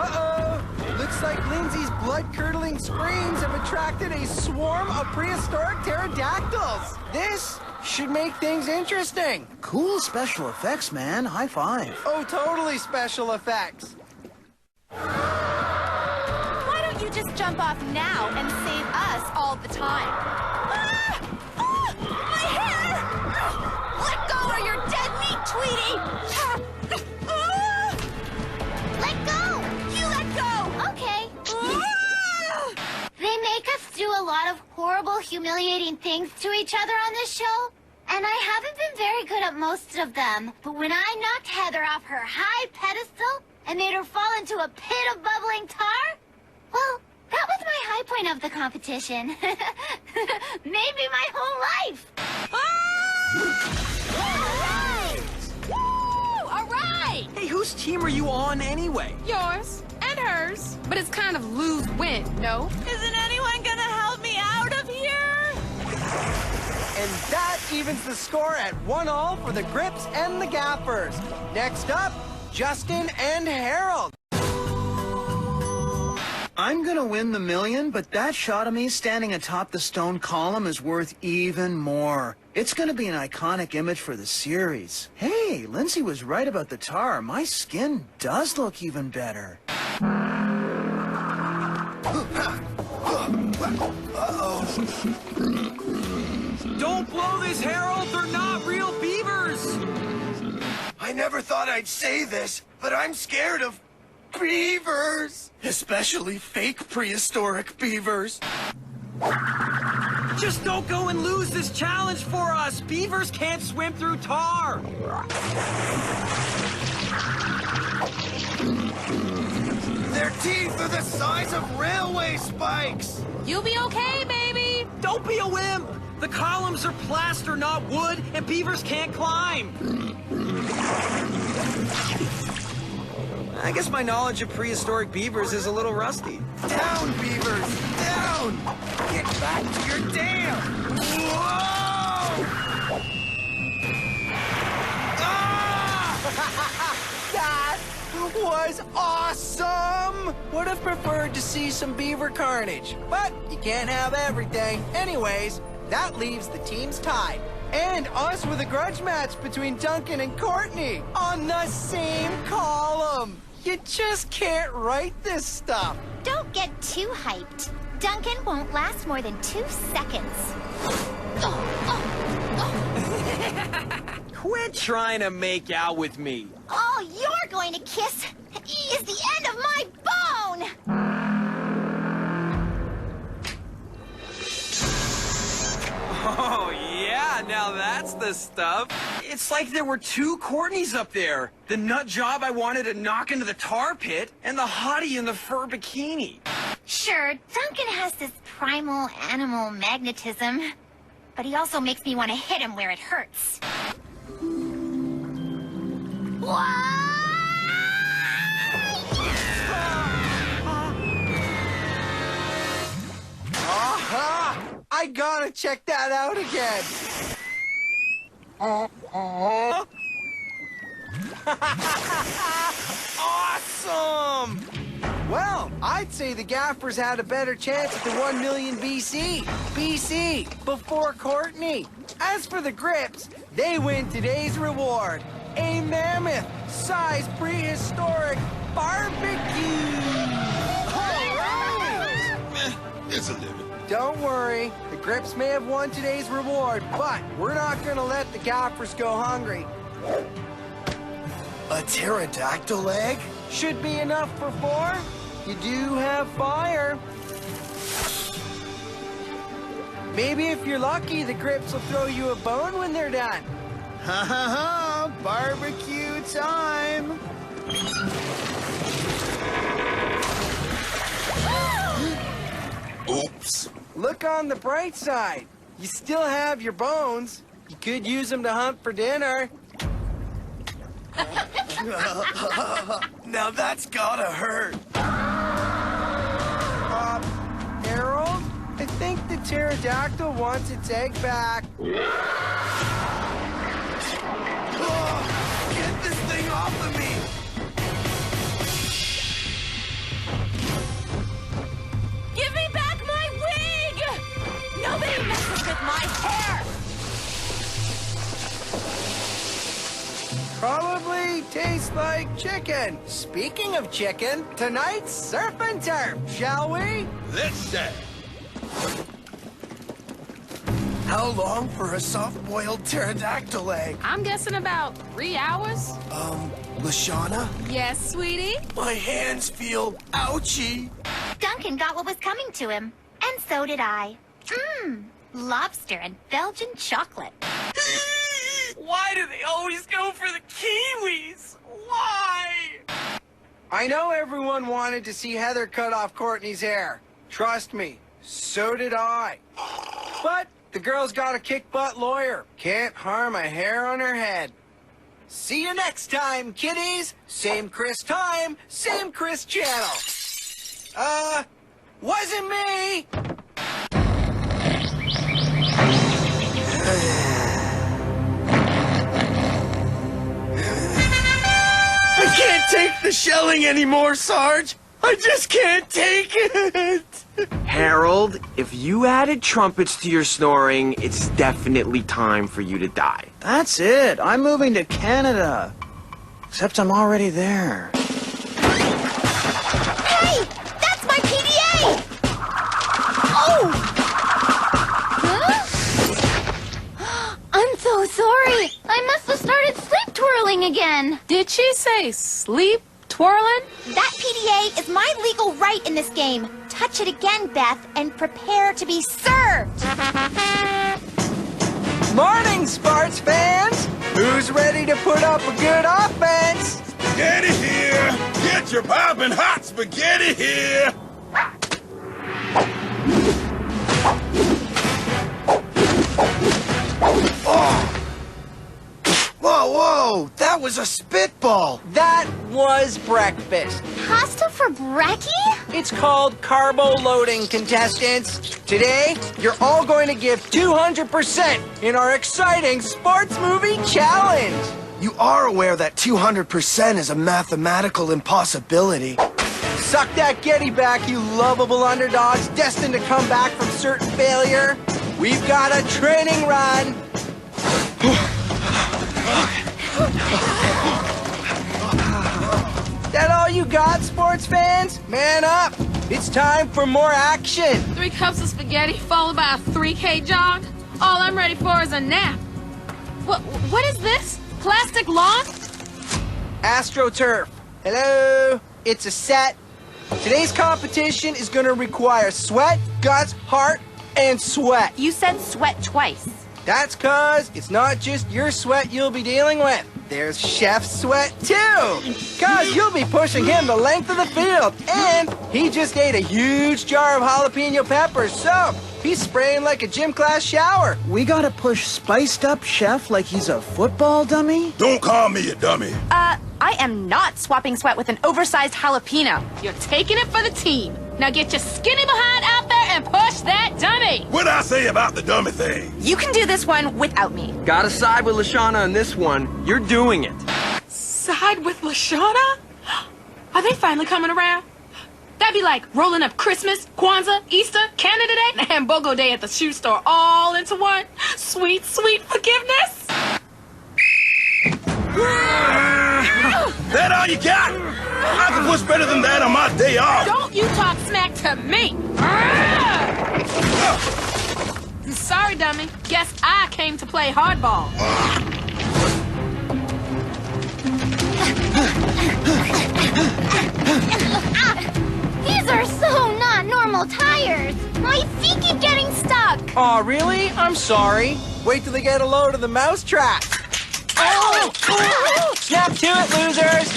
Uh-oh. Looks like Lindsay's blood-curdling screams have attracted a swarm of prehistoric pterodactyls. This should make things interesting. Cool special effects, man. High five. Oh, totally special effects. Why don't you just jump off now and save us all the time? Ah! Ah! My hair! Let go or you're dead meat, Tweety! Ah! Let go! You let go! Okay. Ah! They make us do a lot of horrible, humiliating things to each other on this show, and I haven't been very good at most of them. But when I knocked Heather off her high pedestal and made her fall into a pit of bubbling tar, well, that was my high point of the competition. Maybe my whole life. All right! Hey, whose team are you on anyway? Yours and hers. But it's kind of lose-win, no? Isn't anyone gonna help me out of here? And that evens the score at 1-1 for the Grips and the Gaffers. Next up, Justin and Harold. I'm gonna win the million, but that shot of me standing atop the stone column is worth even more. It's gonna be an iconic image for the series. Hey, Lindsay was right about the tar. My skin does look even better. Don't blow this, Harold! They're not real beavers! I never thought I'd say this, but I'm scared of beavers. Especially fake prehistoric beavers. Just don't go and lose this challenge for us! Beavers can't swim through tar! Their teeth are the size of railway spikes. You'll be okay, baby! Don't be a wimp! The columns are plaster, not wood, and beavers can't climb! I guess my knowledge of prehistoric beavers is a little rusty. Down, beavers! Down! Get back to your dam! Whoa! Ah! That was awesome! Would have preferred to see some beaver carnage, but you can't have everything. Anyways, that leaves the teams tied. And us with a grudge match between Duncan and Courtney on the same column. You just can't write this stuff. Don't get too hyped. Duncan won't last more than 2 seconds. Quit trying to make out with me. All you're going to kiss is the end of my bone! Oh, yeah, now that's the stuff. It's like there were two Courtneys up there. The nut job I wanted to knock into the tar pit, and the hottie in the fur bikini. Sure, Duncan has this primal animal magnetism, but he also makes me want to hit him where it hurts. Aha! I gotta check that out again. Awesome! Well, I'd say the Gaffers had a better chance at the 1 million BC, before Courtney. As for the Grips, they win today's reward, a mammoth-sized prehistoric barbecue. All right! It's a living. Don't worry, the Grips may have won today's reward, but we're not gonna let the Gaffers go hungry. A pterodactyl egg? Should be enough for 4. You do have fire. Maybe if you're lucky, the Grips will throw you a bone when they're done. Ha ha ha! Barbecue time! Oops. Look on the bright side. You still have your bones. You could use them to hunt for dinner. Now that's gotta hurt. Harold, I think the pterodactyl wants its egg back. Get this thing off of me! Give me back my wig! Nobody messes with my hair! Probably tastes like chicken. Speaking of chicken, tonight's surf and turf, shall we? Let's say. How long for a soft-boiled pterodactyl egg? I'm guessing about 3 hours. LeShawna? Yes, sweetie? My hands feel ouchy. Duncan got what was coming to him, and so did I. Lobster and Belgian chocolate. Why do they always go for the kiwis? Why? I know everyone wanted to see Heather cut off Courtney's hair. Trust me, so did I. But the girl's got a kick-butt lawyer. Can't harm a hair on her head. See you next time, kiddies. Same Chris time, same Chris channel. Wasn't me. I can't take the shelling anymore, Sarge. I just can't take it. Harold, if you added trumpets to your snoring, it's definitely time for you to die. That's it. I'm moving to Canada. Except I'm already there. Hey! That's my PDA! Oh! Huh? I'm so sorry. I must have started sleep twirling again. Did she say sleep twirling? That PDA is my legal right in this game. Touch it again, Beth, and prepare to be served. Morning, Sparks fans. Who's ready to put up a good offense? Spaghetti here! Get your poppin' hot spaghetti here! Oh! Whoa, whoa! That was a spitball! That was breakfast. Pasta for brekkie? It's called carbo loading, contestants. Today, you're all going to give 200% in our exciting sports movie challenge. You are aware that 200% is a mathematical impossibility. Suck that Getty back, you lovable underdogs destined to come back from certain failure. We've got a training run. That all you got, sports fans? Man up. It's time for more action. 3 cups of spaghetti followed by a 3K jog? All I'm ready for is a nap. What is this? Plastic lawn? AstroTurf. Hello. It's a set. Today's competition is going to require sweat, guts, heart, and sweat. You said sweat twice. That's cause it's not just your sweat you'll be dealing with. There's Chef's sweat too. Cause you'll be pushing him the length of the field. And he just ate a huge jar of jalapeno peppers, so he's spraying like a gym class shower. We gotta push spiced up Chef like he's a football dummy? Don't call me a dummy. I am not swapping sweat with an oversized jalapeno. You're taking it for the team. Now get your skinny behind out there and push that dummy. What'd I say about the dummy thing? You can do this one without me. Gotta side with LeShawna on this one. You're doing it. Side with LeShawna? Are they finally coming around? That'd be like rolling up Christmas, Kwanzaa, Easter, Canada Day, and BOGO Day at the shoe store all into one. Sweet, sweet forgiveness. That all you got? I can push better than that on my day off. Don't you talk smack to me. I'm sorry, dummy. Guess I came to play hardball. These are so not normal tires. My feet keep getting stuck. Aw, really? I'm sorry. Wait till they get a load of the mousetrap. Oh! Snap to it, losers!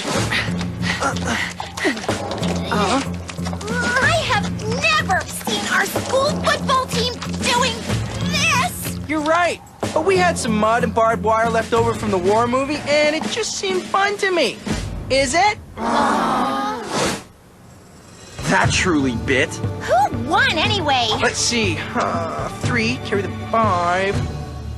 I have never seen our school football team doing this. You're right. But we had some mud and barbed wire left over from the war movie, and it just seemed fun to me. Is it? That truly bit. Who won anyway? Let's see. 3, carry the 5.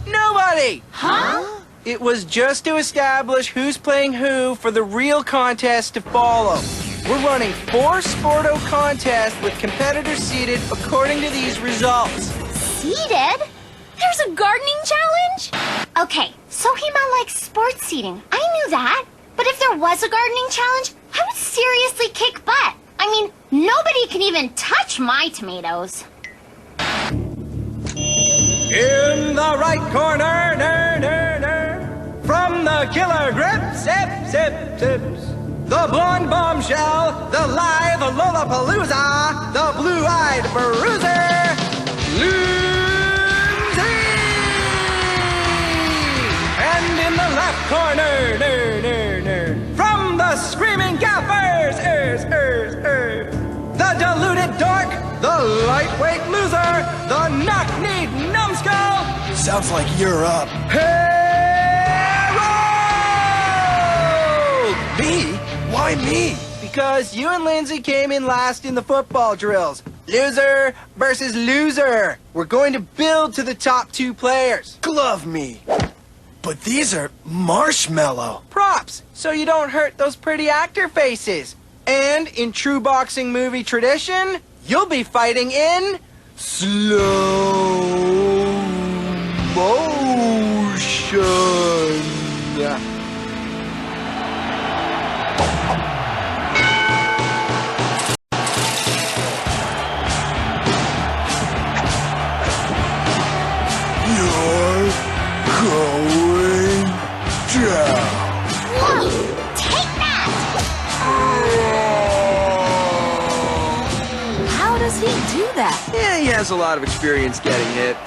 Nobody! Huh? It was just to establish who's playing who for the real contest to follow. We're running 4 Sporto contests with competitors seated according to these results. Seated? There's a gardening challenge? Okay, so he meant like sports seating. I knew that. But if there was a gardening challenge, I would seriously kick butt. I mean, nobody can even touch my tomatoes. In the right corner, from the killer grip, sips. The blonde bombshell, the lithe Lollapalooza, the blue-eyed bruiser, Lindsay! And in the left corner, from the screaming gaffers, the deluded dork, the lightweight loser, the knock-kneed numbskull. Sounds like you're up. Me? Why me? Because you and Lindsay came in last in the football drills. Loser versus loser. We're going to build to the top 2 players. Glove me. But these are marshmallow. Props, so you don't hurt those pretty actor faces. And in true boxing movie tradition, you'll be fighting in slow motion. You're going down. Whoa! Take that! How does he do that? Yeah, he has a lot of experience getting hit.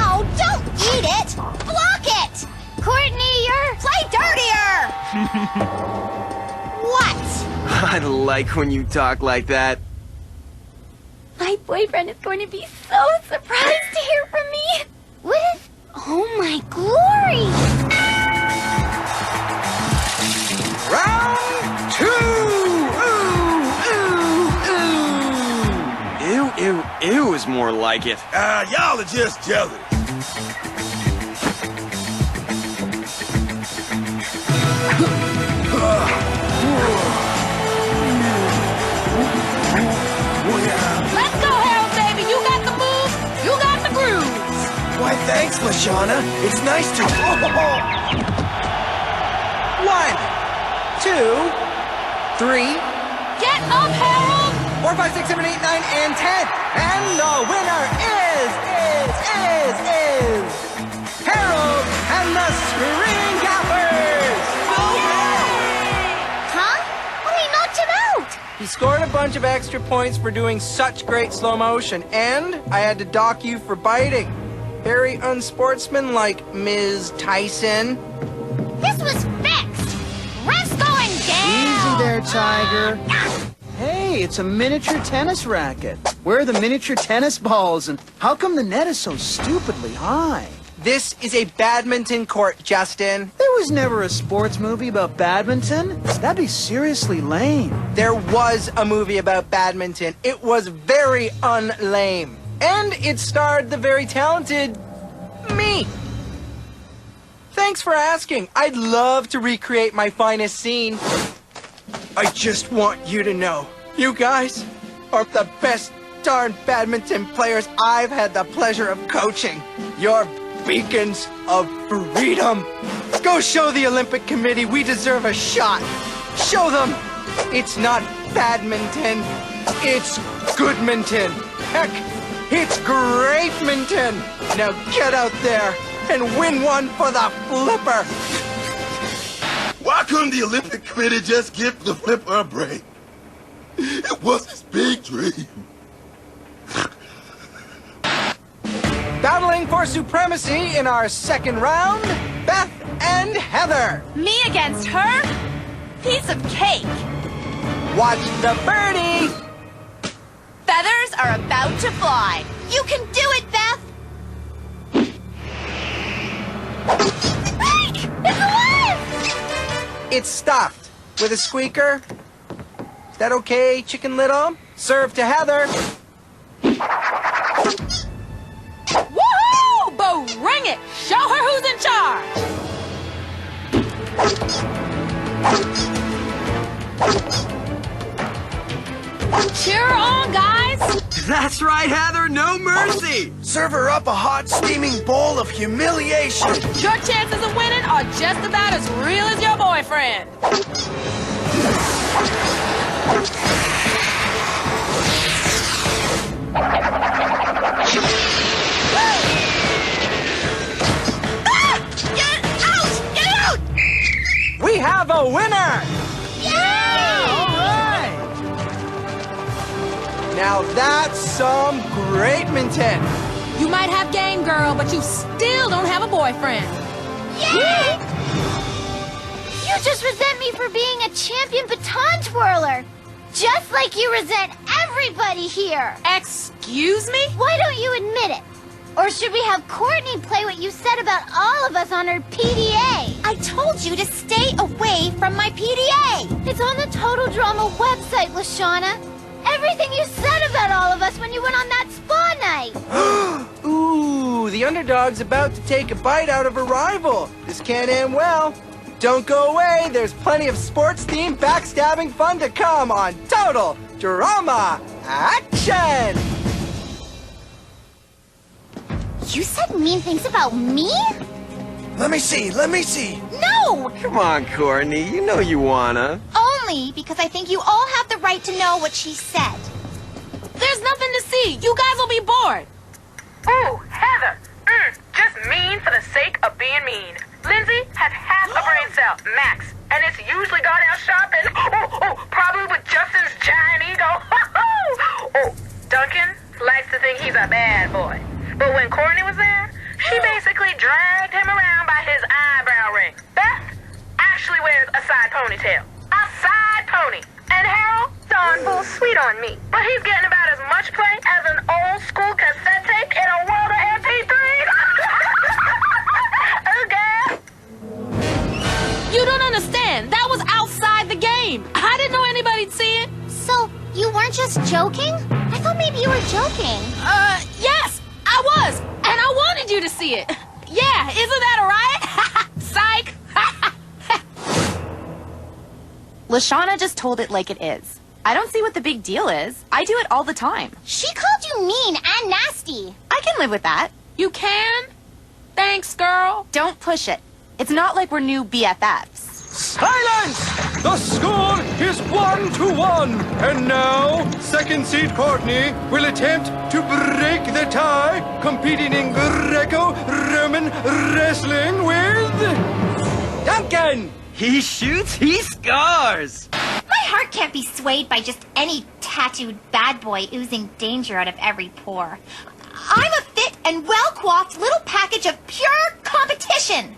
Oh, don't eat it! Block it! Courtney, you're... Play dirtier! What? I like when you talk like that. My boyfriend is going to be so surprised to hear from me. What? Oh my glory! round 2! Ew is more like it. Y'all are just jealous. Let's go, Harold, baby. You got the moves, you got the grooves. Why, thanks, LeShawna. It's nice to... 1, 2, 3. Get up, Harold. 4, 5, 6, 7, 8, 9, and 10. And the winner is Harold and the Screen Gappers! Huh? Oh, he knocked him out! He scored a bunch of extra points for doing such great slow motion, and I had to dock you for biting. Very unsportsmanlike, Ms. Tyson. This was fixed! Ref's going down! Easy there, Tiger. Hey, it's a miniature tennis racket. Where are the miniature tennis balls, and how come the net is so stupidly high? This is a badminton court, Justin. There was never a sports movie about badminton. That'd be seriously lame. There was a movie about badminton. It was very unlame. And it starred the very talented me. Thanks for asking. I'd love to recreate my finest scene. I just want you to know, you guys are the best darn badminton players I've had the pleasure of coaching. You're beacons of freedom. Go show the Olympic Committee we deserve a shot. Show them it's not badminton, it's goodminton. Heck, it's greatminton. Now get out there and win one for the flipper. Why couldn't the Olympic Committee just give the flipper a break? It was his big dream. Battling for supremacy in our second round, Beth and Heather. Me against her? Piece of cake. Watch the birdie. Feathers boys are about to fly. You can do it, Beth! Hey! It's alive! It's stuffed with a squeaker. Is that okay, Chicken Little? Serve to Heather. Woohoo! Bring it! Show her who's in charge! Cheer on, guys! That's right, Heather, no mercy! Serve her up a hot, steaming bowl of humiliation! Your chances of winning are just about as real as your boyfriend. Get out! Get out! We have a winner! Yay! All right! Now that's some great minton. You might have game, girl, but you still don't have a boyfriend. Yay! You just resent me for being a champion baton twirler. Just like you resent everybody here. Excuse me? Why don't you admit it? Or should we have Courtney play what you said about all of us on her PDA? I told you to stay away from my PDA. It's on the Total Drama website, LeShawna. Everything you said about all of us when you went on that spa night. Ooh, the underdog's about to take a bite out of her rival. This can't end well. Don't go away. There's plenty of sports-themed backstabbing fun to come on Total Drama Action! You said mean things about me? Let me see. No! Come on, Courtney, you know you wanna. Only because I think you all have the right to know what she said. There's nothing to see. You guys will be bored. Ooh, Heather. Just mean for the sake of being mean. Lindsay has half a brain cell, max. And it's usually gone out shopping. Probably with Justin's giant ego. Duncan likes to think he's a bad boy. But when Courtney was there, she basically dragged him around by his eyebrow ring. Beth actually wears a side ponytail. A side pony. And Harold, darn bull sweet on me. But he's getting about as much play as an old school cassette tape in a world of MP3s. Okay. You don't understand. That was outside the game. I didn't know anybody'd see it. So, you weren't just joking? I thought maybe you were joking. Yes, I was. And I wanted you to see it. Yeah, isn't that alright? Psych. LeShawna just told it like it is. I don't see what the big deal is. I do it all the time. She called you mean and nasty. I can live with that. You can? Thanks, girl. Don't push it. It's not like we're new BFFs. Silence! The score is 1-1. And now, second seed Courtney will attempt to break the tie, competing in Greco-Roman wrestling with Duncan. He shoots, he scores! My heart can't be swayed by just any tattooed bad boy oozing danger out of every pore. I'm a fit and well-coiffed little package of pure competition.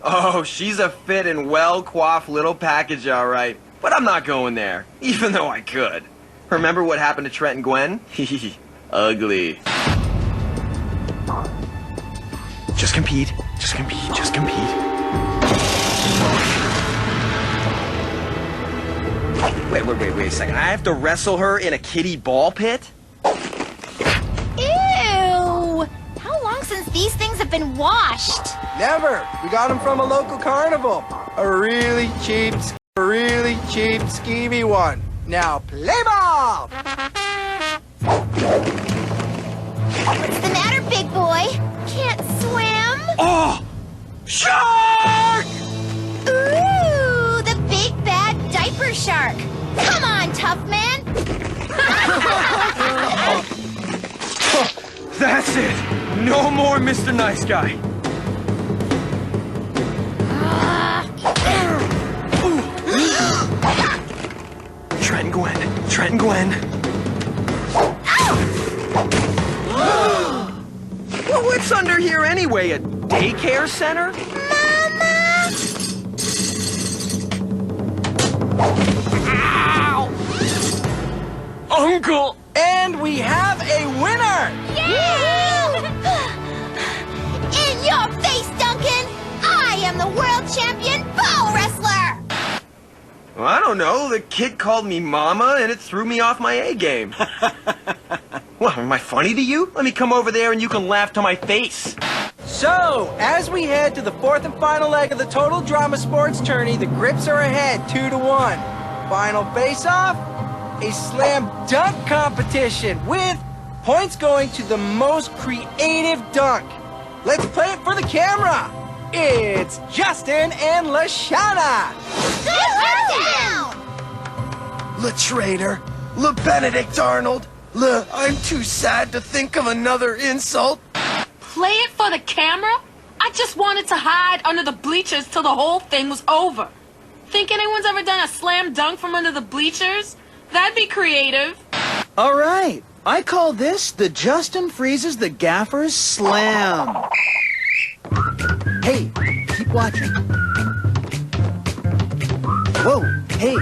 Oh, she's a fit and well-coiffed little package, all right. But I'm not going there, even though I could. Remember what happened to Trent and Gwen? Ugly. Just compete. Just compete. Just compete. Wait a second. I have to wrestle her in a kiddie ball pit? Ew! How long since these things have been washed? Never. We got them from a local carnival. A really cheap skeevy one. Now play ball! What's the matter, big boy? Can't swim? Oh! Shark! Ooh, the big bad diaper shark. Come on, tough man. That's it. No more Mr. Nice Guy. Trent and Gwen. Trent and Gwen. Well, what's under here anyway? A daycare center? Mama! Ow! Uncle! And And we have a winner! In your face, Duncan! I am the world champion pole wrestler! Well, I don't know. The kid called me mama, and it threw me off my A game. What, am I funny to you? Let me come over there and you can laugh to my face. So, as we head to the fourth and final leg of the Total Drama Sports Tourney, the Grips are ahead 2-1. Final face-off, a slam dunk competition with points going to the most creative dunk. Let's play it for the camera. It's Justin and LeShawna. Le Traitor, Le Benedict Arnold, I'm too sad to think of another insult. Play it for the camera? I just wanted to hide under the bleachers till the whole thing was over. Think anyone's ever done a slam dunk from under the bleachers? That'd be creative. All right. I call this the Justin Freezes the Gaffer's Slam. Hey, keep watching. Whoa, hey.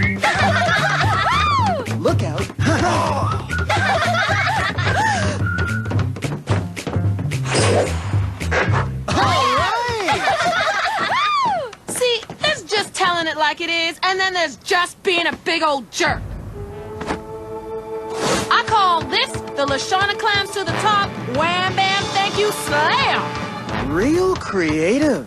Look out. See, there's just telling it like it is, and then there's just being a big old jerk. I call this the LeShawna climbs to the top, wham bam thank you slam. Real creative.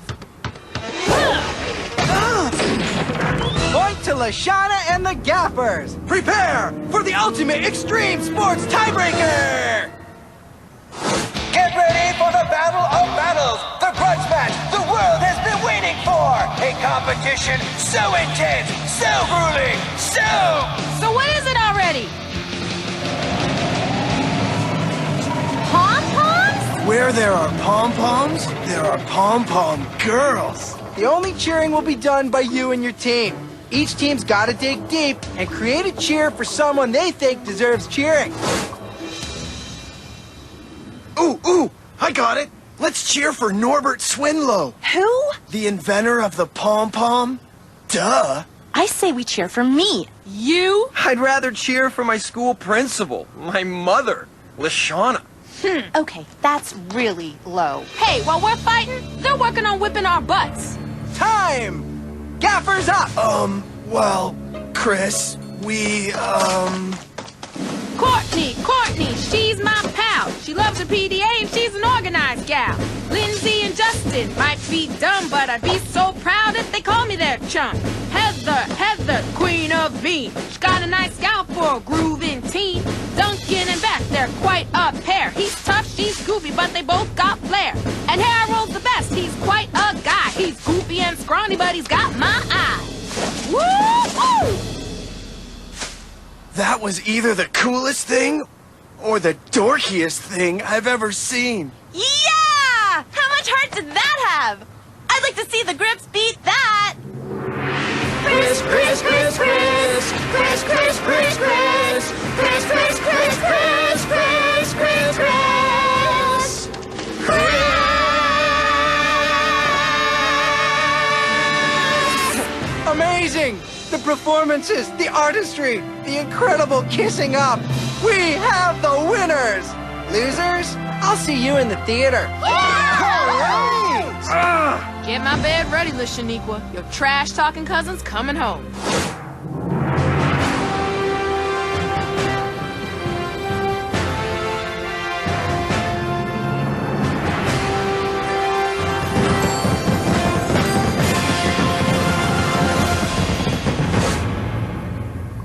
Point to LeShawna and the Gaffers. Prepare for the ultimate extreme sports tiebreaker. Get ready for the battle of battles, the grudge match the world has been waiting for. A competition so intense, so grueling, So what is it already? Pom-poms? Where there are pom-poms, there are pom-pom girls. The only cheering will be done by you and your team. Each team's got to dig deep and create a cheer for someone they think deserves cheering. Ooh, I got it. Let's cheer for Norbert Swinlow. Who? The inventor of the pom-pom. Duh. I say we cheer for me. You? I'd rather cheer for my school principal, my mother, LeShawna. Okay, that's really low. Hey, while we're fighting, they're working on whipping our butts. Time! Gaffers up! Well, Chris, Courtney, she's my pal. She loves her PDA and she's an organized gal. Lindsay and Justin might be dumb, but I'd be so proud if they call me their chum. Heather, queen of mean. She's got a nice gal for a grooving team. Duncan and Beth, they're quite a pair. He's tough, she's goofy, but they both got flair. And Harold's the best, he's quite a guy. He's goofy and scrawny, but he's got my eye. Woo-hoo! that was either the coolest thing or the dorkiest thing I've ever seen. Yeah! How much heart did that have? I'd like to see the Grips beat that. Chris, Chris, Chris, Chris, Chris, Chris, Chris, Chris, Chris, Chris, Chris, Chris, Chris, Chris, Chris, Chris. Amazing! The performances, the artistry, the incredible kissing up. We have the winners! Losers, I'll see you in the theater. Get my bed ready, LeShawna. Your trash-talking cousin's coming home.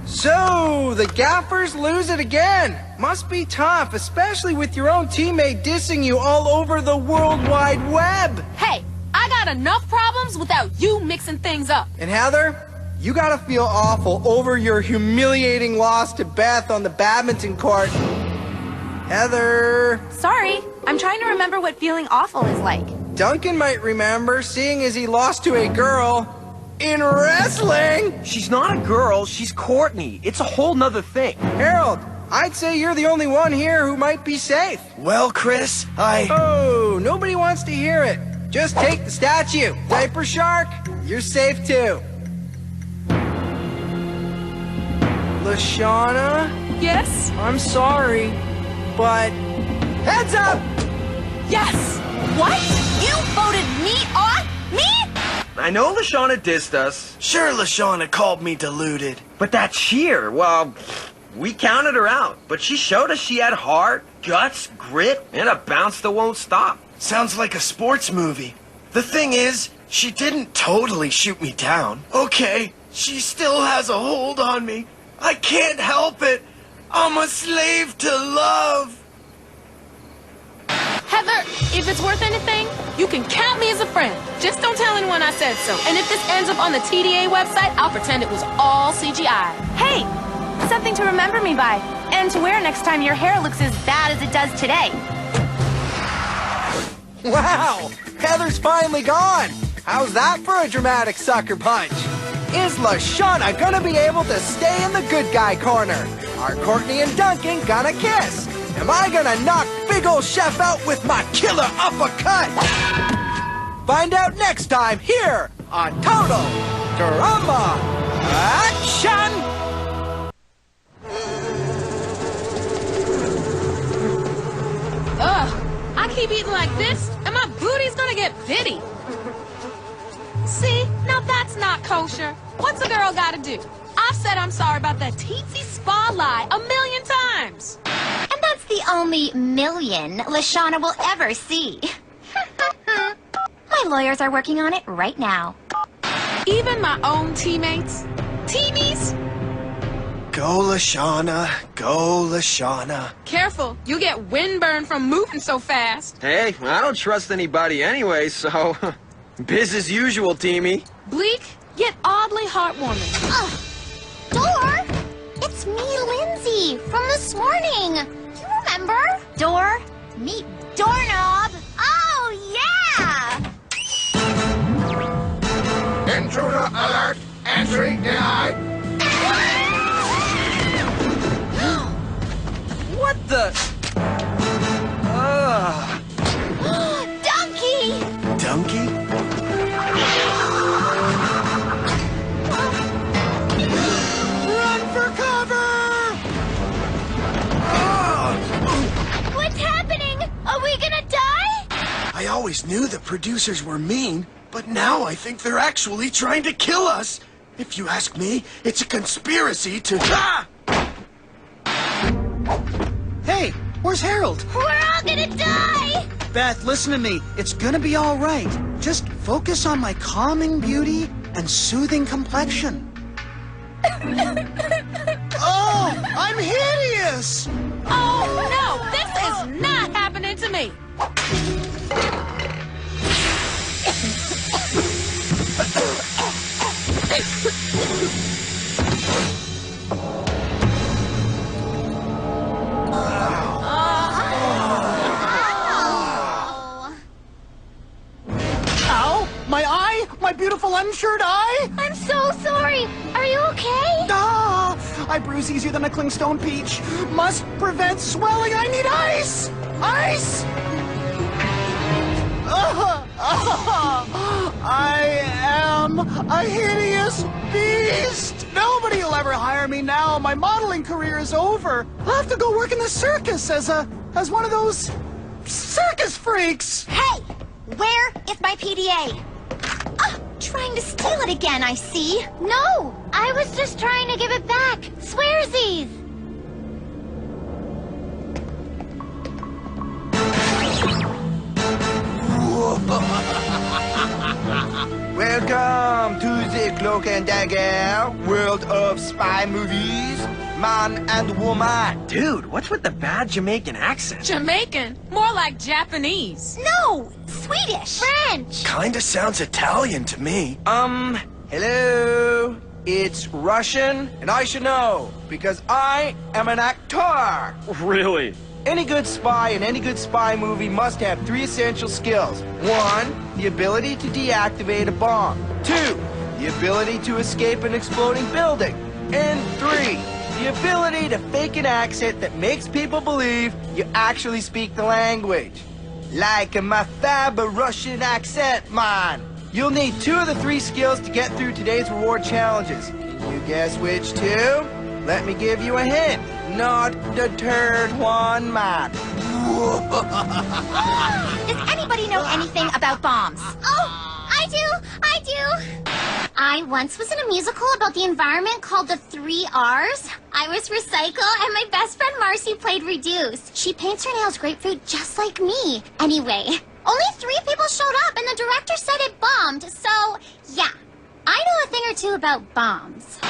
So, the Gaffers lose it again. Must be tough, especially with your own teammate dissing you all over the World Wide Web. Hey, I got enough problems without you mixing things up. And Heather, you gotta feel awful over your humiliating loss to Beth on the badminton court. Heather. Sorry, I'm trying to remember what feeling awful is like. Duncan might remember, seeing as he lost to a girl in wrestling. She's not a girl, she's Courtney. It's a whole nother thing. Harold, I'd say you're the only one here who might be safe. Well, Chris, Oh, nobody wants to hear it. Just take the statue. Diaper Shark, you're safe too. LeShawna, Yes? I'm sorry, but... Heads up! Yes! What? You voted me off? Me? I know LeShawna dissed us. Sure, LeShawna called me deluded. But that cheer, well, we counted her out. But she showed us she had heart, guts, grit, and a bounce that won't stop. Sounds like a sports movie. The thing is, she didn't totally shoot me down. Okay, she still has a hold on me. I can't help it. I'm a slave to love. Heather, if it's worth anything, you can count me as a friend. Just don't tell anyone I said so. And if this ends up on the TDA website, I'll pretend it was all CGI. Hey, something to remember me by. And to wear next time your hair looks as bad as it does today. Wow! Heather's finally gone! How's that for a dramatic sucker punch? Is LeShawna gonna be able to stay in the good guy corner? Are Courtney and Duncan gonna kiss? Am I gonna knock big ol' Chef out with my killer uppercut? Find out next time here on Total Drama Action! Ugh, I keep eating like this, and my booty's gonna get bitty. See, now that's not kosher. What's a girl gotta do? I've said I'm sorry about that teensy spa lie 1,000,000 times. And that's the only million LeShawna will ever see. My lawyers are working on it right now. Even my own teammates? Teamies? Go, LeShawna. Go, LeShawna. Careful, you'll get windburn from moving so fast. Hey, I don't trust anybody anyway, so... biz as usual, teamie. Bleak, yet oddly heartwarming. Door? It's me, Lindsay, from this morning. You remember? Door, meet doorknob. Oh, yeah! Intruder alert! Entry denied! What the? Donkey! Donkey? Run for cover! What's happening? Are we gonna die? I always knew the producers were mean, but now I think they're actually trying to kill us. If you ask me, it's a conspiracy to... Ah! Hey, where's Harold? We're all gonna die! Beth, listen to me. It's gonna be all right. Just focus on my calming beauty and soothing complexion. Oh, I'm hideous! Oh, no, this is not happening to me. Ow! My eye! My beautiful unshirt eye! I'm so sorry. Are you okay? Ah! I bruise easier than a clingstone peach. Must prevent swelling. I need ice! Ice! I am a hideous beast! Nobody will ever hire me now. My modeling career is over. I'll have to go work in the circus as one of those circus freaks. Hey, where is my PDA? Trying to steal it again, I see. No, I was just trying to give it back. Swearsies! Welcome to the Cloak and Dagger world of spy movies, man and woman. Dude, what's with the bad Jamaican accent? Jamaican? More like Japanese. No, Swedish. French. Kinda sounds Italian to me. Hello? It's Russian, and I should know, because I am an actor. Really? Any good spy in any good spy movie must have 3 essential skills. 1, the ability to deactivate a bomb. 2, the ability to escape an exploding building. And 3, the ability to fake an accent that makes people believe you actually speak the language. Like my fab Russian accent, man. You'll need 2 of the 3 skills to get through today's reward challenges. Can you guess which 2? Let me give you a hint. not deterred one match. Does anybody know anything about bombs? Oh, I do. I once was in a musical about the environment called The 3 R's. I was Recycle, and my best friend Marcy played Reduce. She paints her nails grapefruit just like me. Anyway, only 3 people showed up, and the director said it bombed, so yeah. I know a thing or two about bombs.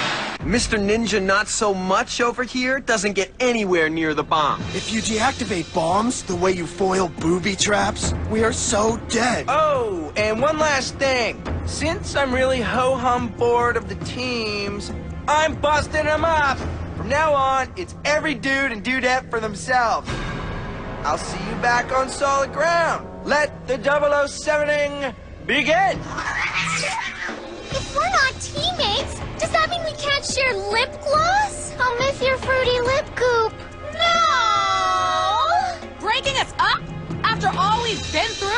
Mr. Ninja Not So Much over here doesn't get anywhere near the bomb. If you deactivate bombs the way you foil booby traps, we are so dead. Oh, and one last thing. Since I'm really ho-hum bored of the teams, I'm busting them up. From now on, it's every dude and dudette for themselves. I'll see you back on solid ground. Let the 007ing begin. If we're not teammates, does that mean we can't share lip gloss? I'll miss your fruity lip goop. No! Breaking us up after all we've been through?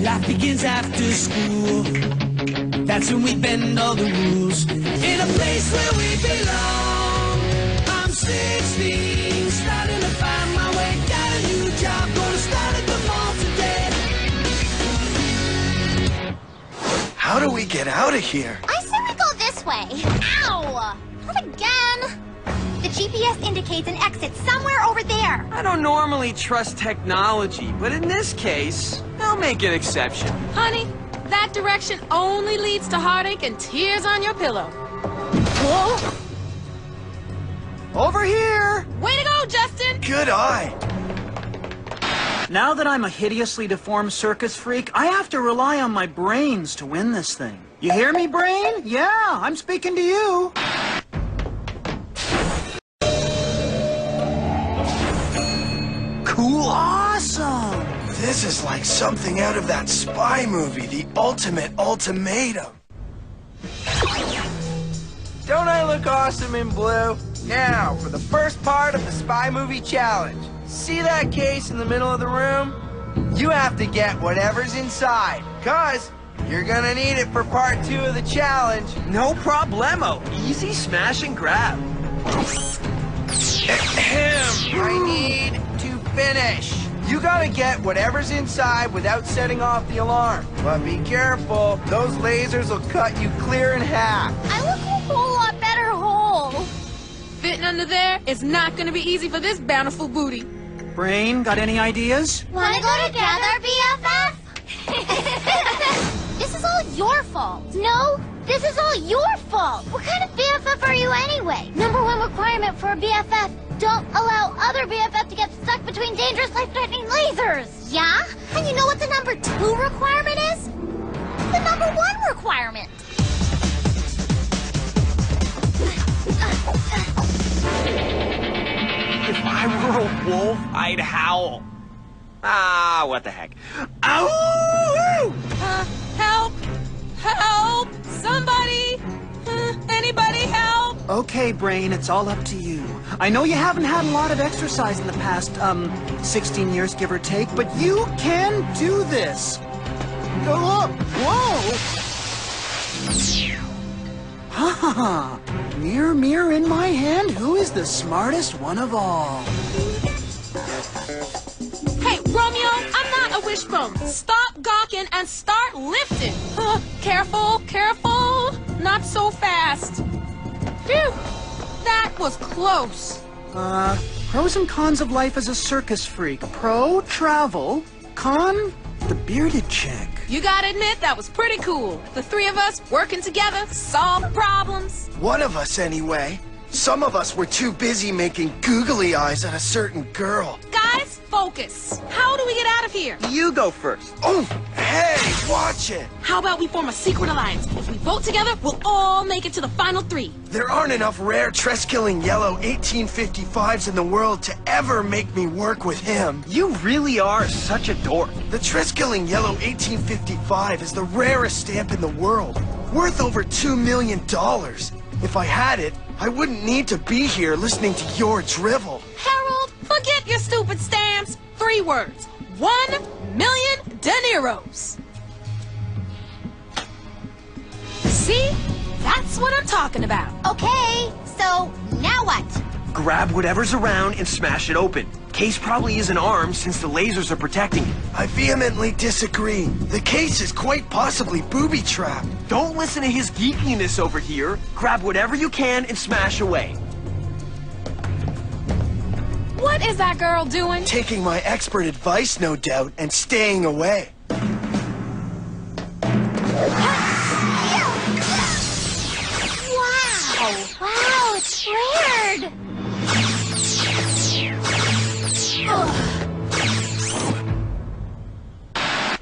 Life begins after school. That's when we bend all the rules. In a place where we belong. I'm 16, starting to find my way. Got a new job, gonna start at the mall today. How do we get out of here? I say we go this way. Ow! Not again. The GPS indicates an exit somewhere over there. I don't normally trust technology, but in this case, I'll make an exception. Honey, that direction only leads to heartache and tears on your pillow. Whoa! Over here! Way to go, Justin! Good eye. Now that I'm a hideously deformed circus freak, I have to rely on my brains to win this thing. You hear me, brain? Yeah, I'm speaking to you. Cool. Awesome! This is like something out of that spy movie, The Ultimate Ultimatum. Don't I look awesome in blue? Now, for the first part of the spy movie challenge. See that case in the middle of the room? You have to get whatever's inside, 'cause you're gonna need it for part 2 of the challenge. No problemo. Easy smash and grab. I need to finish. You gotta get whatever's inside without setting off the alarm. But be careful, those lasers will cut you clear in half. I look a whole lot better whole. Fitting under there is not gonna be easy for this bountiful booty. Brain, got any ideas? Wanna go together, BFF? This is all your fault. No, this is all your fault. What kind of BFF are you anyway? #1 requirement for a BFF, don't allow other BFF to get stuck between dangerous life-threatening lasers. Yeah? And you know what the #2 requirement is? The #1 requirement. If I were a wolf, I'd howl. Ah, what the heck. Ow! Help! Help! Somebody! Anybody help? Okay, Brain, it's all up to you. I know you haven't had a lot of exercise in the past, 16 years, give or take, but you can do this. Go up! Whoa! Ha ha ha! Mirror, mirror in my hand, who is the smartest one of all? Hey, Romeo, I'm not a wishbone. Stop gawking and start lifting. Careful, careful. Not so fast. Phew, that was close. Pros and cons of life as a circus freak. Pro, travel. Con, the bearded chick. You gotta admit, that was pretty cool. The 3 of us working together, solving problems. One of us, anyway. Some of us were too busy making googly eyes at a certain girl. Guys, focus. How do we get out of here? You go first. Oh, hey, watch it. How about we form a secret alliance? If we vote together, we'll all make it to the final 3. There aren't enough rare Tress-killing yellow 1855s in the world to ever make me work with him. You really are such a dork. The Tress-killing yellow 1855 is the rarest stamp in the world, worth over $2 million. If I had it, I wouldn't need to be here listening to your drivel. Harold, forget your stupid stamps. 3 words. 1 million De Niros. See? That's what I'm talking about. Okay, so now what? Grab whatever's around and smash it open. Case probably isn't armed since the lasers are protecting it. I vehemently disagree. The case is quite possibly booby-trapped. Don't listen to his geekiness over here. Grab whatever you can and smash away. What is that girl doing? Taking my expert advice, no doubt, and staying away. Wow, it's weird.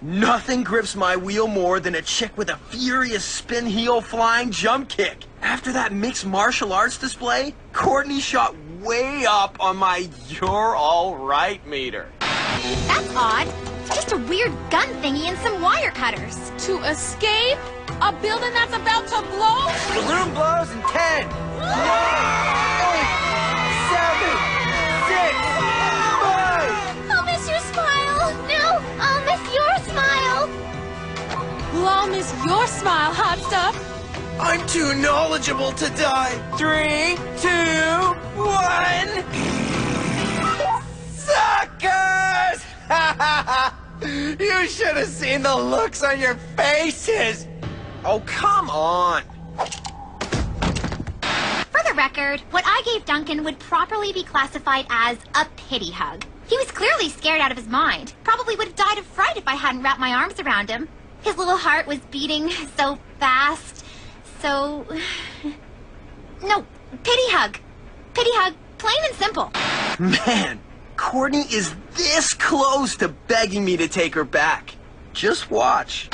Nothing grips my wheel more than a chick with a furious spin heel flying jump kick. After that mixed martial arts display, Courtney shot way up on my "you're all right" meter. That's odd. It's just a weird gun thingy and some wire cutters. To escape a building that's about to blow? Balloon blows in 10, 9, 8, 7, 6, 5. I'll miss your smile. No, I'll miss your smile. Well, I'll miss your smile, hot stuff. I'm too knowledgeable to die. 3, 2, 1. Suckers! You should have seen the looks on your faces. Oh, come on. For the record, what I gave Duncan would properly be classified as a pity hug. He was clearly scared out of his mind. Probably would have died of fright if I hadn't wrapped my arms around him. His little heart was beating so fast. So... No, pity hug. Pity hug, plain and simple. Man, Courtney is this close to begging me to take her back. Just watch.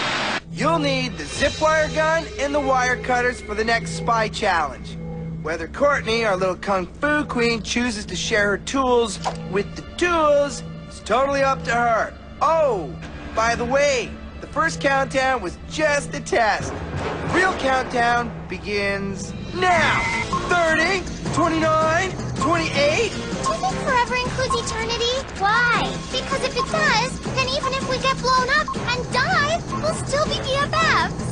You'll need the zip wire gun and the wire cutters for the next spy challenge. Whether Courtney, our little kung fu queen, chooses to share her tools with the tools is totally up to her. Oh, by the way, the first countdown was just a test. The real countdown begins now. 30, 29, 28. Do you think forever includes eternity? Why? Because if it does, then even if we get blown up and die, we'll still be BFFs.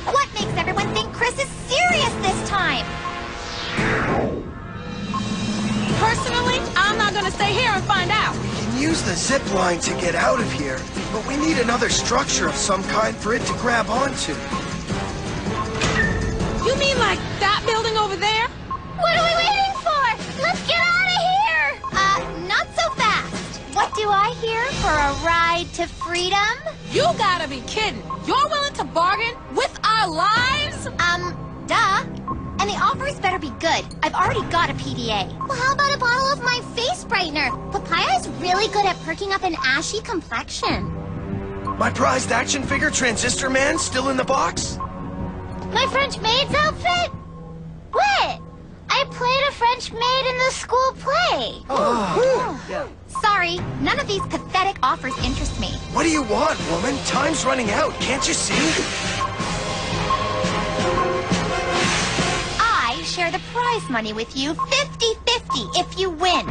What makes everyone think Chris is serious this time? Personally, I'm not gonna stay here and find out. We can use the zip line to get out of here, but we need another structure of some kind for it to grab onto. You mean like that building over there? What are we waiting for? Let's get out of here! Not so fast. What do I hear for a ride to freedom? You gotta be kidding. You're willing to bargain with our lives? Duh. And the offers better be good. I've already got a PDA. Well, how about a bottle of my face brightener? Papaya is really good at perking up an ashy complexion. My prized action figure Transistor Man still in the box? My French maid's outfit? What? I played a French maid in the school play. Sorry, none of these pathetic offers interest me. What do you want, woman? Time's running out. Can't you see? I share the prize money with you 50-50 if you win.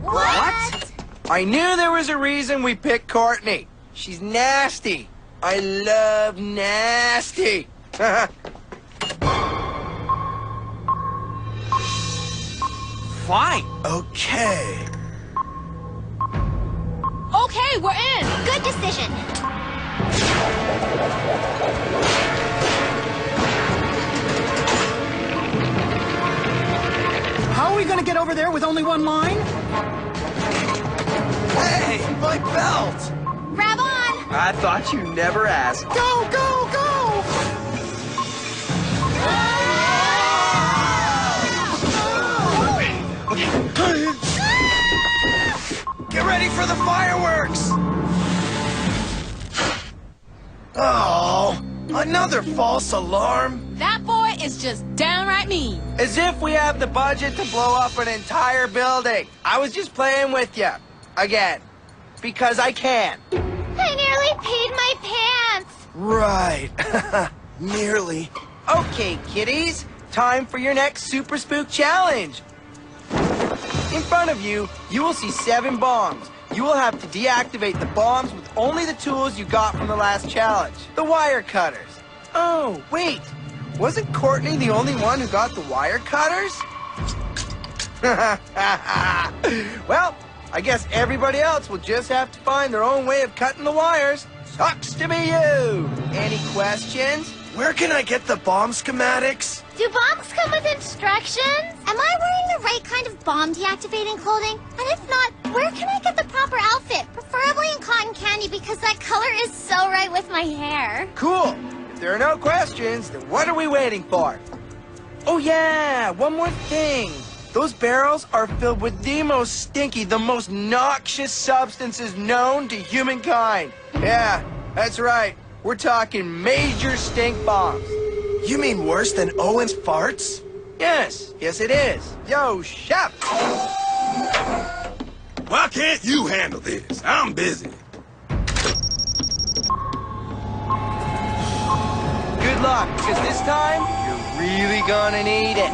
What? I knew there was a reason we picked Courtney. She's nasty. I love nasty. Fine. Okay. Okay, we're in. Good decision. How are we gonna get over there with only one line? Hey, my belt! Grab on. I thought you never asked. Go, go, go! Get ready for the fireworks! Oh, another false alarm? That boy is just downright mean. As if we have the budget to blow up an entire building. I was just playing with you. Again. Because I can. I nearly peed my pants. Right. Nearly. Okay, kiddies. Time for your next Super Spook Challenge. In front of you, you will see 7 bombs. You will have to deactivate the bombs with only the tools you got from the last challenge. The wire cutters. Oh, wait. Wasn't Courtney the only one who got the wire cutters? Well, I guess everybody else will just have to find their own way of cutting the wires. Sucks to be you. Any questions? Where can I get the bomb schematics? Do bombs come with instructions? Am I wearing the right kind of bomb deactivating clothing? And if not, where can I get the proper outfit? Preferably in cotton candy because that color is so right with my hair. Cool. If there are no questions, then what are we waiting for? Oh yeah, one more thing. Those barrels are filled with the most stinky, the most noxious substances known to humankind. Yeah, that's right. We're talking major stink bombs. You mean worse than Owen's farts? Yes it is. Yo, Chef! Why can't you handle this? I'm busy. Good luck, because this time, you're really gonna need it.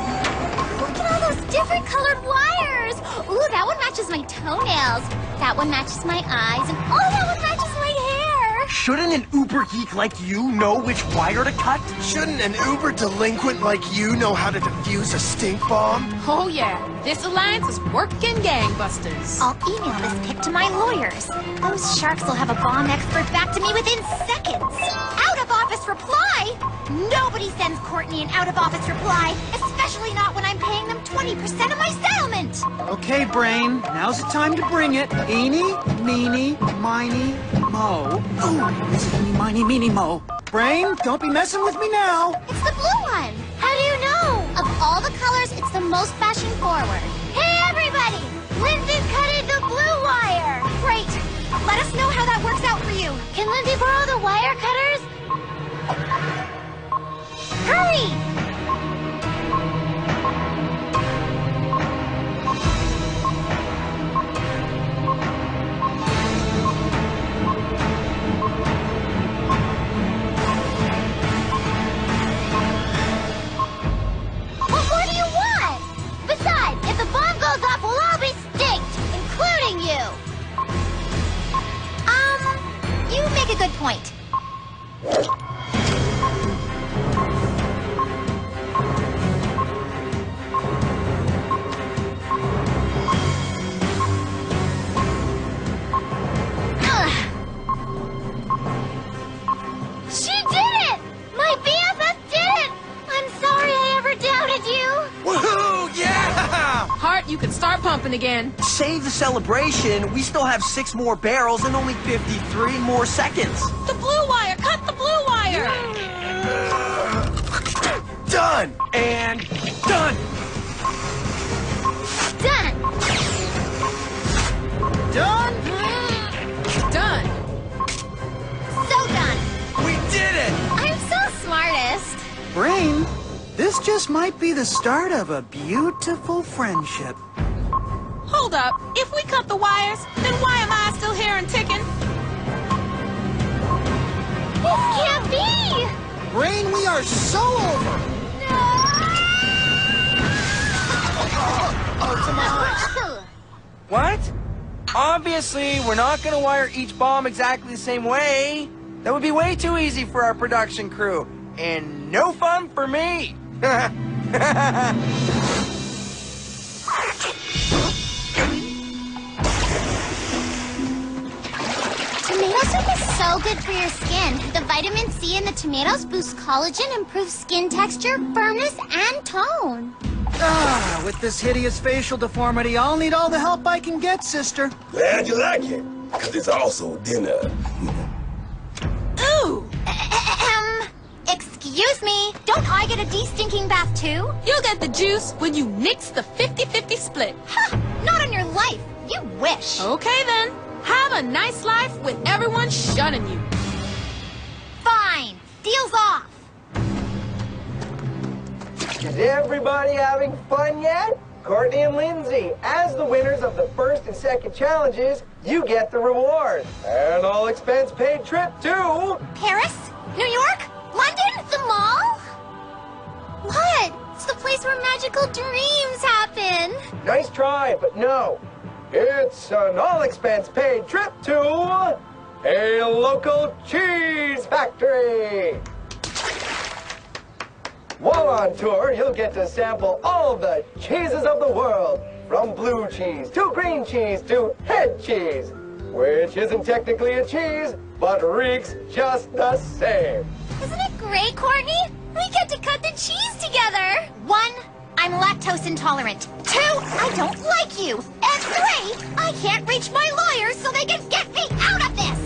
Look at all those different colored wires. Ooh, that one matches my toenails. That one matches my eyes. And oh, that one matches my hair. Shouldn't an uber geek like you know which wire to cut? Shouldn't an uber delinquent like you know how to defuse a stink bomb? Oh yeah, this alliance is working gangbusters. I'll email this pic to my lawyers. Those sharks will have a bomb expert back to me within seconds. Out-of-office reply? Nobody sends Courtney an out-of-office reply, especially not when I'm paying them 20% of my settlement. Okay, Brain, now's the time to bring it. Eeny, meeny, miny, mo. Ooh, is it eeny, miny, meeny, mo? Brain, don't be messing with me now. It's the blue one. How do you know? Of all the colors, it's the most fashion forward. Hey, everybody! Lindsay's cutting the blue wire. Great. Let us know how that works out for you. Can Lindsay borrow the wire cutters? Hurry! What more do you want? Besides, if the bomb goes off, we'll all be stinked, including you. You make a good point. She did it! My BFF did it! I'm sorry I ever doubted you. Woohoo! Yeah! Heart, you can start pumping again. Save the celebration. We still have 6 more barrels and only 53 more seconds. The blue wire! Cut the blue wire! Done! And done! Done! Done? Done. So done! We did it! I'm so smartest. Brain, this just might be the start of a beautiful friendship. Hold up. If we cut the wires, then why am I still here and ticking? This can't be! Brain, we are so over. What? Obviously, we're not gonna wire each bomb exactly the same way. That would be way too easy for our production crew. And no fun for me. Tomato soup is so good for your skin. The vitamin C in the tomatoes boosts collagen, improves skin texture, firmness, and tone. Ah, with this hideous facial deformity, I'll need all the help I can get, sister. Glad you like it, because it's also dinner. Ooh! Excuse me, don't I get a de-stinking bath too? You'll get the juice when you nix the 50-50 split. Ha! Not on your life. You wish. Okay then. Have a nice life with everyone shunning you. Fine. Deal's off. Is everybody having fun yet? Courtney and Lindsay, as the winners of the first and second challenges, you get the reward. An all-expense paid trip to... Paris? New York? London? The mall? What? It's the place where magical dreams happen. Nice try, but no. It's an all-expense paid trip to a local cheese factory. While on tour, you'll get to sample all the cheeses of the world, from blue cheese to green cheese to head cheese, which isn't technically a cheese, but reeks just the same. Isn't it great, Courtney? We get to cut the cheese together. 1, I'm lactose intolerant. 2, I don't like you. And 3, I can't reach my lawyers so they can get me out of this.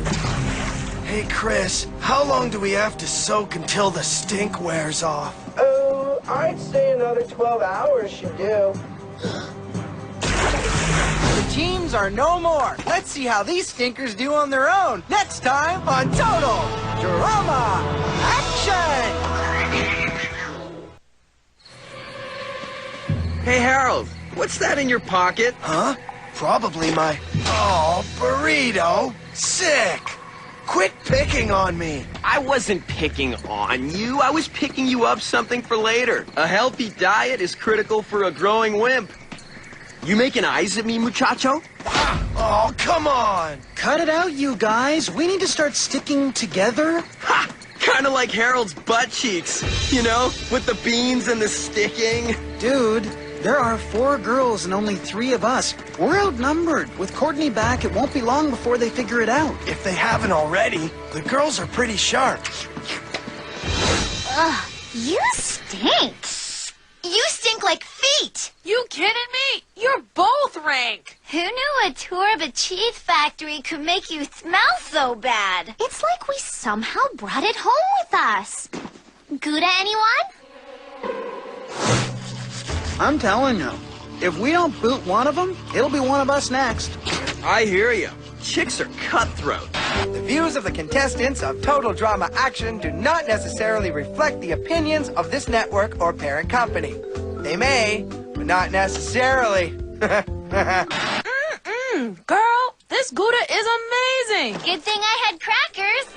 Hey, Chris, how long do we have to soak until the stink wears off? Oh, I'd say another 12 hours should do. The teams are no more. Let's see how these stinkers do on their own. Next time on Total Drama Action! Hey, Harold, what's that in your pocket? Huh? Probably my... Oh, burrito! Sick! Quit picking on me! I wasn't picking on you. I was picking you up something for later. A healthy diet is critical for a growing wimp. You making eyes at me, muchacho? Oh, come on! Cut it out, you guys. We need to start sticking together. Ha! Kind of like Harold's butt cheeks, you know? With the beans and the sticking. Dude, there are 4 girls and only 3 of us. We're outnumbered. With Courtney back, it won't be long before they figure it out. If they haven't already, the girls are pretty sharp. Ugh, you stink. You stink like feet. You kidding me? You're both rank. Who knew a tour of a cheese factory could make you smell so bad? It's like we somehow brought it home with us. Gouda, anyone? I'm telling you, if we don't boot one of them, it'll be one of us next. I hear you. Chicks are cutthroat. The views of the contestants of Total Drama Action do not necessarily reflect the opinions of this network or parent company. They may, but not necessarily. Girl, this Gouda is amazing. Good thing I had crackers.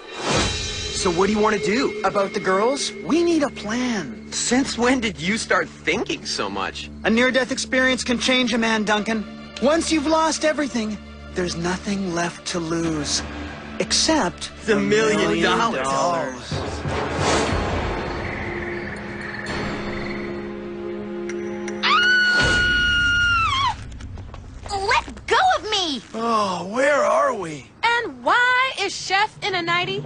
So what do you want to do? About the girls, we need a plan. Since when did you start thinking so much? A near-death experience can change a man, Duncan. Once you've lost everything, there's nothing left to lose. Except the $1 million. Let go of me! Oh, where are we? And why is Chef in a nightie?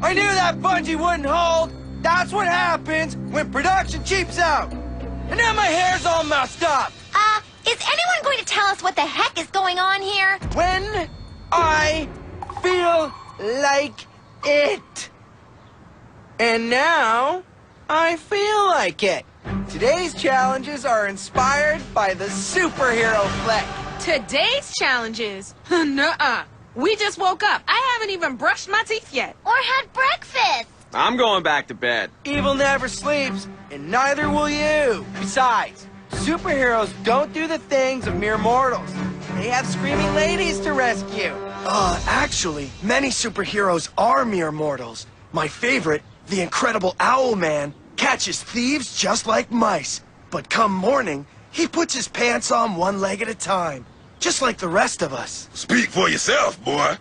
I knew that bungee wouldn't hold. That's what happens when production cheaps out. And now my hair's all messed up. Is anyone going to tell us what the heck is going on here? When I feel like it. And now I feel like it. Today's challenges are inspired by the superhero flick. Today's challenges? Nuh-uh. We just woke up. I haven't even brushed my teeth yet. Or had breakfast. I'm going back to bed. Evil never sleeps, and neither will you. Besides, superheroes don't do the things of mere mortals. They have screaming ladies to rescue. Actually, many superheroes are mere mortals. My favorite, the Incredible Owlman, catches thieves just like mice. But come morning, he puts his pants on one leg at a time. Just like the rest of us. Speak for yourself, boy.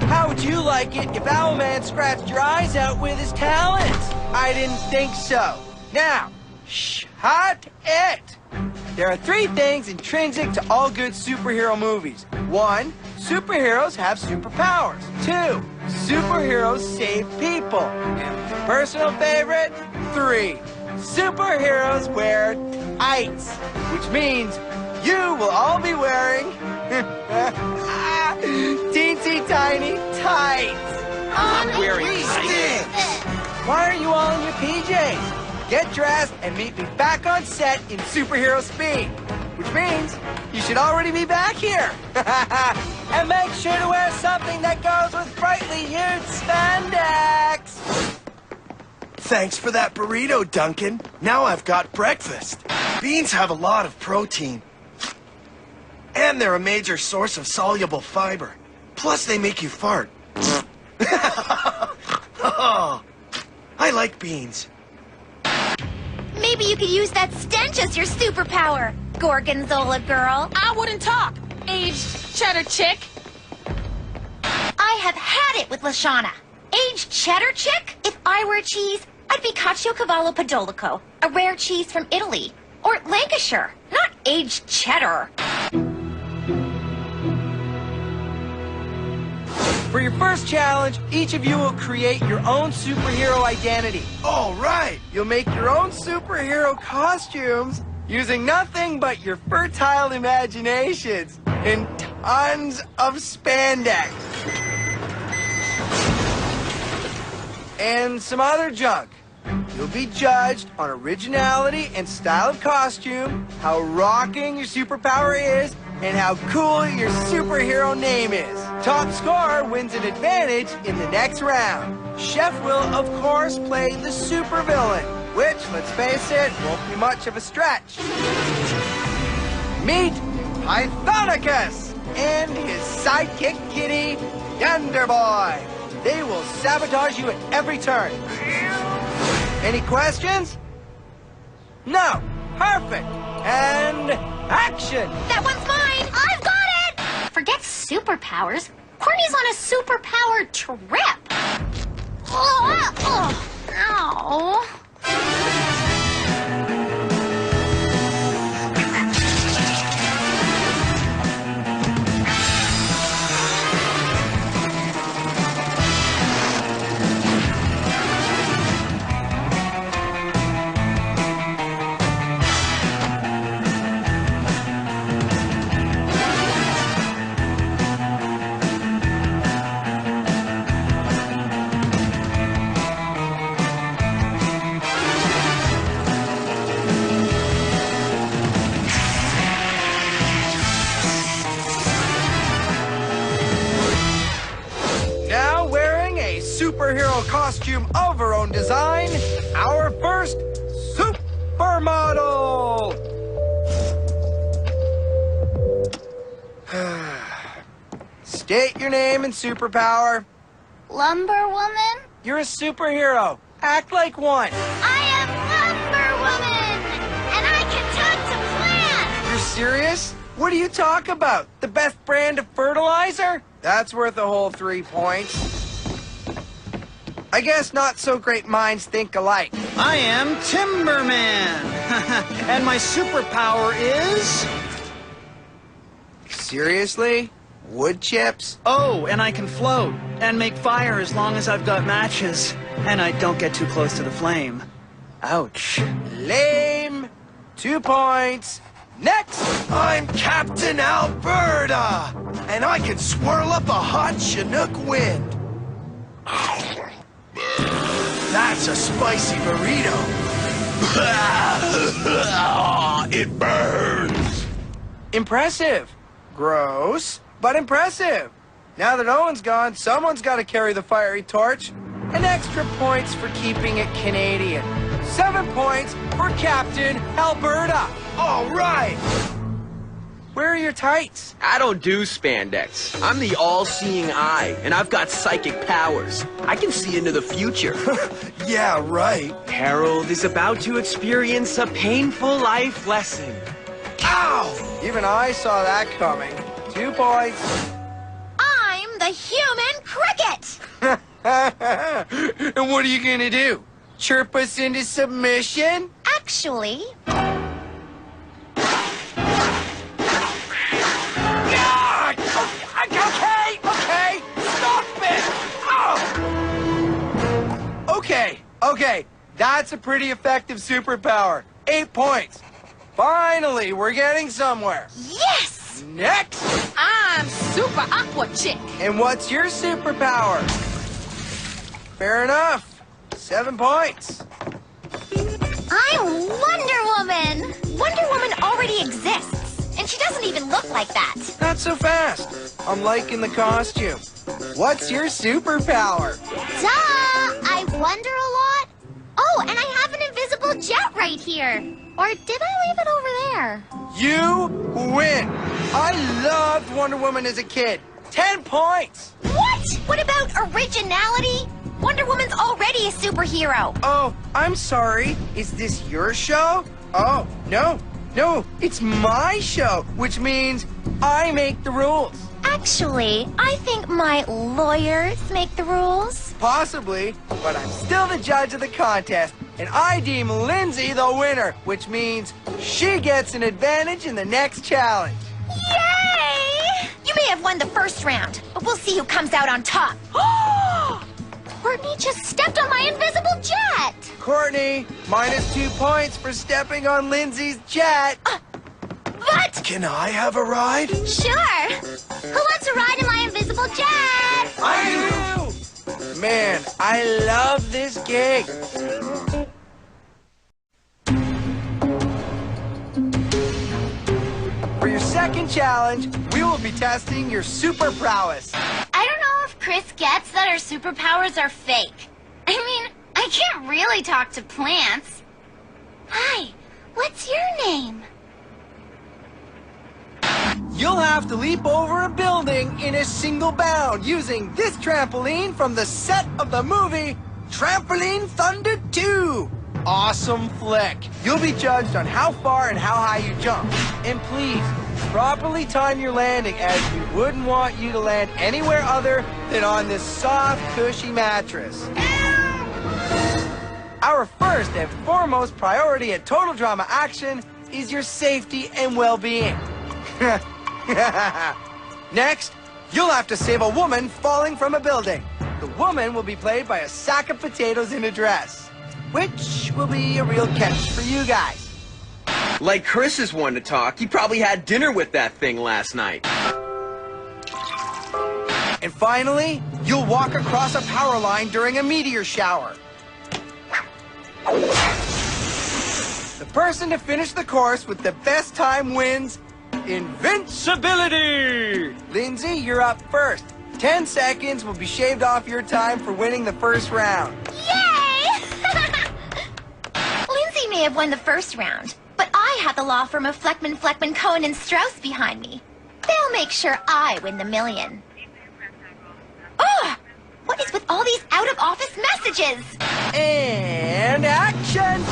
How would you like it if Owlman scratched your eyes out with his talons? I didn't think so. Now, shut it! There are 3 things intrinsic to all good superhero movies. 1, superheroes have superpowers. 2, superheroes save people. And personal favorite, 3, superheroes wear tights, which means you will all be wearing teensy tiny tights. I'm wearing tights. Why are you all in your PJs? Get dressed and meet me back on set in superhero speed, which means you should already be back here. And make sure to wear something that goes with brightly hued spandex. Thanks for that burrito, Duncan. Now I've got breakfast. Beans have a lot of protein. And they're a major source of soluble fiber. Plus, they make you fart. Oh, I like beans. Maybe you could use that stench as your superpower, Gorgonzola girl. I wouldn't talk, aged cheddar chick. I have had it with LeShawna. Aged cheddar chick? If I were a cheese, I'd be Caciocavallo Podolico, a rare cheese from Italy. Or Lancashire, not aged cheddar. For your first challenge, each of you will create your own superhero identity. All right. You'll make your own superhero costumes using nothing but your fertile imaginations and tons of spandex. And some other junk. You'll be judged on originality and style of costume, how rocking your superpower is, and how cool your superhero name is. Top scorer wins an advantage in the next round. Chef will, of course, play the supervillain, which, let's face it, won't be much of a stretch. Meet Pythonicus and his sidekick kitty, Dunderboy. They will sabotage you at every turn. Any questions? No. Perfect. And action. That one's mine. I've got it. Forget superpowers. Courtney's on a superpower trip. Ow. Superhero costume of her own design, our first supermodel! State your name and superpower. Lumber Woman? You're a superhero. Act like one. I am Lumber Woman! And I can talk to plants! You're serious? What do you talk about? The best brand of fertilizer? That's worth a whole 3 points. I guess not so great minds think alike. I am Timberman. And my superpower is... Seriously? Wood chips? Oh, and I can float and make fire as long as I've got matches. And I don't get too close to the flame. Ouch. Lame. 2 points. Next! I'm Captain Alberta, and I can swirl up a hot Chinook wind. That's a spicy burrito. It burns. Impressive. Gross, but impressive. Now that Owen's gone, someone's got to carry the fiery torch. And extra points for keeping it Canadian. 7 points for Captain Alberta. All right. Where are your tights? I don't do spandex. I'm the all-seeing eye, and I've got psychic powers. I can see into the future. Yeah, right. Harold is about to experience a painful life lesson. Ow! Even I saw that coming. 2 points. I'm the human cricket. And what are you gonna do? Chirp us into submission? Actually... Okay, stop it! Oh. Okay, that's a pretty effective superpower. 8 points. Finally, we're getting somewhere. Yes! Next! I'm Super Aqua Chick. And what's your superpower? Fair enough. 7 points. I'm Wonder Woman. Wonder Woman already exists, and she doesn't even look like that. Not so fast. I'm liking the costume. What's your superpower? Duh! I wonder a lot. Oh, and I have an invisible jet right here. Or did I leave it over there? You win. I loved Wonder Woman as a kid. 10 points. What? What about originality? Wonder Woman's already a superhero. Oh, I'm sorry. Is this your show? Oh, no. No, it's my show, which means I make the rules. Actually, I think my lawyers make the rules. Possibly, but I'm still the judge of the contest, and I deem Lindsay the winner, which means she gets an advantage in the next challenge. Yay! You may have won the first round, but we'll see who comes out on top. Courtney just stepped on my invisible jet! Courtney, -2 points for stepping on Lindsay's jet. What? Can I have a ride? Sure! Who wants to ride in my invisible jet? I do! Man, I love this gig. For your second challenge, we will be testing your super prowess. I don't know if Chris gets that our superpowers are fake. I mean, I can't really talk to plants. Hi, what's your name? You'll have to leap over a building in a single bound using this trampoline from the set of the movie Trampoline Thunder 2. Awesome flick. You'll be judged on how far and how high you jump. And please, properly time your landing, as we wouldn't want you to land anywhere other than on this soft, cushy mattress. Our first and foremost priority at Total Drama Action is your safety and well-being. Next, you'll have to save a woman falling from a building. The woman will be played by a sack of potatoes in a dress, which will be a real catch for you guys. Like Chris is one to talk. He probably had dinner with that thing last night. And finally, you'll walk across a power line during a meteor shower. The person to finish the course with the best time wins invincibility! Lindsay, you're up first. 10 seconds will be shaved off your time for winning the first round. Yay! Lindsay may have won the first round, but I have the law firm of Fleckman, Cohen, and Strauss behind me. They'll make sure I win the million. Ugh! What is with all these out-of-office messages? And action!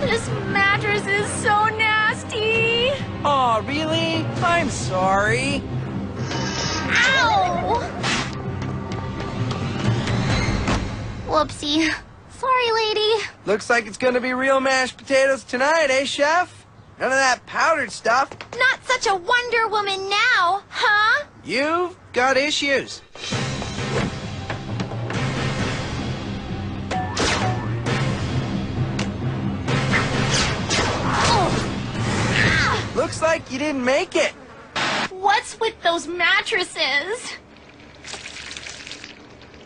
This mattress is so nasty. Aw, really? I'm sorry. Ow! Whoopsie. Sorry, lady. Looks like it's gonna be real mashed potatoes tonight, eh, Chef? None of that powdered stuff. Not such a Wonder Woman now, huh? You've got issues. Looks like you didn't make it. What's with those mattresses?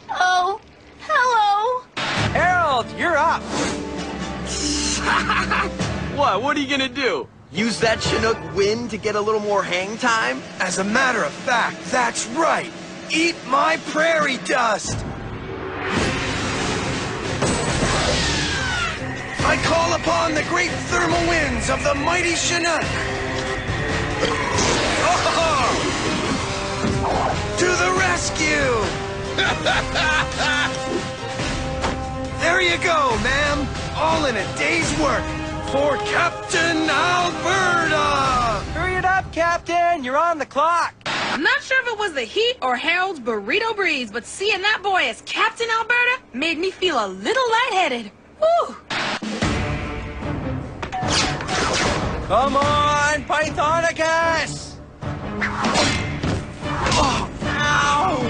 Oh, hello. Harold, you're up. What are you gonna do? Use that Chinook wind to get a little more hang time? As a matter of fact, that's right. Eat my prairie dust. I call upon the great thermal winds of the mighty Chinook. Oh! To the rescue! There you go, ma'am. All in a day's work for Captain Alberta! Hurry it up, Captain. You're on the clock. I'm not sure if it was the heat or Harold's burrito breeze, but seeing that boy as Captain Alberta made me feel a little lightheaded. Woo! Come on, Pythonicus! Oh, ow!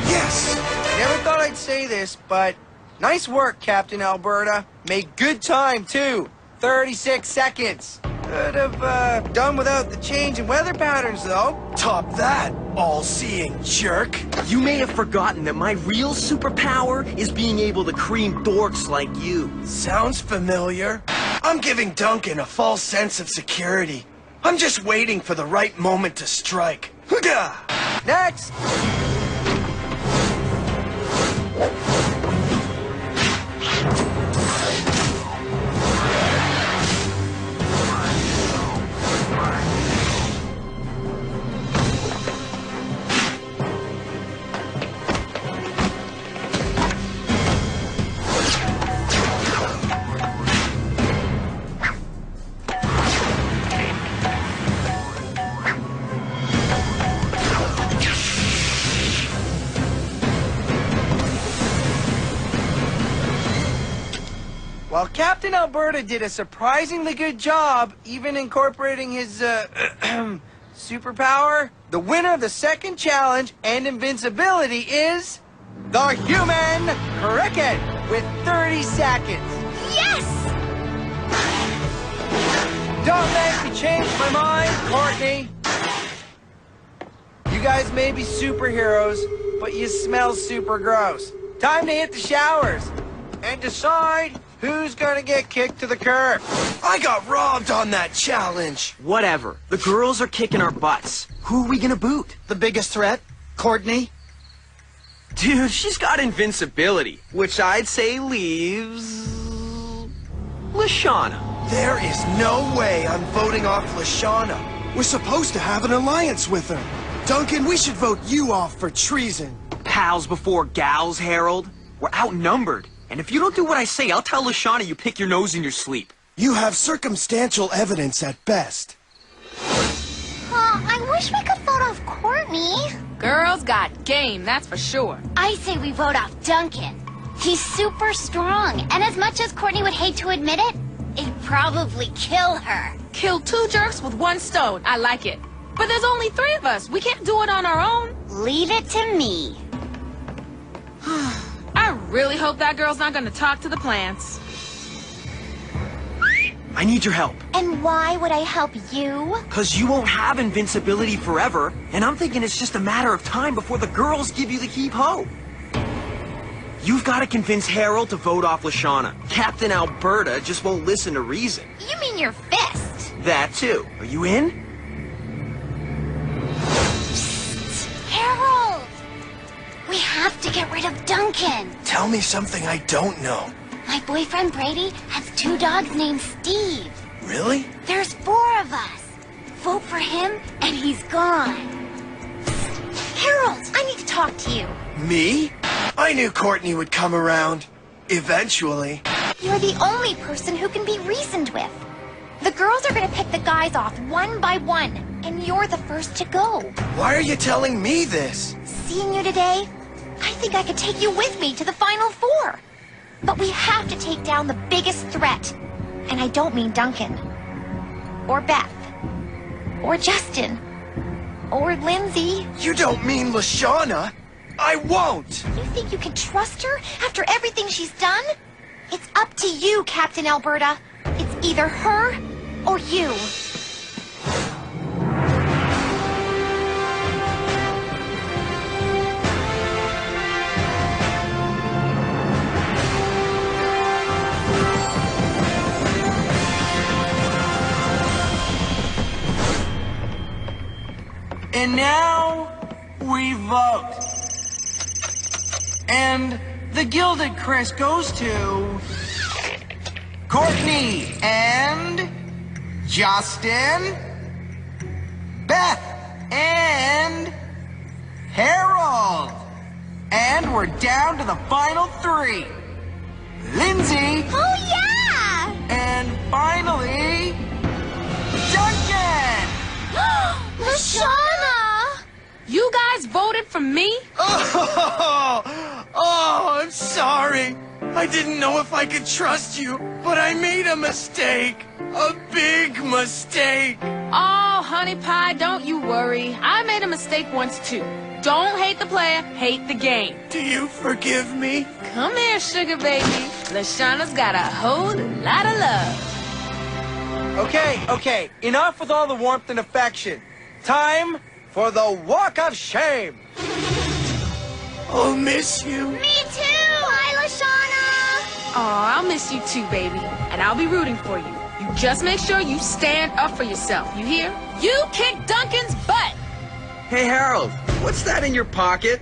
Yes! Never thought I'd say this, but nice work, Captain Alberta. Made good time, too. 36 seconds. Could have done without the change in weather patterns, though. Top that, all-seeing jerk. You may have forgotten that my real superpower is being able to cream dorks like you. Sounds familiar. I'm giving Duncan a false sense of security. I'm just waiting for the right moment to strike. Hooga! Next! While Captain Alberta did a surprisingly good job, even incorporating his, superpower, the winner of the second challenge and invincibility is the Human Cricket with 30 seconds. Yes! Don't make me change my mind, Courtney. You guys may be superheroes, but you smell super gross. Time to hit the showers and decide who's gonna get kicked to the curb. I got robbed on that challenge. Whatever. The girls are kicking our butts. Who are we gonna boot? The biggest threat? Courtney? Dude, she's got invincibility, which I'd say leaves... LeShawna. There is no way I'm voting off LeShawna. We're supposed to have an alliance with her. Duncan, we should vote you off for treason. Pals before gals, Harold. We're outnumbered. And if you don't do what I say, I'll tell LeShawna you pick your nose in your sleep. You have circumstantial evidence at best. I wish we could vote off Courtney. Girls got game, that's for sure. I say we vote off Duncan. He's super strong, and as much as Courtney would hate to admit it, it'd probably kill her. Kill 2 jerks with 1 stone. I like it. But there's only 3 of us. We can't do it on our own. Leave it to me. I really hope that girl's not gonna talk to the plants. I need your help. And why would I help you? Because you won't have invincibility forever, and I'm thinking it's just a matter of time before the girls give you the keep-ho. You've got to convince Harold to vote off LeShawna. Captain Alberta just won't listen to reason. You mean your fist? That too. Are you in? Harold! We have to get rid of Duncan. Tell me something I don't know. My boyfriend Brady has 2 dogs named Steve. Really? There's 4 of us. Vote for him, and he's gone. Harold, I need to talk to you. Me? I knew Courtney would come around. Eventually. You're the only person who can be reasoned with. The girls are gonna pick the guys off one by one, and you're the first to go. Why are you telling me this? Seeing you today, I think I could take you with me to the final 4. But we have to take down the biggest threat. And I don't mean Duncan. Or Beth. Or Justin. Or Lindsay. You don't mean LeShawna? I won't! You think you can trust her after everything she's done? It's up to you, Captain Alberta. It's either her or you. And now we vote. And the Gilded Chris goes to Courtney and Justin, Beth and Harold. And we're down to the final 3. Lindsay. Oh, yeah! And finally, Duncan! LeShawna! You guys voted for me? Oh, I'm sorry. I didn't know if I could trust you, but I made a mistake. A big mistake. Oh, honey pie, don't you worry. I made a mistake once too. Don't hate the player, hate the game. Do you forgive me? Come here, sugar baby. LeShawna's got a whole lot of love. Okay, enough with all the warmth and affection. Time for the Walk of Shame. I'll miss you. Me too! Bye, LeShawna! Oh, I'll miss you too, baby. And I'll be rooting for you. You just make sure you stand up for yourself. You hear? You kick Duncan's butt! Hey, Harold, what's that in your pocket?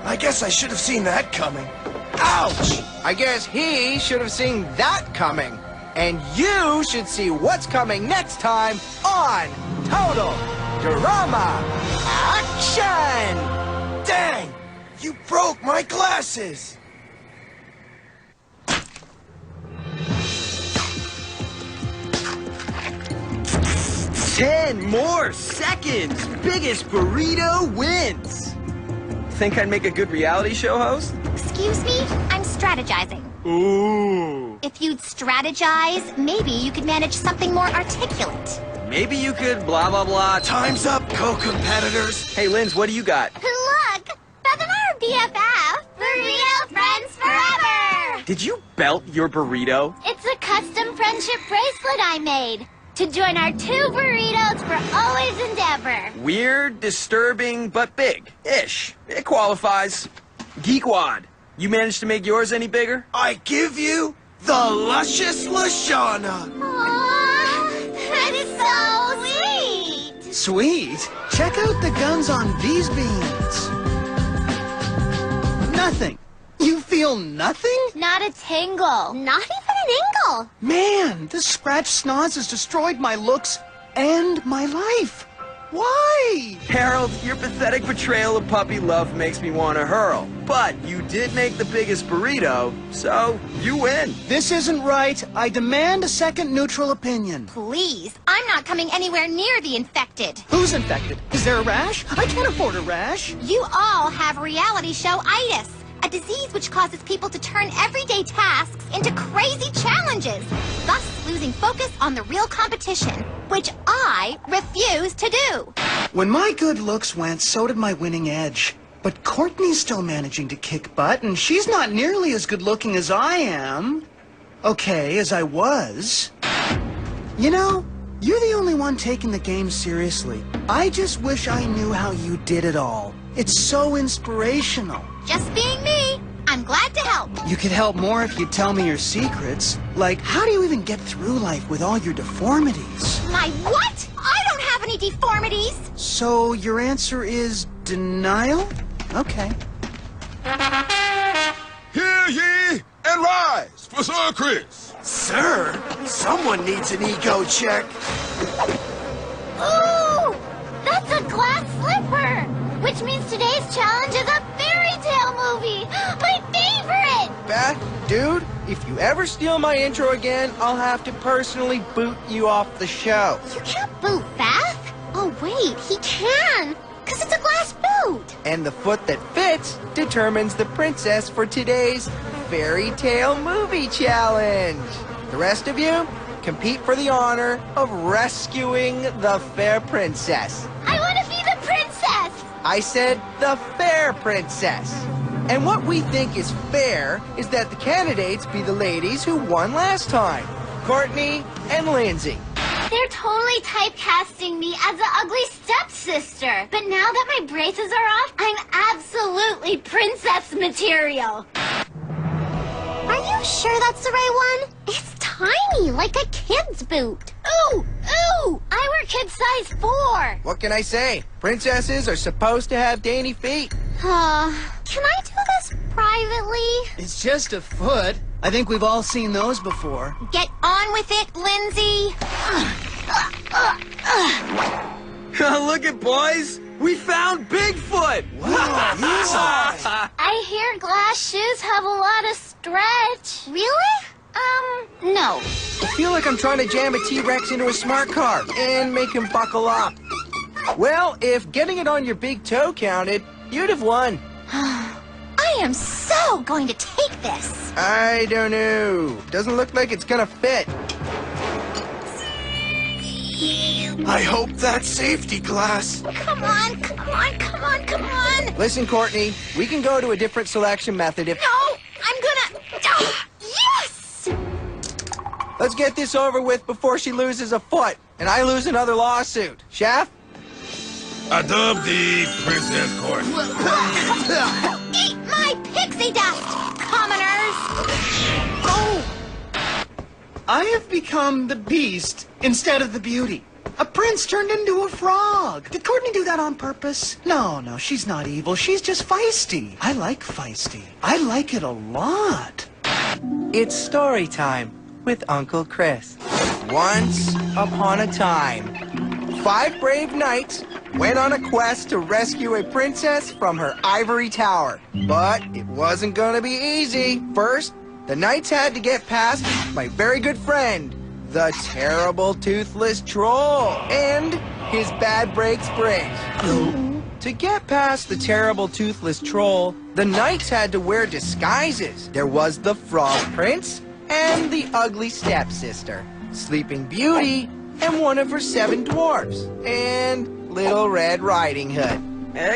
I guess I should have seen that coming. Ouch! I guess he should have seen that coming. And you should see what's coming next time on Total Drama Action! Dang! You broke my glasses! 10 more seconds! Biggest burrito wins! Think I'd make a good reality show host? Excuse me? I'm strategizing. Ooh. If you'd strategize, maybe you could manage something more articulate. Maybe you could blah, blah, blah. Time's up, co-competitors. Hey, Linz, what do you got? Look! Beth and I are BFF. Burrito friends forever! Did you belt your burrito? It's a custom friendship bracelet I made to join our 2 burritos for always and ever. Weird, disturbing, but big-ish. It qualifies. Geekwad, you managed to make yours any bigger? I give you the luscious LeShawna. Aww, that is so sweet. Sweet? Check out the guns on these beans. Nothing. You feel nothing? Not a tingle. Not even an ingle. Man, this scratch snoz has destroyed my looks and my life. Why? Harold, your pathetic betrayal of puppy love makes me want to hurl. But you did make the biggest burrito, so you win. This isn't right. I demand a second neutral opinion. Please, I'm not coming anywhere near the infected. Who's infected? Is there a rash? I can't afford a rash. You all have reality show-itis, a disease which causes people to turn everyday tasks into crazy challenges, thus losing focus on the real competition, which I refuse to do. When my good looks went, so did my winning edge. But Courtney's still managing to kick butt, and she's not nearly as good looking as I am. Okay, as I was. You know, you're the only one taking the game seriously. I just wish I knew how you did it all. It's so inspirational. Just being me, I'm glad to help. You could help more if you'd tell me your secrets. Like, how do you even get through life with all your deformities? My what? I don't have any deformities. So your answer is denial? Okay. Hear ye and rise for Sir Chris. Sir, someone needs an ego check. Ooh! That's a glass slipper! Which means today's challenge is a fairy tale movie! My favorite! Beth, dude, if you ever steal my intro again, I'll have to personally boot you off the show. You can't boot Beth! Oh wait, he can! Cause it's a glass boot! And the foot that fits determines the princess for today's fairy tale movie challenge. The rest of you, compete for the honor of rescuing the fair princess. I want to be the princess! I said the fair princess. And what we think is fair is that the candidates be the ladies who won last time, Courtney and Lindsay. They're totally typecasting me as the ugly stepsister. But now that my braces are off, I'm absolutely princess material. Are you sure that's the right one? It's tiny, like a kid's boot. Ooh, ooh, I wear kid size 4. What can I say? Princesses are supposed to have dainty feet. Can I do this privately? It's just a foot. I think we've all seen those before. Get on with it, Lindsay. Look at boys. We found Bigfoot. I hear glass shoes have a lot of stretch. Really? No. I feel like I'm trying to jam a T-Rex into a smart car and make him buckle up. Well, if getting it on your big toe counted, you'd have won. I am so going to take this. I don't know. Doesn't look like it's gonna fit. I hope that's safety glass. Come on, come on, come on, come on. Listen, Courtney, we can go to a different selection method if... No, I'm gonna... yes! Let's get this over with before she loses a foot, and I lose another lawsuit. Geoff? I dub thee Princess Courtney. Eat my pixie dust, commoners! Oh! I have become the beast instead of the beauty. A prince turned into a frog. Did Courtney do that on purpose? No, she's not evil. She's just feisty. I like feisty. I like it a lot. It's story time with Uncle Chris. Once upon a time, 5 brave knights went on a quest to rescue a princess from her ivory tower. But it wasn't gonna be easy. First, the knights had to get past my very good friend, the terrible toothless troll, and his bad breaks bridge. To get past the terrible toothless troll, the knights had to wear disguises. There was the Frog Prince and the ugly stepsister, Sleeping Beauty, and one of her 7 dwarfs, and Little Red Riding Hood.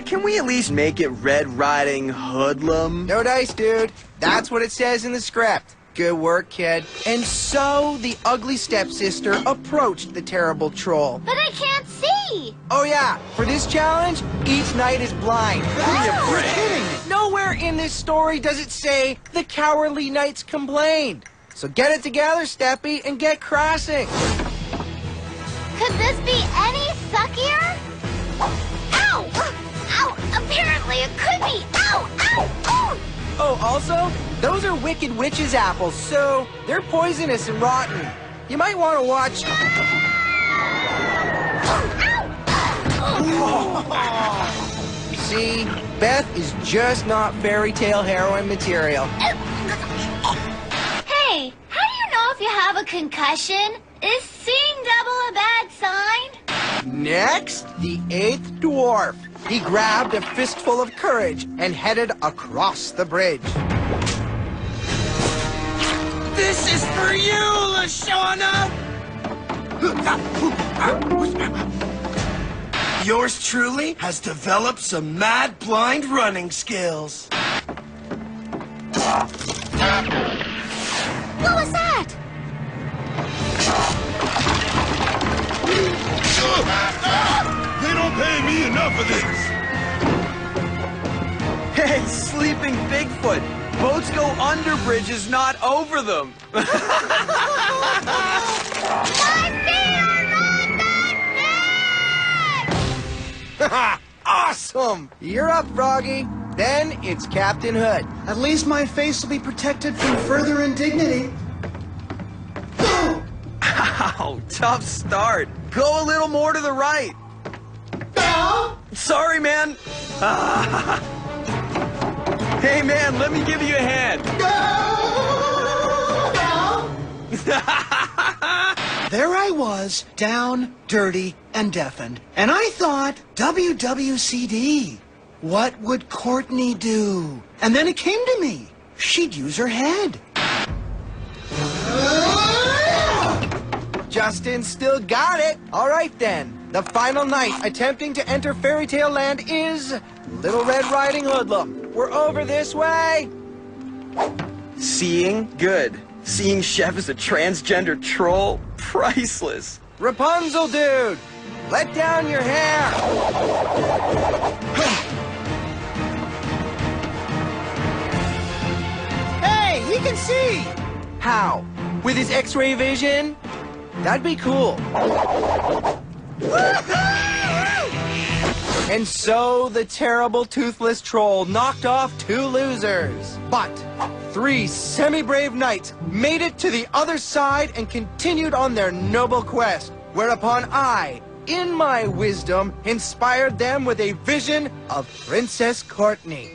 Can we at least make it Red Riding Hoodlum? No dice, dude. That's what it says in the script. Good work, kid. And so the ugly stepsister approached the terrible troll. But I can't see! Oh yeah, for this challenge, each knight is blind. You're kidding me. Nowhere in this story does it say the cowardly knights complained. So get it together, Steppy, and get crossing. Could this be any suckier? Ow! Ow! Apparently it could be! Ow! Ow! Ow! Oh, also, those are Wicked Witch's apples, so they're poisonous and rotten. You might want to watch... See, Beth is just not fairy tale heroine material. Hey, how do you know if you have a concussion? Is seeing double a bad sign? Next, the 8th dwarf. He grabbed a fistful of courage and headed across the bridge. This is for you, LeShawna! Yours truly has developed some mad blind running skills. What was that? They don't pay me enough of this. Hey, Sleeping Bigfoot! Boats go under bridges, not over them. My feet are not that big! Awesome! You're up, Froggy. Then it's Captain Hood. At least my face will be protected from further indignity. Ow, tough start. Go a little more to the right. No! Sorry, man. Hey, man, let me give you a hand. There I was, down, dirty, and deafened. And I thought, WWCD. What would Courtney do? And then it came to me. She'd use her head. Justin still got it. All right, then. The final knight attempting to enter Fairy Tale Land is Little Red Riding Hoodlum. We're over this way. Seeing? Good. Seeing Chef as a transgender troll? Priceless. Rapunzel, dude. Let down your hair. Hey, he can see. How? With his X-ray vision? That'd be cool. And so the terrible toothless troll knocked off 2 losers. But 3 semi-brave knights made it to the other side and continued on their noble quest, whereupon I, in my wisdom, inspired them with a vision of Princess Courtney.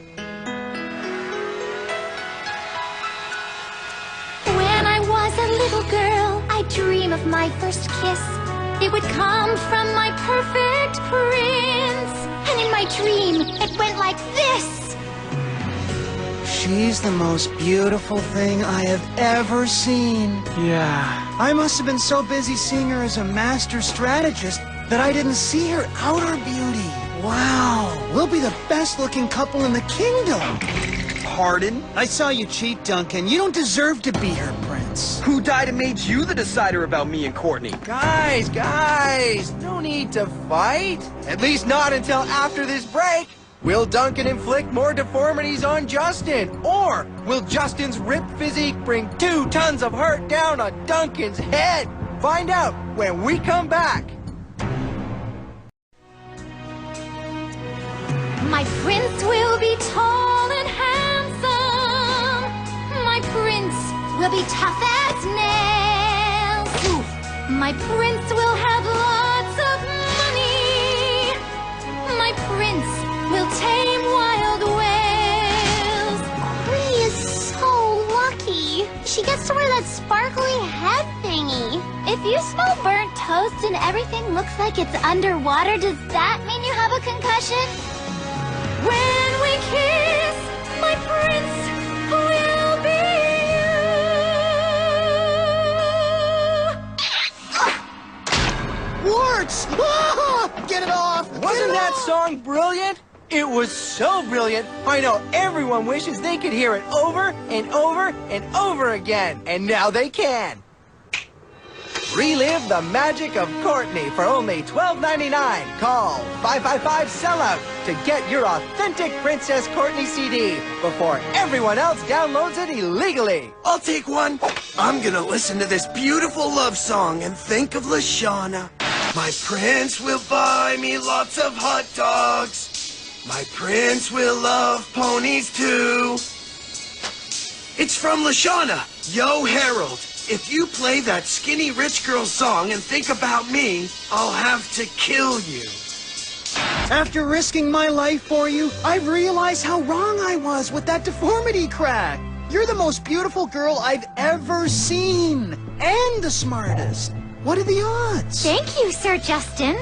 When I was a little girl, I'd dream of my first kiss. It would come from my perfect prince. And in my dream, it went like this. She's the most beautiful thing I have ever seen. Yeah. I must have been so busy seeing her as a master strategist that I didn't see her outer beauty. Wow, we'll be the best-looking couple in the kingdom. Pardon? I saw you cheat, Duncan. You don't deserve to be her prince. Who died and made you the decider about me and Courtney? Guys, no need to fight. At least not until after this break. Will Duncan inflict more deformities on Justin? Or will Justin's ripped physique bring 2 tons of hurt down on Duncan's head? Find out when we come back. My prince will be tall and handsome. My prince will be tough as nails. Oof. My prince will have lots of money. My prince will tame wild whales. Courtney is so lucky. She gets to wear that sparkly head thingy. If you smell burnt toast and everything looks like it's underwater, does that mean you have a concussion? When we kiss, my prince will be you. Warts! Get it off! Wasn't that song brilliant? It was so brilliant, I know everyone wishes they could hear it over and over and over again. And now they can. Relive the magic of Courtney for only $12.99. Call 555-SELLOUT to get your authentic Princess Courtney CD before everyone else downloads it illegally. I'll take one. I'm gonna listen to this beautiful love song and think of LeShawna. My prince will buy me lots of hot dogs. My prince will love ponies too. It's from LeShawna. Yo, Harold, if you play that skinny rich girl song and think about me, I'll have to kill you. After risking my life for you, I've realized how wrong I was with that deformity crack. You're the most beautiful girl I've ever seen. And the smartest. What are the odds? Thank you, Sir Justin.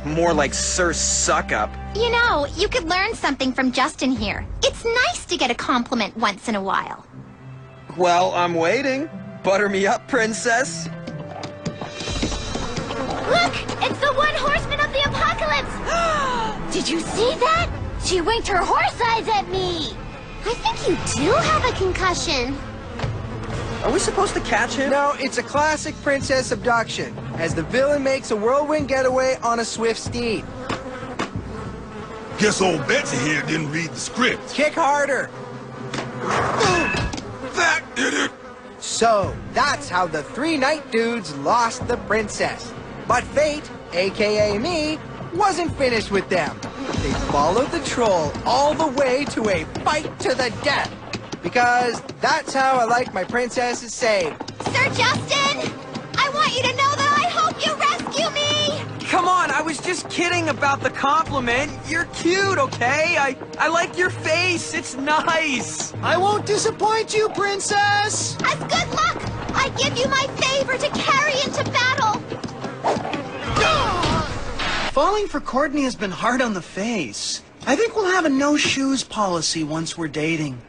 More like Sir Suck-Up. You know, you could learn something from Justin here. It's nice to get a compliment once in a while. Well, I'm waiting. Butter me up, princess. Look! It's the one horseman of the apocalypse! Did you see that? She winked her horse eyes at me! I think you do have a concussion. Are we supposed to catch him? No, it's a classic princess abduction, as the villain makes a whirlwind getaway on a swift steed. Guess old Betsy here didn't read the script. Kick harder. That did it. So, that's how the three night dudes lost the princess. But fate, aka me, wasn't finished with them. They followed the troll all the way to a fight to the death. Because that's how I like my princesses saved. Sir Justin, I want you to know that I hope you rescue me! Come on, I was just kidding about the compliment. You're cute, okay? I like your face. It's nice. I won't disappoint you, princess! As good luck, I give you my favor to carry into battle. Falling for Courtney has been hard on the face. I think we'll have a no-shoes policy once we're dating.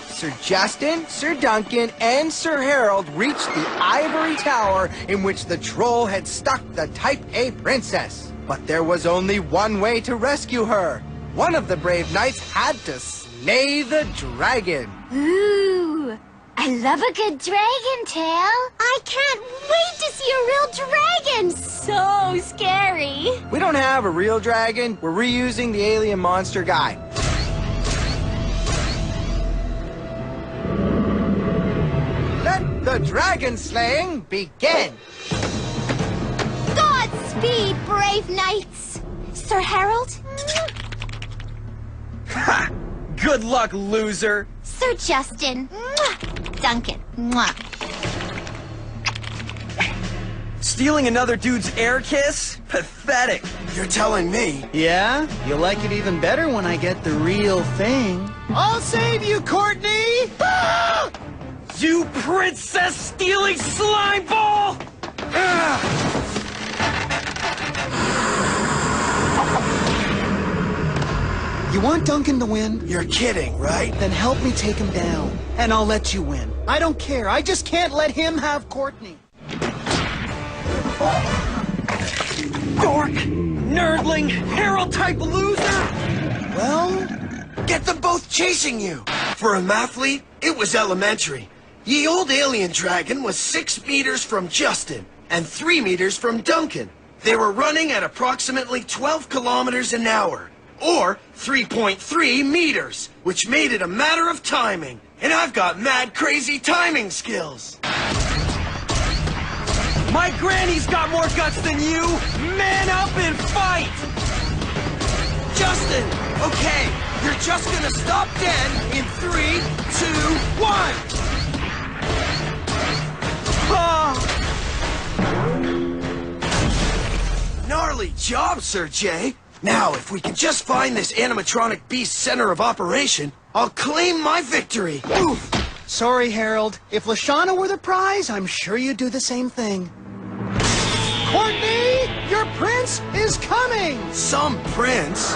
Sir Justin, Sir Duncan, and Sir Harold reached the ivory tower in which the troll had stuck the Type A princess. But there was only one way to rescue her. One of the brave knights had to slay the dragon. Ooh, I love a good dragon tale. I can't wait to see a real dragon. So scary. We don't have a real dragon. We're reusing the alien monster guy. Let the dragon slaying begin. Godspeed, brave knights. Sir Harold? Ha! Good luck, loser. Sir Justin? Duncan? Stealing another dude's air kiss? Pathetic. You're telling me? Yeah? You'll like it even better when I get the real thing. I'll save you, Courtney! Ah! You princess-stealing slime ball! You want Duncan to win? You're kidding, right? Then help me take him down, and I'll let you win. I don't care. I just can't let him have Courtney. Dork! Nerdling! Harold-type loser! Well, get them both chasing you. For a mathlete, it was elementary. Ye old alien dragon was 6 meters from Justin and 3 meters from Duncan. They were running at approximately 12 kilometers an hour, or 3.3 meters, which made it a matter of timing. And I've got mad crazy timing skills. My granny's got more guts than you! Man up and fight! Justin, okay, you're just gonna stop dead in 3, 2, 1! Gnarly job, Sir Jay. Now, if we can just find this animatronic beast center of operation, I'll claim my victory. Oof. Sorry, Harold. If LeShawna were the prize, I'm sure you'd do the same thing. Courtney, your prince is coming! Some prince?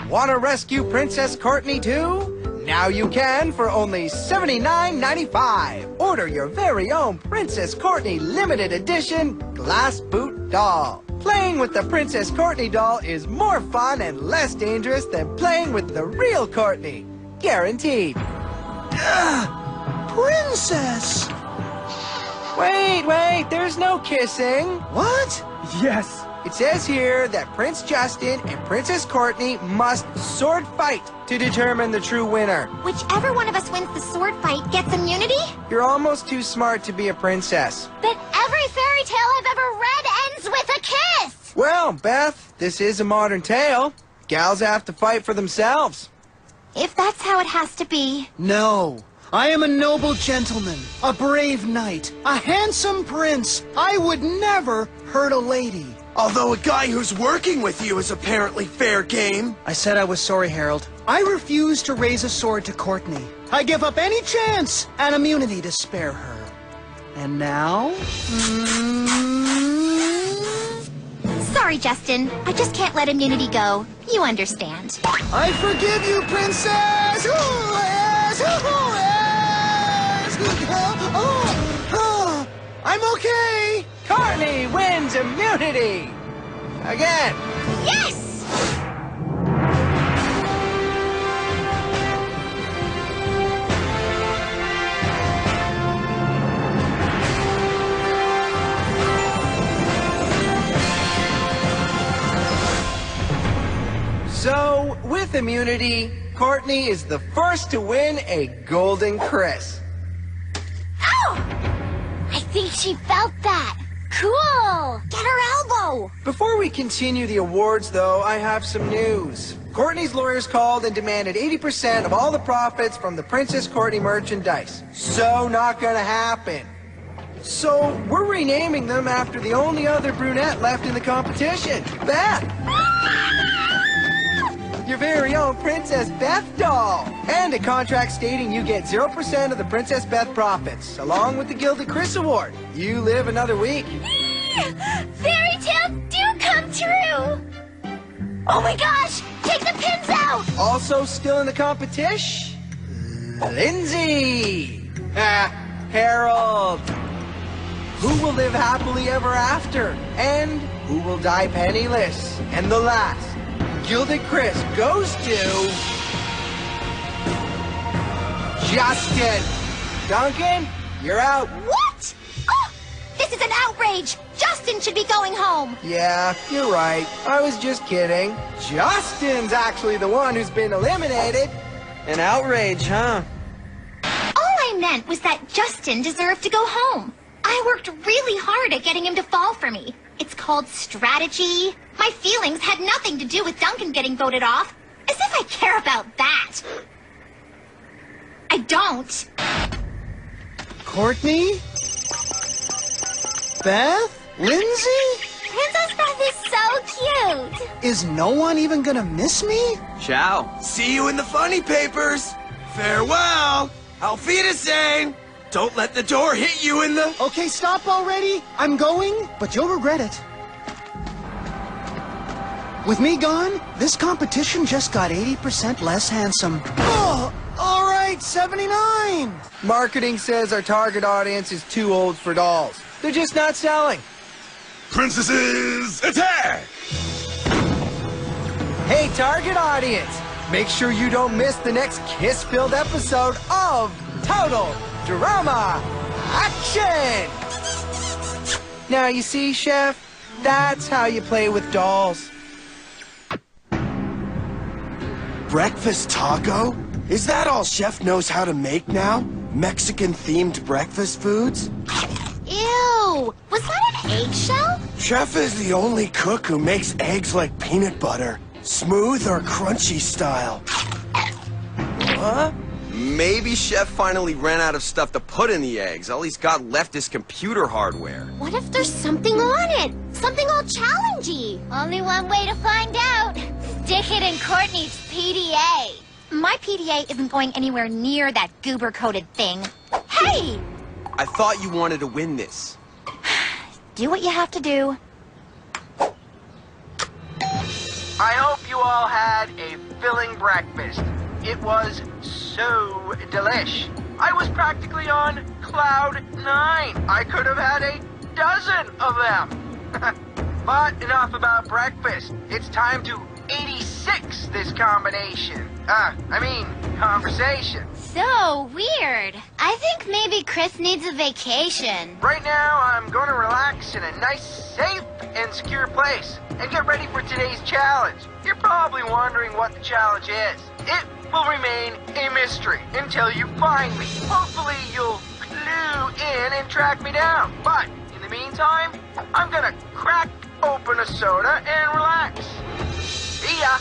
Want to rescue Princess Courtney too? Now you can for only $79.95. Order your very own Princess Courtney limited edition glass boot doll. Playing with the Princess Courtney doll is more fun and less dangerous than playing with the real Courtney. Guaranteed. Princess! Wait, there's no kissing. What? Yes. It says here that Prince Justin and Princess Courtney must sword fight to determine the true winner. Whichever one of us wins the sword fight gets immunity? You're almost too smart to be a princess. But every fairy tale I've ever read ends with a kiss! Well, Beth, this is a modern tale. Gals have to fight for themselves. If that's how it has to be. No. I am a noble gentleman, a brave knight, a handsome prince. I would never hurt a lady. Although a guy who's working with you is apparently fair game. I said I was sorry, Harold. I refuse to raise a sword to Courtney. I give up any chance and immunity to spare her. And now? Sorry, Justin. I just can't let immunity go. You understand. I forgive you, princess! I'm okay! Courtney wins immunity! Again! Yes! So, with immunity, Courtney is the first to win a Golden Chris. I think she felt that. Cool! Get her elbow! Before we continue the awards, though, I have some news. Courtney's lawyers called and demanded 80% of all the profits from the Princess Courtney merchandise. So not gonna happen. So we're renaming them after the only other brunette left in the competition, Beth. Your very own Princess Beth doll. And a contract stating you get 0% of the Princess Beth profits, along with the Gilded Chris Award. You live another week. Fairy tales do come true! Oh my gosh! Take the pins out! Also still in the competition, Lindsay. Harold. Who will live happily ever after? And who will die penniless? And the last Gilded Chris goes to Justin. Duncan, you're out. What? Oh, this is an outrage. Justin should be going home. Yeah, you're right. I was just kidding. Justin's actually the one who's been eliminated. An outrage, huh? All I meant was that Justin deserved to go home. I worked really hard at getting him to fall for me. It's called strategy. My feelings had nothing to do with Duncan getting voted off. As if I care about that. I don't. Courtney? Beth? Lindsay? Princess Beth is so cute! Is no one even gonna miss me? Ciao. See you in the funny papers. Farewell. Auf Wiedersehen. Don't let the door hit you in the... Okay, stop already. I'm going, but you'll regret it. With me gone, this competition just got 80% less handsome. Oh, all right, 79. Marketing says our target audience is too old for dolls. They're just not selling. Princesses, attack! Hey, target audience, make sure you don't miss the next kiss-filled episode of Total Drama Action! Now, you see, Chef, that's how you play with dolls. Breakfast taco? Is that all Chef knows how to make now? Mexican-themed breakfast foods? Ew! Was that an eggshell? Chef is the only cook who makes eggs like peanut butter. Smooth or crunchy style. Huh? Maybe Chef finally ran out of stuff to put in the eggs. All he's got left is computer hardware. What if there's something on it? Something all challengey? Only one way to find out. Stick it in Courtney's PDA. My PDA isn't going anywhere near that goober-coated thing. Hey! I thought you wanted to win this. Do what you have to do. I hope you all had a filling breakfast. It was so delish. I was practically on cloud 9. I could have had a dozen of them. But enough about breakfast. It's time to 86 this combination. Conversation. So weird. I think maybe Chris needs a vacation. Right now, I'm going to relax in a nice, safe, and secure place and get ready for today's challenge. You're probably wondering what the challenge is. It will remain a mystery until you find me. Hopefully, you'll clue in and track me down. But in the meantime, I'm going to crack open a soda and relax. See ya.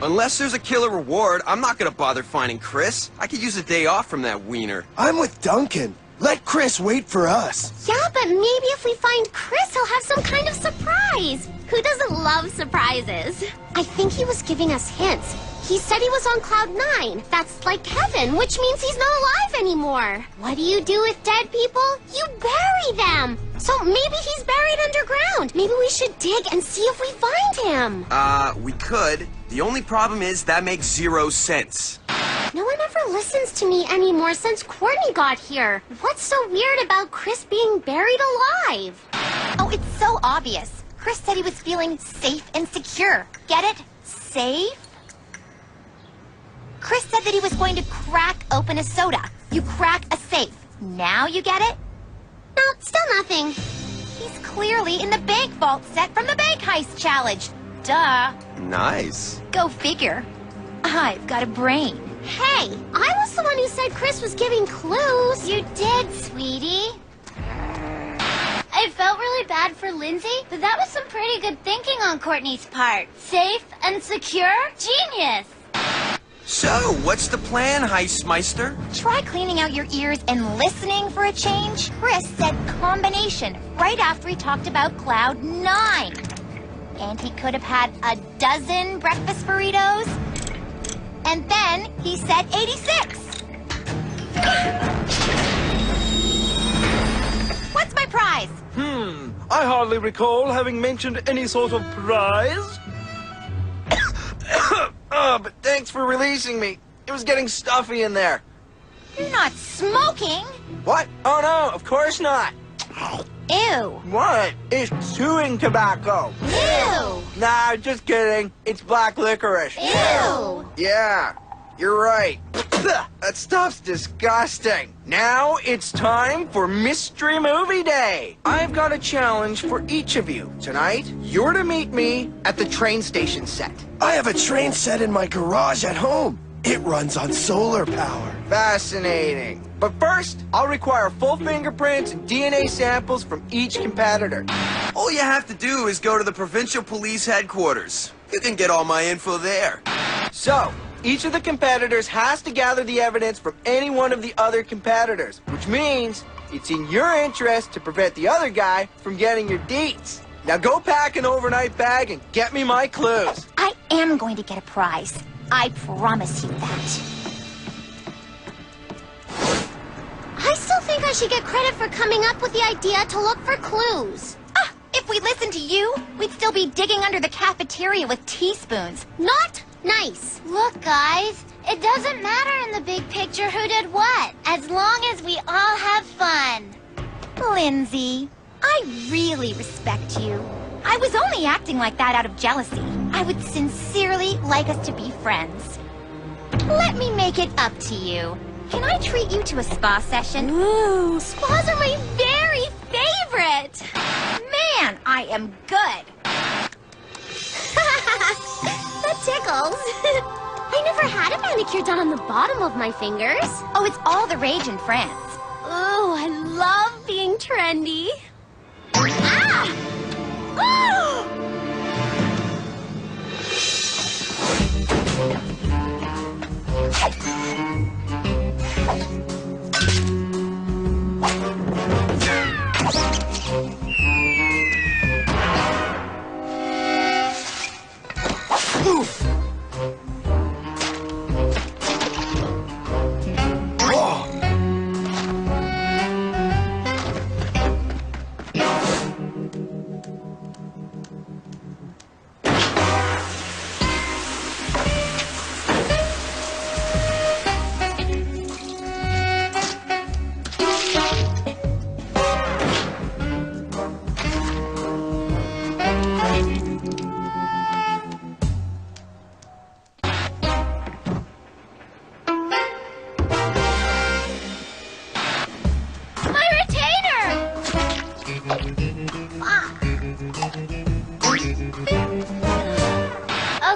Unless there's a killer reward, I'm not gonna bother finding Chris. I could use a day off from that wiener. I'm with Duncan. Let Chris wait for us. Yeah, but maybe if we find Chris, he'll have some kind of surprise. Who doesn't love surprises? I think he was giving us hints. He said he was on cloud 9. That's like heaven, which means he's not alive anymore. What do you do with dead people? You bury them. So maybe he's buried underground. Maybe we should dig and see if we find him. We could. The only problem is that makes 0 sense. No one ever listens to me anymore since Courtney got here. What's so weird about Chris being buried alive? Oh, it's so obvious. Chris said he was feeling safe and secure. Get it? Safe? Chris said that he was going to crack open a soda. You crack a safe. Now you get it? No, still nothing. He's clearly in the bank vault set from the bank heist challenge. Duh. Nice. Go figure. I've got a brain. Hey, I was the one who said Chris was giving clues. You did, sweetie. I felt really bad for Lindsay, but that was some pretty good thinking on Courtney's part. Safe and secure? Genius! So, what's the plan, Heistmeister? Try cleaning out your ears and listening for a change. Chris said combination right after he talked about cloud 9. And he could have had a dozen breakfast burritos. And then he said 86. What's my prize? I hardly recall having mentioned any sort of prize. But thanks for releasing me. It was getting stuffy in there. You're not smoking. What? Oh no, of course not. Ew. What? It's chewing tobacco. Ew. Nah, just kidding. It's black licorice. Ew. Yeah, you're right. That stuff's disgusting. Now it's time for Mystery Movie Day. I've got a challenge for each of you. Tonight, you're to meet me at the train station set. I have a train set in my garage at home. It runs on solar power. Fascinating. But first, I'll require full fingerprints and DNA samples from each competitor. All you have to do is go to the provincial police headquarters. You can get all my info there. So, each of the competitors has to gather the evidence from any one of the other competitors, which means it's in your interest to prevent the other guy from getting your deets. Now go pack an overnight bag and get me my clues. I am going to get a prize. I promise you that. I still think I should get credit for coming up with the idea to look for clues. If we listened to you, we'd still be digging under the cafeteria with teaspoons. Not nice. Look, guys, it doesn't matter in the big picture who did what, as long as we all have fun. Lindsay, I really respect you. I was only acting like that out of jealousy. I would sincerely like us to be friends. Let me make it up to you. Can I treat you to a spa session? Ooh, spas are my very favorite. Man, I am good. That tickles. I never had a manicure done on the bottom of my fingers. Oh, it's all the rage in France. Oh, I love being trendy. Ah! Oh!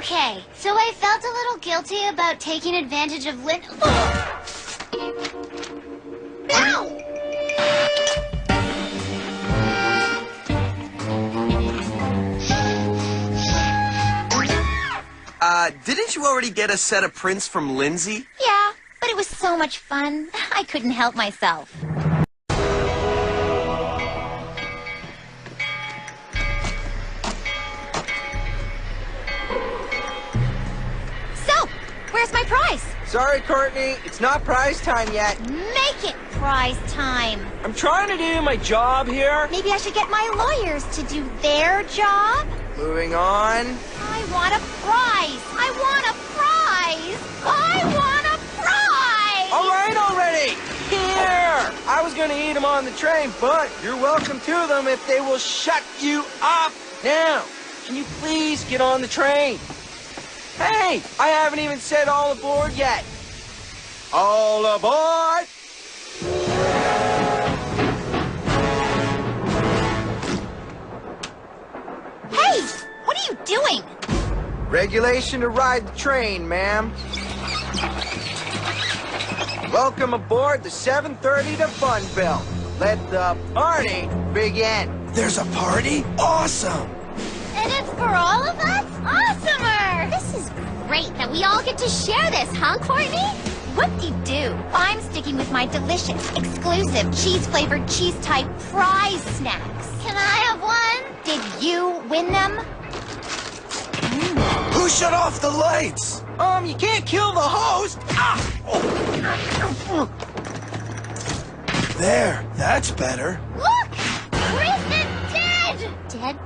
Okay, so I felt a little guilty about taking advantage of Lynn. Ow! Didn't you already get a set of prints from Lindsay? Yeah, but it was so much fun. I couldn't help myself. So, where's my prize? Sorry, Courtney, it's not prize time yet. Make it prize time. I'm trying to do my job here. Maybe I should get my lawyers to do their job? Moving on. I want a prize. I want a prize. I want a prize. All right already. Here. I was going to eat them on the train, but you're welcome to them if they will shut you up. Now, can you please get on the train? Hey, I haven't even said all aboard yet. All aboard! Hey, what are you doing? Regulation to ride the train, ma'am. Welcome aboard the 7:30 to Funville. Let the party begin. There's a party? Awesome! And it's for all of us? Awesomer! This is great that we all get to share this, huh, Courtney? Whoop-de-doo. I'm sticking with my delicious, exclusive, cheese-flavored, cheese-type prize snacks. Can I have one? Did you win them? Who shut off the lights? You can't kill the host. Ah! There, that's better. Look! Chris is dead!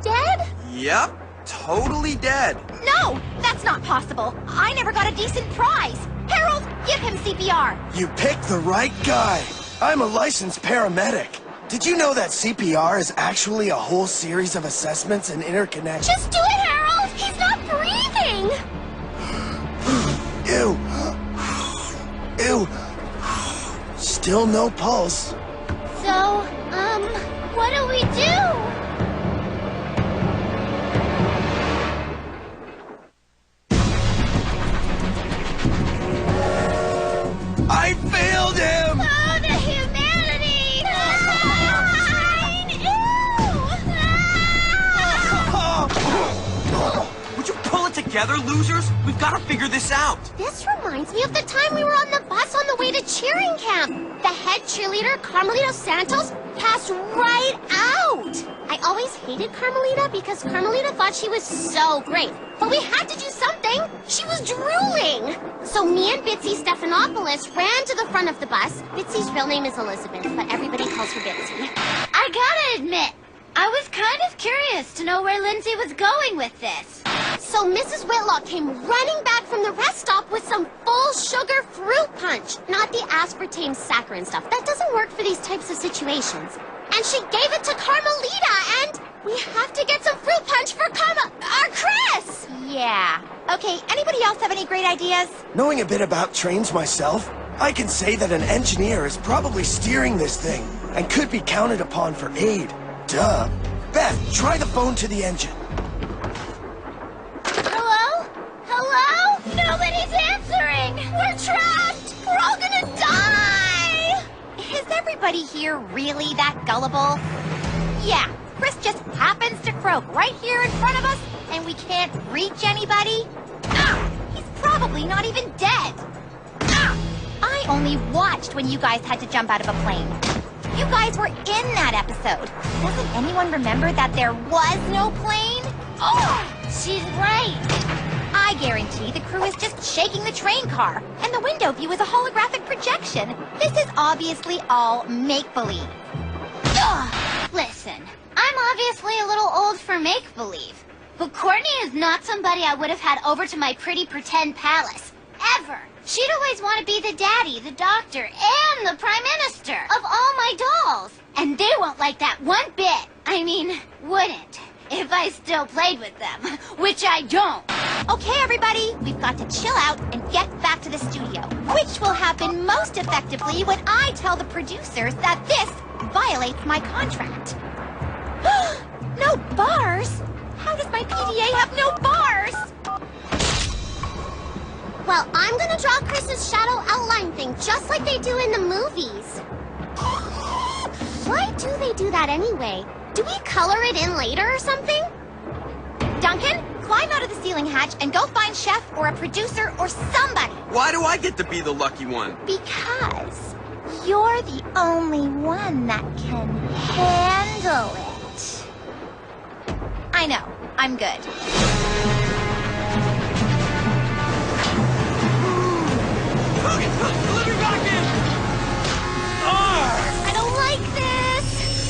Dead? Yep, totally dead. No, that's not possible. I never got a decent prize. Harold, give him CPR. You picked the right guy. I'm a licensed paramedic. Did you know that CPR is actually a whole series of assessments and interconnections? Just do it, Harold! He's not breathing! Ew. Ew. Still no pulse. So, what do we do? I failed him! Oh, the humanity! Would you pull it together, losers? We've got to figure this out. This reminds me of the time we were on the bus on the way to cheering camp. The head cheerleader, Carmelita Santos, passed right out. I always hated Carmelita because Carmelita thought she was so great. But we had to do something. She was drooling. So me and Bitsy Stephanopoulos ran to the front of the bus. Bitsy's real name is Elizabeth, but everybody calls her Bitsy. I gotta admit, I was kind of curious to know where Lindsay was going with this. So Mrs. Whitlock came running back from the rest stop with some full sugar fruit punch. Not the aspartame saccharin stuff. That doesn't work for these types of situations. And she gave it to Carmelita, and we have to get some fruit punch for Chris! Yeah. Okay, anybody else have any great ideas? Knowing a bit about trains myself, I can say that an engineer is probably steering this thing and could be counted upon for aid. Duh. Beth, try the phone to the engine. Hello? Hello? Nobody's answering! We're trapped! We're all gonna die! Is everybody here really that gullible? Yeah, Chris just happens to croak right here in front of us, and we can't reach anybody? Ah! He's probably not even dead. Ah! I only watched when you guys had to jump out of a plane. You guys were in that episode. Doesn't anyone remember that there was no plane? Oh, she's right. I guarantee the crew is just shaking the train car, and the window view is a holographic projection. This is obviously all make-believe. Ugh, listen, I'm obviously a little old for make-believe, but Courtney is not somebody I would have had over to my pretty pretend palace. Ever. She'd always want to be the daddy, the doctor, and the prime minister of all my dolls. And they won't like that one bit. I mean, wouldn't. If I still played with them, which I don't. Okay, everybody, we've got to chill out and get back to the studio, which will happen most effectively when I tell the producers that this violates my contract. No bars? How does my PDA have no bars? Well, I'm gonna draw Chris's shadow outline thing, just like they do in the movies. Why do they do that anyway? Do we color it in later or something? Duncan, climb out of the ceiling hatch and go find Chef or a producer or somebody. Why do I get to be the lucky one? Because you're the only one that can handle it. I know, I'm good. Let me back in! I don't like this!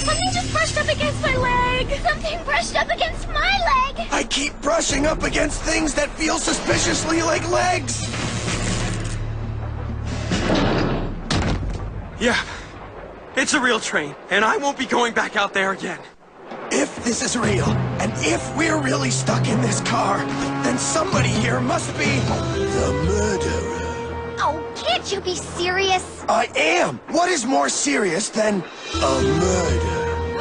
Something just brushed up against my leg! Something brushed up against my leg! I keep brushing up against things that feel suspiciously like legs! Yeah, it's a real train, and I won't be going back out there again. If this is real, and if we're really stuck in this car, then somebody here must be the murderer. Oh, can't you be serious? I am! What is more serious than a murder?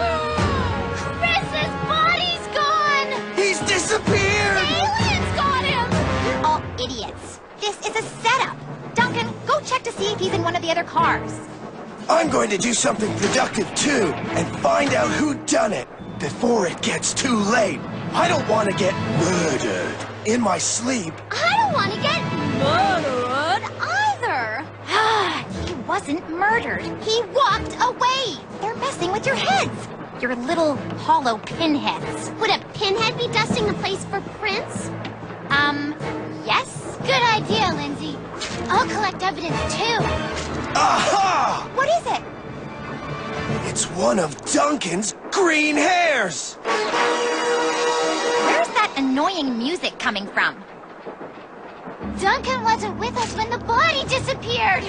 Chris's body's gone! He's disappeared! The aliens got him! You're all idiots. This is a setup. Duncan, go check to see if he's in one of the other cars. I'm going to do something productive too, and find out who done it before it gets too late. I don't want to get murdered in my sleep. I don't want to get murdered either! He wasn't murdered. He walked away. They're messing with your heads. Your little hollow pinheads. Would a pinhead be dusting the place for prints? Yes? Good idea, Lindsay. I'll collect evidence too. Aha! What is it? It's one of Duncan's green hairs! Where's that annoying music coming from? Duncan wasn't with us when the body disappeared!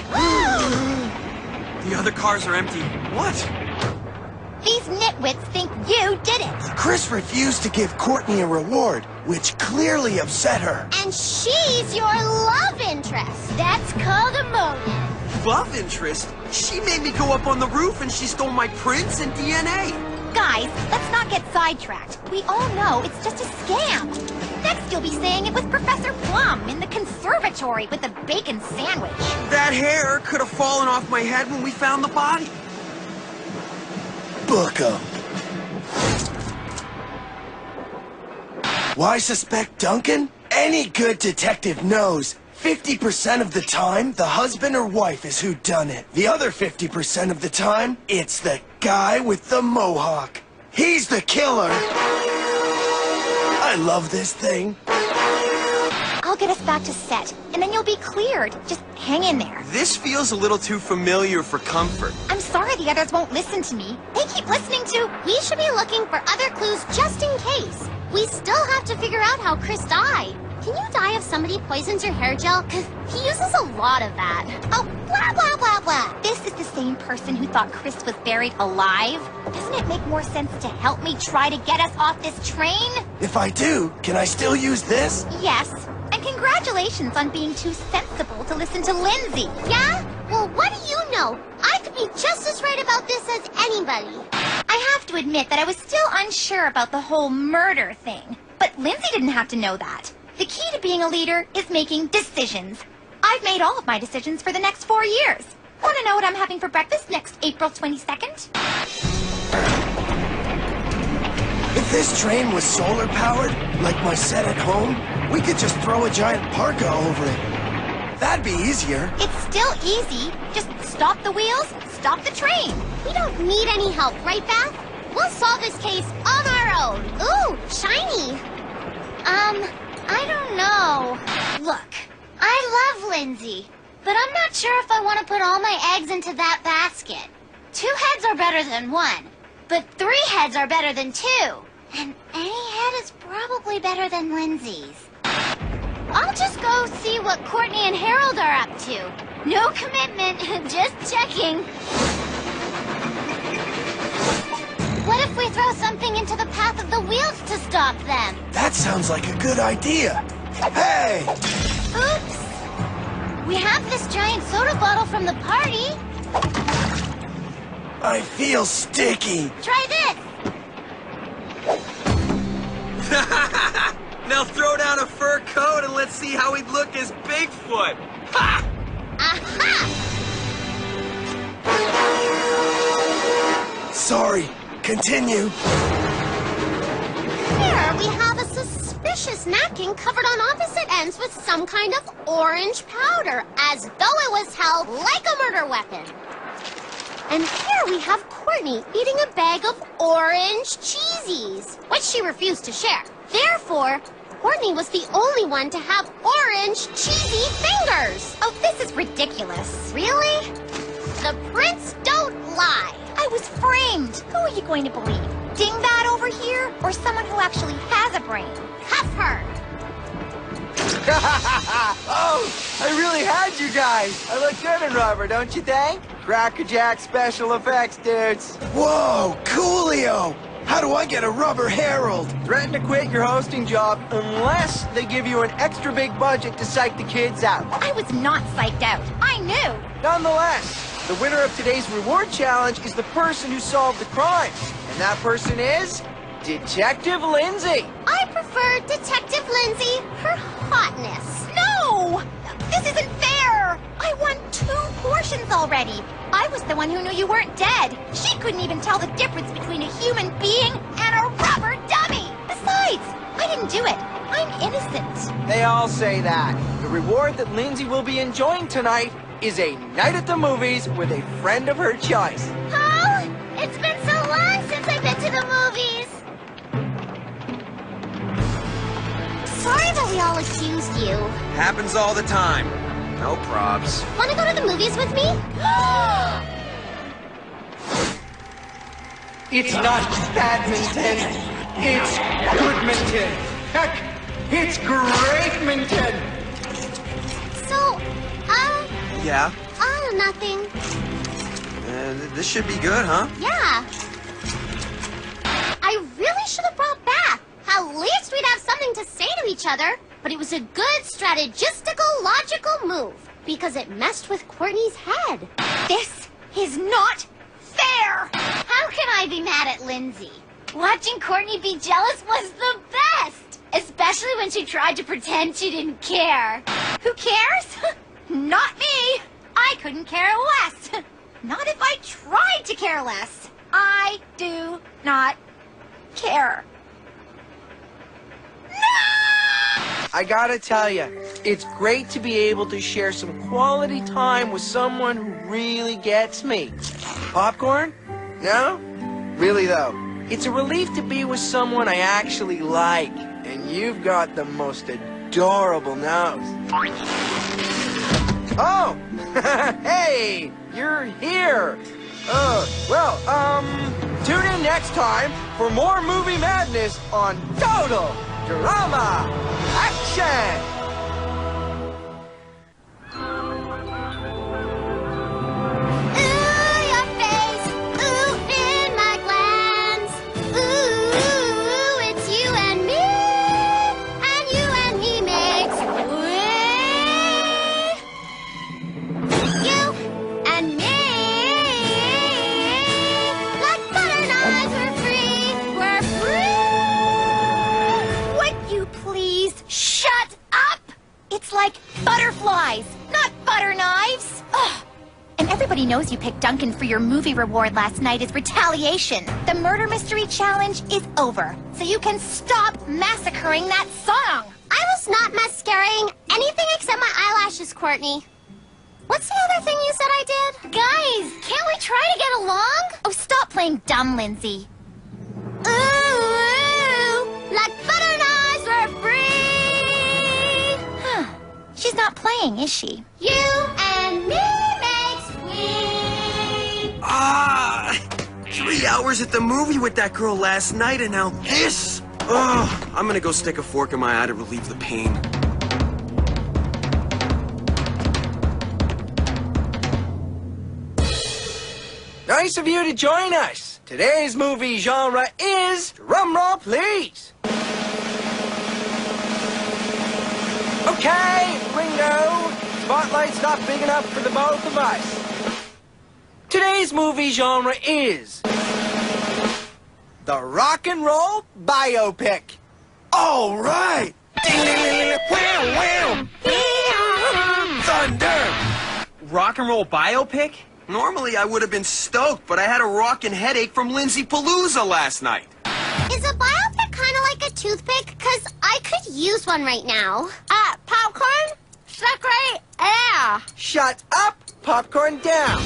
The other cars are empty. What? These nitwits think you did it. Chris refused to give Courtney a reward, which clearly upset her. And she's your love interest. That's called a motive. Love interest? She made me go up on the roof and she stole my prints and DNA. Guys, let's not get sidetracked. We all know it's just a scam. Next you'll be saying it was Professor Plum in the conservatory with the bacon sandwich. That hair could have fallen off my head when we found the body. Book 'em. Why suspect Duncan? Any good detective knows 50% of the time, the husband or wife is who done it. The other 50% of the time, it's the guy with the mohawk. He's the killer. I love this thing. I'll get us back to set, and then you'll be cleared. Just hang in there. This feels a little too familiar for comfort. I'm sorry the others won't listen to me. They keep listening to... We should be looking for other clues just in case. We still have to figure out how Chris died. Can you die if somebody poisons your hair gel? Because he uses a lot of that. Oh, blah, blah, blah, blah. This is the same person who thought Chris was buried alive. Doesn't it make more sense to help me try to get us off this train? If I do, can I still use this? Yes. And congratulations on being too sensible to listen to Lindsay. Yeah? Well, what do you know? I could be just as right about this as anybody. I have to admit that I was still unsure about the whole murder thing. But Lindsay didn't have to know that. The key to being a leader is making decisions. I've made all of my decisions for the next 4 years. Want to know what I'm having for breakfast next April 22nd? If this train was solar powered, like my set at home, we could just throw a giant parka over it. That'd be easier. It's still easy. Just stop the wheels, stop the train. We don't need any help, right, Beth? We'll solve this case on our own. Ooh, shiny. I don't know. Look, I love Lindsay, but I'm not sure if I want to put all my eggs into that basket. 2 heads are better than 1, but 3 heads are better than 2. And any head is probably better than Lindsay's. I'll just go see what Courtney and Harold are up to. No commitment, just checking. What if we throw something into the path of the wheels to stop them? That sounds like a good idea. Hey! Oops! We have this giant soda bottle from the party. I feel sticky. Try this. Now throw down a fur coat and let's see how he'd look as Bigfoot. Ha! Aha! Sorry. Continue. Here we have a suspicious napkin covered on opposite ends with some kind of orange powder, as though it was held like a murder weapon. And here we have Courtney eating a bag of orange cheesies, which she refused to share. Therefore, Courtney was the only one to have orange cheesy fingers. Oh, this is ridiculous. Really? The prints don't lie. I was framed. Who are you going to believe? Dingbat over here, or someone who actually has a brain? Cuff her. Oh, I really had you guys. I look good in rubber, don't you think? Crackerjack special effects, dudes. Whoa, coolio! How do I get a rubber Harold? Threaten to quit your hosting job unless they give you an extra big budget to psych the kids out. I was not psyched out. I knew. Nonetheless, the winner of today's reward challenge is the person who solved the crime. And that person is Detective Lindsay. I prefer Detective Lindsay, her hotness. No! This isn't fair! I won 2 portions already. I was the one who knew you weren't dead. She couldn't even tell the difference between a human being and a rubber dummy. Besides, I didn't do it. I'm innocent. They all say that. The reward that Lindsay will be enjoying tonight is a night at the movies with a friend of her choice. Oh, it's been so long since I've been to the movies. Sorry that we all accused you. Happens all the time. No probs. Want to go to the movies with me? It's not badminton. It's goodminton. Heck, it's greatminton. So, Yeah? nothing. This should be good, huh? Yeah. I really should have brought Beth. At least we'd have something to say to each other. But it was a good strategistical, logical move. Because it messed with Courtney's head. This is not fair! How can I be mad at Lindsay? Watching Courtney be jealous was the best. Especially when she tried to pretend she didn't care. Who cares? Not me! I couldn't care less. Not if I tried to care less. I do not care. I gotta tell you, it's great to be able to share some quality time with someone who really gets me. Popcorn? No? Really though, it's a relief to be with someone I actually like. And you've got the most adorable nose. Oh! Hey! You're here! Tune in next time for more movie madness on Total Drama Action! Ooh, your face. Ooh, in my glands. Ooh, it's you and me. And you and me makes we. You and me. Like butter knives, we're free. We're free. Would you please shut up? It's like butterflies, not butter knives. Ugh. And everybody knows you picked Duncan for your movie reward last night as retaliation. The murder mystery challenge is over, so you can stop massacring that song. I was not mascaraing anything except my eyelashes, Courtney. What's the other thing you said I did? Guys, can't we try to get along? Oh, stop playing dumb, Lindsay. Ooh, like butter knives, we're free. She's not playing, is she? You and me makes we. 3 hours at the movie with that girl last night, and now this? Ugh, I'm gonna go stick a fork in my eye to relieve the pain. Nice of you to join us. Today's movie genre is, drumroll please. Okay, Ringo. Spotlight's not big enough for the both of us. Today's movie genre is the rock and roll biopic. All right. Thunder! Rock and roll biopic? Normally I would have been stoked, but I had a rockin' headache from Lindsay Palooza last night. Is a biopic kind of like a toothpick? Because I could use one right now. Popcorn? Stuck right there. Shut up, popcorn down.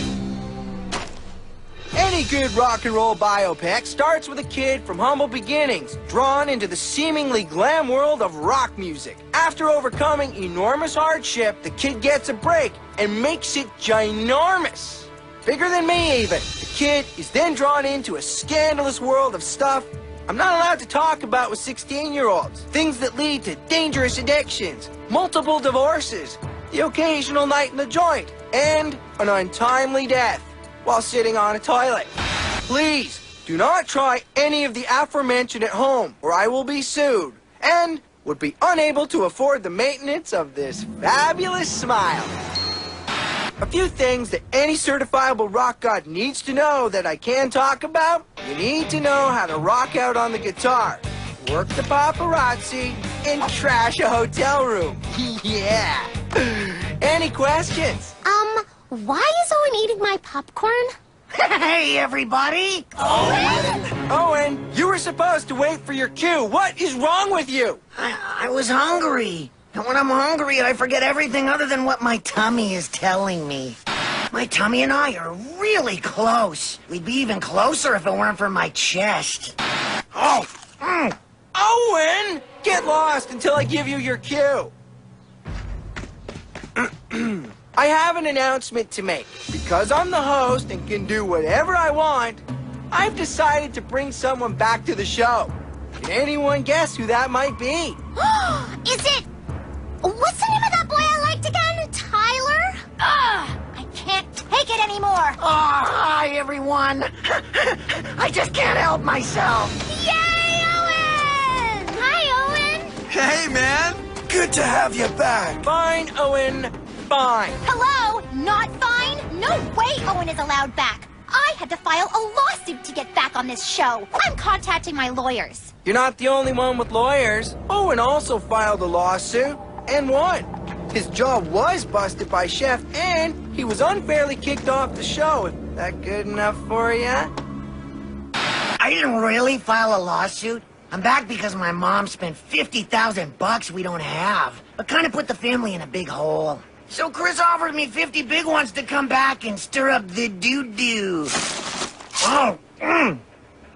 Any good rock and roll biopic starts with a kid from humble beginnings, drawn into the seemingly glam world of rock music. After overcoming enormous hardship, the kid gets a break and makes it ginormous. Bigger than me, even. The kid is then drawn into a scandalous world of stuff I'm not allowed to talk about with 16-year-olds. Things that lead to dangerous addictions, multiple divorces, the occasional night in the joint, and an untimely death while sitting on a toilet. Please, do not try any of the aforementioned at home, or I will be sued, and would be unable to afford the maintenance of this fabulous smile. A few things that any certifiable rock god needs to know that I can talk about. You need to know how to rock out on the guitar, work the paparazzi, and trash a hotel room. Yeah. Any questions? Why is Owen eating my popcorn? Hey, everybody! Owen! Owen, you were supposed to wait for your cue. What is wrong with you? I was hungry. And when I'm hungry, I forget everything other than what my tummy is telling me. My tummy and I are really close. We'd be even closer if it weren't for my chest. Oh! Owen! Get lost until I give you your cue. I have an announcement to make. Because I'm the host and can do whatever I want, I've decided to bring someone back to the show. Can anyone guess who that might be? Is it... What's the name of that boy I liked again? Tyler? I can't take it anymore. Oh, hi, everyone. I just can't help myself. Yay, Owen! Hi, Owen. Hey, man. Good to have you back. Fine, Owen. Fine. Hello? Not fine? No way Owen is allowed back. I had to file a lawsuit to get back on this show. I'm contacting my lawyers. You're not the only one with lawyers. Owen also filed a lawsuit and won. His jaw was busted by Geoff, and he was unfairly kicked off the show. Is that good enough for you? I didn't really file a lawsuit. I'm back because my mom spent $50,000 we don't have, but kind of put the family in a big hole. So Chris offered me 50 big ones to come back and stir up the doo-doo. I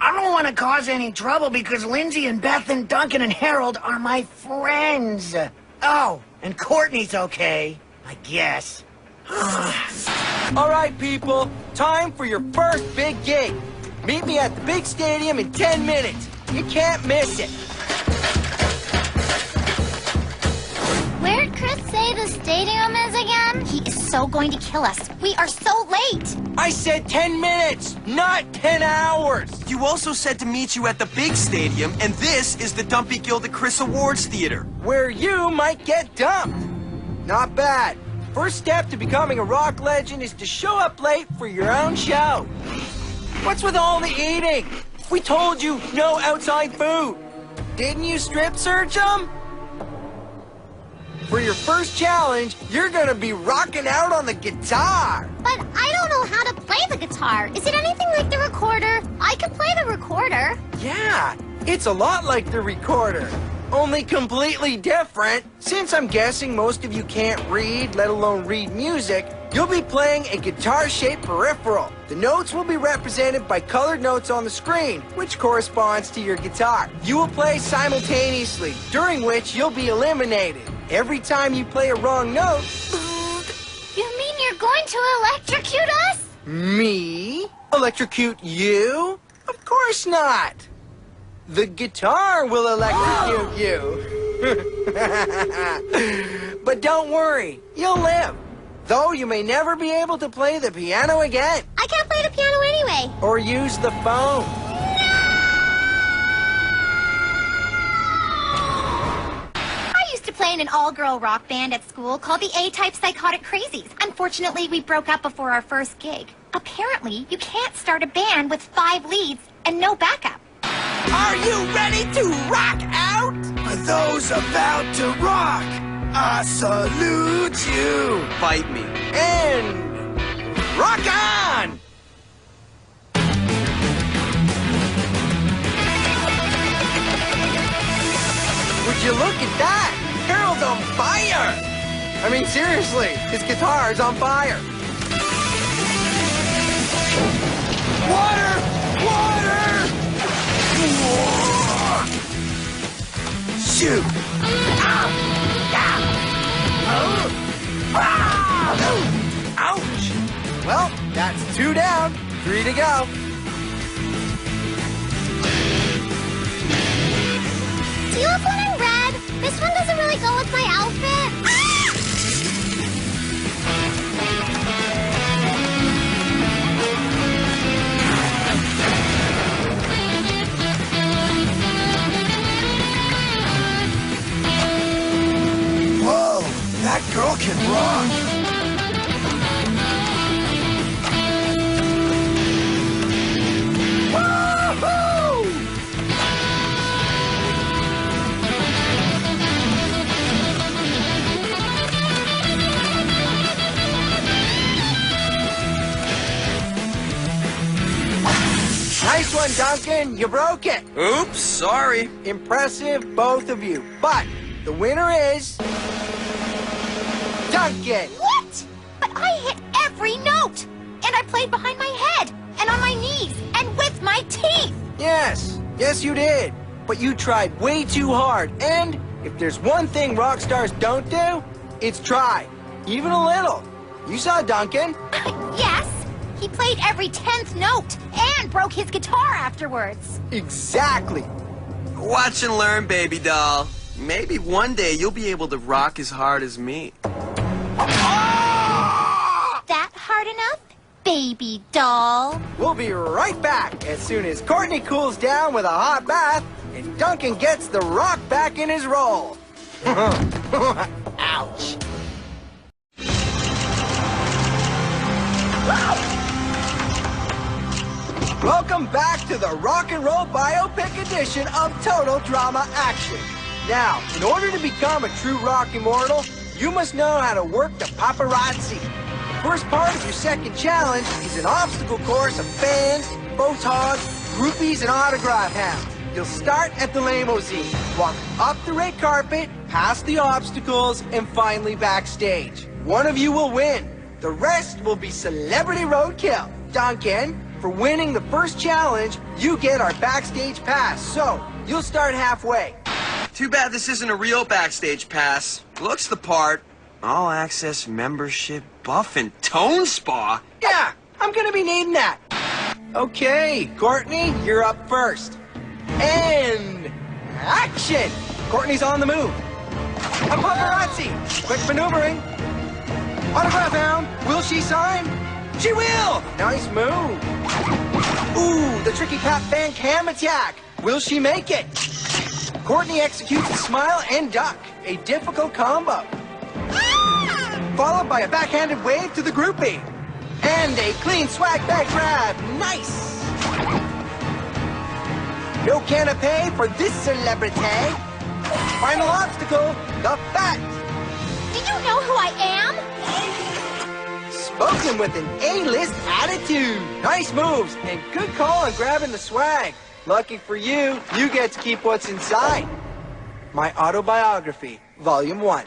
don't want to cause any trouble because Lindsay and Beth and Duncan and Harold are my friends. Oh, and Courtney's okay, I guess. All right, people, time for your first big gig. Meet me at the big stadium in 10 minutes. You can't miss it. Where'd Chris say the stadium is again? He is so going to kill us. We are so late. I said 10 minutes, not 10 hours. You also said to meet you at the big stadium, and this is the Dumpy Gilda Chris Awards Theater. Where you might get dumped. Not bad. First step to becoming a rock legend is to show up late for your own show. What's with all the eating? We told you no outside food. Didn't you strip search them? For your first challenge, you're gonna be rocking out on the guitar. But I don't know how to play the guitar. Is it anything like the recorder? I can play the recorder. Yeah, it's a lot like the recorder, only completely different. Since I'm guessing most of you can't read, let alone read music, you'll be playing a guitar-shaped peripheral. The notes will be represented by colored notes on the screen, which corresponds to your guitar. You will play simultaneously, during which you'll be eliminated. Every time you play a wrong note... You mean you're going to electrocute us? Me? Electrocute you? Of course not. The guitar will electrocute you. But don't worry, you'll live. Though you may never be able to play the piano again. I can't play the piano anyway. Or use the phone. I used to play in an all-girl rock band at school called the A-Type Psychotic Crazies. Unfortunately, we broke up before our first gig. Apparently, you can't start a band with 5 leads and no backup. Are you ready to rock out? those about to rock, I salute you. Fight me. And rock on! Would you look at that? Harold's on fire! I mean, seriously, his guitar's on fire. Water! Water! Shoot! Ouch! Well, that's 2 down, 3 to go. Do you have one in red? This one doesn't really go with my outfit. Whoa, that girl can rock. Nice one, Duncan. You broke it. Oops, sorry. Impressive, both of you. But the winner is Duncan. What? But I hit every note. And I played behind my head, and on my knees, and with my teeth. Yes, you did. But you tried way too hard. And if there's one thing rock stars don't do, it's try. Even a little. You saw Duncan. Yes. He played every 10th note and broke his guitar afterwards. Exactly. Watch and learn, baby doll. Maybe one day you'll be able to rock as hard as me. That hard enough, baby doll? We'll be right back as soon as Courtney cools down with a hot bath and Duncan gets the rock back in his role. Ouch. Welcome back to the Rock and Roll Biopic edition of Total Drama Action. Now, in order to become a true rock immortal, you must know how to work the paparazzi. The first part of your second challenge is an obstacle course of fans, photogs, groupies, and autograph hounds. You'll start at the limousine, walk up the red carpet, past the obstacles, and finally backstage. One of you will win. The rest will be celebrity roadkill. Duncan, for winning the first challenge, you get our backstage pass, so you'll start halfway. Too bad this isn't a real backstage pass. Looks the part. All access membership buff and tone spa. Yeah, I'm gonna be needing that. Okay, Courtney, you're up first. And action! Courtney's on the move. A paparazzi. Quick maneuvering. Autograph hound. Will she sign? She will! Nice move. Ooh, the tricky Pat Fan Cam attack. Will she make it? Courtney executes a smile and duck. A difficult combo. Followed by a backhanded wave to the groupie. And a clean swag bag grab. Nice! No canapé for this celebrity. Final obstacle, the fat. Do you know who I am? Spoken with an A-list attitude. Nice moves and good call on grabbing the swag. Lucky for you, you get to keep what's inside. My autobiography, Volume 1.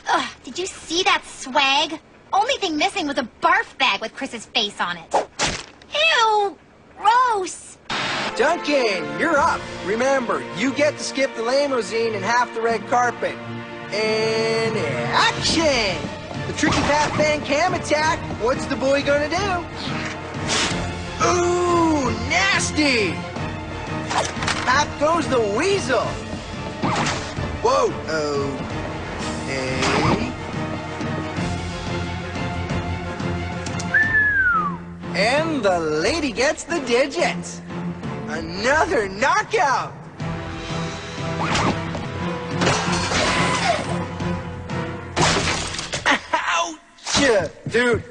Ugh, did you see that swag? Only thing missing was a barf bag with Chris's face on it. Ew, gross. Duncan, you're up. Remember, you get to skip the limousine and half the red carpet. And action! The tricky Pat Fan Cam attack. What's the boy gonna do? Ooh, nasty! Out goes the weasel. Whoa, okay. And the lady gets the digits. Another knockout. Ouch! Dude,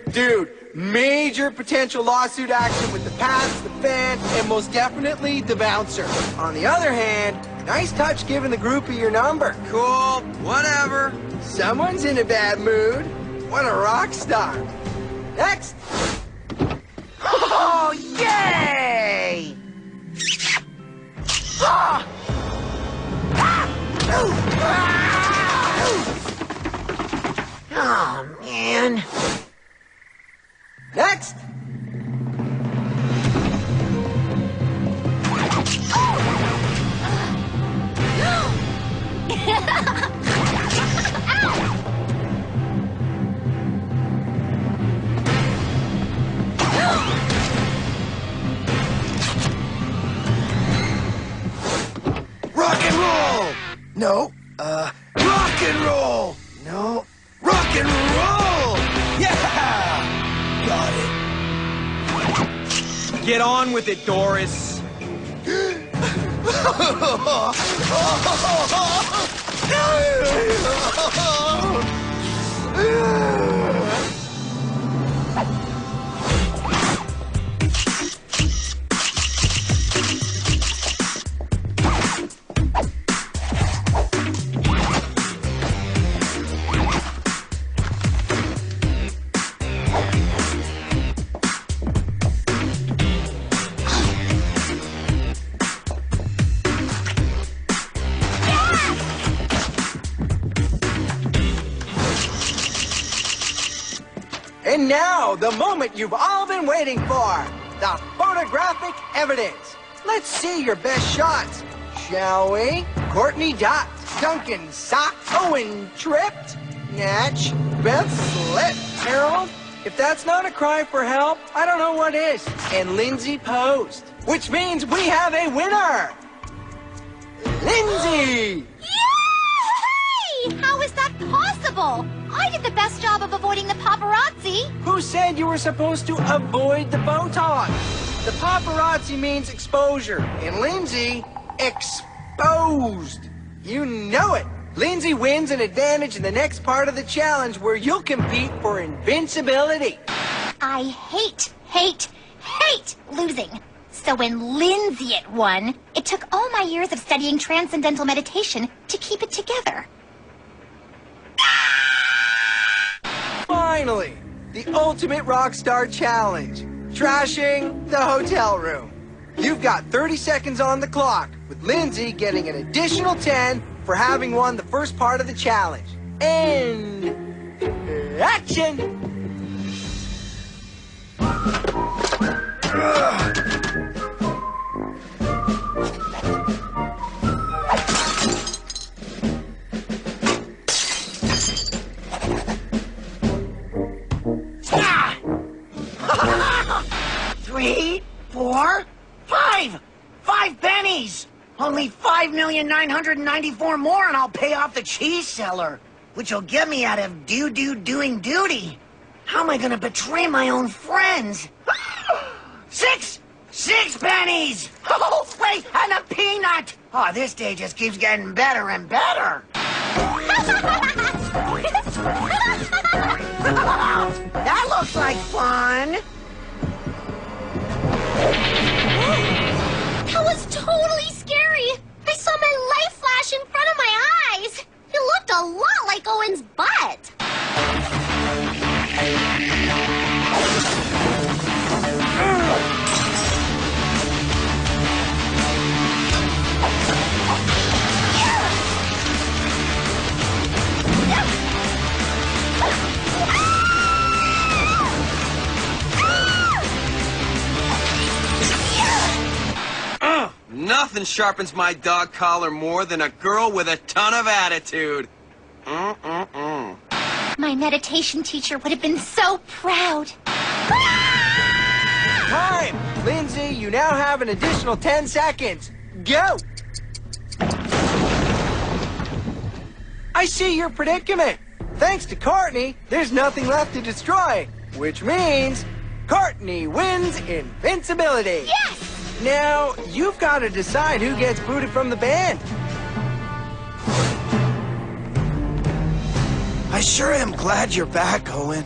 Major potential lawsuit action with the pads, the fan, and most definitely the bouncer. On the other hand, nice touch giving the groupie your number. Cool, whatever. Someone's in a bad mood. What a rock star. Next. Oh, yay! Ah! Oh, man. Next. Rock and roll! No, rock and roll! No, rock and roll! Yeah! Got it. Get on with it, Doris. And now, the moment you've all been waiting for. The photographic evidence. Let's see your best shots, shall we? Courtney dot, Duncan sock, Owen tripped, Natch, Beth slipped, Harold. If that's not a cry for help, I don't know what is. And Lindsay posed, which means we have a winner. Lindsay! Yay! How is that possible? I did the best job of avoiding the paparazzi. Who said you were supposed to avoid the Botox? The paparazzi means exposure, and Lindsay, exposed. You know it. Lindsay wins an advantage in the next part of the challenge where you'll compete for invincibility. I hate losing. So when Lindsay won, it took all my years of studying transcendental meditation to keep it together. Finally, the ultimate rock star challenge, trashing the hotel room. You've got 30 seconds on the clock, with Lindsay getting an additional 10 for having won the first part of the challenge. And action! Three, 4, 5. 5 pennies! Only 5,994,000 more and I'll pay off the cheese seller, which will get me out of doing duty. How am I gonna betray my own friends? 6 pennies! Oh, wait, and a peanut! Oh, this day just keeps getting better and better. That looks like fun. That was totally scary. I saw my life flash in front of my eyes. It looked a lot like Owen's butt. Nothing sharpens my dog collar more than a girl with a ton of attitude. My meditation teacher would have been so proud. Time! Lindsay, you now have an additional 10 seconds. Go! I see your predicament. Thanks to Courtney, there's nothing left to destroy, which means Courtney wins invincibility. Yes! Now, you've got to decide who gets booted from the band. I sure am glad you're back, Owen.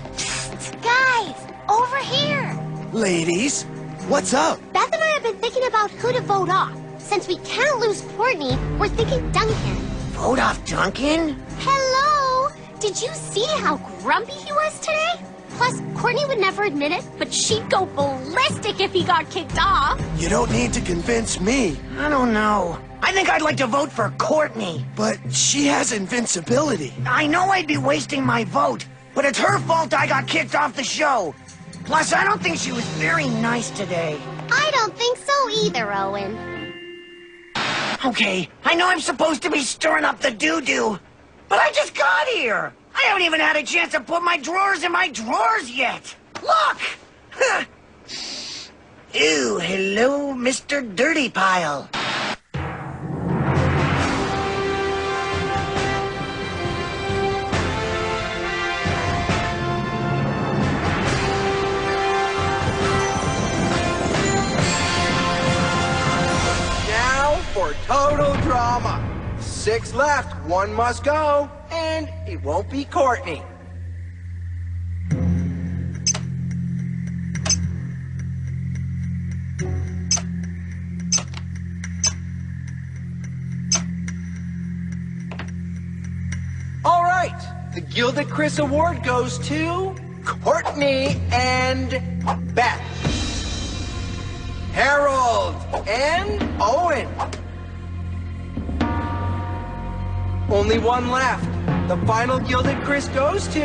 Guys, over you're here. Ladies, what's up? Beth and I have been thinking about who to vote off. Since we can't lose Courtney, we're thinking Duncan. Vote off Duncan? Hello! Did you see how grumpy he was today? Plus, Courtney would never admit it, but she'd go ballistic if he got kicked off. You don't need to convince me. I don't know. I think I'd like to vote for Courtney. But she has invincibility. I know I'd be wasting my vote, but it's her fault I got kicked off the show. Plus, I don't think she was very nice today. I don't think so either, Owen. Okay, I know I'm supposed to be stirring up the doo-doo, but I just got here. I haven't even had a chance to put my drawers in my drawers yet. Look! Ew, hello, Mr. Dirty Pile. For total drama. 6 left, 1 must go, and it won't be Courtney. All right, the Gilded Chris Award goes to Courtney and Beth. Harold and Owen. Only 1 left. The final Gilded Chris goes to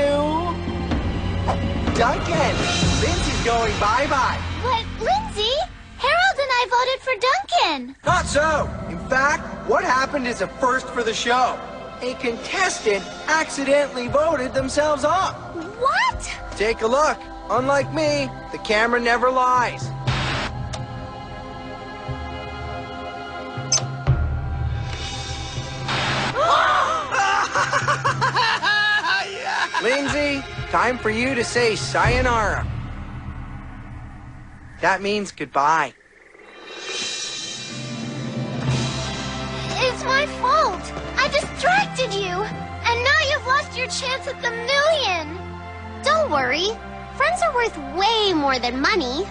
Duncan. Lindsay's going bye-bye. But, Lindsay, Harold and I voted for Duncan. Not so. In fact, what happened is a first for the show. A contestant accidentally voted themselves off. What? Take a look. Unlike me, the camera never lies. Lindsay, time for you to say sayonara. That means goodbye. It's my fault. I distracted you. And now you've lost your chance at the million. Don't worry. Friends are worth way more than money.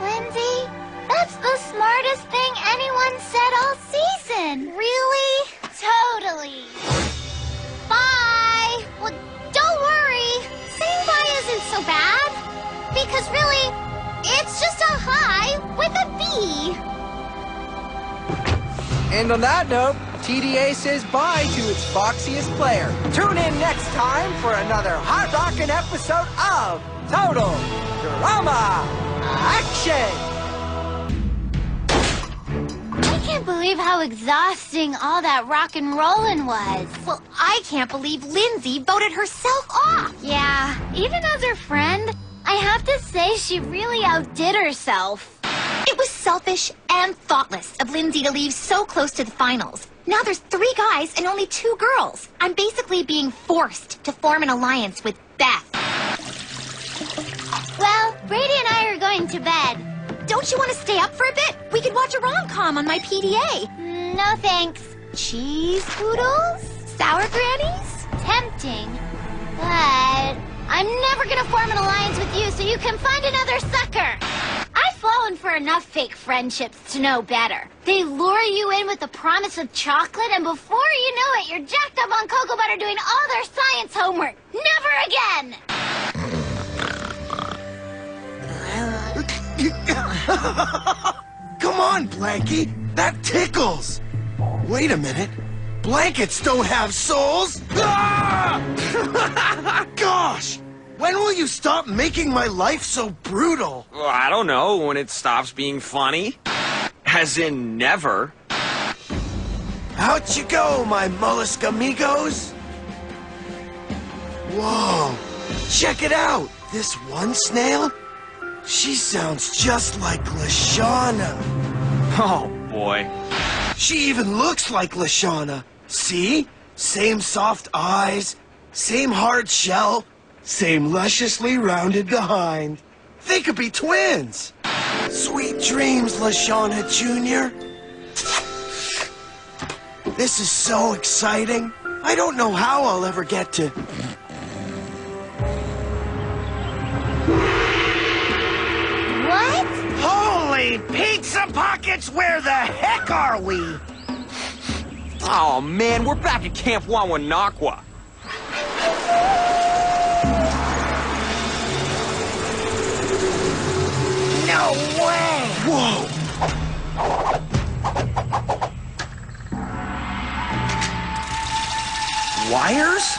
Lindsay, that's the smartest thing anyone said all season. Really? Totally. Bye. Well, don't worry. Saying bye isn't so bad. Because really, it's just a hi with a B. And on that note, TDA says bye to its foxiest player. Tune in next time for another hot rockin' episode of Total Drama Action. I can't believe how exhausting all that rock and rollin' was. Well, I can't believe Lindsay voted herself off. Yeah, even as her friend, I have to say she really outdid herself. It was selfish and thoughtless of Lindsay to leave so close to the finals. Now there's 3 guys and only 2 girls. I'm basically being forced to form an alliance with Beth. Well, Brady and I are going to bed. Don't you want to stay up for a bit? We could watch a rom-com on my PDA. No thanks. Cheese poodles? Sour grannies? Tempting. But I'm never gonna form an alliance with you so you can find another sucker. I've fallen for enough fake friendships to know better. They lure you in with the promise of chocolate, and before you know it, you're jacked up on cocoa butter doing all their science homework. Never again! Come on, Blanky. That tickles. Wait a minute. Blankets don't have souls. Ah! Gosh! When will you stop making my life so brutal? Well, I don't know, when it stops being funny. As in never. Out you go, my mollusk amigos. Whoa. Check it out. This one snail, she sounds just like LeShawna. Oh, boy. She even looks like LeShawna. See? Same soft eyes, same hard shell, same lusciously rounded behind. They could be twins. Sweet dreams, LeShawna Jr. This is so exciting. I don't know how I'll ever get to... Hey, pizza pockets, where the heck are we? Oh man, we're back at Camp Wawanakwa. No way! Whoa! Wires?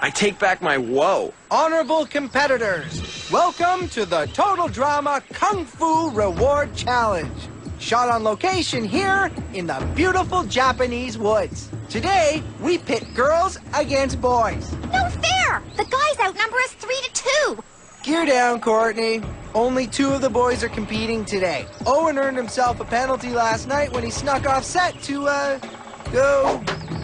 I take back my whoa. Honorable competitors, welcome to the Total Drama Kung Fu Reward Challenge. Shot on location here in the beautiful Japanese woods. Today, we pit girls against boys. No fair! The guys outnumber us 3-2. Gear down, Courtney. Only 2 of the boys are competing today. Owen earned himself a penalty last night when he snuck off set to, go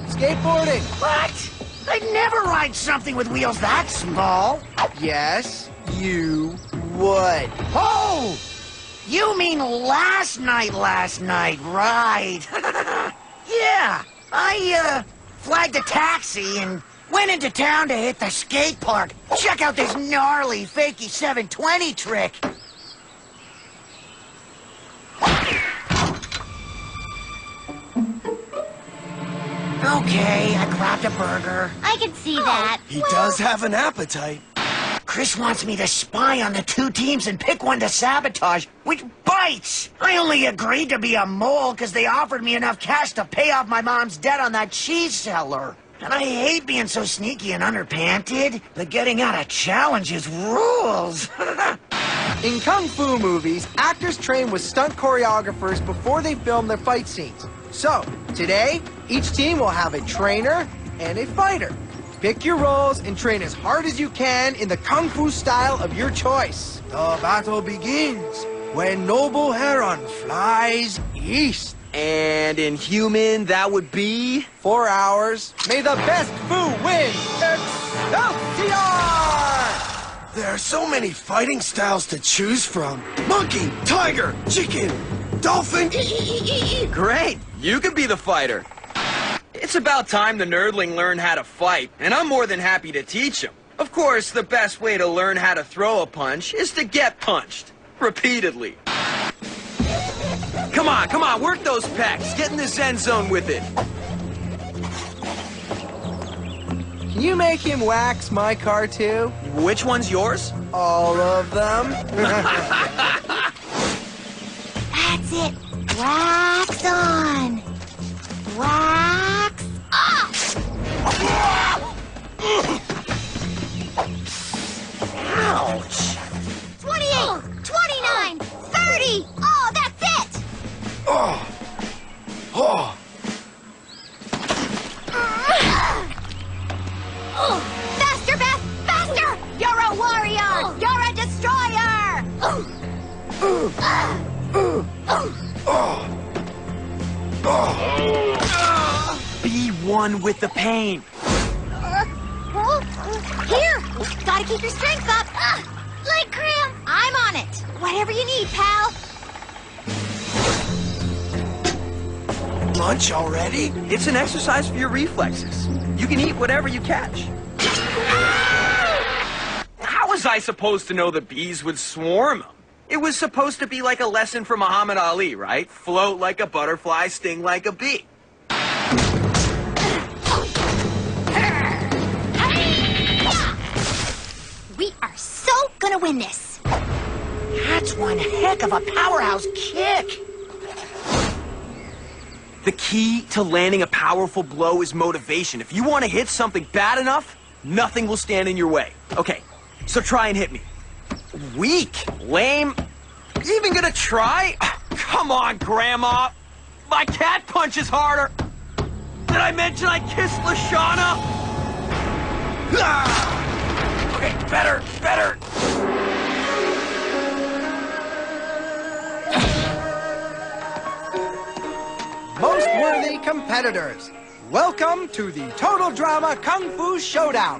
skateboarding. What? I'd never ride something with wheels that small. Yes, you would. Oh! You mean last night, right? Yeah, I, flagged a taxi and went into town to hit the skate park. Check out this gnarly, fakey 720 trick. Okay, I grabbed a burger. I can see that. He does have an appetite. Chris wants me to spy on the 2 teams and pick one to sabotage, which bites. I only agreed to be a mole because they offered me enough cash to pay off my mom's debt on that cheese seller. And I hate being so sneaky and underpanted, but getting out of challenges rules. In Kung Fu movies, actors train with stunt choreographers before they film their fight scenes. So, today, each team will have a trainer and a fighter. Pick your roles and train as hard as you can in the Kung Fu style of your choice. The battle begins when Noble Heron flies east. And in human, that would be 4 hours. May the best Fu win! Excelsior! There are so many fighting styles to choose from. Monkey, tiger, chicken, dolphin. Great! You could be the fighter. It's about time the nerdling learned how to fight, and I'm more than happy to teach him. Of course, the best way to learn how to throw a punch is to get punched. Repeatedly. Come on, work those pecs. Get in the Zen zone with it. Can you make him wax my car too? Which one's yours? All of them. That's it. Wax on. Wax off. Ouch. 28, 29, 30. Oh, that's it. Oh. Oh. Faster, Beth! Faster! You're a warrior! You're a destroyer! Be one with the pain. Here! Gotta keep your strength up! Like cramp! I'm on it! Whatever you need, pal! Lunch already? It's an exercise for your reflexes. You can eat whatever you catch. How was I supposed to know the bees would swarm them? It was supposed to be like a lesson from Muhammad Ali, right? Float like a butterfly, sting like a bee. We are so gonna win this! That's one heck of a powerhouse kick. The key to landing a powerful blow is motivation. If you want to hit something bad enough, nothing will stand in your way. Okay, so try and hit me. Weak, lame, even gonna try? Come on, Grandma. My cat punches harder. Did I mention I kissed LeShawna? Ah! Okay, better. Most worthy competitors, welcome to the Total Drama Kung Fu Showdown.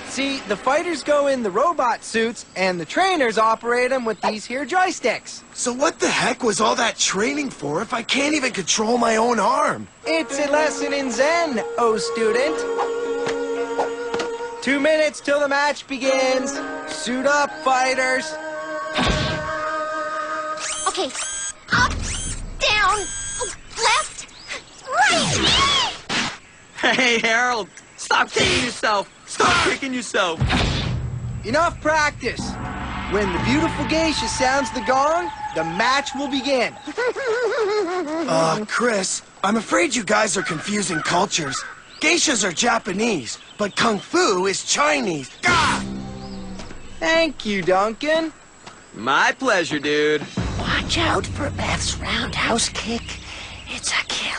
See, the fighters go in the robot suits, and the trainers operate them with these here joysticks. So what the heck was all that training for if I can't even control my own arm? It's a lesson in Zen, oh student. 2 minutes till the match begins. Suit up, fighters. Okay, up, down, left, right. Hey, Harold, stop kicking yourself. Stop kicking yourself. Enough practice. When the beautiful geisha sounds the gong, the match will begin. Chris, I'm afraid you guys are confusing cultures. Geishas are Japanese, but Kung Fu is Chinese. Gah! Thank you, Duncan. My pleasure, dude. Watch out for Beth's roundhouse kick. It's a killer.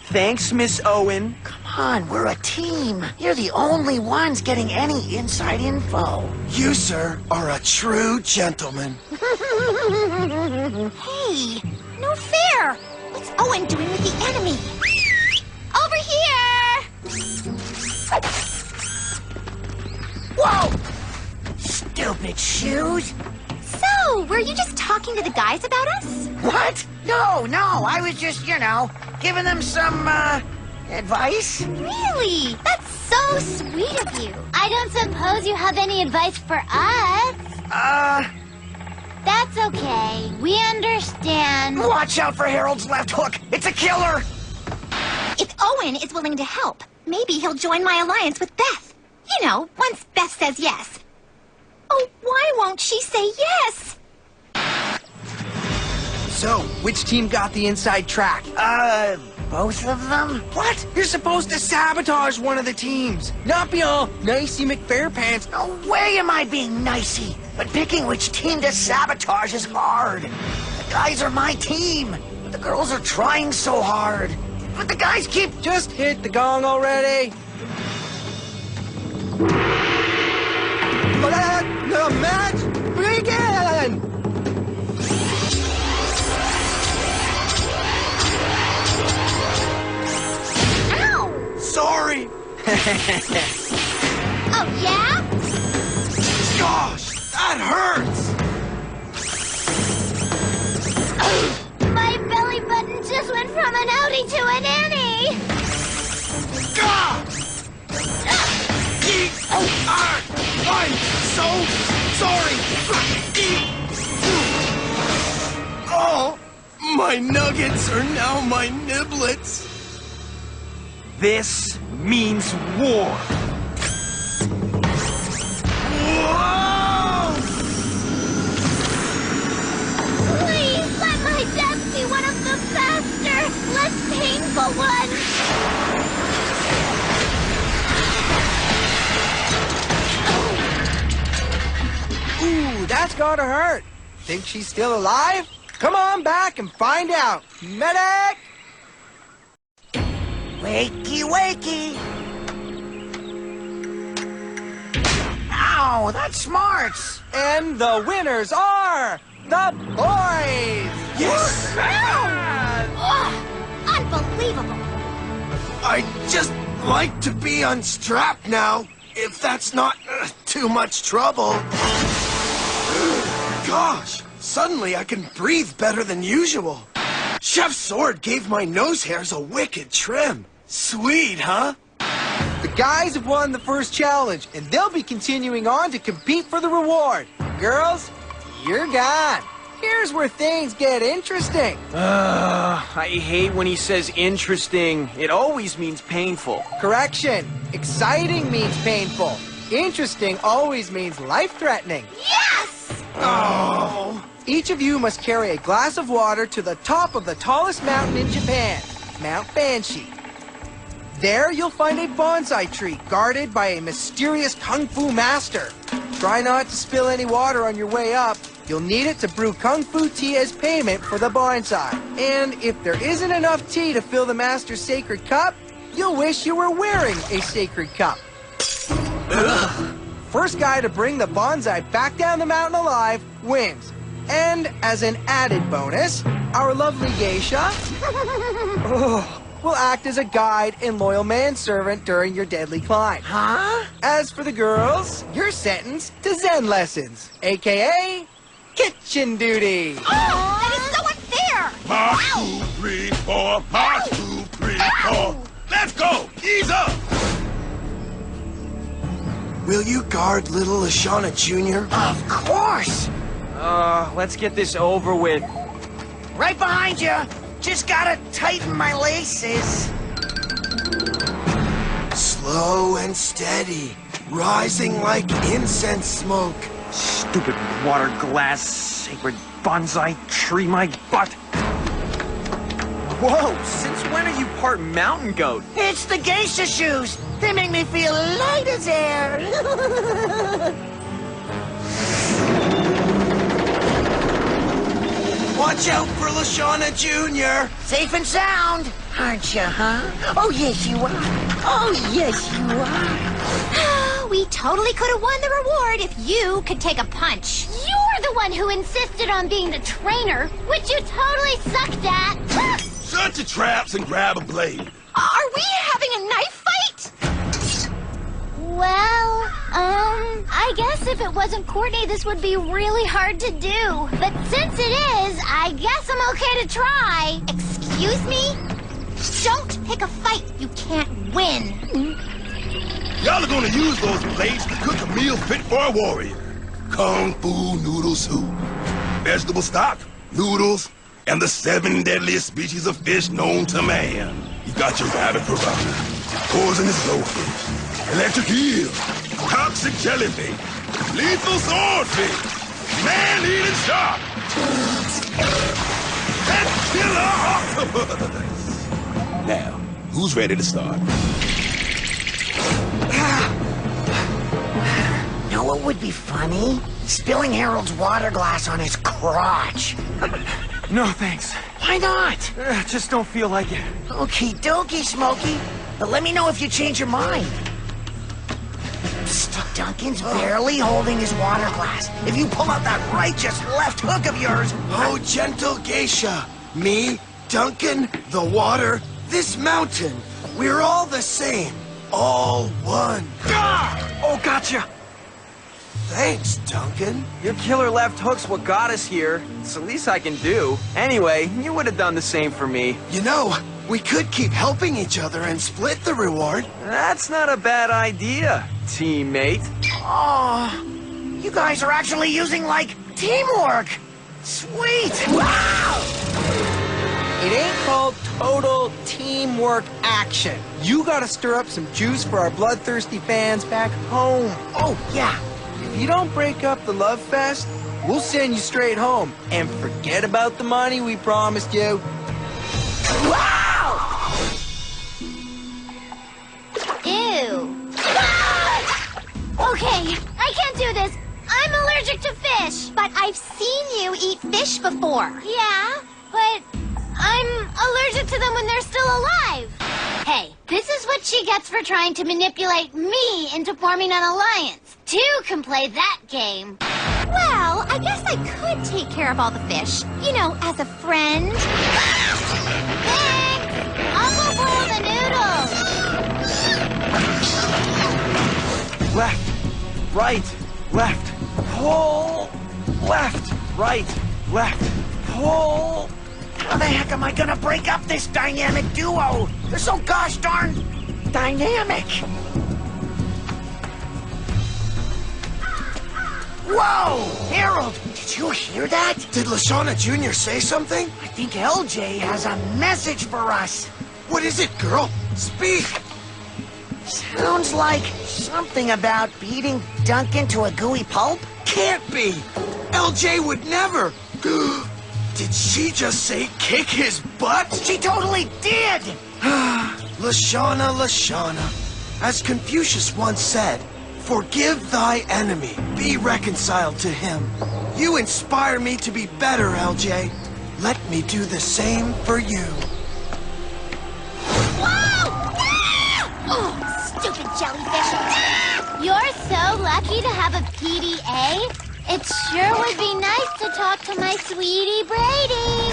Thanks, Miss Owen. Come on, we're a team. You're the only ones getting any inside info. You, sir, are a true gentleman. Hey, no fair. What's Owen doing with the enemy? Over here! Whoa! Stupid shoes. So, were you just talking to the guys about us? What? No, I was just, giving them some, advice. Really? That's so sweet of you. I don't suppose you have any advice for us? That's okay. We understand. Watch out for Harold's left hook. It's a killer. If Owen is willing to help, maybe he'll join my alliance with Beth. You know, once Beth says yes. Oh, why won't she say yes? So, which team got the inside track? Both of them? What? You're supposed to sabotage one of the teams. Not be all nicey McFairpants. No way am I being nicey. But picking which team to sabotage is hard. The guys are my team. But the girls are trying so hard. But the guys keep... Just hit the gong already. Let the match begin! Ow! Sorry. Oh, yeah? Gosh, that hurts. My belly button just went from an outie to an innie. God! I'm so sorry. Oh, my nuggets are now my niblets. This means war. Whoa! Please let my death be one of the faster, less painful ones. Ooh, that's gotta hurt. Think she's still alive? Come on back and find out. Medic! Wakey, wakey. Ow, that smarts. And the winners are the boys! Yes! Oh, unbelievable. I'd just like to be unstrapped now, if that's not too much trouble. Gosh, suddenly I can breathe better than usual. Chef's sword gave my nose hairs a wicked trim. Sweet, huh? The guys have won the first challenge, and they'll be continuing on to compete for the reward. Girls, you're gone. Here's where things get interesting. I hate when he says interesting. It always means painful. Correction. Exciting means painful. Interesting always means life-threatening. Yes! Oh. Each of you must carry a glass of water to the top of the tallest mountain in Japan, Mount Banshee. There you'll find a bonsai tree guarded by a mysterious kung fu master. Try not to spill any water on your way up. You'll need it to brew kung fu tea as payment for the bonsai. And if there isn't enough tea to fill the master's sacred cup, you'll wish you were wearing a sacred cup. First guy to bring the bonsai back down the mountain alive wins. And as an added bonus, our lovely geisha will act as a guide and loyal manservant during your deadly climb. Huh? As for the girls, you're sentenced to Zen lessons, a.k.a. kitchen duty. Oh, that is so unfair! March 2, 3, 4. March 2, 3, 4. Let's go. Ease up. Will you guard little LeShawna Jr.? Of course! Let's get this over with. Right behind you! Just gotta tighten my laces. Slow and steady, rising like incense smoke. Stupid water glass, sacred bonsai tree, my butt. Whoa, since when are you part mountain goat? It's the geisha shoes! They make me feel light as air! Watch out for LeShawna Jr. Safe and sound, aren't you, huh? Oh, yes, you are. Oh, yes, you are. We totally could have won the reward if you could take a punch. You're the one who insisted on being the trainer, which you totally sucked at. Shut your traps and grab a blade. Are we having a knife fight? Well, I guess if it wasn't Courtney, this would be really hard to do. But since it is, I guess I'm okay to try. Excuse me? Don't pick a fight you can't win. Y'all are gonna use those blades to cook a meal fit for a warrior. Kung Fu noodle soup. Vegetable stock, noodles, and the 7 deadliest species of fish known to man. You got your rabbit piranha, poisonous blowfish, electric eel, toxic jellyfish, lethal swordfish, man-eating shark, and killer octopus. Now, who's ready to start? Know what would be funny? Spilling Harold's water glass on his crotch. No, thanks. Why not? Just don't feel like it. Okie dokie, Smokey. But let me know if you change your mind. Psst, Duncan's barely holding his water glass. If you pull out that righteous left hook of yours... Oh, gentle geisha. Me, Duncan, the water, this mountain. We're all the same. All one. Ah! Oh, gotcha. Thanks, Duncan. Your killer left hook's what got us here. It's the least I can do. Anyway, you would have done the same for me. You know, we could keep helping each other and split the reward. That's not a bad idea, teammate. Oh, you guys are actually using, like, teamwork. Sweet. Wow! It ain't called total teamwork action. You gotta stir up some juice for our bloodthirsty fans back home. Oh, yeah. If you don't break up the love fest, we'll send you straight home. And forget about the money we promised you. Wow! Ew. Okay, I can't do this. I'm allergic to fish. But I've seen you eat fish before. Yeah, but I'm allergic to them when they're still alive. Hey, this is what she gets for trying to manipulate me into forming an alliance. Two can play that game. Well, I guess I could take care of all the fish. You know, as a friend. Thanks! I'll go boil the noodles. Left, right, left, pull, left, right, left, pull. How the heck am I gonna break up this dynamic duo? They're so gosh darn dynamic. Whoa! Harold, did you hear that? Did LeShawna Jr. say something? I think LJ has a message for us. What is it, girl? Speak! Sounds like something about beating Duncan to a gooey pulp? Can't be! LJ would never! Did she just say kick his butt? She totally did! LeShawna, LeShawna. As Confucius once said, forgive thy enemy, be reconciled to him. You inspire me to be better, LJ. Let me do the same for you. Whoa! Oh, stupid jellyfish. You're so lucky to have a PDA. It sure would be nice to talk to my sweetie Brady.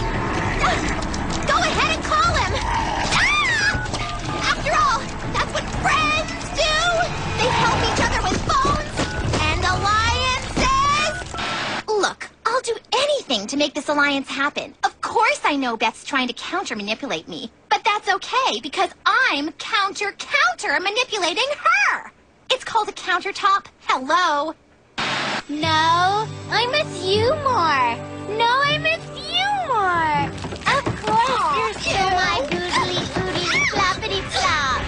Go ahead and call him. alliance happen. Of course I know Beth's trying to counter-manipulate me. But that's okay, because I'm counter-manipulating her. It's called a countertop. Hello. No, I miss you more. No, I miss you more. Of course, you're still my goodly floppity flop.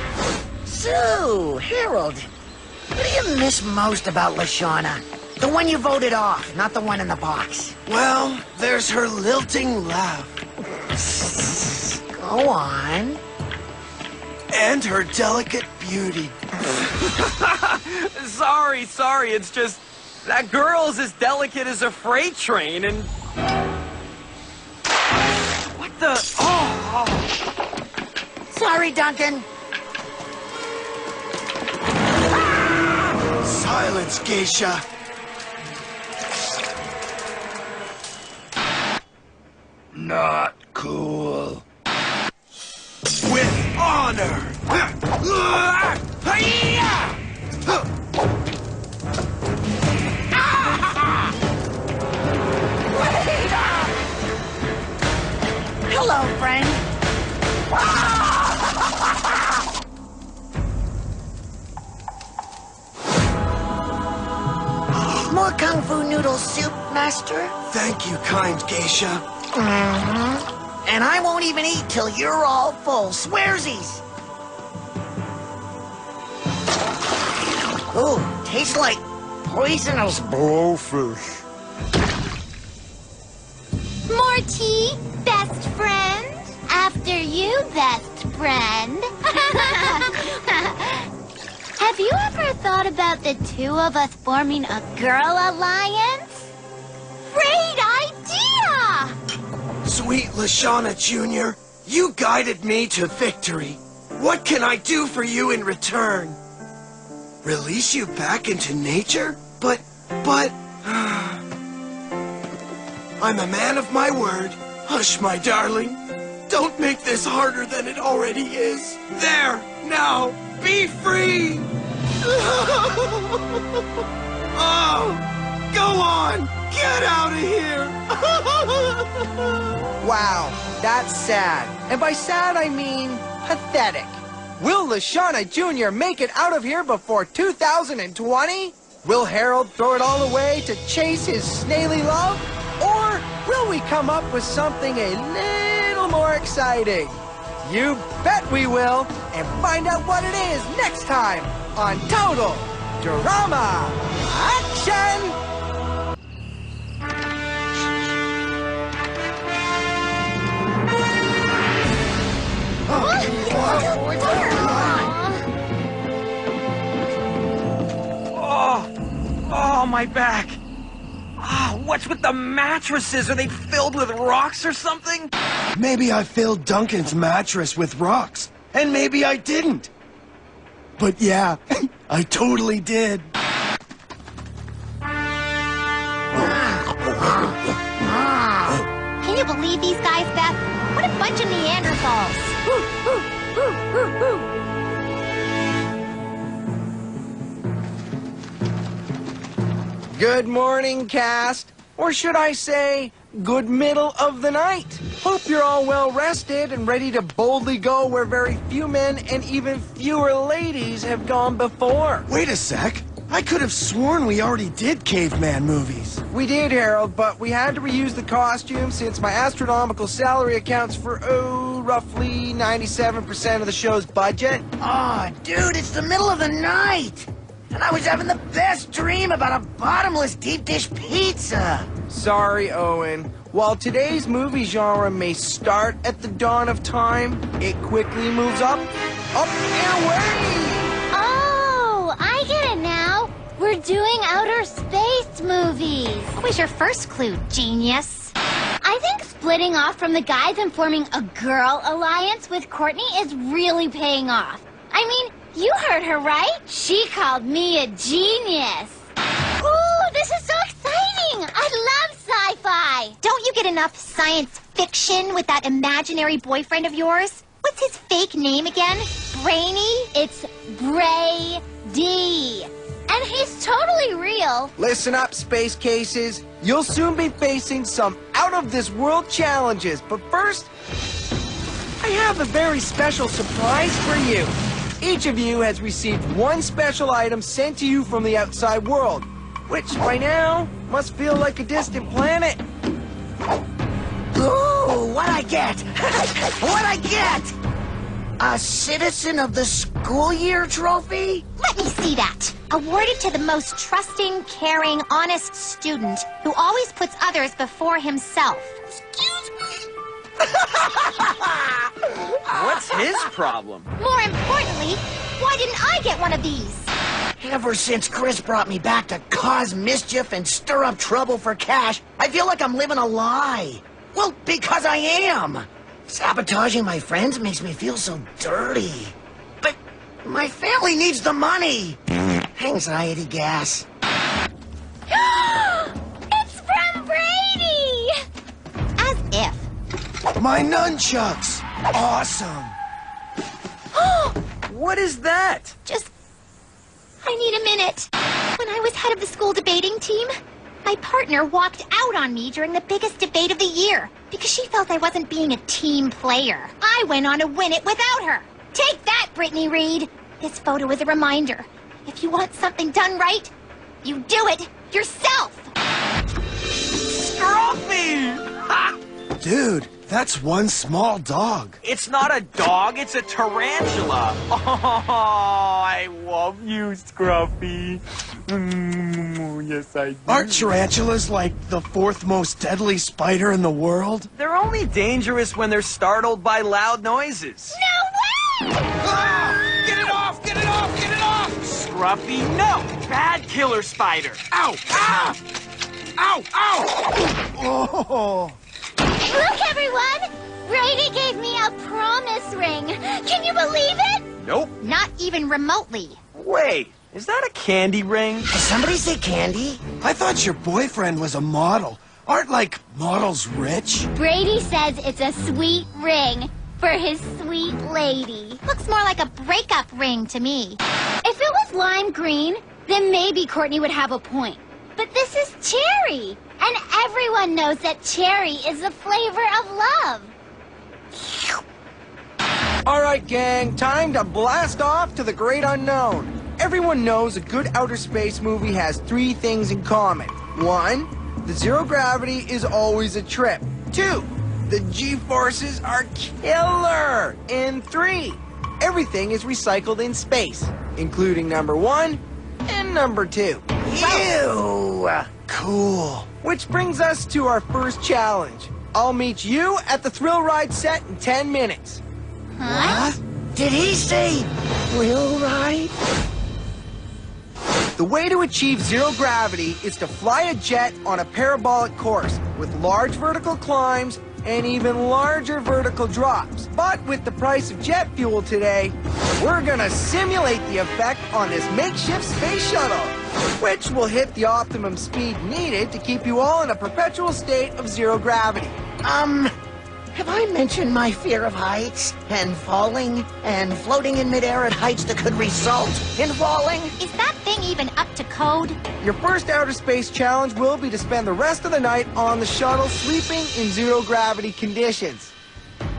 So, Harold, what do you miss most about LeShawna? The one you voted off, not the one in the box. Well, there's her lilting laugh. Go on. And her delicate beauty. Sorry, it's just... that girl's as delicate as a freight train, and... What the... Oh! Sorry, Duncan. Silence, geisha. Not cool. With honor. Hello, friend. More Kung Fu noodle soup, master? Thank you, kind geisha. And I won't even eat till you're all full. Swearsies. Ooh, tastes like poisonous blowfish. More tea, best friend. After you, best friend. Have you ever thought about the two of us forming a girl alliance? Great idea! Sweet LeShawna Jr., you guided me to victory. What can I do for you in return? Release you back into nature? But... I'm a man of my word. Hush, my darling. Don't make this harder than it already is. There, now, be free! Oh, go on! Get out of here! Wow, that's sad. And by sad, I mean pathetic. Will LeShawna Jr. make it out of here before 2020? Will Harold throw it all away to chase his snaily love? Or will we come up with something a little more exciting? You bet we will, and find out what it is next time on Total Drama Action! Oh, my back. Oh, what's with the mattresses? Are they filled with rocks or something? Maybe I filled Duncan's mattress with rocks, and maybe I didn't. But yeah, I totally did. Can you believe these guys, Beth? What a bunch of Neanderthals. Good morning, cast. Or should I say, good middle of the night. Hope you're all well rested and ready to boldly go where very few men and even fewer ladies have gone before. Wait a sec. I could have sworn we already did caveman movies. We did, Harold, but we had to reuse the costume since my astronomical salary accounts for, roughly 97% of the show's budget. Aw, dude, it's the middle of the night. And I was having the best dream about a bottomless deep dish pizza. Sorry, Owen. While today's movie genre may start at the dawn of time, it quickly moves up, and away! Oh, I get it now. We're doing outer space movies. What was your first clue, genius? I think splitting off from the guys and forming a girl alliance with Courtney is really paying off. I mean, you heard her, right? She called me a genius. Ooh, this is so exciting! I love sci-fi! Don't you get enough science fiction with that imaginary boyfriend of yours? What's his fake name again? Brainy? It's Bray D. And he's totally real. Listen up, space cases. You'll soon be facing some out-of-this-world challenges. But first, I have a very special surprise for you. Each of you has received one special item sent to you from the outside world, which by now must feel like a distant planet. Ooh, what'd I get? What'd I get? A Citizen of the School Year trophy? Let me see that. Awarded to the most trusting, caring, honest student who always puts others before himself. Excuse me? What's his problem? More importantly, why didn't I get one of these? Ever since Chris brought me back to cause mischief and stir up trouble for cash, I feel like I'm living a lie. Well, because I am. Sabotaging my friends makes me feel so dirty. But my family needs the money. Anxiety gas. It's from Brady! As if. My nunchucks! Awesome! What is that? Just... I need a minute. When I was head of the school debating team, my partner walked out on me during the biggest debate of the year because she felt I wasn't being a team player. I went on to win it without her. Take that, Brittany Reed. This photo is a reminder. If you want something done right, you do it yourself. Scruffy! Ha! Dude, that's one small dog. It's not a dog, it's a tarantula. Oh, I love you, Scruffy. Yes, I do. Aren't tarantulas like the fourth most deadly spider in the world? They're only dangerous when they're startled by loud noises. No way! Ah! Get it off! Get it off! Get it off! Scruffy, no! Bad killer spider. Ow! Ah! Ow! Ow! Oh! Look, everyone! Brady gave me a promise ring. Can you believe it? Nope. Not even remotely. Wait, is that a candy ring? Did somebody say candy? I thought your boyfriend was a model. Aren't, like, models rich? Brady says it's a sweet ring for his sweet lady. Looks more like a breakup ring to me. If it was lime green, then maybe Courtney would have a point. But this is cherry, and everyone knows that cherry is the flavor of love. All right, gang, time to blast off to the great unknown. Everyone knows a good outer space movie has three things in common. 1, the zero gravity is always a trip. 2, the G-forces are killer. And 3, everything is recycled in space, including number 1 and number 2. Ew! Cool. Which brings us to our first challenge. I'll meet you at the thrill ride set in 10 minutes. What? Did he say thrill ride? The way to achieve zero gravity is to fly a jet on a parabolic course with large vertical climbs and even larger vertical drops. But with the price of jet fuel today, we're gonna simulate the effect on this makeshift space shuttle, which will hit the optimum speed needed to keep you all in a perpetual state of zero gravity. Have I mentioned my fear of heights and falling and floating in midair at heights that could result in falling? Is that thing even up to code? Your first outer space challenge will be to spend the rest of the night on the shuttle sleeping in zero gravity conditions.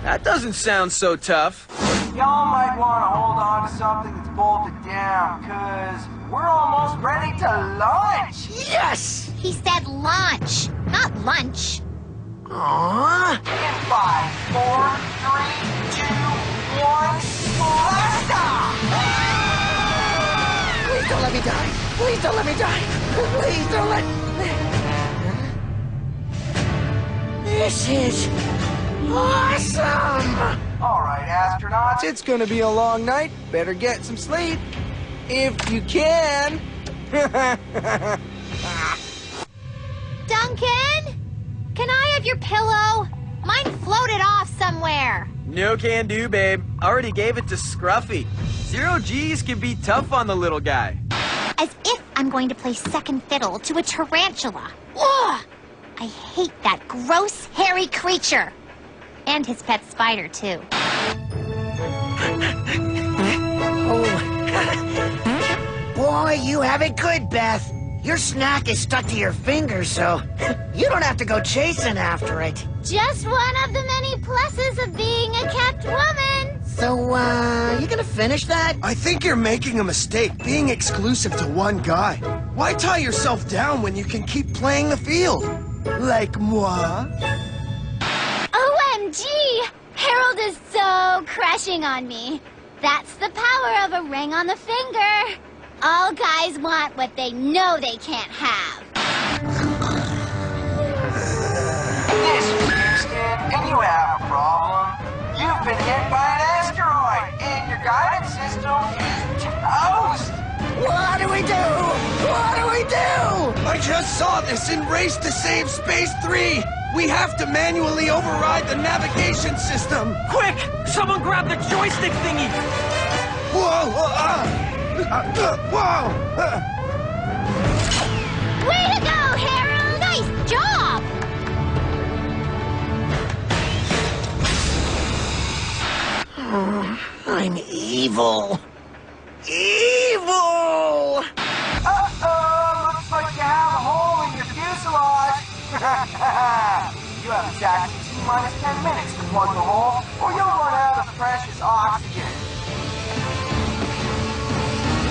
That doesn't sound so tough. Y'all might want to hold on to something that's bolted down, because we're almost ready to launch. Yes! He said launch, not lunch. Aww. 5, 4, 3, 2, 1, blast off! Please don't let me die. Please don't let me die. Please don't let... This is awesome! All right, astronauts, it's going to be a long night. Better get some sleep. If you can. Duncan? Can I have your pillow? Mine floated off somewhere. No can do, babe. Already gave it to Scruffy. Zero G's can be tough on the little guy. As if I'm going to play second fiddle to a tarantula. Ugh! I hate that gross, hairy creature. And his pet spider, too. Boy, you have Have it good, Beth. Your snack is stuck to your finger, so you don't have to go chasing after it. Just one of the many pluses of being a kept woman. So, you gonna finish that? I think you're making a mistake being exclusive to one guy. Why tie yourself down when you can keep playing the field? Like moi? OMG! Harold is so crushing on me. That's the power of a ring on the finger. All guys want what they know they can't have. This is Houston, and you have a problem. You've been hit by an asteroid, and your guidance system is toast. What do we do? What do we do? I just saw this in Race to Save Space 3. We have to manually override the navigation system. Quick! Someone grab the joystick thingy! Whoa! Whoa! Way to go, Harold! Nice job! I'm evil. Evil! Uh-oh! Looks like you have a hole in your fuselage. You have exactly T-minus 10 minutes to plug the hole, or you'll run out of precious oxygen.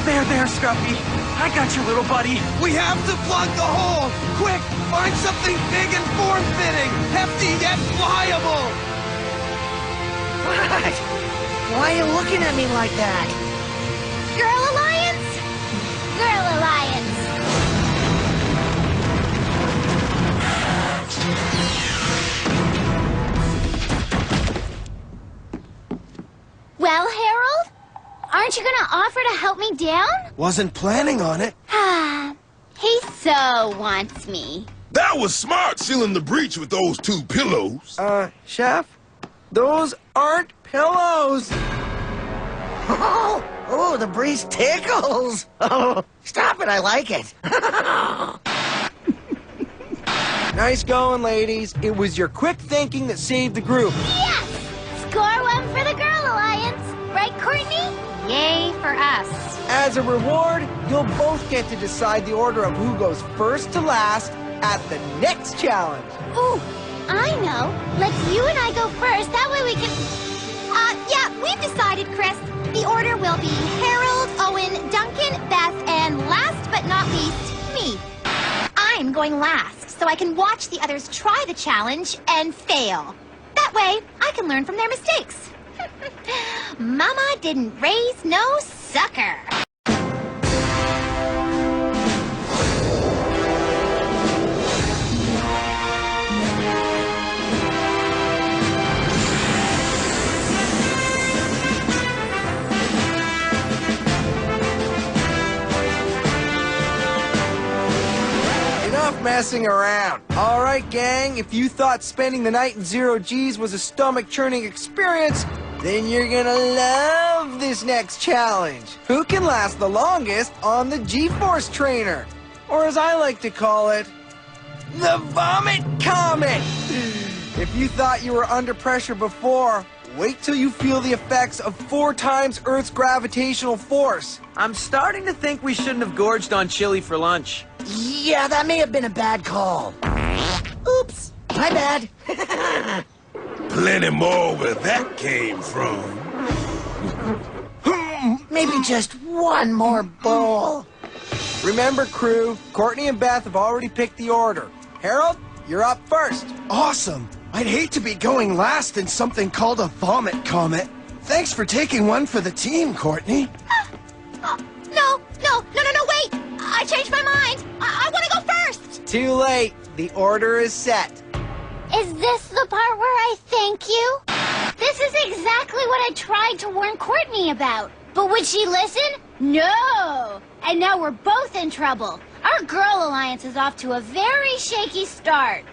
There, Scruffy. I got you, little buddy. We have to plug the hole! Quick! Find something big and form-fitting! Hefty yet pliable! What? Why are you looking at me like that? Girl Alliance? Girl Alliance. Well, Harold? Aren't you gonna offer to help me down? Wasn't planning on it. He so wants me. That was smart, sealing the breach with those 2 pillows. Chef? Those aren't pillows. Oh, the breeze tickles. Oh, stop it, I like it. Nice going, ladies. It was your quick thinking that saved the group. Yes! Score one for the Girl Alliance. Right, Courtney? Yay for us. As a reward, you'll both get to decide the order of who goes first to last at the next challenge. Ooh, I know. Let's you and I go first. That way we can... Yeah, we've decided, Chris. The order will be Harold, Owen, Duncan, Beth, and last but not least, me. I'm going last, so I can watch the others try the challenge and fail. That way, I can learn from their mistakes. Mama didn't raise no sucker. Enough messing around. All right, gang, if you thought spending the night in 0 G's was a stomach-churning experience, then you're gonna love this next challenge. Who can last the longest on the G-Force trainer? Or as I like to call it, the Vomit Comet. If you thought you were under pressure before, wait till you feel the effects of 4 times Earth's gravitational force. I'm starting to think we shouldn't have gorged on chili for lunch. Yeah, that may have been a bad call. Oops, my bad. Plenty more where that came from. Maybe just one more bowl. Remember, crew, Courtney and Beth have already picked the order. Harold, you're up first. Awesome. I'd hate to be going last in something called a vomit comet. Thanks for taking one for the team, Courtney. No, wait! I changed my mind. I want to go first. Too late. The order is set. Is this the part where I thank you? This is exactly what I tried to warn Courtney about. But would she listen? No! And now we're both in trouble. Our Girl Alliance is off to a very shaky start.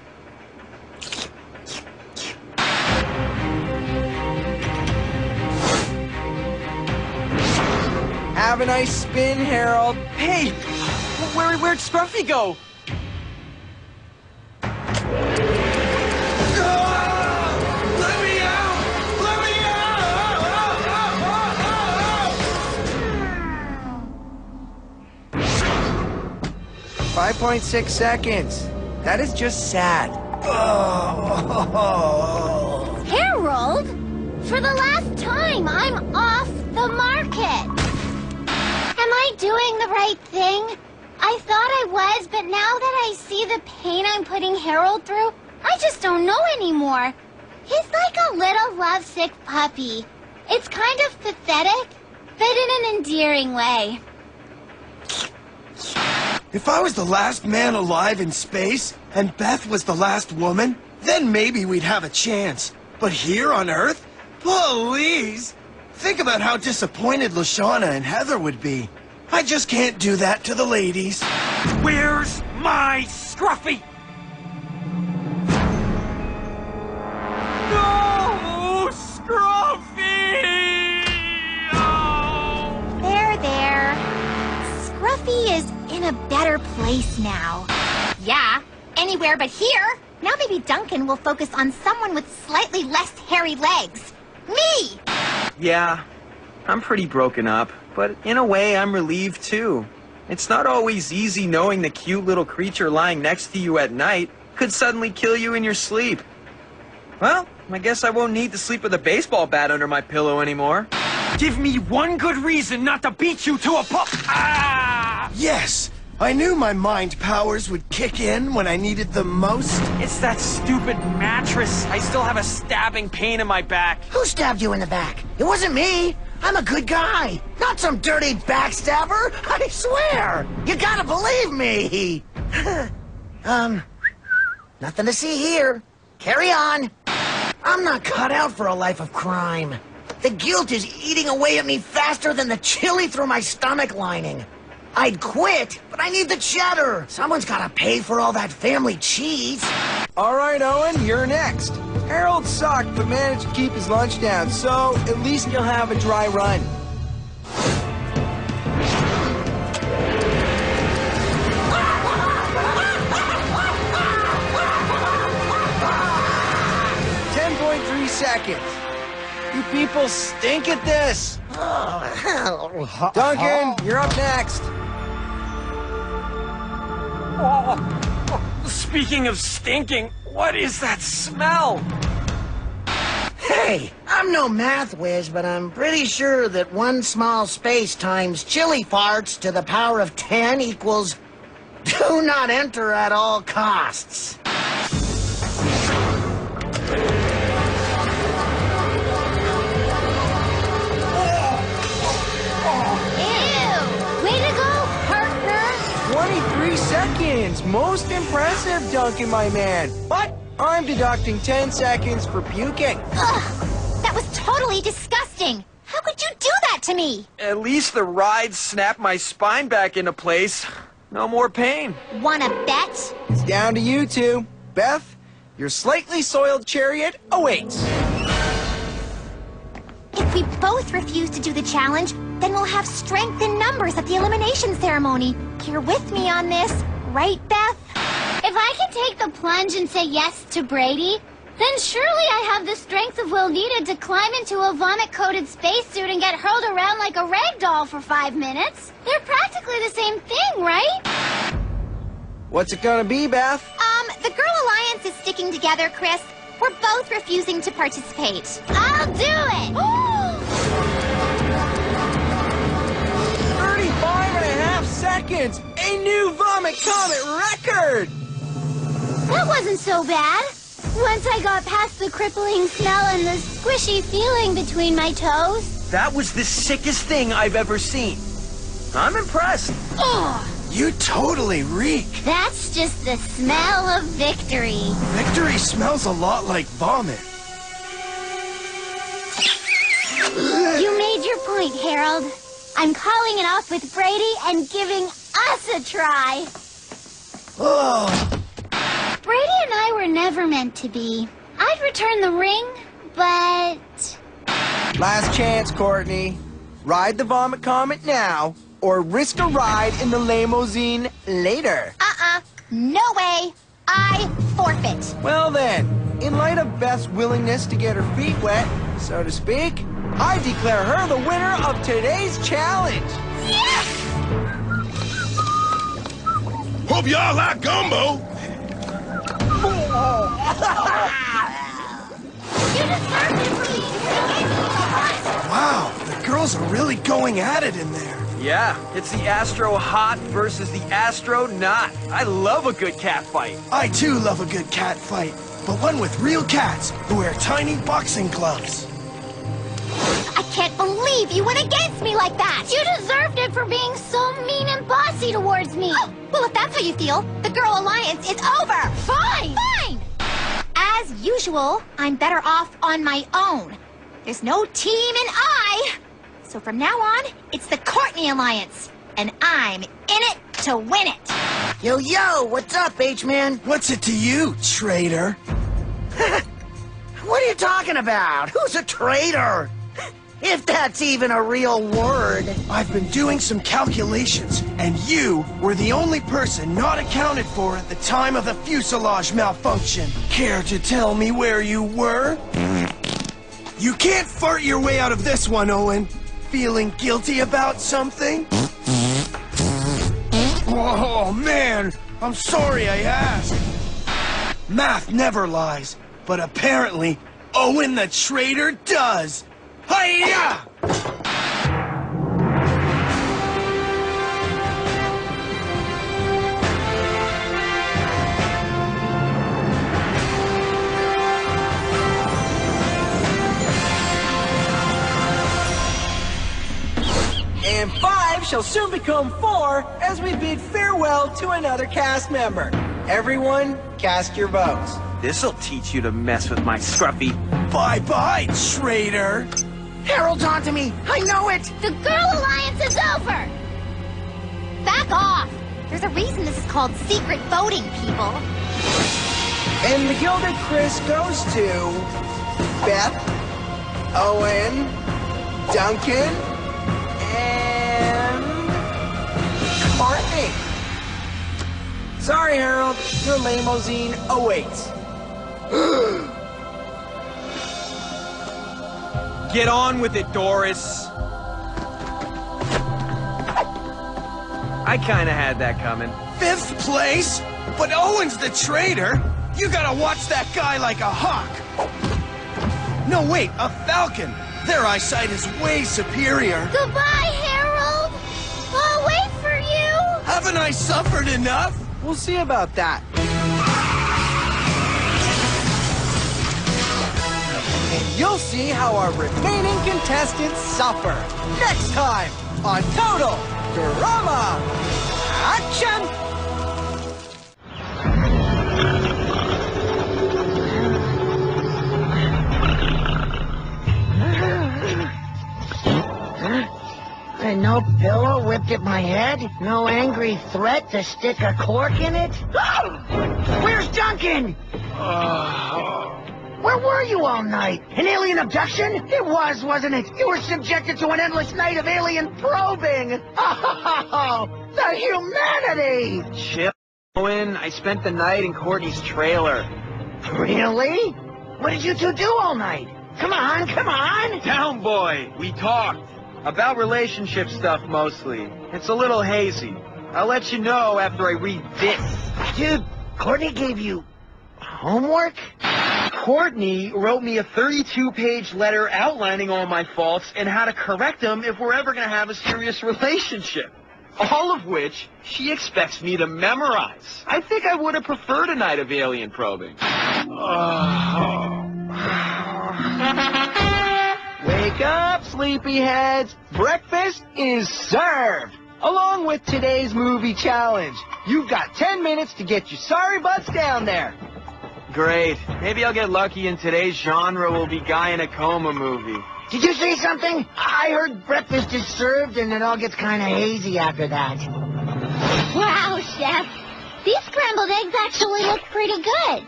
Have a nice spin, Harold. Hey, where'd Scruffy go? 5.6 seconds. That is just sad. Harold? For the last time, I'm off the market. Am I doing the right thing? I thought I was, but now that I see the pain I'm putting Harold through, I just don't know anymore. He's like a little lovesick puppy. It's kind of pathetic, but in an endearing way. If I was the last man alive in space, and Beth was the last woman, then maybe we'd have a chance. But here on Earth? Please! Think about how disappointed LeShawna and Heather would be. I just can't do that to the ladies. Where's my Scruffy? No! Scruffy! Oh. There. Scruffy is in a better place now. Yeah, anywhere but here. Now maybe Duncan will focus on someone with slightly less hairy legs. Me! Yeah, I'm pretty broken up, but in a way I'm relieved too. It's not always easy knowing the cute little creature lying next to you at night could suddenly kill you in your sleep. Well, I guess I won't need to sleep with a baseball bat under my pillow anymore. Give me one good reason not to beat you to a pulp. Ah! Yes! I knew my mind powers would kick in when I needed them most. It's that stupid mattress. I still have a stabbing pain in my back. Who stabbed you in the back? It wasn't me. I'm a good guy. Not some dirty backstabber. I swear. You gotta believe me. Nothing to see here. Carry on. I'm not cut out for a life of crime. The guilt is eating away at me faster than the chili through my stomach lining. I'd quit, but I need the cheddar. Someone's gotta pay for all that family cheese. All right, Owen, you're next. Harold sucked, but managed to keep his lunch down, so at least you'll have a dry run. Seconds. You people stink at this. Duncan, you're up next. Speaking of stinking, what is that smell? Hey, I'm no math whiz, but I'm pretty sure that one small space times chili farts to the power of 10 equals do not enter at all costs. Way to go, partner! 23 seconds. Most impressive, Duncan, my man. But I'm deducting 10 seconds for puking. Ugh, that was totally disgusting. How could you do that to me? At least the ride snapped my spine back into place. No more pain. Wanna bet? It's down to you two. Beth, your slightly soiled chariot awaits. If we both refuse to do the challenge, then we'll have strength in numbers at the elimination ceremony. You're with me on this, right, Beth? If I can take the plunge and say yes to Brady, then surely I have the strength of will needed to climb into a vomit-coated spacesuit and get hurled around like a rag doll for 5 minutes. They're practically the same thing, right? What's it gonna be, Beth? The Girl Alliance is sticking together, Chris. We're both refusing to participate. I'll do it! 35.5 seconds! A new Vomit Comet record! That wasn't so bad. Once I got past the crippling smell and the squishy feeling between my toes. That was the sickest thing I've ever seen. I'm impressed. Ugh! You totally reek. That's just the smell of victory. Victory smells a lot like vomit. You made your point, Harold. I'm calling it off with Brady and giving us a try. Oh. Brady and I were never meant to be. I'd return the ring, but... Last chance, Courtney. Ride the Vomit Comet now, or risk a ride in the limousine later. No way. I forfeit. Well then, in light of Beth's willingness to get her feet wet, so to speak, I declare her the winner of today's challenge. Yes! Hope y'all like gumbo. Wow, the girls are really going at it in there. Yeah, it's the Astro Hot versus the Astro Not. I love a good cat fight. I too love a good cat fight, but one with real cats who wear tiny boxing gloves. I can't believe you went against me like that! You deserved it for being so mean and bossy towards me! Well, if that's how you feel, the Girl Alliance is over! Fine! Fine! As usual, I'm better off on my own. There's no team in I. So from now on, it's the Courtney Alliance. And I'm in it to win it. Yo, what's up, H-Man? What's it to you, traitor? What are you talking about? Who's a traitor? If that's even a real word. I've been doing some calculations, and you were the only person not accounted for at the time of the fuselage malfunction. Care to tell me where you were? You can't fart your way out of this one, Owen. Feeling guilty about something? Oh, man, I'm sorry I asked. Math never lies, but apparently Owen the traitor does. Hi-ya! And 5 shall soon become 4 as we bid farewell to another cast member. Everyone, cast your votes. This'll teach you to mess with my scruffy. Bye-bye, traitor. Harold's onto me. I know it. The Girl Alliance is over. Back off. There's a reason this is called secret voting, people. And the Gilded Chris goes to Beth, Owen, Duncan, and Courtney. Sorry, Harold. Your limousine awaits. Get on with it, Doris. I kinda had that coming. 5th place? But Owen's the traitor. You gotta watch that guy like a hawk. No, wait, a falcon. Their eyesight is way superior. Goodbye, Harold. I'll wait for you. Haven't I suffered enough? We'll see about that. And you'll see how our remaining contestants suffer. Next time on Total Drama Action! And no pillow whipped at my head? No angry threat to stick a cork in it? Where's Duncan? Where were you all night? An alien abduction? It was, wasn't it? You were subjected to an endless night of alien probing. Oh, the humanity! Chill, Owen. I spent the night in Courtney's trailer. Really? What did you two do all night? Come on, come on! Down, boy. We talked. About relationship stuff, mostly. It's a little hazy. I'll let you know after I read this. Dude, Courtney gave you homework? Courtney wrote me a 32-page letter outlining all my faults and how to correct them if we're ever going to have a serious relationship. All of which she expects me to memorize. I think I would have preferred a night of alien probing. Wake up, sleepyheads! Breakfast is served! Along with today's movie challenge. You've got 10 minutes to get your sorry butts down there. Great. Maybe I'll get lucky and today's genre will be Guy in a Coma movie. Did you say something? I heard breakfast is served and it all gets kind of hazy after that. Wow, Chef. These scrambled eggs actually look pretty good.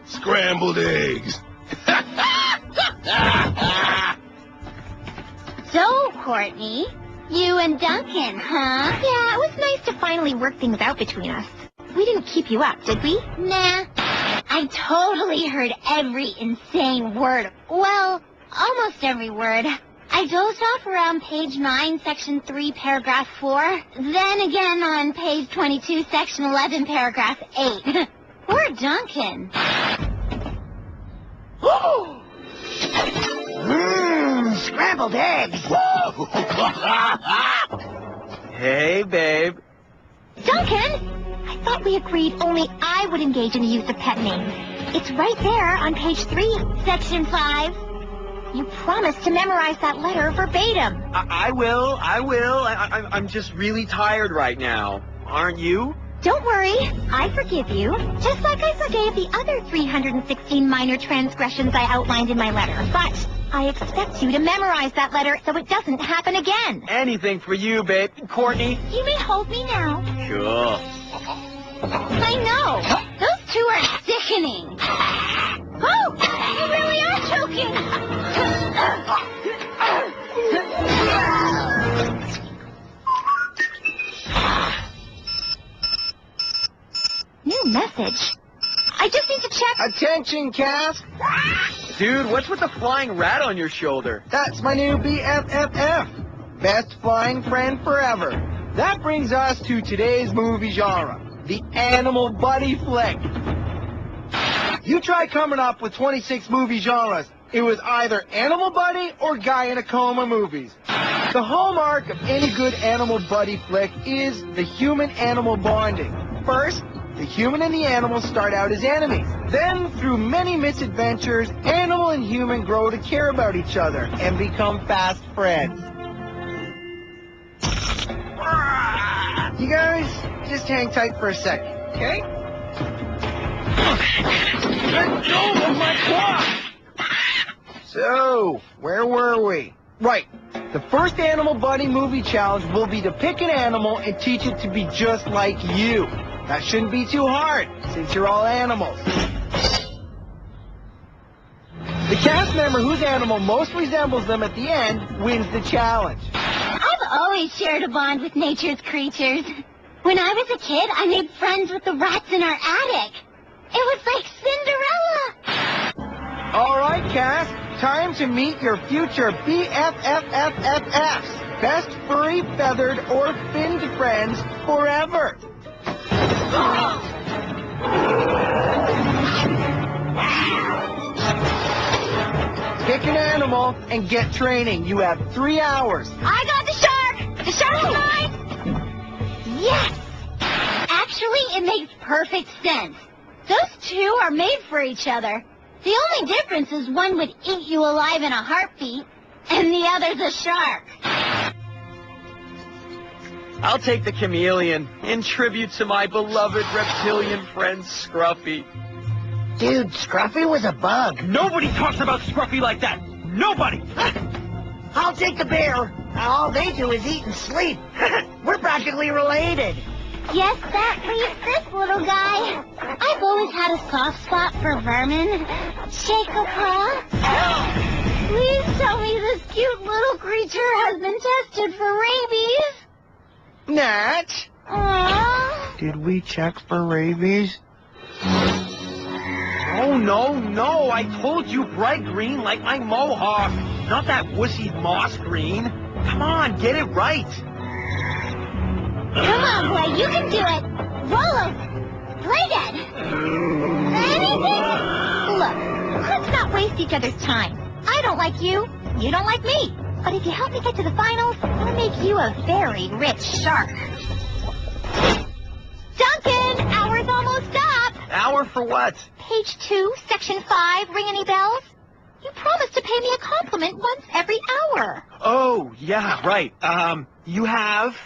Scrambled eggs. So, Courtney, you and Duncan, huh? Yeah, it was nice to finally work things out between us. We didn't keep you up, did we? Nah. I totally heard every insane word. Well, almost every word. I dozed off around page 9, section 3, paragraph 4. Then again on page 22, section 11, paragraph 8. Poor Duncan. Scrambled eggs. Hey, babe. Duncan! I thought we agreed only I would engage in the use of pet names. It's right there on page 3, section 5. You promised to memorize that letter verbatim. I will. I'm just really tired right now. Aren't you? Don't worry, I forgive you. Just like I forgave the other 316 minor transgressions I outlined in my letter. But I expect you to memorize that letter so it doesn't happen again. Anything for you, babe. Courtney? You may hold me now. Sure. I know. Those two are sickening. Oh, you really are choking. New message. I just need to check. Attention, cast. Dude, what's with the flying rat on your shoulder? That's my new BFFF. Best flying friend forever. That brings us to today's movie genre. The animal buddy flick. You try coming up with 26 movie genres. It was either animal buddy or guy in a coma movies. The hallmark of any good animal buddy flick is the human-animal bonding. First, the human and the animal start out as enemies. Then, through many misadventures, animal and human grow to care about each other and become fast friends. You guys, just hang tight for a second, okay? Let go of my claw! So, where were we? Right. The first Animal Buddy movie challenge will be to pick an animal and teach it to be just like you. That shouldn't be too hard, since you're all animals. The cast member whose animal most resembles them at the end wins the challenge. I've always shared a bond with nature's creatures. When I was a kid, I made friends with the rats in our attic. It was like Cinderella. All right, cast. Time to meet your future BFFFFFs. Best furry, feathered, or finned friends forever. Pick an animal and get training. You have 3 hours. I got the shark! The shark's mine! Yes! Actually, it makes perfect sense. Those two are made for each other. The only difference is one would eat you alive in a heartbeat, and the other's a shark. I'll take the chameleon in tribute to my beloved reptilian friend Scruffy. Dude, Scruffy was a bug. Nobody talks about Scruffy like that. Nobody. I'll take the bear. All they do is eat and sleep. We're practically related. Yes, that leaves this little guy. I've always had a soft spot for vermin. Shake a paw. Please tell me this cute little creature has been tested for rabies. Nat? Aww. Did we check for rabies? Oh, no. I told you bright green like my mohawk. Not that wussy moss green. Come on, get it right. Come on, boy, you can do it. Roll over. Play dead. Anything? Look, let's not waste each other's time. I don't like you. You don't like me. But if you help me get to the finals, I'll make you a very rich shark. Duncan, hour's almost up. Hour for what? Page 2, section 5, ring any bells? You promised to pay me a compliment once every hour. Oh, yeah, right. You have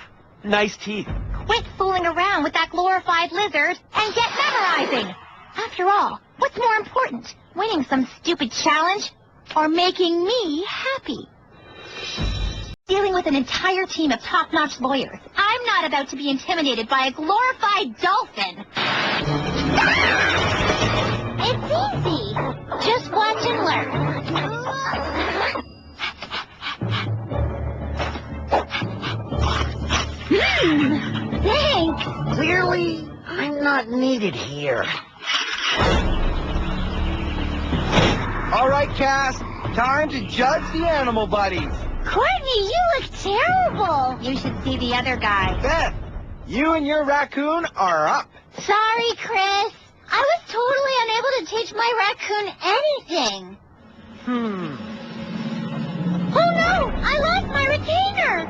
nice teeth. Quit fooling around with that glorified lizard and get memorizing. After all, what's more important, winning some stupid challenge or making me happy? Dealing with an entire team of top-notch lawyers, I'm not about to be intimidated by a glorified dolphin. It's easy. Just watch and learn. Thanks. Clearly, I'm not needed here. All right, cast. Time to judge the animal buddies. Courtney, you look terrible. You should see the other guy. Beth, you and your raccoon are up. Sorry, Chris. I was totally unable to teach my raccoon anything. Oh no! I lost my retainer!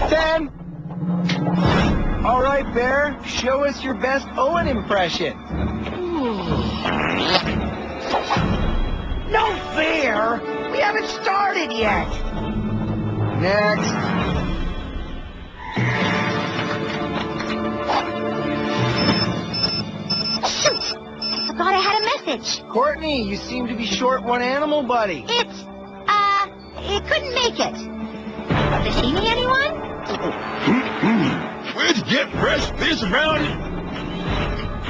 10. All right, Bear, show us your best Owen impression. No fair! We haven't started yet! Next. Shoot! I thought I had a message. Courtney, you seem to be short one animal buddy. It couldn't make it. Does she need anyone? Where'd you get fresh fish around here?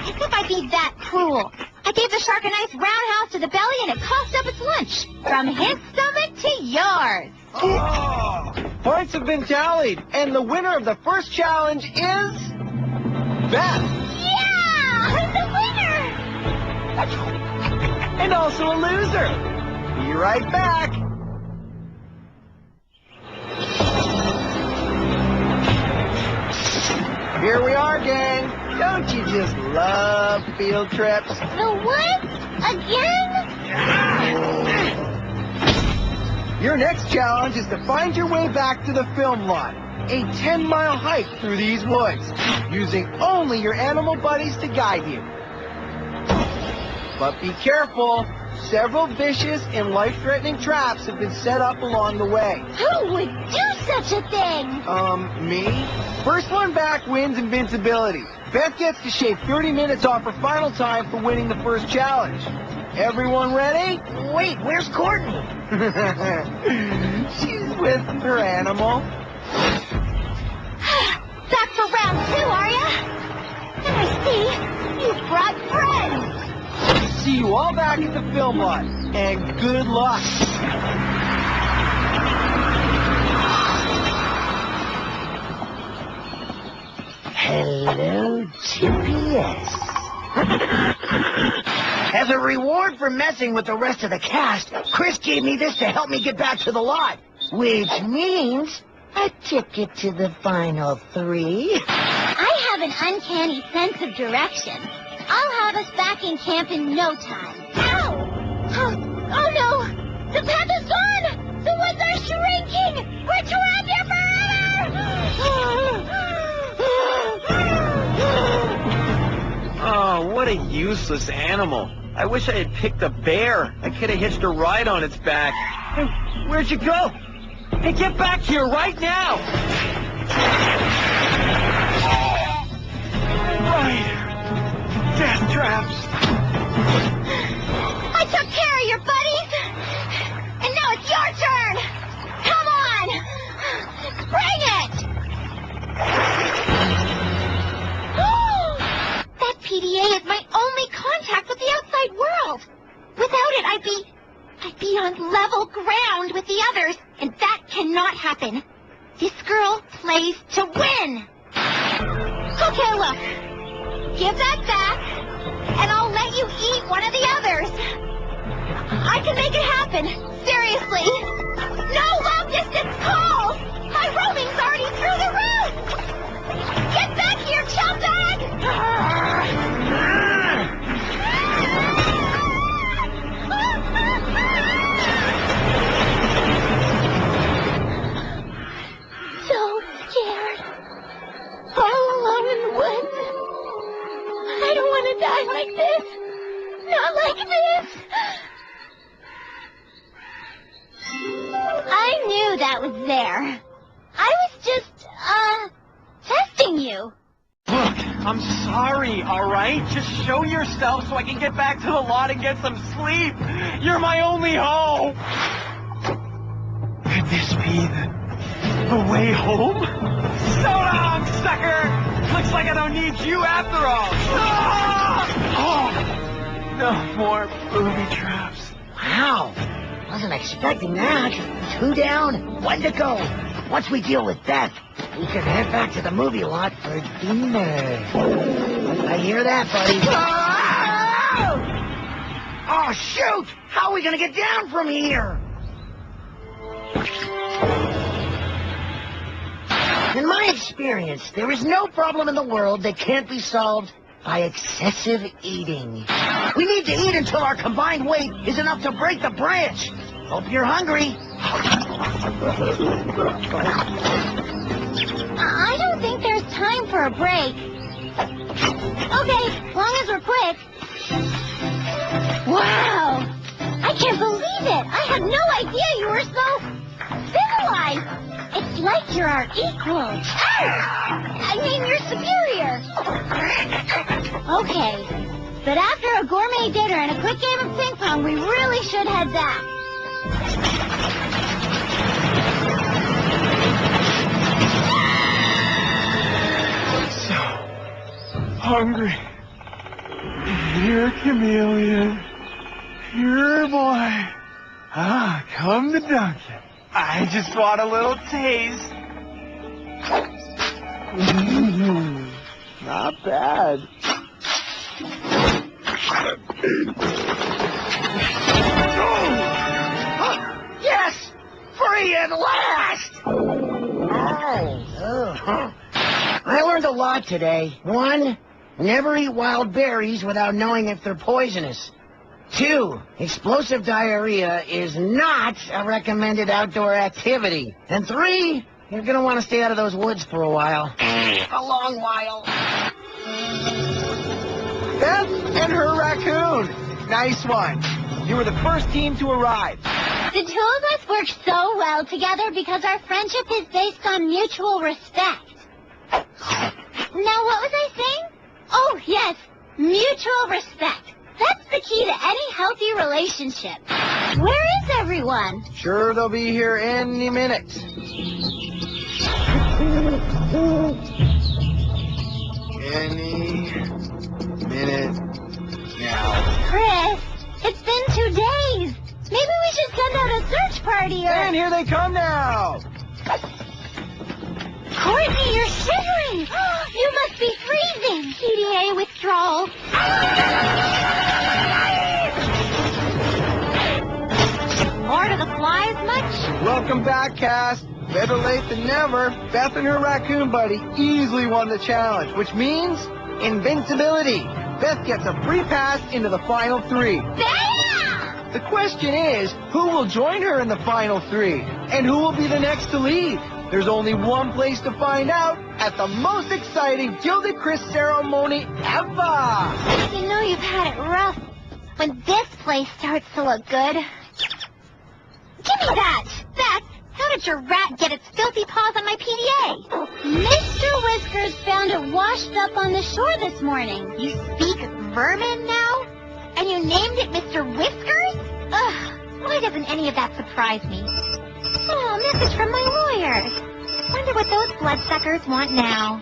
As if I'd be that cruel. I gave the shark a nice roundhouse to the belly and it coughed up its lunch. From his stomach to yours. Oh. Points have been tallied, and the winner of the first challenge is... Beth. Yeah! I'm the winner! And also a loser. Be right back. Here we are, gang. Don't you just love field trips? The what? Again? Your next challenge is to find your way back to the film lot. A 10-mile hike through these woods, using only your animal buddies to guide you. But be careful. Several vicious and life-threatening traps have been set up along the way. Who would do such a thing? Me? First one back wins invincibility. Beth gets to shave 30 minutes off her final time for winning the first challenge. Everyone ready? Wait, where's Courtney? She's with her animal. Back for round 2, are ya? And I see you've brought friends. See you all back at the film lot, and good luck. Hello, GPS. As a reward for messing with the rest of the cast, Chris gave me this to help me get back to the lot. Which means a ticket to the final 3. I have an uncanny sense of direction. I'll have us back in camp in no time. Ow! Oh no! The path is gone! The woods are shrinking! We're trapped here forever! Oh, what a useless animal. I wish I had picked a bear. I could have hitched a ride on its back. Hey, where'd you go? Hey, get back here right now! Right. Death traps. I took care of your buddies! And now it's your turn! Come on! Bring it! That PDA is my only contact with the outside world. Without it, I'd be on level ground with the others, and that cannot happen. This girl plays to win. Okay, look. Give that back, and I'll let you eat one of the others. I can make it happen. Seriously. No long-distance calls. My roaming's already through the roof. Get back here, chum bag! So scared. All alone in the woods. I don't want to die like this. Not like this. I knew that was there. I was just, testing you. Look, I'm sorry, all right? Just show yourself so I can get back to the lot and get some sleep. You're my only hope. Could this be the way home? So long, sucker! Looks like I don't need you after all. Ah! Oh, no more booby traps. Wow. Wasn't expecting that. 2 down, 1 to go. Once we deal with Beth, We can head back to the movie lot for dinner. I hear that, buddy. Oh, shoot! How are we gonna get down from here? In my experience, there is no problem in the world that can't be solved by excessive eating. We need to eat until our combined weight is enough to break the branch. Hope you're hungry. I don't think there's time for a break. Okay, long as we're quick. Wow! I can't believe it! I had no idea you were so civilized! It's like you're our equal. I mean, you're superior. Okay, but after a gourmet dinner and a quick game of ping pong, we really should head back. Hungry. Here, chameleon. Here, boy. Ah, come to Duncan. I just want a little taste. Not bad. Yes! Free at last! I learned a lot today. 1, never eat wild berries without knowing if they're poisonous. 2, explosive diarrhea is not a recommended outdoor activity. And 3, you're gonna want to stay out of those woods for a while. A long while. Beth and her raccoon. Nice one. You were the first team to arrive. The two of us work so well together because our friendship is based on mutual respect. Now, what was I saying? Oh, yes, mutual respect. That's the key to any healthy relationship. Where is everyone? Sure, they'll be here any minute. Any minute now. Chris, it's been 2 days. Maybe we should send out a search party or... And here they come now. Courtney, you're shivering. You must be freezing. PDA withdrawal. Lord of the Flies much? Welcome back, cast. Better late than never. Beth and her raccoon buddy easily won the challenge, which means invincibility. Beth gets a free pass into the final 3. Bam! The question is, who will join her in the final 3? And who will be the next to leave? There's only one place to find out at the most exciting Gilded Chris ceremony ever! You know you've had it rough when this place starts to look good. Give me that! Beth, how did your rat get its filthy paws on my PDA? Mr. Whiskers found it washed up on the shore this morning. You speak vermin now? And you named it Mr. Whiskers? Ugh, why doesn't any of that surprise me? Oh, message from my lawyer. Wonder what those bloodsuckers want now.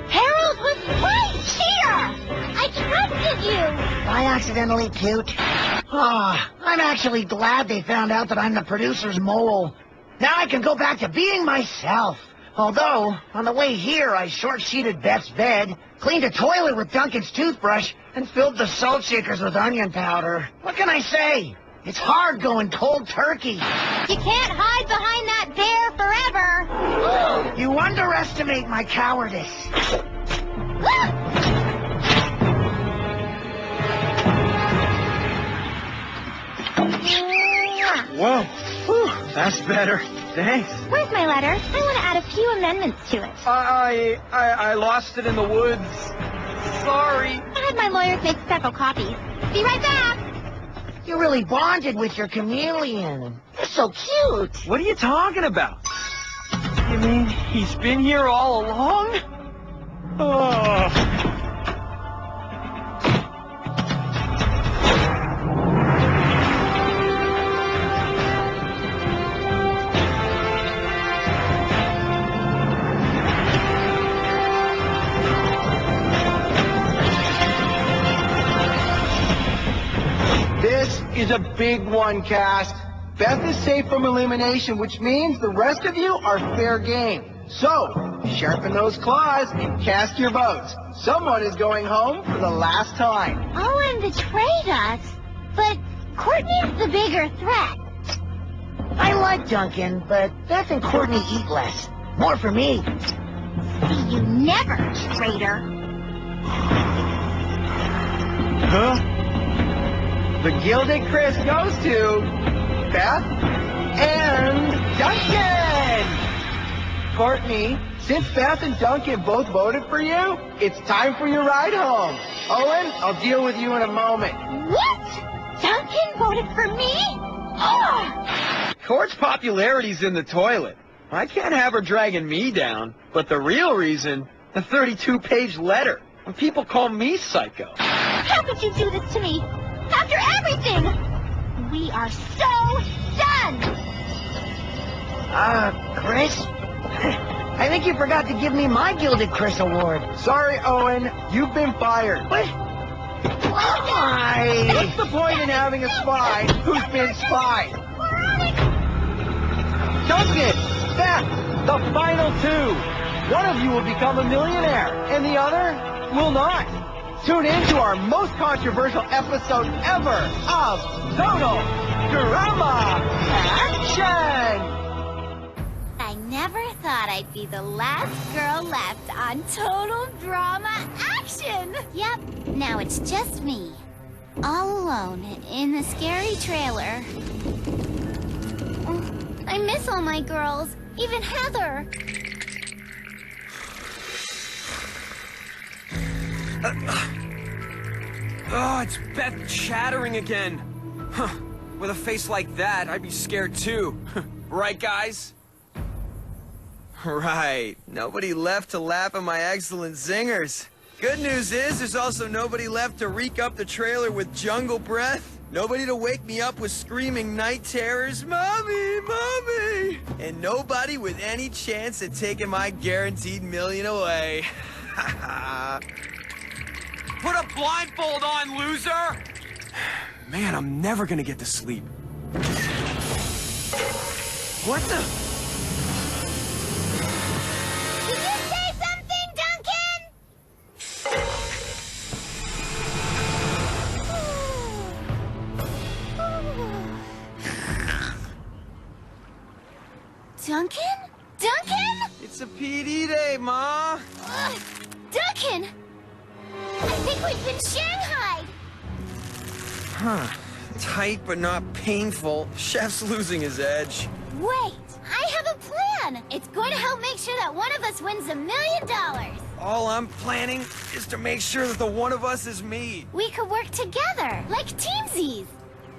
Harold was right here! I trusted you! I accidentally puked. I'm actually glad they found out that I'm the producer's mole. Now I can go back to being myself. Although, on the way here, I short-sheeted Beth's bed, cleaned a toilet with Duncan's toothbrush, and filled the salt shakers with onion powder. What can I say? It's hard going cold turkey. You can't hide behind that bear forever. You underestimate my cowardice. Whoa. Whew, that's better. Thanks. Where's my letter? I want to add a few amendments to it. I lost it in the woods. Sorry. I had my lawyers make several copies. Be right back. You really bonded with your chameleon. You're so cute. What are you talking about? You mean he's been here all along? Oh. This is a big one, cast. Beth is safe from elimination, which means the rest of you are fair game. So, sharpen those claws and cast your votes. Someone is going home for the last time. Owen betrayed us, but Courtney's the bigger threat. I like Duncan, but Beth and Courtney eat less. More for me. See you never, traitor. Huh? The Gilded Chris goes to Beth and Duncan! Courtney, since Beth and Duncan both voted for you, it's time for your ride home. Owen, I'll deal with you in a moment. What? Duncan voted for me? Oh! Court's popularity's in the toilet. I can't have her dragging me down. But the real reason, the 32-page letter. And people call me psycho. How could you do this to me? After everything! We are so done! Chris? I think you forgot to give me my Gilded Chris award. Sorry, Owen. You've been fired. What? Why? What's the point in having a spy who's been spied? Duncan! Beth! The final two! One of you will become a millionaire, and the other will not. Tune in to our most controversial episode ever of Total Drama Action! I never thought I'd be the last girl left on Total Drama Action. Yep, now it's just me, all alone in the scary trailer. I miss all my girls, even Heather. Oh, it's Beth chattering again. Huh. With a face like that, I'd be scared too. Right, guys? Right. Nobody left to laugh at my excellent zingers. Good news is there's also nobody left to reek up the trailer with jungle breath. Nobody to wake me up with screaming night terrors, Mommy, Mommy! And nobody with any chance at taking my guaranteed million away. Put a blindfold on, loser! Man, I'm never gonna get to sleep. What the? Did you say something, Duncan? Duncan? Duncan? It's a PD day, Ma. Duncan! I think we've been shanghaied. Huh. Tight but not painful. Chef's losing his edge. Wait, I have a plan. It's going to help make sure that one of us wins $1 million. All I'm planning is to make sure that the one of us is me. We could work together, like teamsies.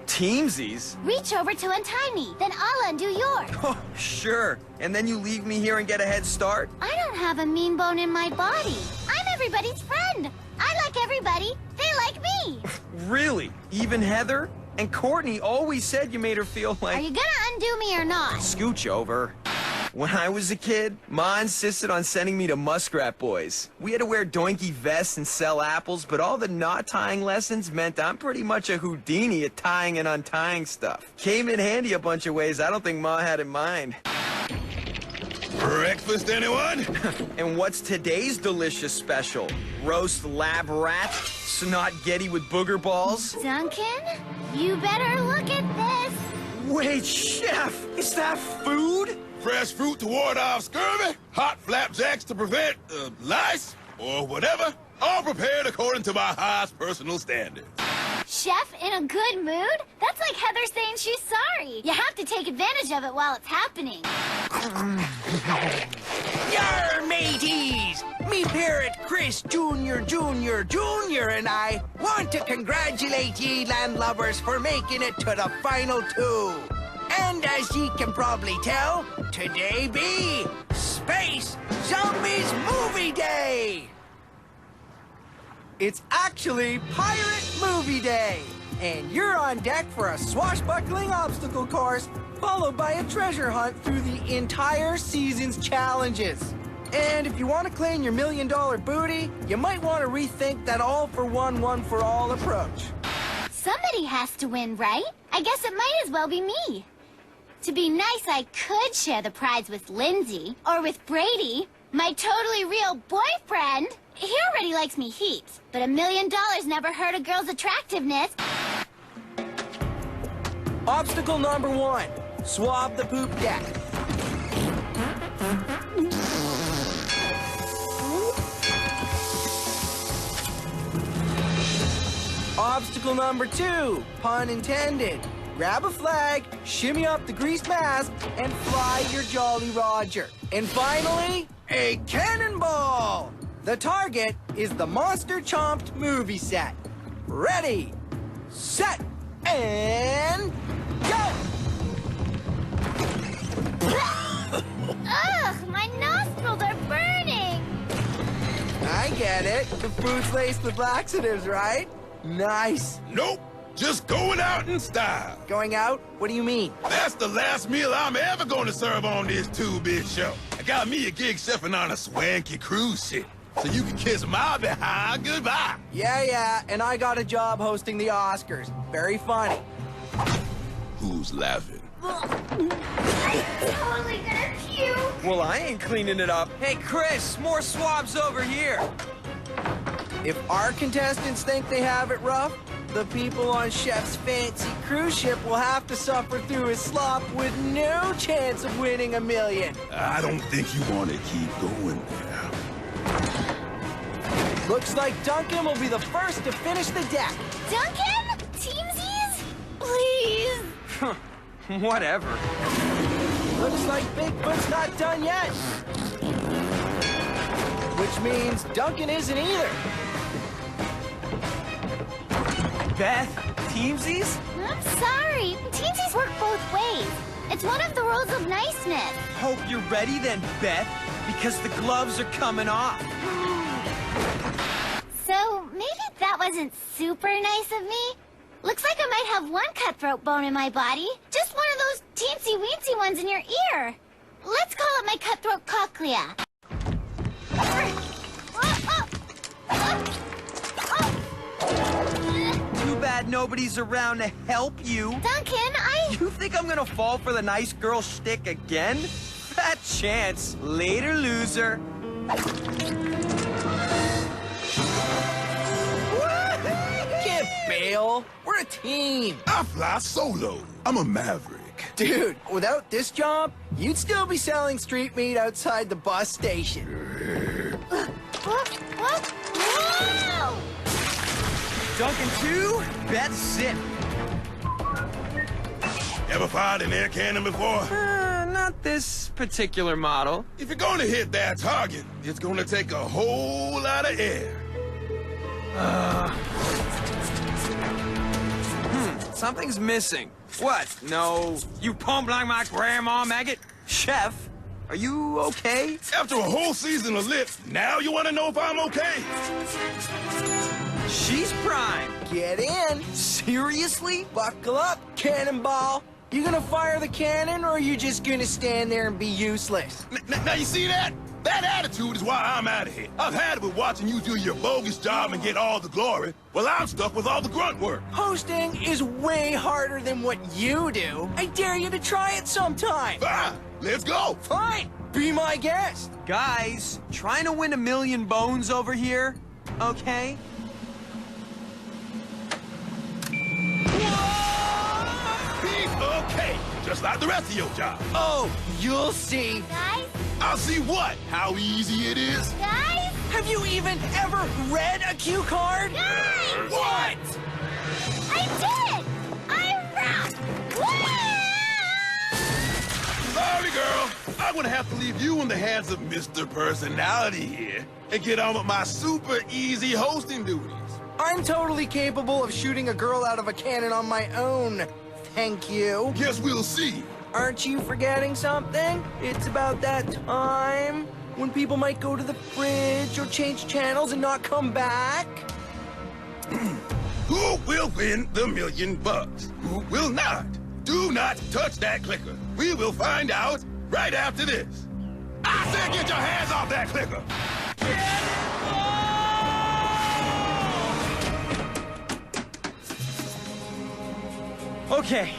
Teamsies? Reach over to untie me, then I'll undo yours. Oh, sure. And then you leave me here and get a head start? I don't have a mean bone in my body. I'm everybody's friend. I like everybody. They like me. Really? Even Heather? And Courtney always said you made her feel like... Are you gonna undo me or not? Scooch over. When I was a kid, Ma insisted on sending me to Muskrat Boys. We had to wear doinky vests and sell apples, but all the knot-tying lessons meant I'm pretty much a Houdini at tying and untying stuff. Came in handy a bunch of ways I don't think Ma had in mind. Breakfast, anyone? And what's today's delicious special? Roast lab rat? Snot getty with booger balls? Duncan, you better look at this. Wait, Chef! Is that food? Fresh fruit to ward off scurvy, hot flapjacks to prevent lice, or whatever. All prepared according to my highest personal standards. Chef in a good mood? That's like Heather saying she's sorry. You have to take advantage of it while it's happening. Yar, mateys! Me parrot Chris Jr. and I want to congratulate ye landlubbers for making it to the final two. And as ye can probably tell, today be Space Zombies Movie Day! It's actually Pirate Movie Day! And you're on deck for a swashbuckling obstacle course, followed by a treasure hunt through the entire season's challenges. And if you want to claim your $1 million booty, you might want to rethink that all-for-one, one-for-all approach. Somebody has to win, right? I guess it might as well be me. To be nice, I could share the prize with Lindsay or with Brady, my totally real boyfriend. He already likes me heaps, but $1 million never hurt a girl's attractiveness. Obstacle number 1. Swab the poop deck. Obstacle number 2. Pun intended. Grab a flag, shimmy up the greased mask, and fly your Jolly Roger. And finally, a cannonball! The target is the Monster Chomped movie set. Ready, set, and go! Ugh, my nostrils are burning! I get it. The food's laced with laxatives, right? Nice. Nope. Just going out in style. Going out? What do you mean? That's the last meal I'm ever going to serve on this two-bit show. I got me a gig chefing on a swanky cruise ship, so you can kiss my behind goodbye. Yeah, and I got a job hosting the Oscars. Very funny. Who's laughing? I'm totally gonna puke. Well, I ain't cleaning it up. Hey, Chris, more swabs over here. If our contestants think they have it rough, the people on Chef's fancy cruise ship will have to suffer through his slop with no chance of winning $1 million. I don't think you want to keep going there. Looks like Duncan will be the first to finish the deck. Duncan? Teamsies? Please. Whatever. Looks like Bigfoot's not done yet. Which means Duncan isn't either. Beth, teamsies? I'm sorry. Teamsies work both ways. It's one of the rules of niceness. Hope you're ready then, Beth, because the gloves are coming off. So, maybe that wasn't super nice of me. Looks like I might have one cutthroat bone in my body. Just one of those teensy-weensy ones in your ear. Let's call it my cutthroat cochlea. Too bad nobody's around to help you. Duncan, You think I'm gonna fall for the nice girl shtick again? Fat chance. Later, loser. Can't bail. We're a team. I fly solo. I'm a maverick. Dude, without this job, you'd still be selling street meat outside the bus station. Whoa! Duncan 2, Beth zip. Ever fired an air cannon before? Not this particular model. If you're gonna hit that target, it's gonna take a whole lot of air. Something's missing. What? No, you pump like my grandma, maggot? Chef, are you okay? After a whole season of lit, now you want to know if I'm okay? She's prime. Get in. Seriously? Buckle up, cannonball. You gonna fire the cannon, or are you just gonna stand there and be useless? Now you see that? That attitude is why I'm out of here. I've had it with watching you do your bogus job and get all the glory, while I'm stuck with all the grunt work. Hosting is way harder than what you do. I dare you to try it sometime. Fine, let's go. Fine, be my guest. Guys, trying to win 1 million bones over here, okay? Okay, just like the rest of your job. Oh, you'll see. Guys? I'll see what? How easy it is? Guys? Have you even ever read a cue card? Guys! What? I did! I rock! Sorry, girl. I'm gonna have to leave you in the hands of Mr. Personality here and get on with my super easy hosting duties. I'm totally capable of shooting a girl out of a cannon on my own. Thank you. Guess we'll see. Aren't you forgetting something? It's about that time when people might go to the fridge or change channels and not come back. Who will win the $1 million? Who will not? Do not touch that clicker. We will find out right after this. I said get your hands off that clicker. Okay,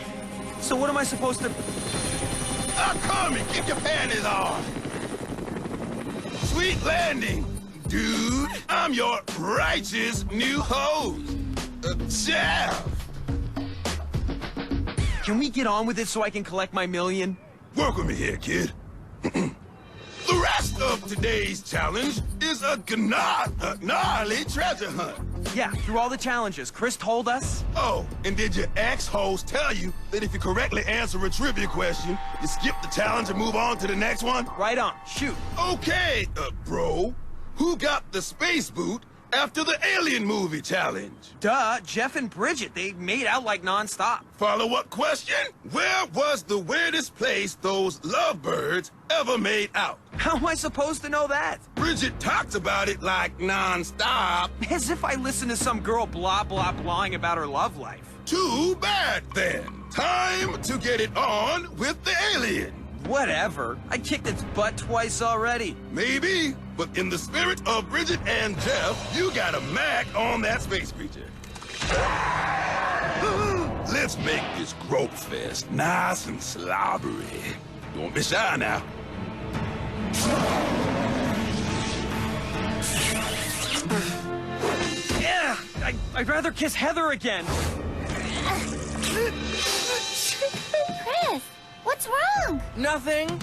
so what am I supposed to... Come and keep your panties on. Sweet landing, dude. I'm your righteous new host, Geoff. Can we get on with it so I can collect my $1 million? Work with me here, kid. The rest of today's challenge is a gnarly treasure hunt. Yeah, through all the challenges. Chris told us. Oh, and did your ex-host tell you that if you correctly answer a trivia question, you skip the challenge and move on to the next one? Right on. Shoot. Okay, bro. Who got the space boot after the Alien movie challenge? Duh, Geoff and Bridgette. They made out like nonstop. Follow-up question? Where was the weirdest place those lovebirds ever made out? How am I supposed to know that? Bridgette talked about it like nonstop. As if I listened to some girl blah blah blahing about her love life. Too bad, then. Time to get it on with the alien. Whatever. I kicked its butt twice already. Maybe, but in the spirit of Bridgette and Geoff, you got a Mac on that space creature. Let's make this grope fest nice and slobbery. Don't be shy now. Yeah, I'd rather kiss Heather again. Chris, what's wrong? Nothing.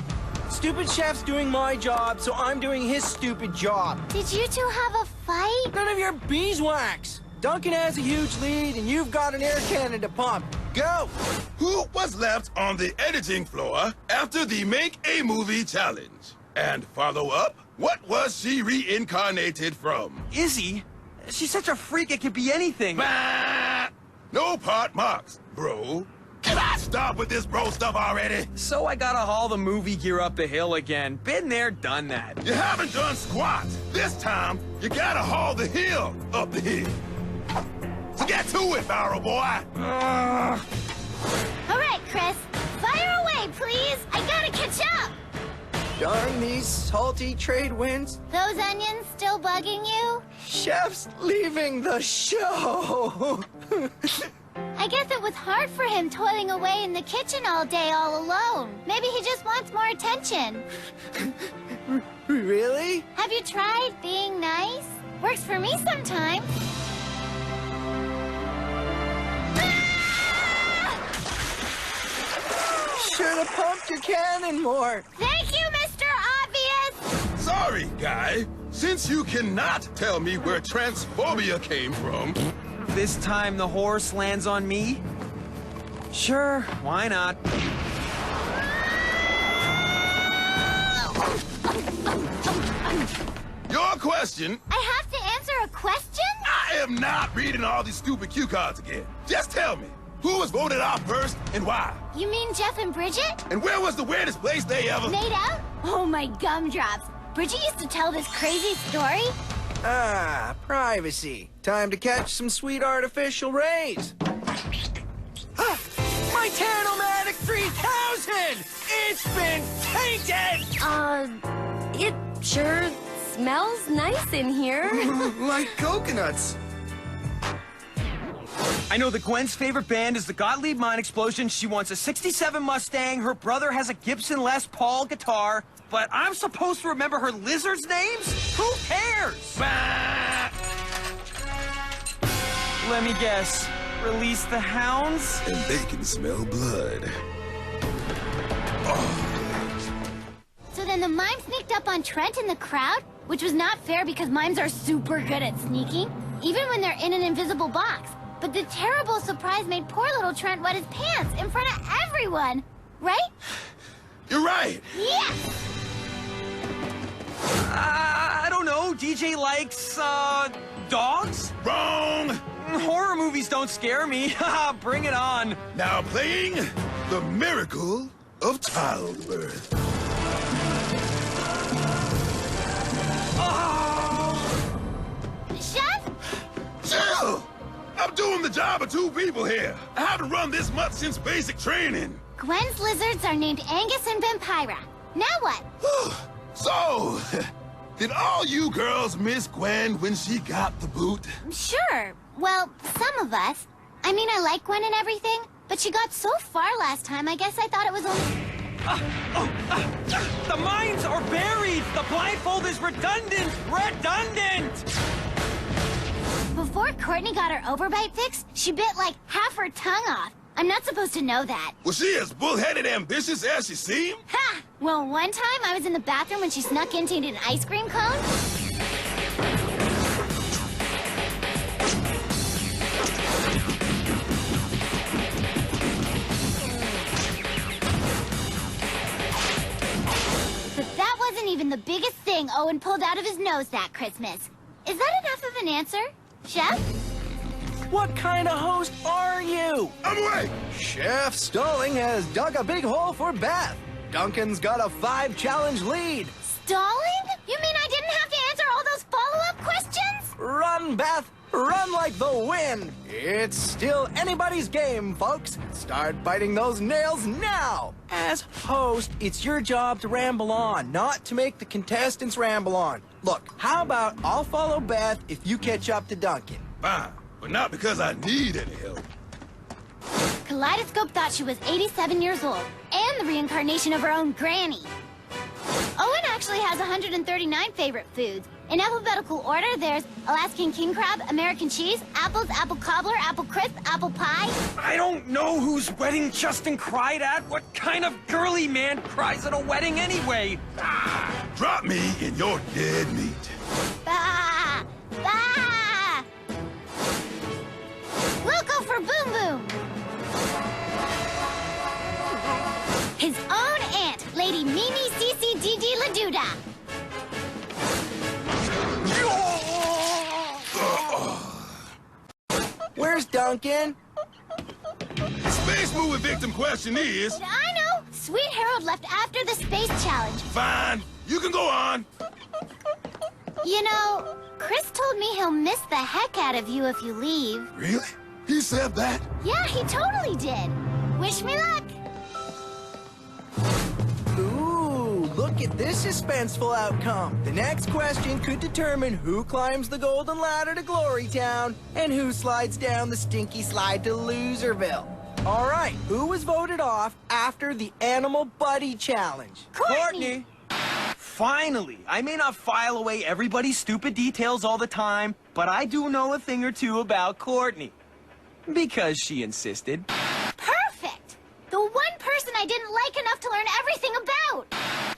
Stupid chef's doing my job, so I'm doing his stupid job. Did you two have a fight? None of your beeswax. Duncan has a huge lead, and you've got an air cannon to pump. Go! Who was left on the editing floor after the Make a Movie challenge? And follow up, what was she reincarnated from? Izzy? She's such a freak, it could be anything. Bah! No part marks, bro. Can I stop with this bro stuff already? So I gotta haul the movie gear up the hill again. Been there, done that. You haven't done squat. This time, you gotta haul the hill up the hill. So get to it, barrel boy. All right, Chris. Fire away, please. I gotta catch up. Darn these salty trade winds. Those onions still bugging you? Chef's leaving the show. I guess it was hard for him toiling away in the kitchen all day all alone. Maybe he just wants more attention. Really? Have you tried being nice? Works for me sometimes. Should have pumped your cannon more. Thank you, Mr. Obvious. Sorry, guy. Since you cannot tell me where transphobia came from... This time the horse lands on me? Sure, why not? Your question? I have to answer a question? I am not reading all these stupid cue cards again. Just tell me, who was voted out first and why? You mean Geoff and Bridgette? And where was the weirdest place they ever... Made out? Oh, my gumdrops. Bridgette used to tell this crazy story. Ah, privacy. Time to catch some sweet artificial rays. Ah, my Tanomatic 3000! It's been tainted! It sure smells nice in here. Like coconuts. I know that Gwen's favorite band is the Gottlieb Mine Explosion. She wants a '67 Mustang. Her brother has a Gibson Les Paul guitar. But I'm supposed to remember her lizards' names? Who cares? Bah! Let me guess. Release the hounds? And they can smell blood. So then the mime sneaked up on Trent in the crowd, which was not fair because mimes are super good at sneaking, even when they're in an invisible box. But the terrible surprise made poor little Trent wet his pants in front of everyone. Right? You're right. Yes! I don't know. DJ likes, dogs? Wrong! Horror movies don't scare me. Bring it on. Now playing The Miracle of Childbirth. Oh! Chef? Chill! I'm doing the job of two people here. I haven't run this much since basic training. Gwen's lizards are named Angus and Vampira. Now what? So, did all you girls miss Gwen when she got the boot? Sure. Well, some of us. I mean, I like Gwen and everything, but she got so far last time, I guess I thought it was only... The mines are buried! The blindfold is redundant! Redundant! Before Courtney got her overbite fix, she bit like half her tongue off. I'm not supposed to know that. Was she as bullheaded ambitious as she seemed? Ha! Well, one time I was in the bathroom when she snuck in to eat an ice cream cone. But that wasn't even the biggest thing Owen pulled out of his nose that Christmas. Is that enough of an answer, Chef? What kind of host are you? I'm away! Chef Stalling has dug a big hole for Beth. Duncan's got a 5-challenge lead. Stalling? You mean I didn't have to answer all those follow-up questions? Run, Beth. Run like the wind. It's still anybody's game, folks. Start biting those nails now. As host, it's your job to ramble on, not to make the contestants ramble on. Look, how about I'll follow Beth if you catch up to Duncan? Fine, but not because I need any help. Kaleidoscope thought she was 87 years old and the reincarnation of her own granny. Owen actually has 139 favorite foods. In alphabetical order, there's Alaskan king crab, American cheese, apples, apple cobbler, apple crisp, apple pie. I don't know whose wedding Justin cried at. What kind of girly man cries at a wedding anyway? Drop me in your dead meat. Bah! Bah! We'll go for Boom Boom. His own aunt, Lady Mimi Cici Didi Laduda. Where's Duncan? The space movie victim question is... I know! Sweet Harold left after the space challenge. Fine, you can go on. You know, Chris told me he'll miss the heck out of you if you leave. Really? He said that? Yeah, he totally did. Wish me luck. Ooh, look at this suspenseful outcome. The next question could determine who climbs the golden ladder to Glory Town and who slides down the stinky slide to Loserville. All right, who was voted off after the Animal Buddy Challenge? Courtney! Finally! I may not file away everybody's stupid details all the time, but I do know a thing or two about Courtney. Because she insisted. Perfect! The one person I didn't like enough to learn everything about.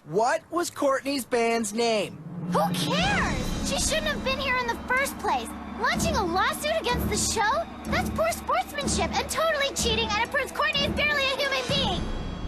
What was Courtney's band's name? Who cares? She shouldn't have been here in the first place. Launching a lawsuit against the show? That's poor sportsmanship and totally cheating, and it proves Courtney is barely a human being.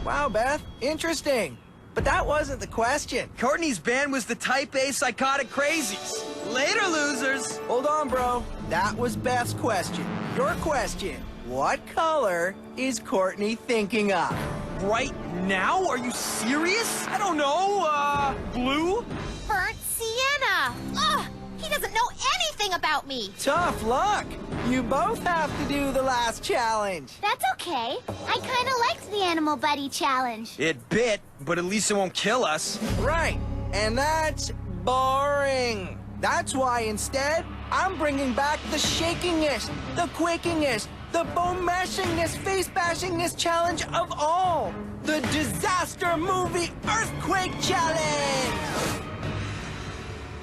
Wow, Beth, interesting. But that wasn't the question. Courtney's band was the Type A Psychotic Crazies. Later, losers! Hold on, bro. That was Beth's question. Your question. What color is Courtney thinking of? Right now? Are you serious? I don't know, blue? Burnt sienna. Ugh, he doesn't know anything about me. Tough luck. You both have to do the last challenge. That's okay. I kind of liked the Animal Buddy Challenge. It bit, but at least it won't kill us. Right. And that's boring. That's why instead, I'm bringing back the shakingest, the quakingest, the bone-mashingness, face-bashingness challenge of all. The Disaster Movie Earthquake Challenge!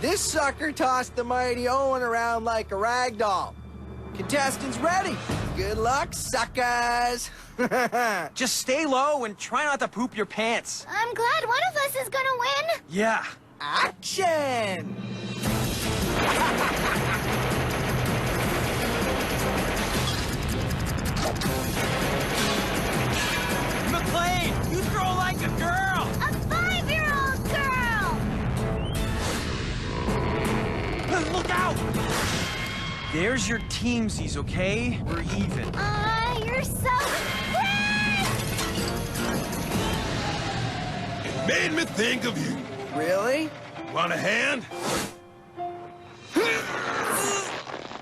This sucker tossed the mighty Owen around like a rag doll. Contestants ready? Good luck, suckers! Just stay low and try not to poop your pants. I'm glad one of us is gonna win. Yeah. Action! McLean, you throw like a girl! A 5-year-old girl! Look out! There's your teamsies, okay? We're even. You're so quick! It made me think of you. Really? Want a hand?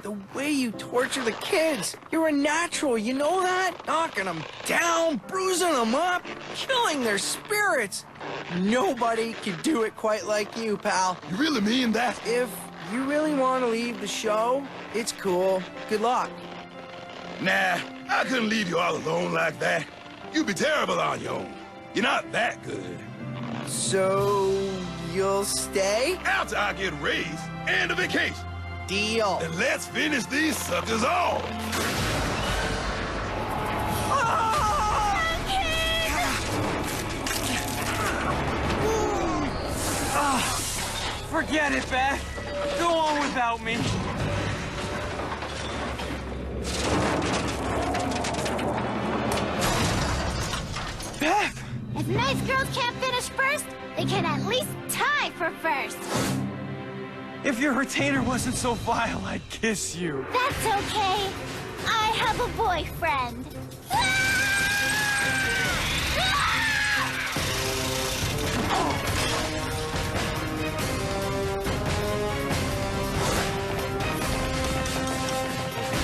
The way you torture the kids. You're a natural, you know that? Knocking them down, bruising them up, killing their spirits. Nobody can do it quite like you, pal. You really mean that? If you really want to leave the show, it's cool. Good luck. Nah, I couldn't leave you all alone like that. You'd be terrible on your own. You're not that good. So, you'll stay? After I get a raise and a vacation. Deal. Then let's finish these suckers off. Forget it, Beth. Go on without me. Beth! If nice girls can't finish first, they can at least tie for first. If your retainer wasn't so vile, I'd kiss you. That's okay. I have a boyfriend.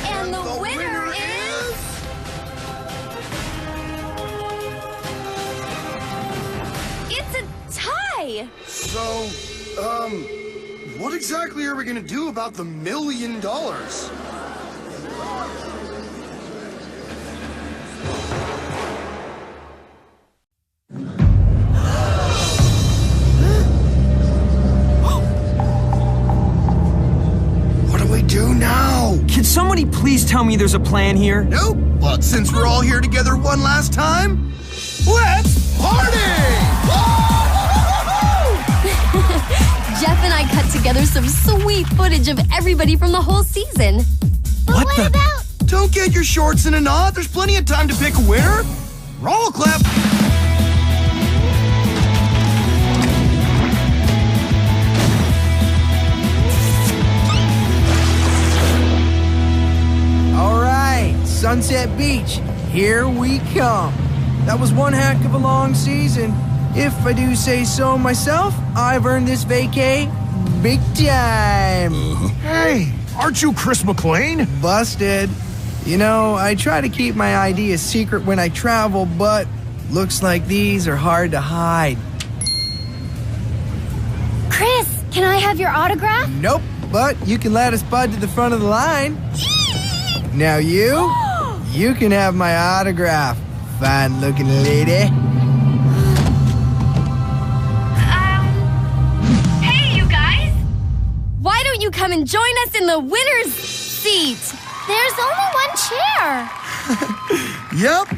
And the winner is... It's a tie! So, what exactly are we gonna do about the $1 million? What do we do now? Can somebody please tell me there's a plan here? Nope. But since we're all here together one last time, let's party! Geoff and I cut together some sweet footage of everybody from the whole season. What about? Don't get your shorts in a knot. There's plenty of time to pick a winner. Roll clip. All right, Sunset Beach, here we come. That was one heck of a long season. If I do say so myself, I've earned this vacay big time. Hey, aren't you Chris McLean? Busted. You know, I try to keep my ID a secret when I travel, but looks like these are hard to hide. Chris, can I have your autograph? Nope, but you can let us bud to the front of the line. Now you can have my autograph, fine-looking lady. Why don't you come and join us in the winner's seat? There's only one chair. Yep.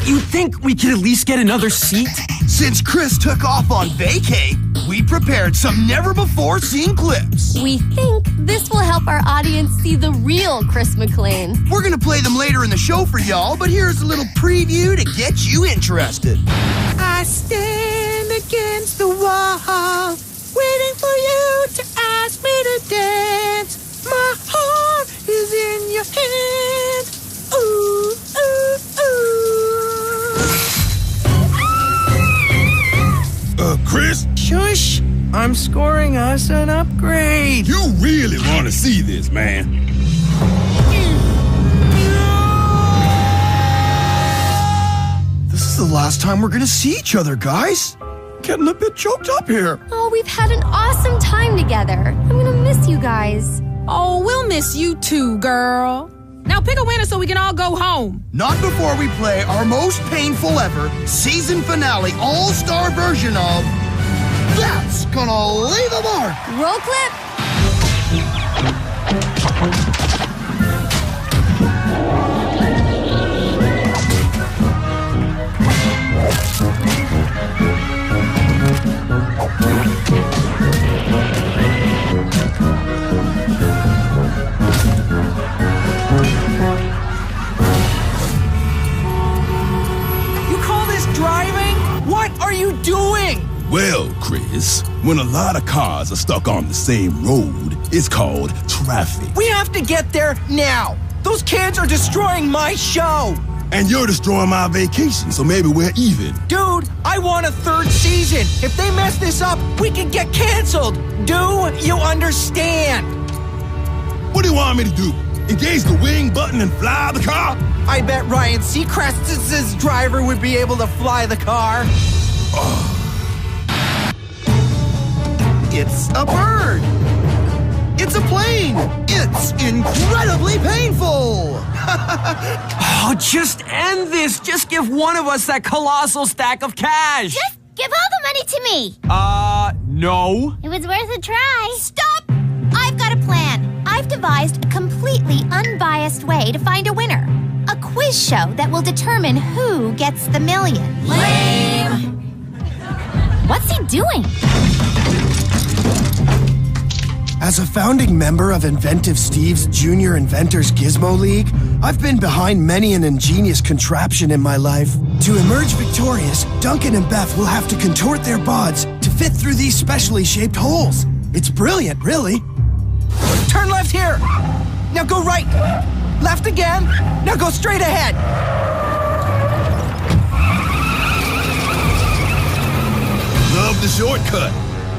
You think we could at least get another seat? Since Chris took off on vacay, we prepared some never-before-seen clips. We think this will help our audience see the real Chris McLean. We're gonna play them later in the show for y'all, but here's a little preview to get you interested. I stand against the wall, waiting for you to ask me to dance. My heart is in your hands. Ooh, ooh, ooh. Chris? Shush! I'm scoring us an upgrade. You really want to see this, man. This is the last time we're gonna see each other, guys. Getting a bit choked up here. Oh, we've had an awesome time together. I'm gonna miss you guys. Oh, we'll miss you too, girl. Now pick a winner so we can all go home. Not before we play our most painful ever season finale all-star version of That's Gonna Leave a Mark. Roll clip. Driving? What are you doing? Well, Chris, when a lot of cars are stuck on the same road, it's called traffic. We have to get there now. Those kids are destroying my show. And you're destroying my vacation, so maybe we're even. Dude, I want a third season. If they mess this up, we can get canceled. Do you understand? What do you want me to do? Engage the wing button and fly the car? I bet Ryan Seacrest's driver would be able to fly the car. It's a bird. It's a plane. It's incredibly painful! Oh, just end this. Just give one of us that colossal stack of cash. Just give all the money to me. No. It was worth a try. Stop! I've got a plan. I've devised a completely unbiased way to find a winner. A quiz show that will determine who gets the million. Lame! What's he doing? As a founding member of Inventive Steve's Junior Inventors Gizmo League, I've been behind many an ingenious contraption in my life. To emerge victorious, Duncan and Beth will have to contort their bods to fit through these specially shaped holes. It's brilliant, really. Turn left here. Now go right. Left again. Now go straight ahead. Love the shortcut.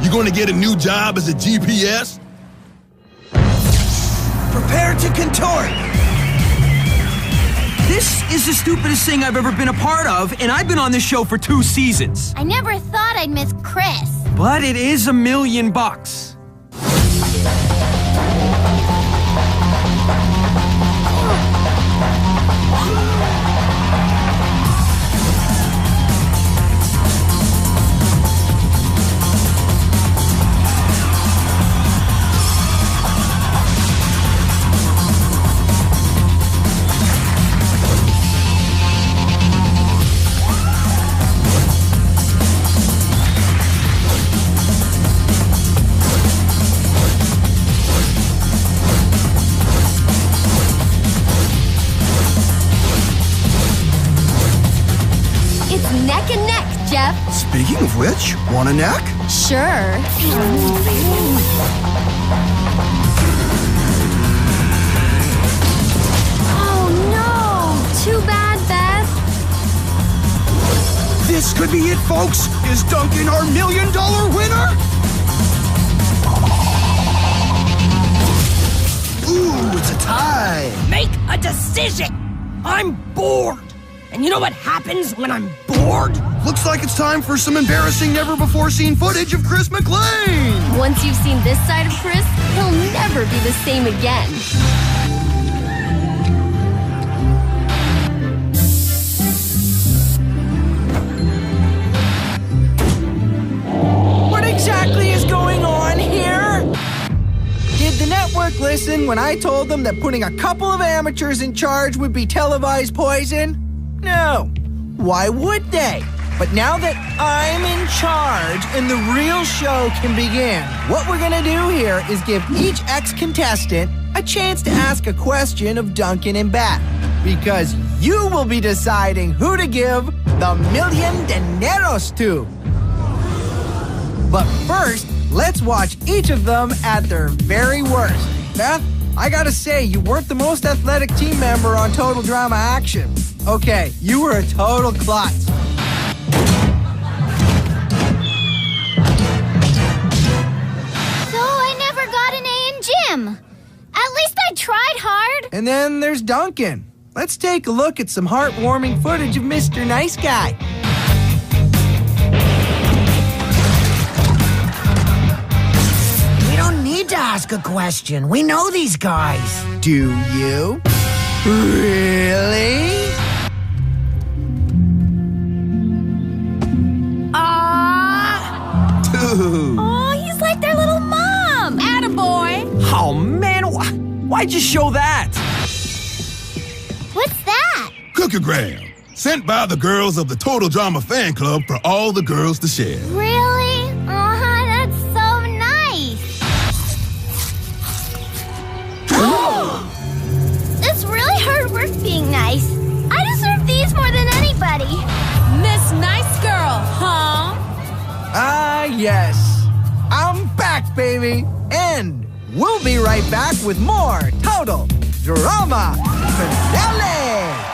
You gonna get a new job as a GPS? Prepare to contort. This is the stupidest thing I've ever been a part of, and I've been on this show for 2 seasons. I never thought I'd miss Chris. But it is $1 million. Neck and neck, Geoff. Speaking of which, want a neck? Sure. Oh no! Too bad, Beth. This could be it, folks. Is Duncan our $1 million winner? Ooh, it's a tie. Make a decision. I'm bored. And you know what happens when I'm bored? Looks like it's time for some embarrassing, never-before-seen footage of Chris McLean. Once you've seen this side of Chris, he'll never be the same again. What exactly is going on here? Did the network listen when I told them that putting a couple of amateurs in charge would be televised poison? No. Why would they? But now that I'm in charge and the real show can begin, what we're gonna do here is give each ex-contestant a chance to ask a question of Duncan and Beth. Because you will be deciding who to give the $1 million dineros to. But first, let's watch each of them at their very worst. Beth, I gotta say, you weren't the most athletic team member on Total Drama Action. Okay, you were a total klutz. So I never got an A in gym. At least I tried hard. And then there's Duncan. Let's take a look at some heartwarming footage of Mr. Nice Guy. We don't need to ask a question. We know these guys. Do you? Really? Oh, he's like their little mom. Attaboy. Oh, man. Why'd you show that? What's that? Cookie-gram. Sent by the girls of the Total Drama Fan Club for all the girls to share. Really? That's so nice. It's really hard work being nice. I deserve these more than anybody. Miss Nice Girl, huh? Ah, yes. I'm back, baby. And we'll be right back with more Total Drama Finale.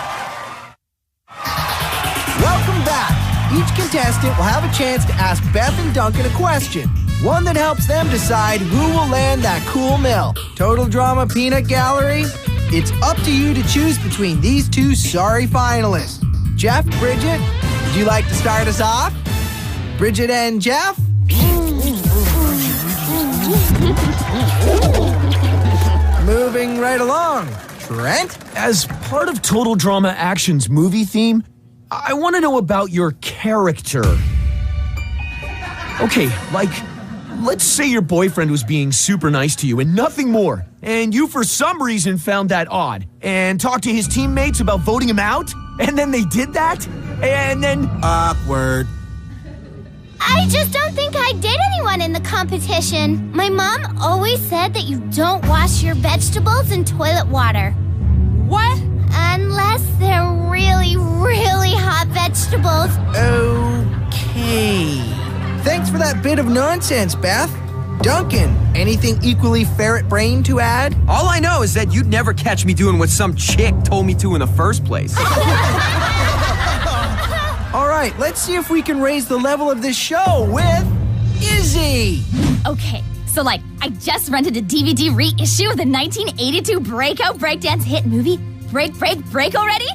Welcome back. Each contestant will have a chance to ask Beth and Duncan a question. One that helps them decide who will land that cool mill. Total Drama Peanut Gallery, it's up to you to choose between these two sorry finalists. Geoff, Bridgette, would you like to start us off? Bridgette and Geoff? Moving right along. Trent? As part of Total Drama Action's movie theme, I want to know about your character. Okay, like, let's say your boyfriend was being super nice to you and nothing more, and you for some reason found that odd, and talked to his teammates about voting him out, and then they did that, and then... Awkward. I just don't think I did anyone in the competition. My mom always said that you don't wash your vegetables in toilet water. What? Unless they're really, really hot vegetables. Okay. Thanks for that bit of nonsense, Beth. Duncan, anything equally ferret-brained to add? All I know is that you'd never catch me doing what some chick told me to in the first place. All right, let's see if we can raise the level of this show with Izzy. Okay, so I just rented a DVD reissue of the 1982 breakout breakdance hit movie, Break Already?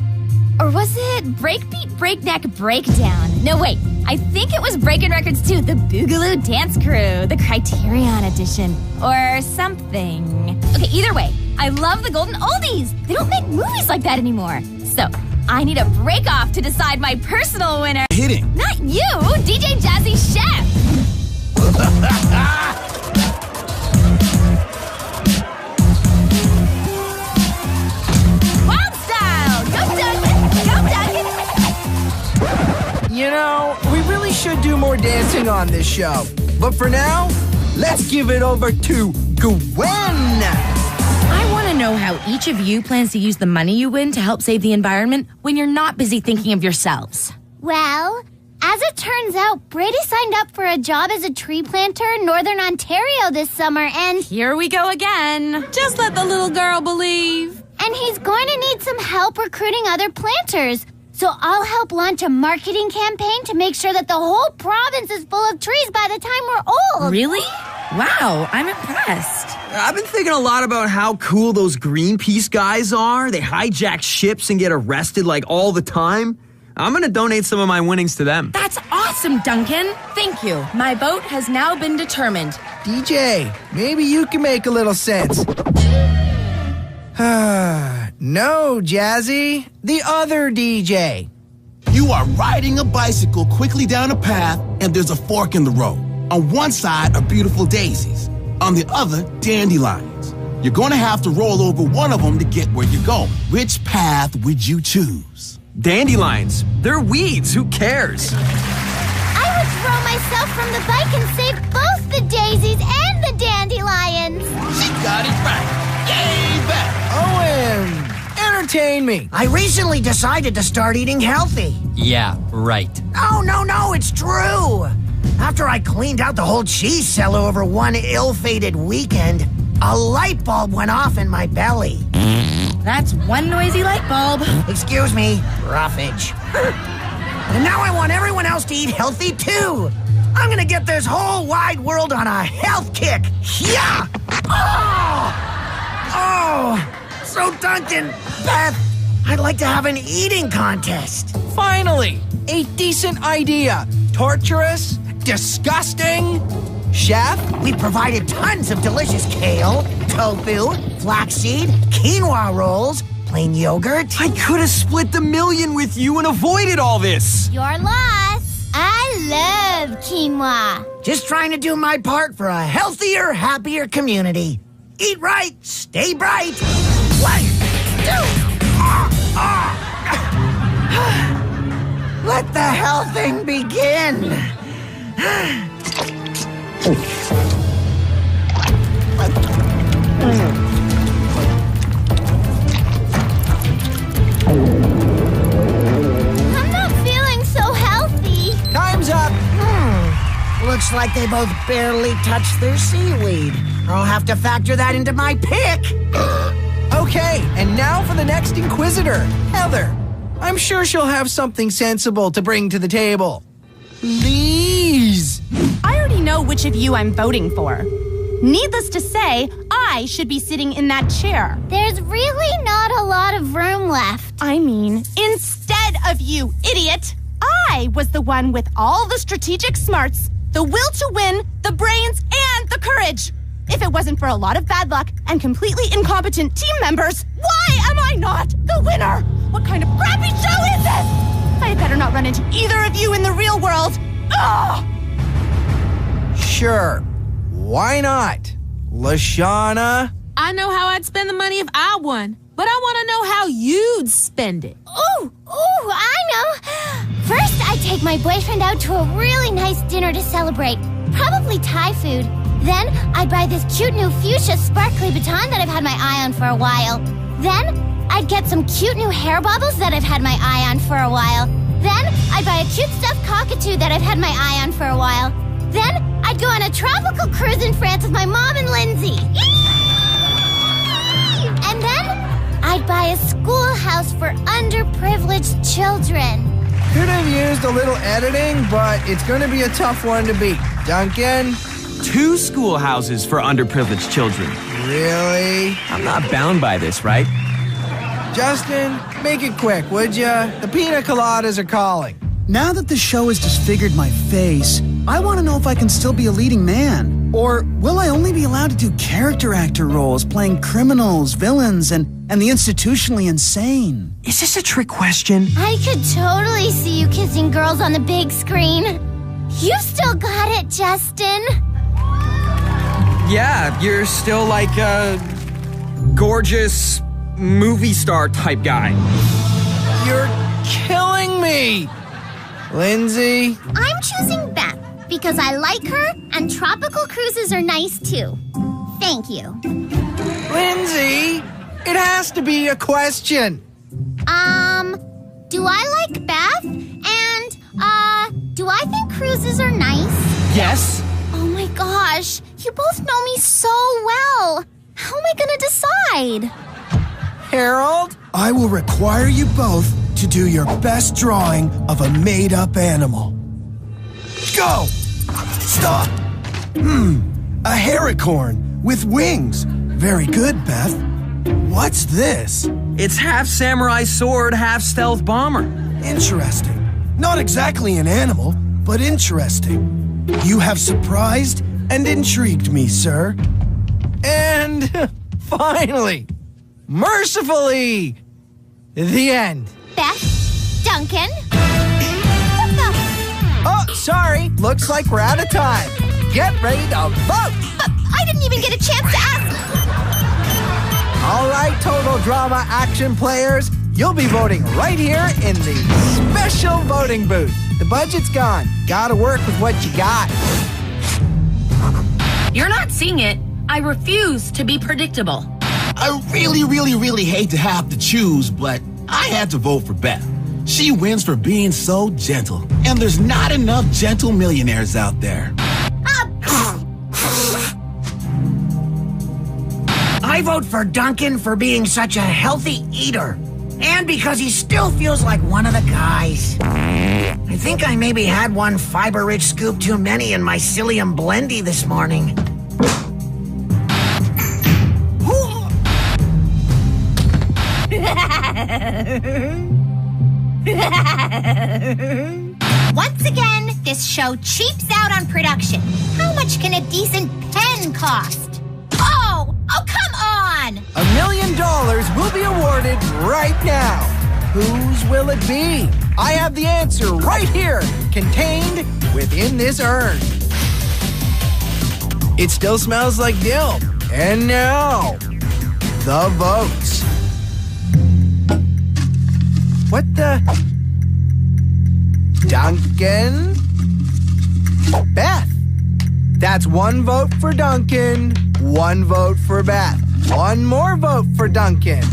Or was it Breakbeat Breakneck Breakdown? No, wait, I think it was Breakin' Records 2, the Boogaloo Dance Crew, the Criterion Edition, or something. Okay, either way, I love the golden oldies. They don't make movies like that anymore. So, I need a break-off to decide my personal winner. Hitting. Not you, DJ Jazzy Chef. Wild style! Go Duncan! You know, we really should do more dancing on this show. But for now, let's give it over to Gwen. I want to know how each of you plans to use the money you win to help save the environment when you're not busy thinking of yourselves. Well, as it turns out, Brady signed up for a job as a tree planter in Northern Ontario this summer, and... Here we go again. Just let the little girl believe. And he's going to need some help recruiting other planters. So I'll help launch a marketing campaign to make sure that the whole province is full of trees by the time we're old. Really? Wow, I'm impressed. I've been thinking a lot about how cool those Greenpeace guys are. They hijack ships and get arrested all the time. I'm gonna donate some of my winnings to them. That's awesome, Duncan. Thank you. My vote has now been determined. DJ, maybe you can make a little sense. No, Jazzy. The other DJ. You are riding a bicycle quickly down a path, and there's a fork in the road. On one side are beautiful daisies. On the other, dandelions. You're going to have to roll over one of them to get where you're going. Which path would you choose? Dandelions. They're weeds. Who cares? I would throw myself from the bike and save both the daisies and the dandelions. She got it right. Yay, Beth! Owen, entertain me. I recently decided to start eating healthy. Yeah, right. Oh, no, it's true. After I cleaned out the whole cheese cellar over one ill-fated weekend, a light bulb went off in my belly. That's one noisy light bulb. Excuse me, roughage. And now I want everyone else to eat healthy, too. I'm gonna get this whole wide world on a health kick. Yeah! Oh! So, Duncan, Beth, I'd like to have an eating contest. Finally, a decent idea. Torturous? Disgusting? Chef? We provided tons of delicious kale, tofu, flaxseed, quinoa rolls, plain yogurt. I could have split the million with you and avoided all this. Your loss. I love quinoa. Just trying to do my part for a healthier, happier community. Eat right, stay bright. 1, 2. Let the hell thing begin. I'm not feeling so healthy. Time's up. Looks like they both barely touched their seaweed. I'll have to factor that into my pick. Okay, and now for the next Inquisitor, Heather. I'm sure she'll have something sensible to bring to the table. Please. I already know which of you I'm voting for. Needless to say, I should be sitting in that chair. There's really not a lot of room left. I mean, instead of you, idiot, I was the one with all the strategic smarts, the will to win, the brains, and the courage. If it wasn't for a lot of bad luck and completely incompetent team members, why am I not the winner? What kind of crappy show is this? I had better not run into either of you in the real world. Ugh! Sure. Why not? LeShawna? I know how I'd spend the money if I won, but I want to know how you'd spend it. Ooh, I know. First, I'd take my boyfriend out to a really nice dinner to celebrate. Probably Thai food. Then, I'd buy this cute new fuchsia sparkly baton that I've had my eye on for a while. Then, I'd get some cute new hair baubles that I've had my eye on for a while. Then, I'd buy a cute stuffed cockatoo that I've had my eye on for a while. Then, I'd go on a tropical cruise in France with my mom and Lindsay. And then, I'd buy a schoolhouse for underprivileged children. Could have used a little editing, but it's going to be a tough one to beat. Duncan? 2 schoolhouses for underprivileged children. Really? I'm not bound by this, right? Justin, make it quick, would ya? The pina coladas are calling. Now that the show has disfigured my face, I want to know if I can still be a leading man. Or will I only be allowed to do character actor roles, playing criminals, villains, and the institutionally insane? Is this a trick question? I could totally see you kissing girls on the big screen. You've still got it, Justin. Yeah, you're still like a gorgeous movie star type guy. You're killing me! Lindsay? I'm choosing Beth because I like her and tropical cruises are nice too. Thank you. Lindsay, it has to be a question. Do I like Beth? And, do I think cruises are nice? Yes. Oh my gosh, you both know me so well. How am I gonna decide? Harold? I will require you both to do your best drawing of a made-up animal. Go! Stop! A haricorn with wings. Very good, Beth. What's this? It's half samurai sword, half stealth bomber. Interesting. Not exactly an animal, but interesting. You have surprised and intrigued me, sir. And finally, mercifully, the end. Beth, Duncan. Oh, sorry. Looks like we're out of time. Get ready to vote. I didn't even get a chance to ask. All right, Total Drama Action players, you'll be voting right here in the special voting booth. The budget's gone. Gotta work with what you got. You're not seeing it. I refuse to be predictable. I really hate to have to choose, but I had to vote for Beth. She wins for being so gentle, and there's not enough gentle millionaires out there. I vote for Duncan for being such a healthy eater. And because he still feels like one of the guys. I think I maybe had one fiber-rich scoop too many in my psyllium blendy this morning. Once again, this show cheaps out on production. How much can a decent pen cost? Oh, come on! $1 million will be awarded right now. Whose will it be? I have the answer right here, contained within this urn. It still smells like dill. And now, the votes. What the? Duncan? Beth. That's 1 vote for Duncan, 1 vote for Beth. 1 more vote for Duncan.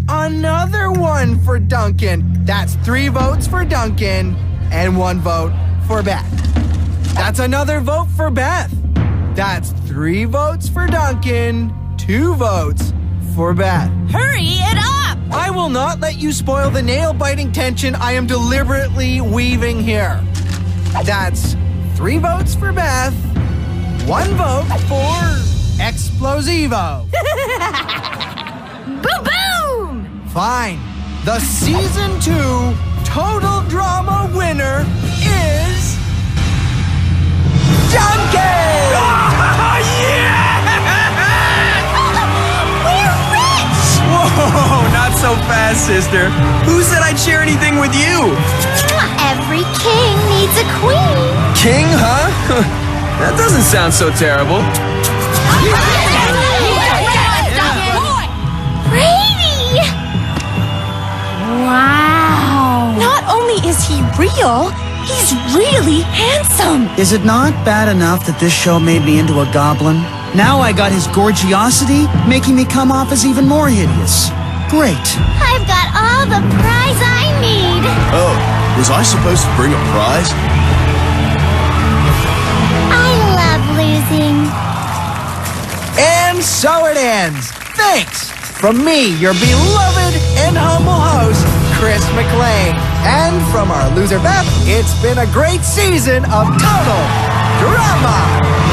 Another 1 for Duncan. That's 3 votes for Duncan and 1 vote for Beth. That's another vote for Beth. That's 3 votes for Duncan, 2 votes for Beth. Hurry it up! I will not let you spoil the nail-biting tension I am deliberately weaving here. That's 3 votes for Beth, 1 vote for Explosivo. Boom, boom! Fine. The Season 2 Total Drama winner is... Duncan! Oh, yeah! fast, sister. Who said I'd share anything with you? Every king needs a queen. King, huh? That doesn't sound so terrible. Brady! Wow. Not only is he real, he's really handsome. Is it not bad enough that this show made me into a goblin? Now I got his gorgiosity, making me come off as even more hideous. Great. I've got all the prize I need. Oh, was I supposed to bring a prize? I love losing. And so it ends. Thanks from me, your beloved and humble host, Chris McLean. And from our loser Beth, it's been a great season of Total Drama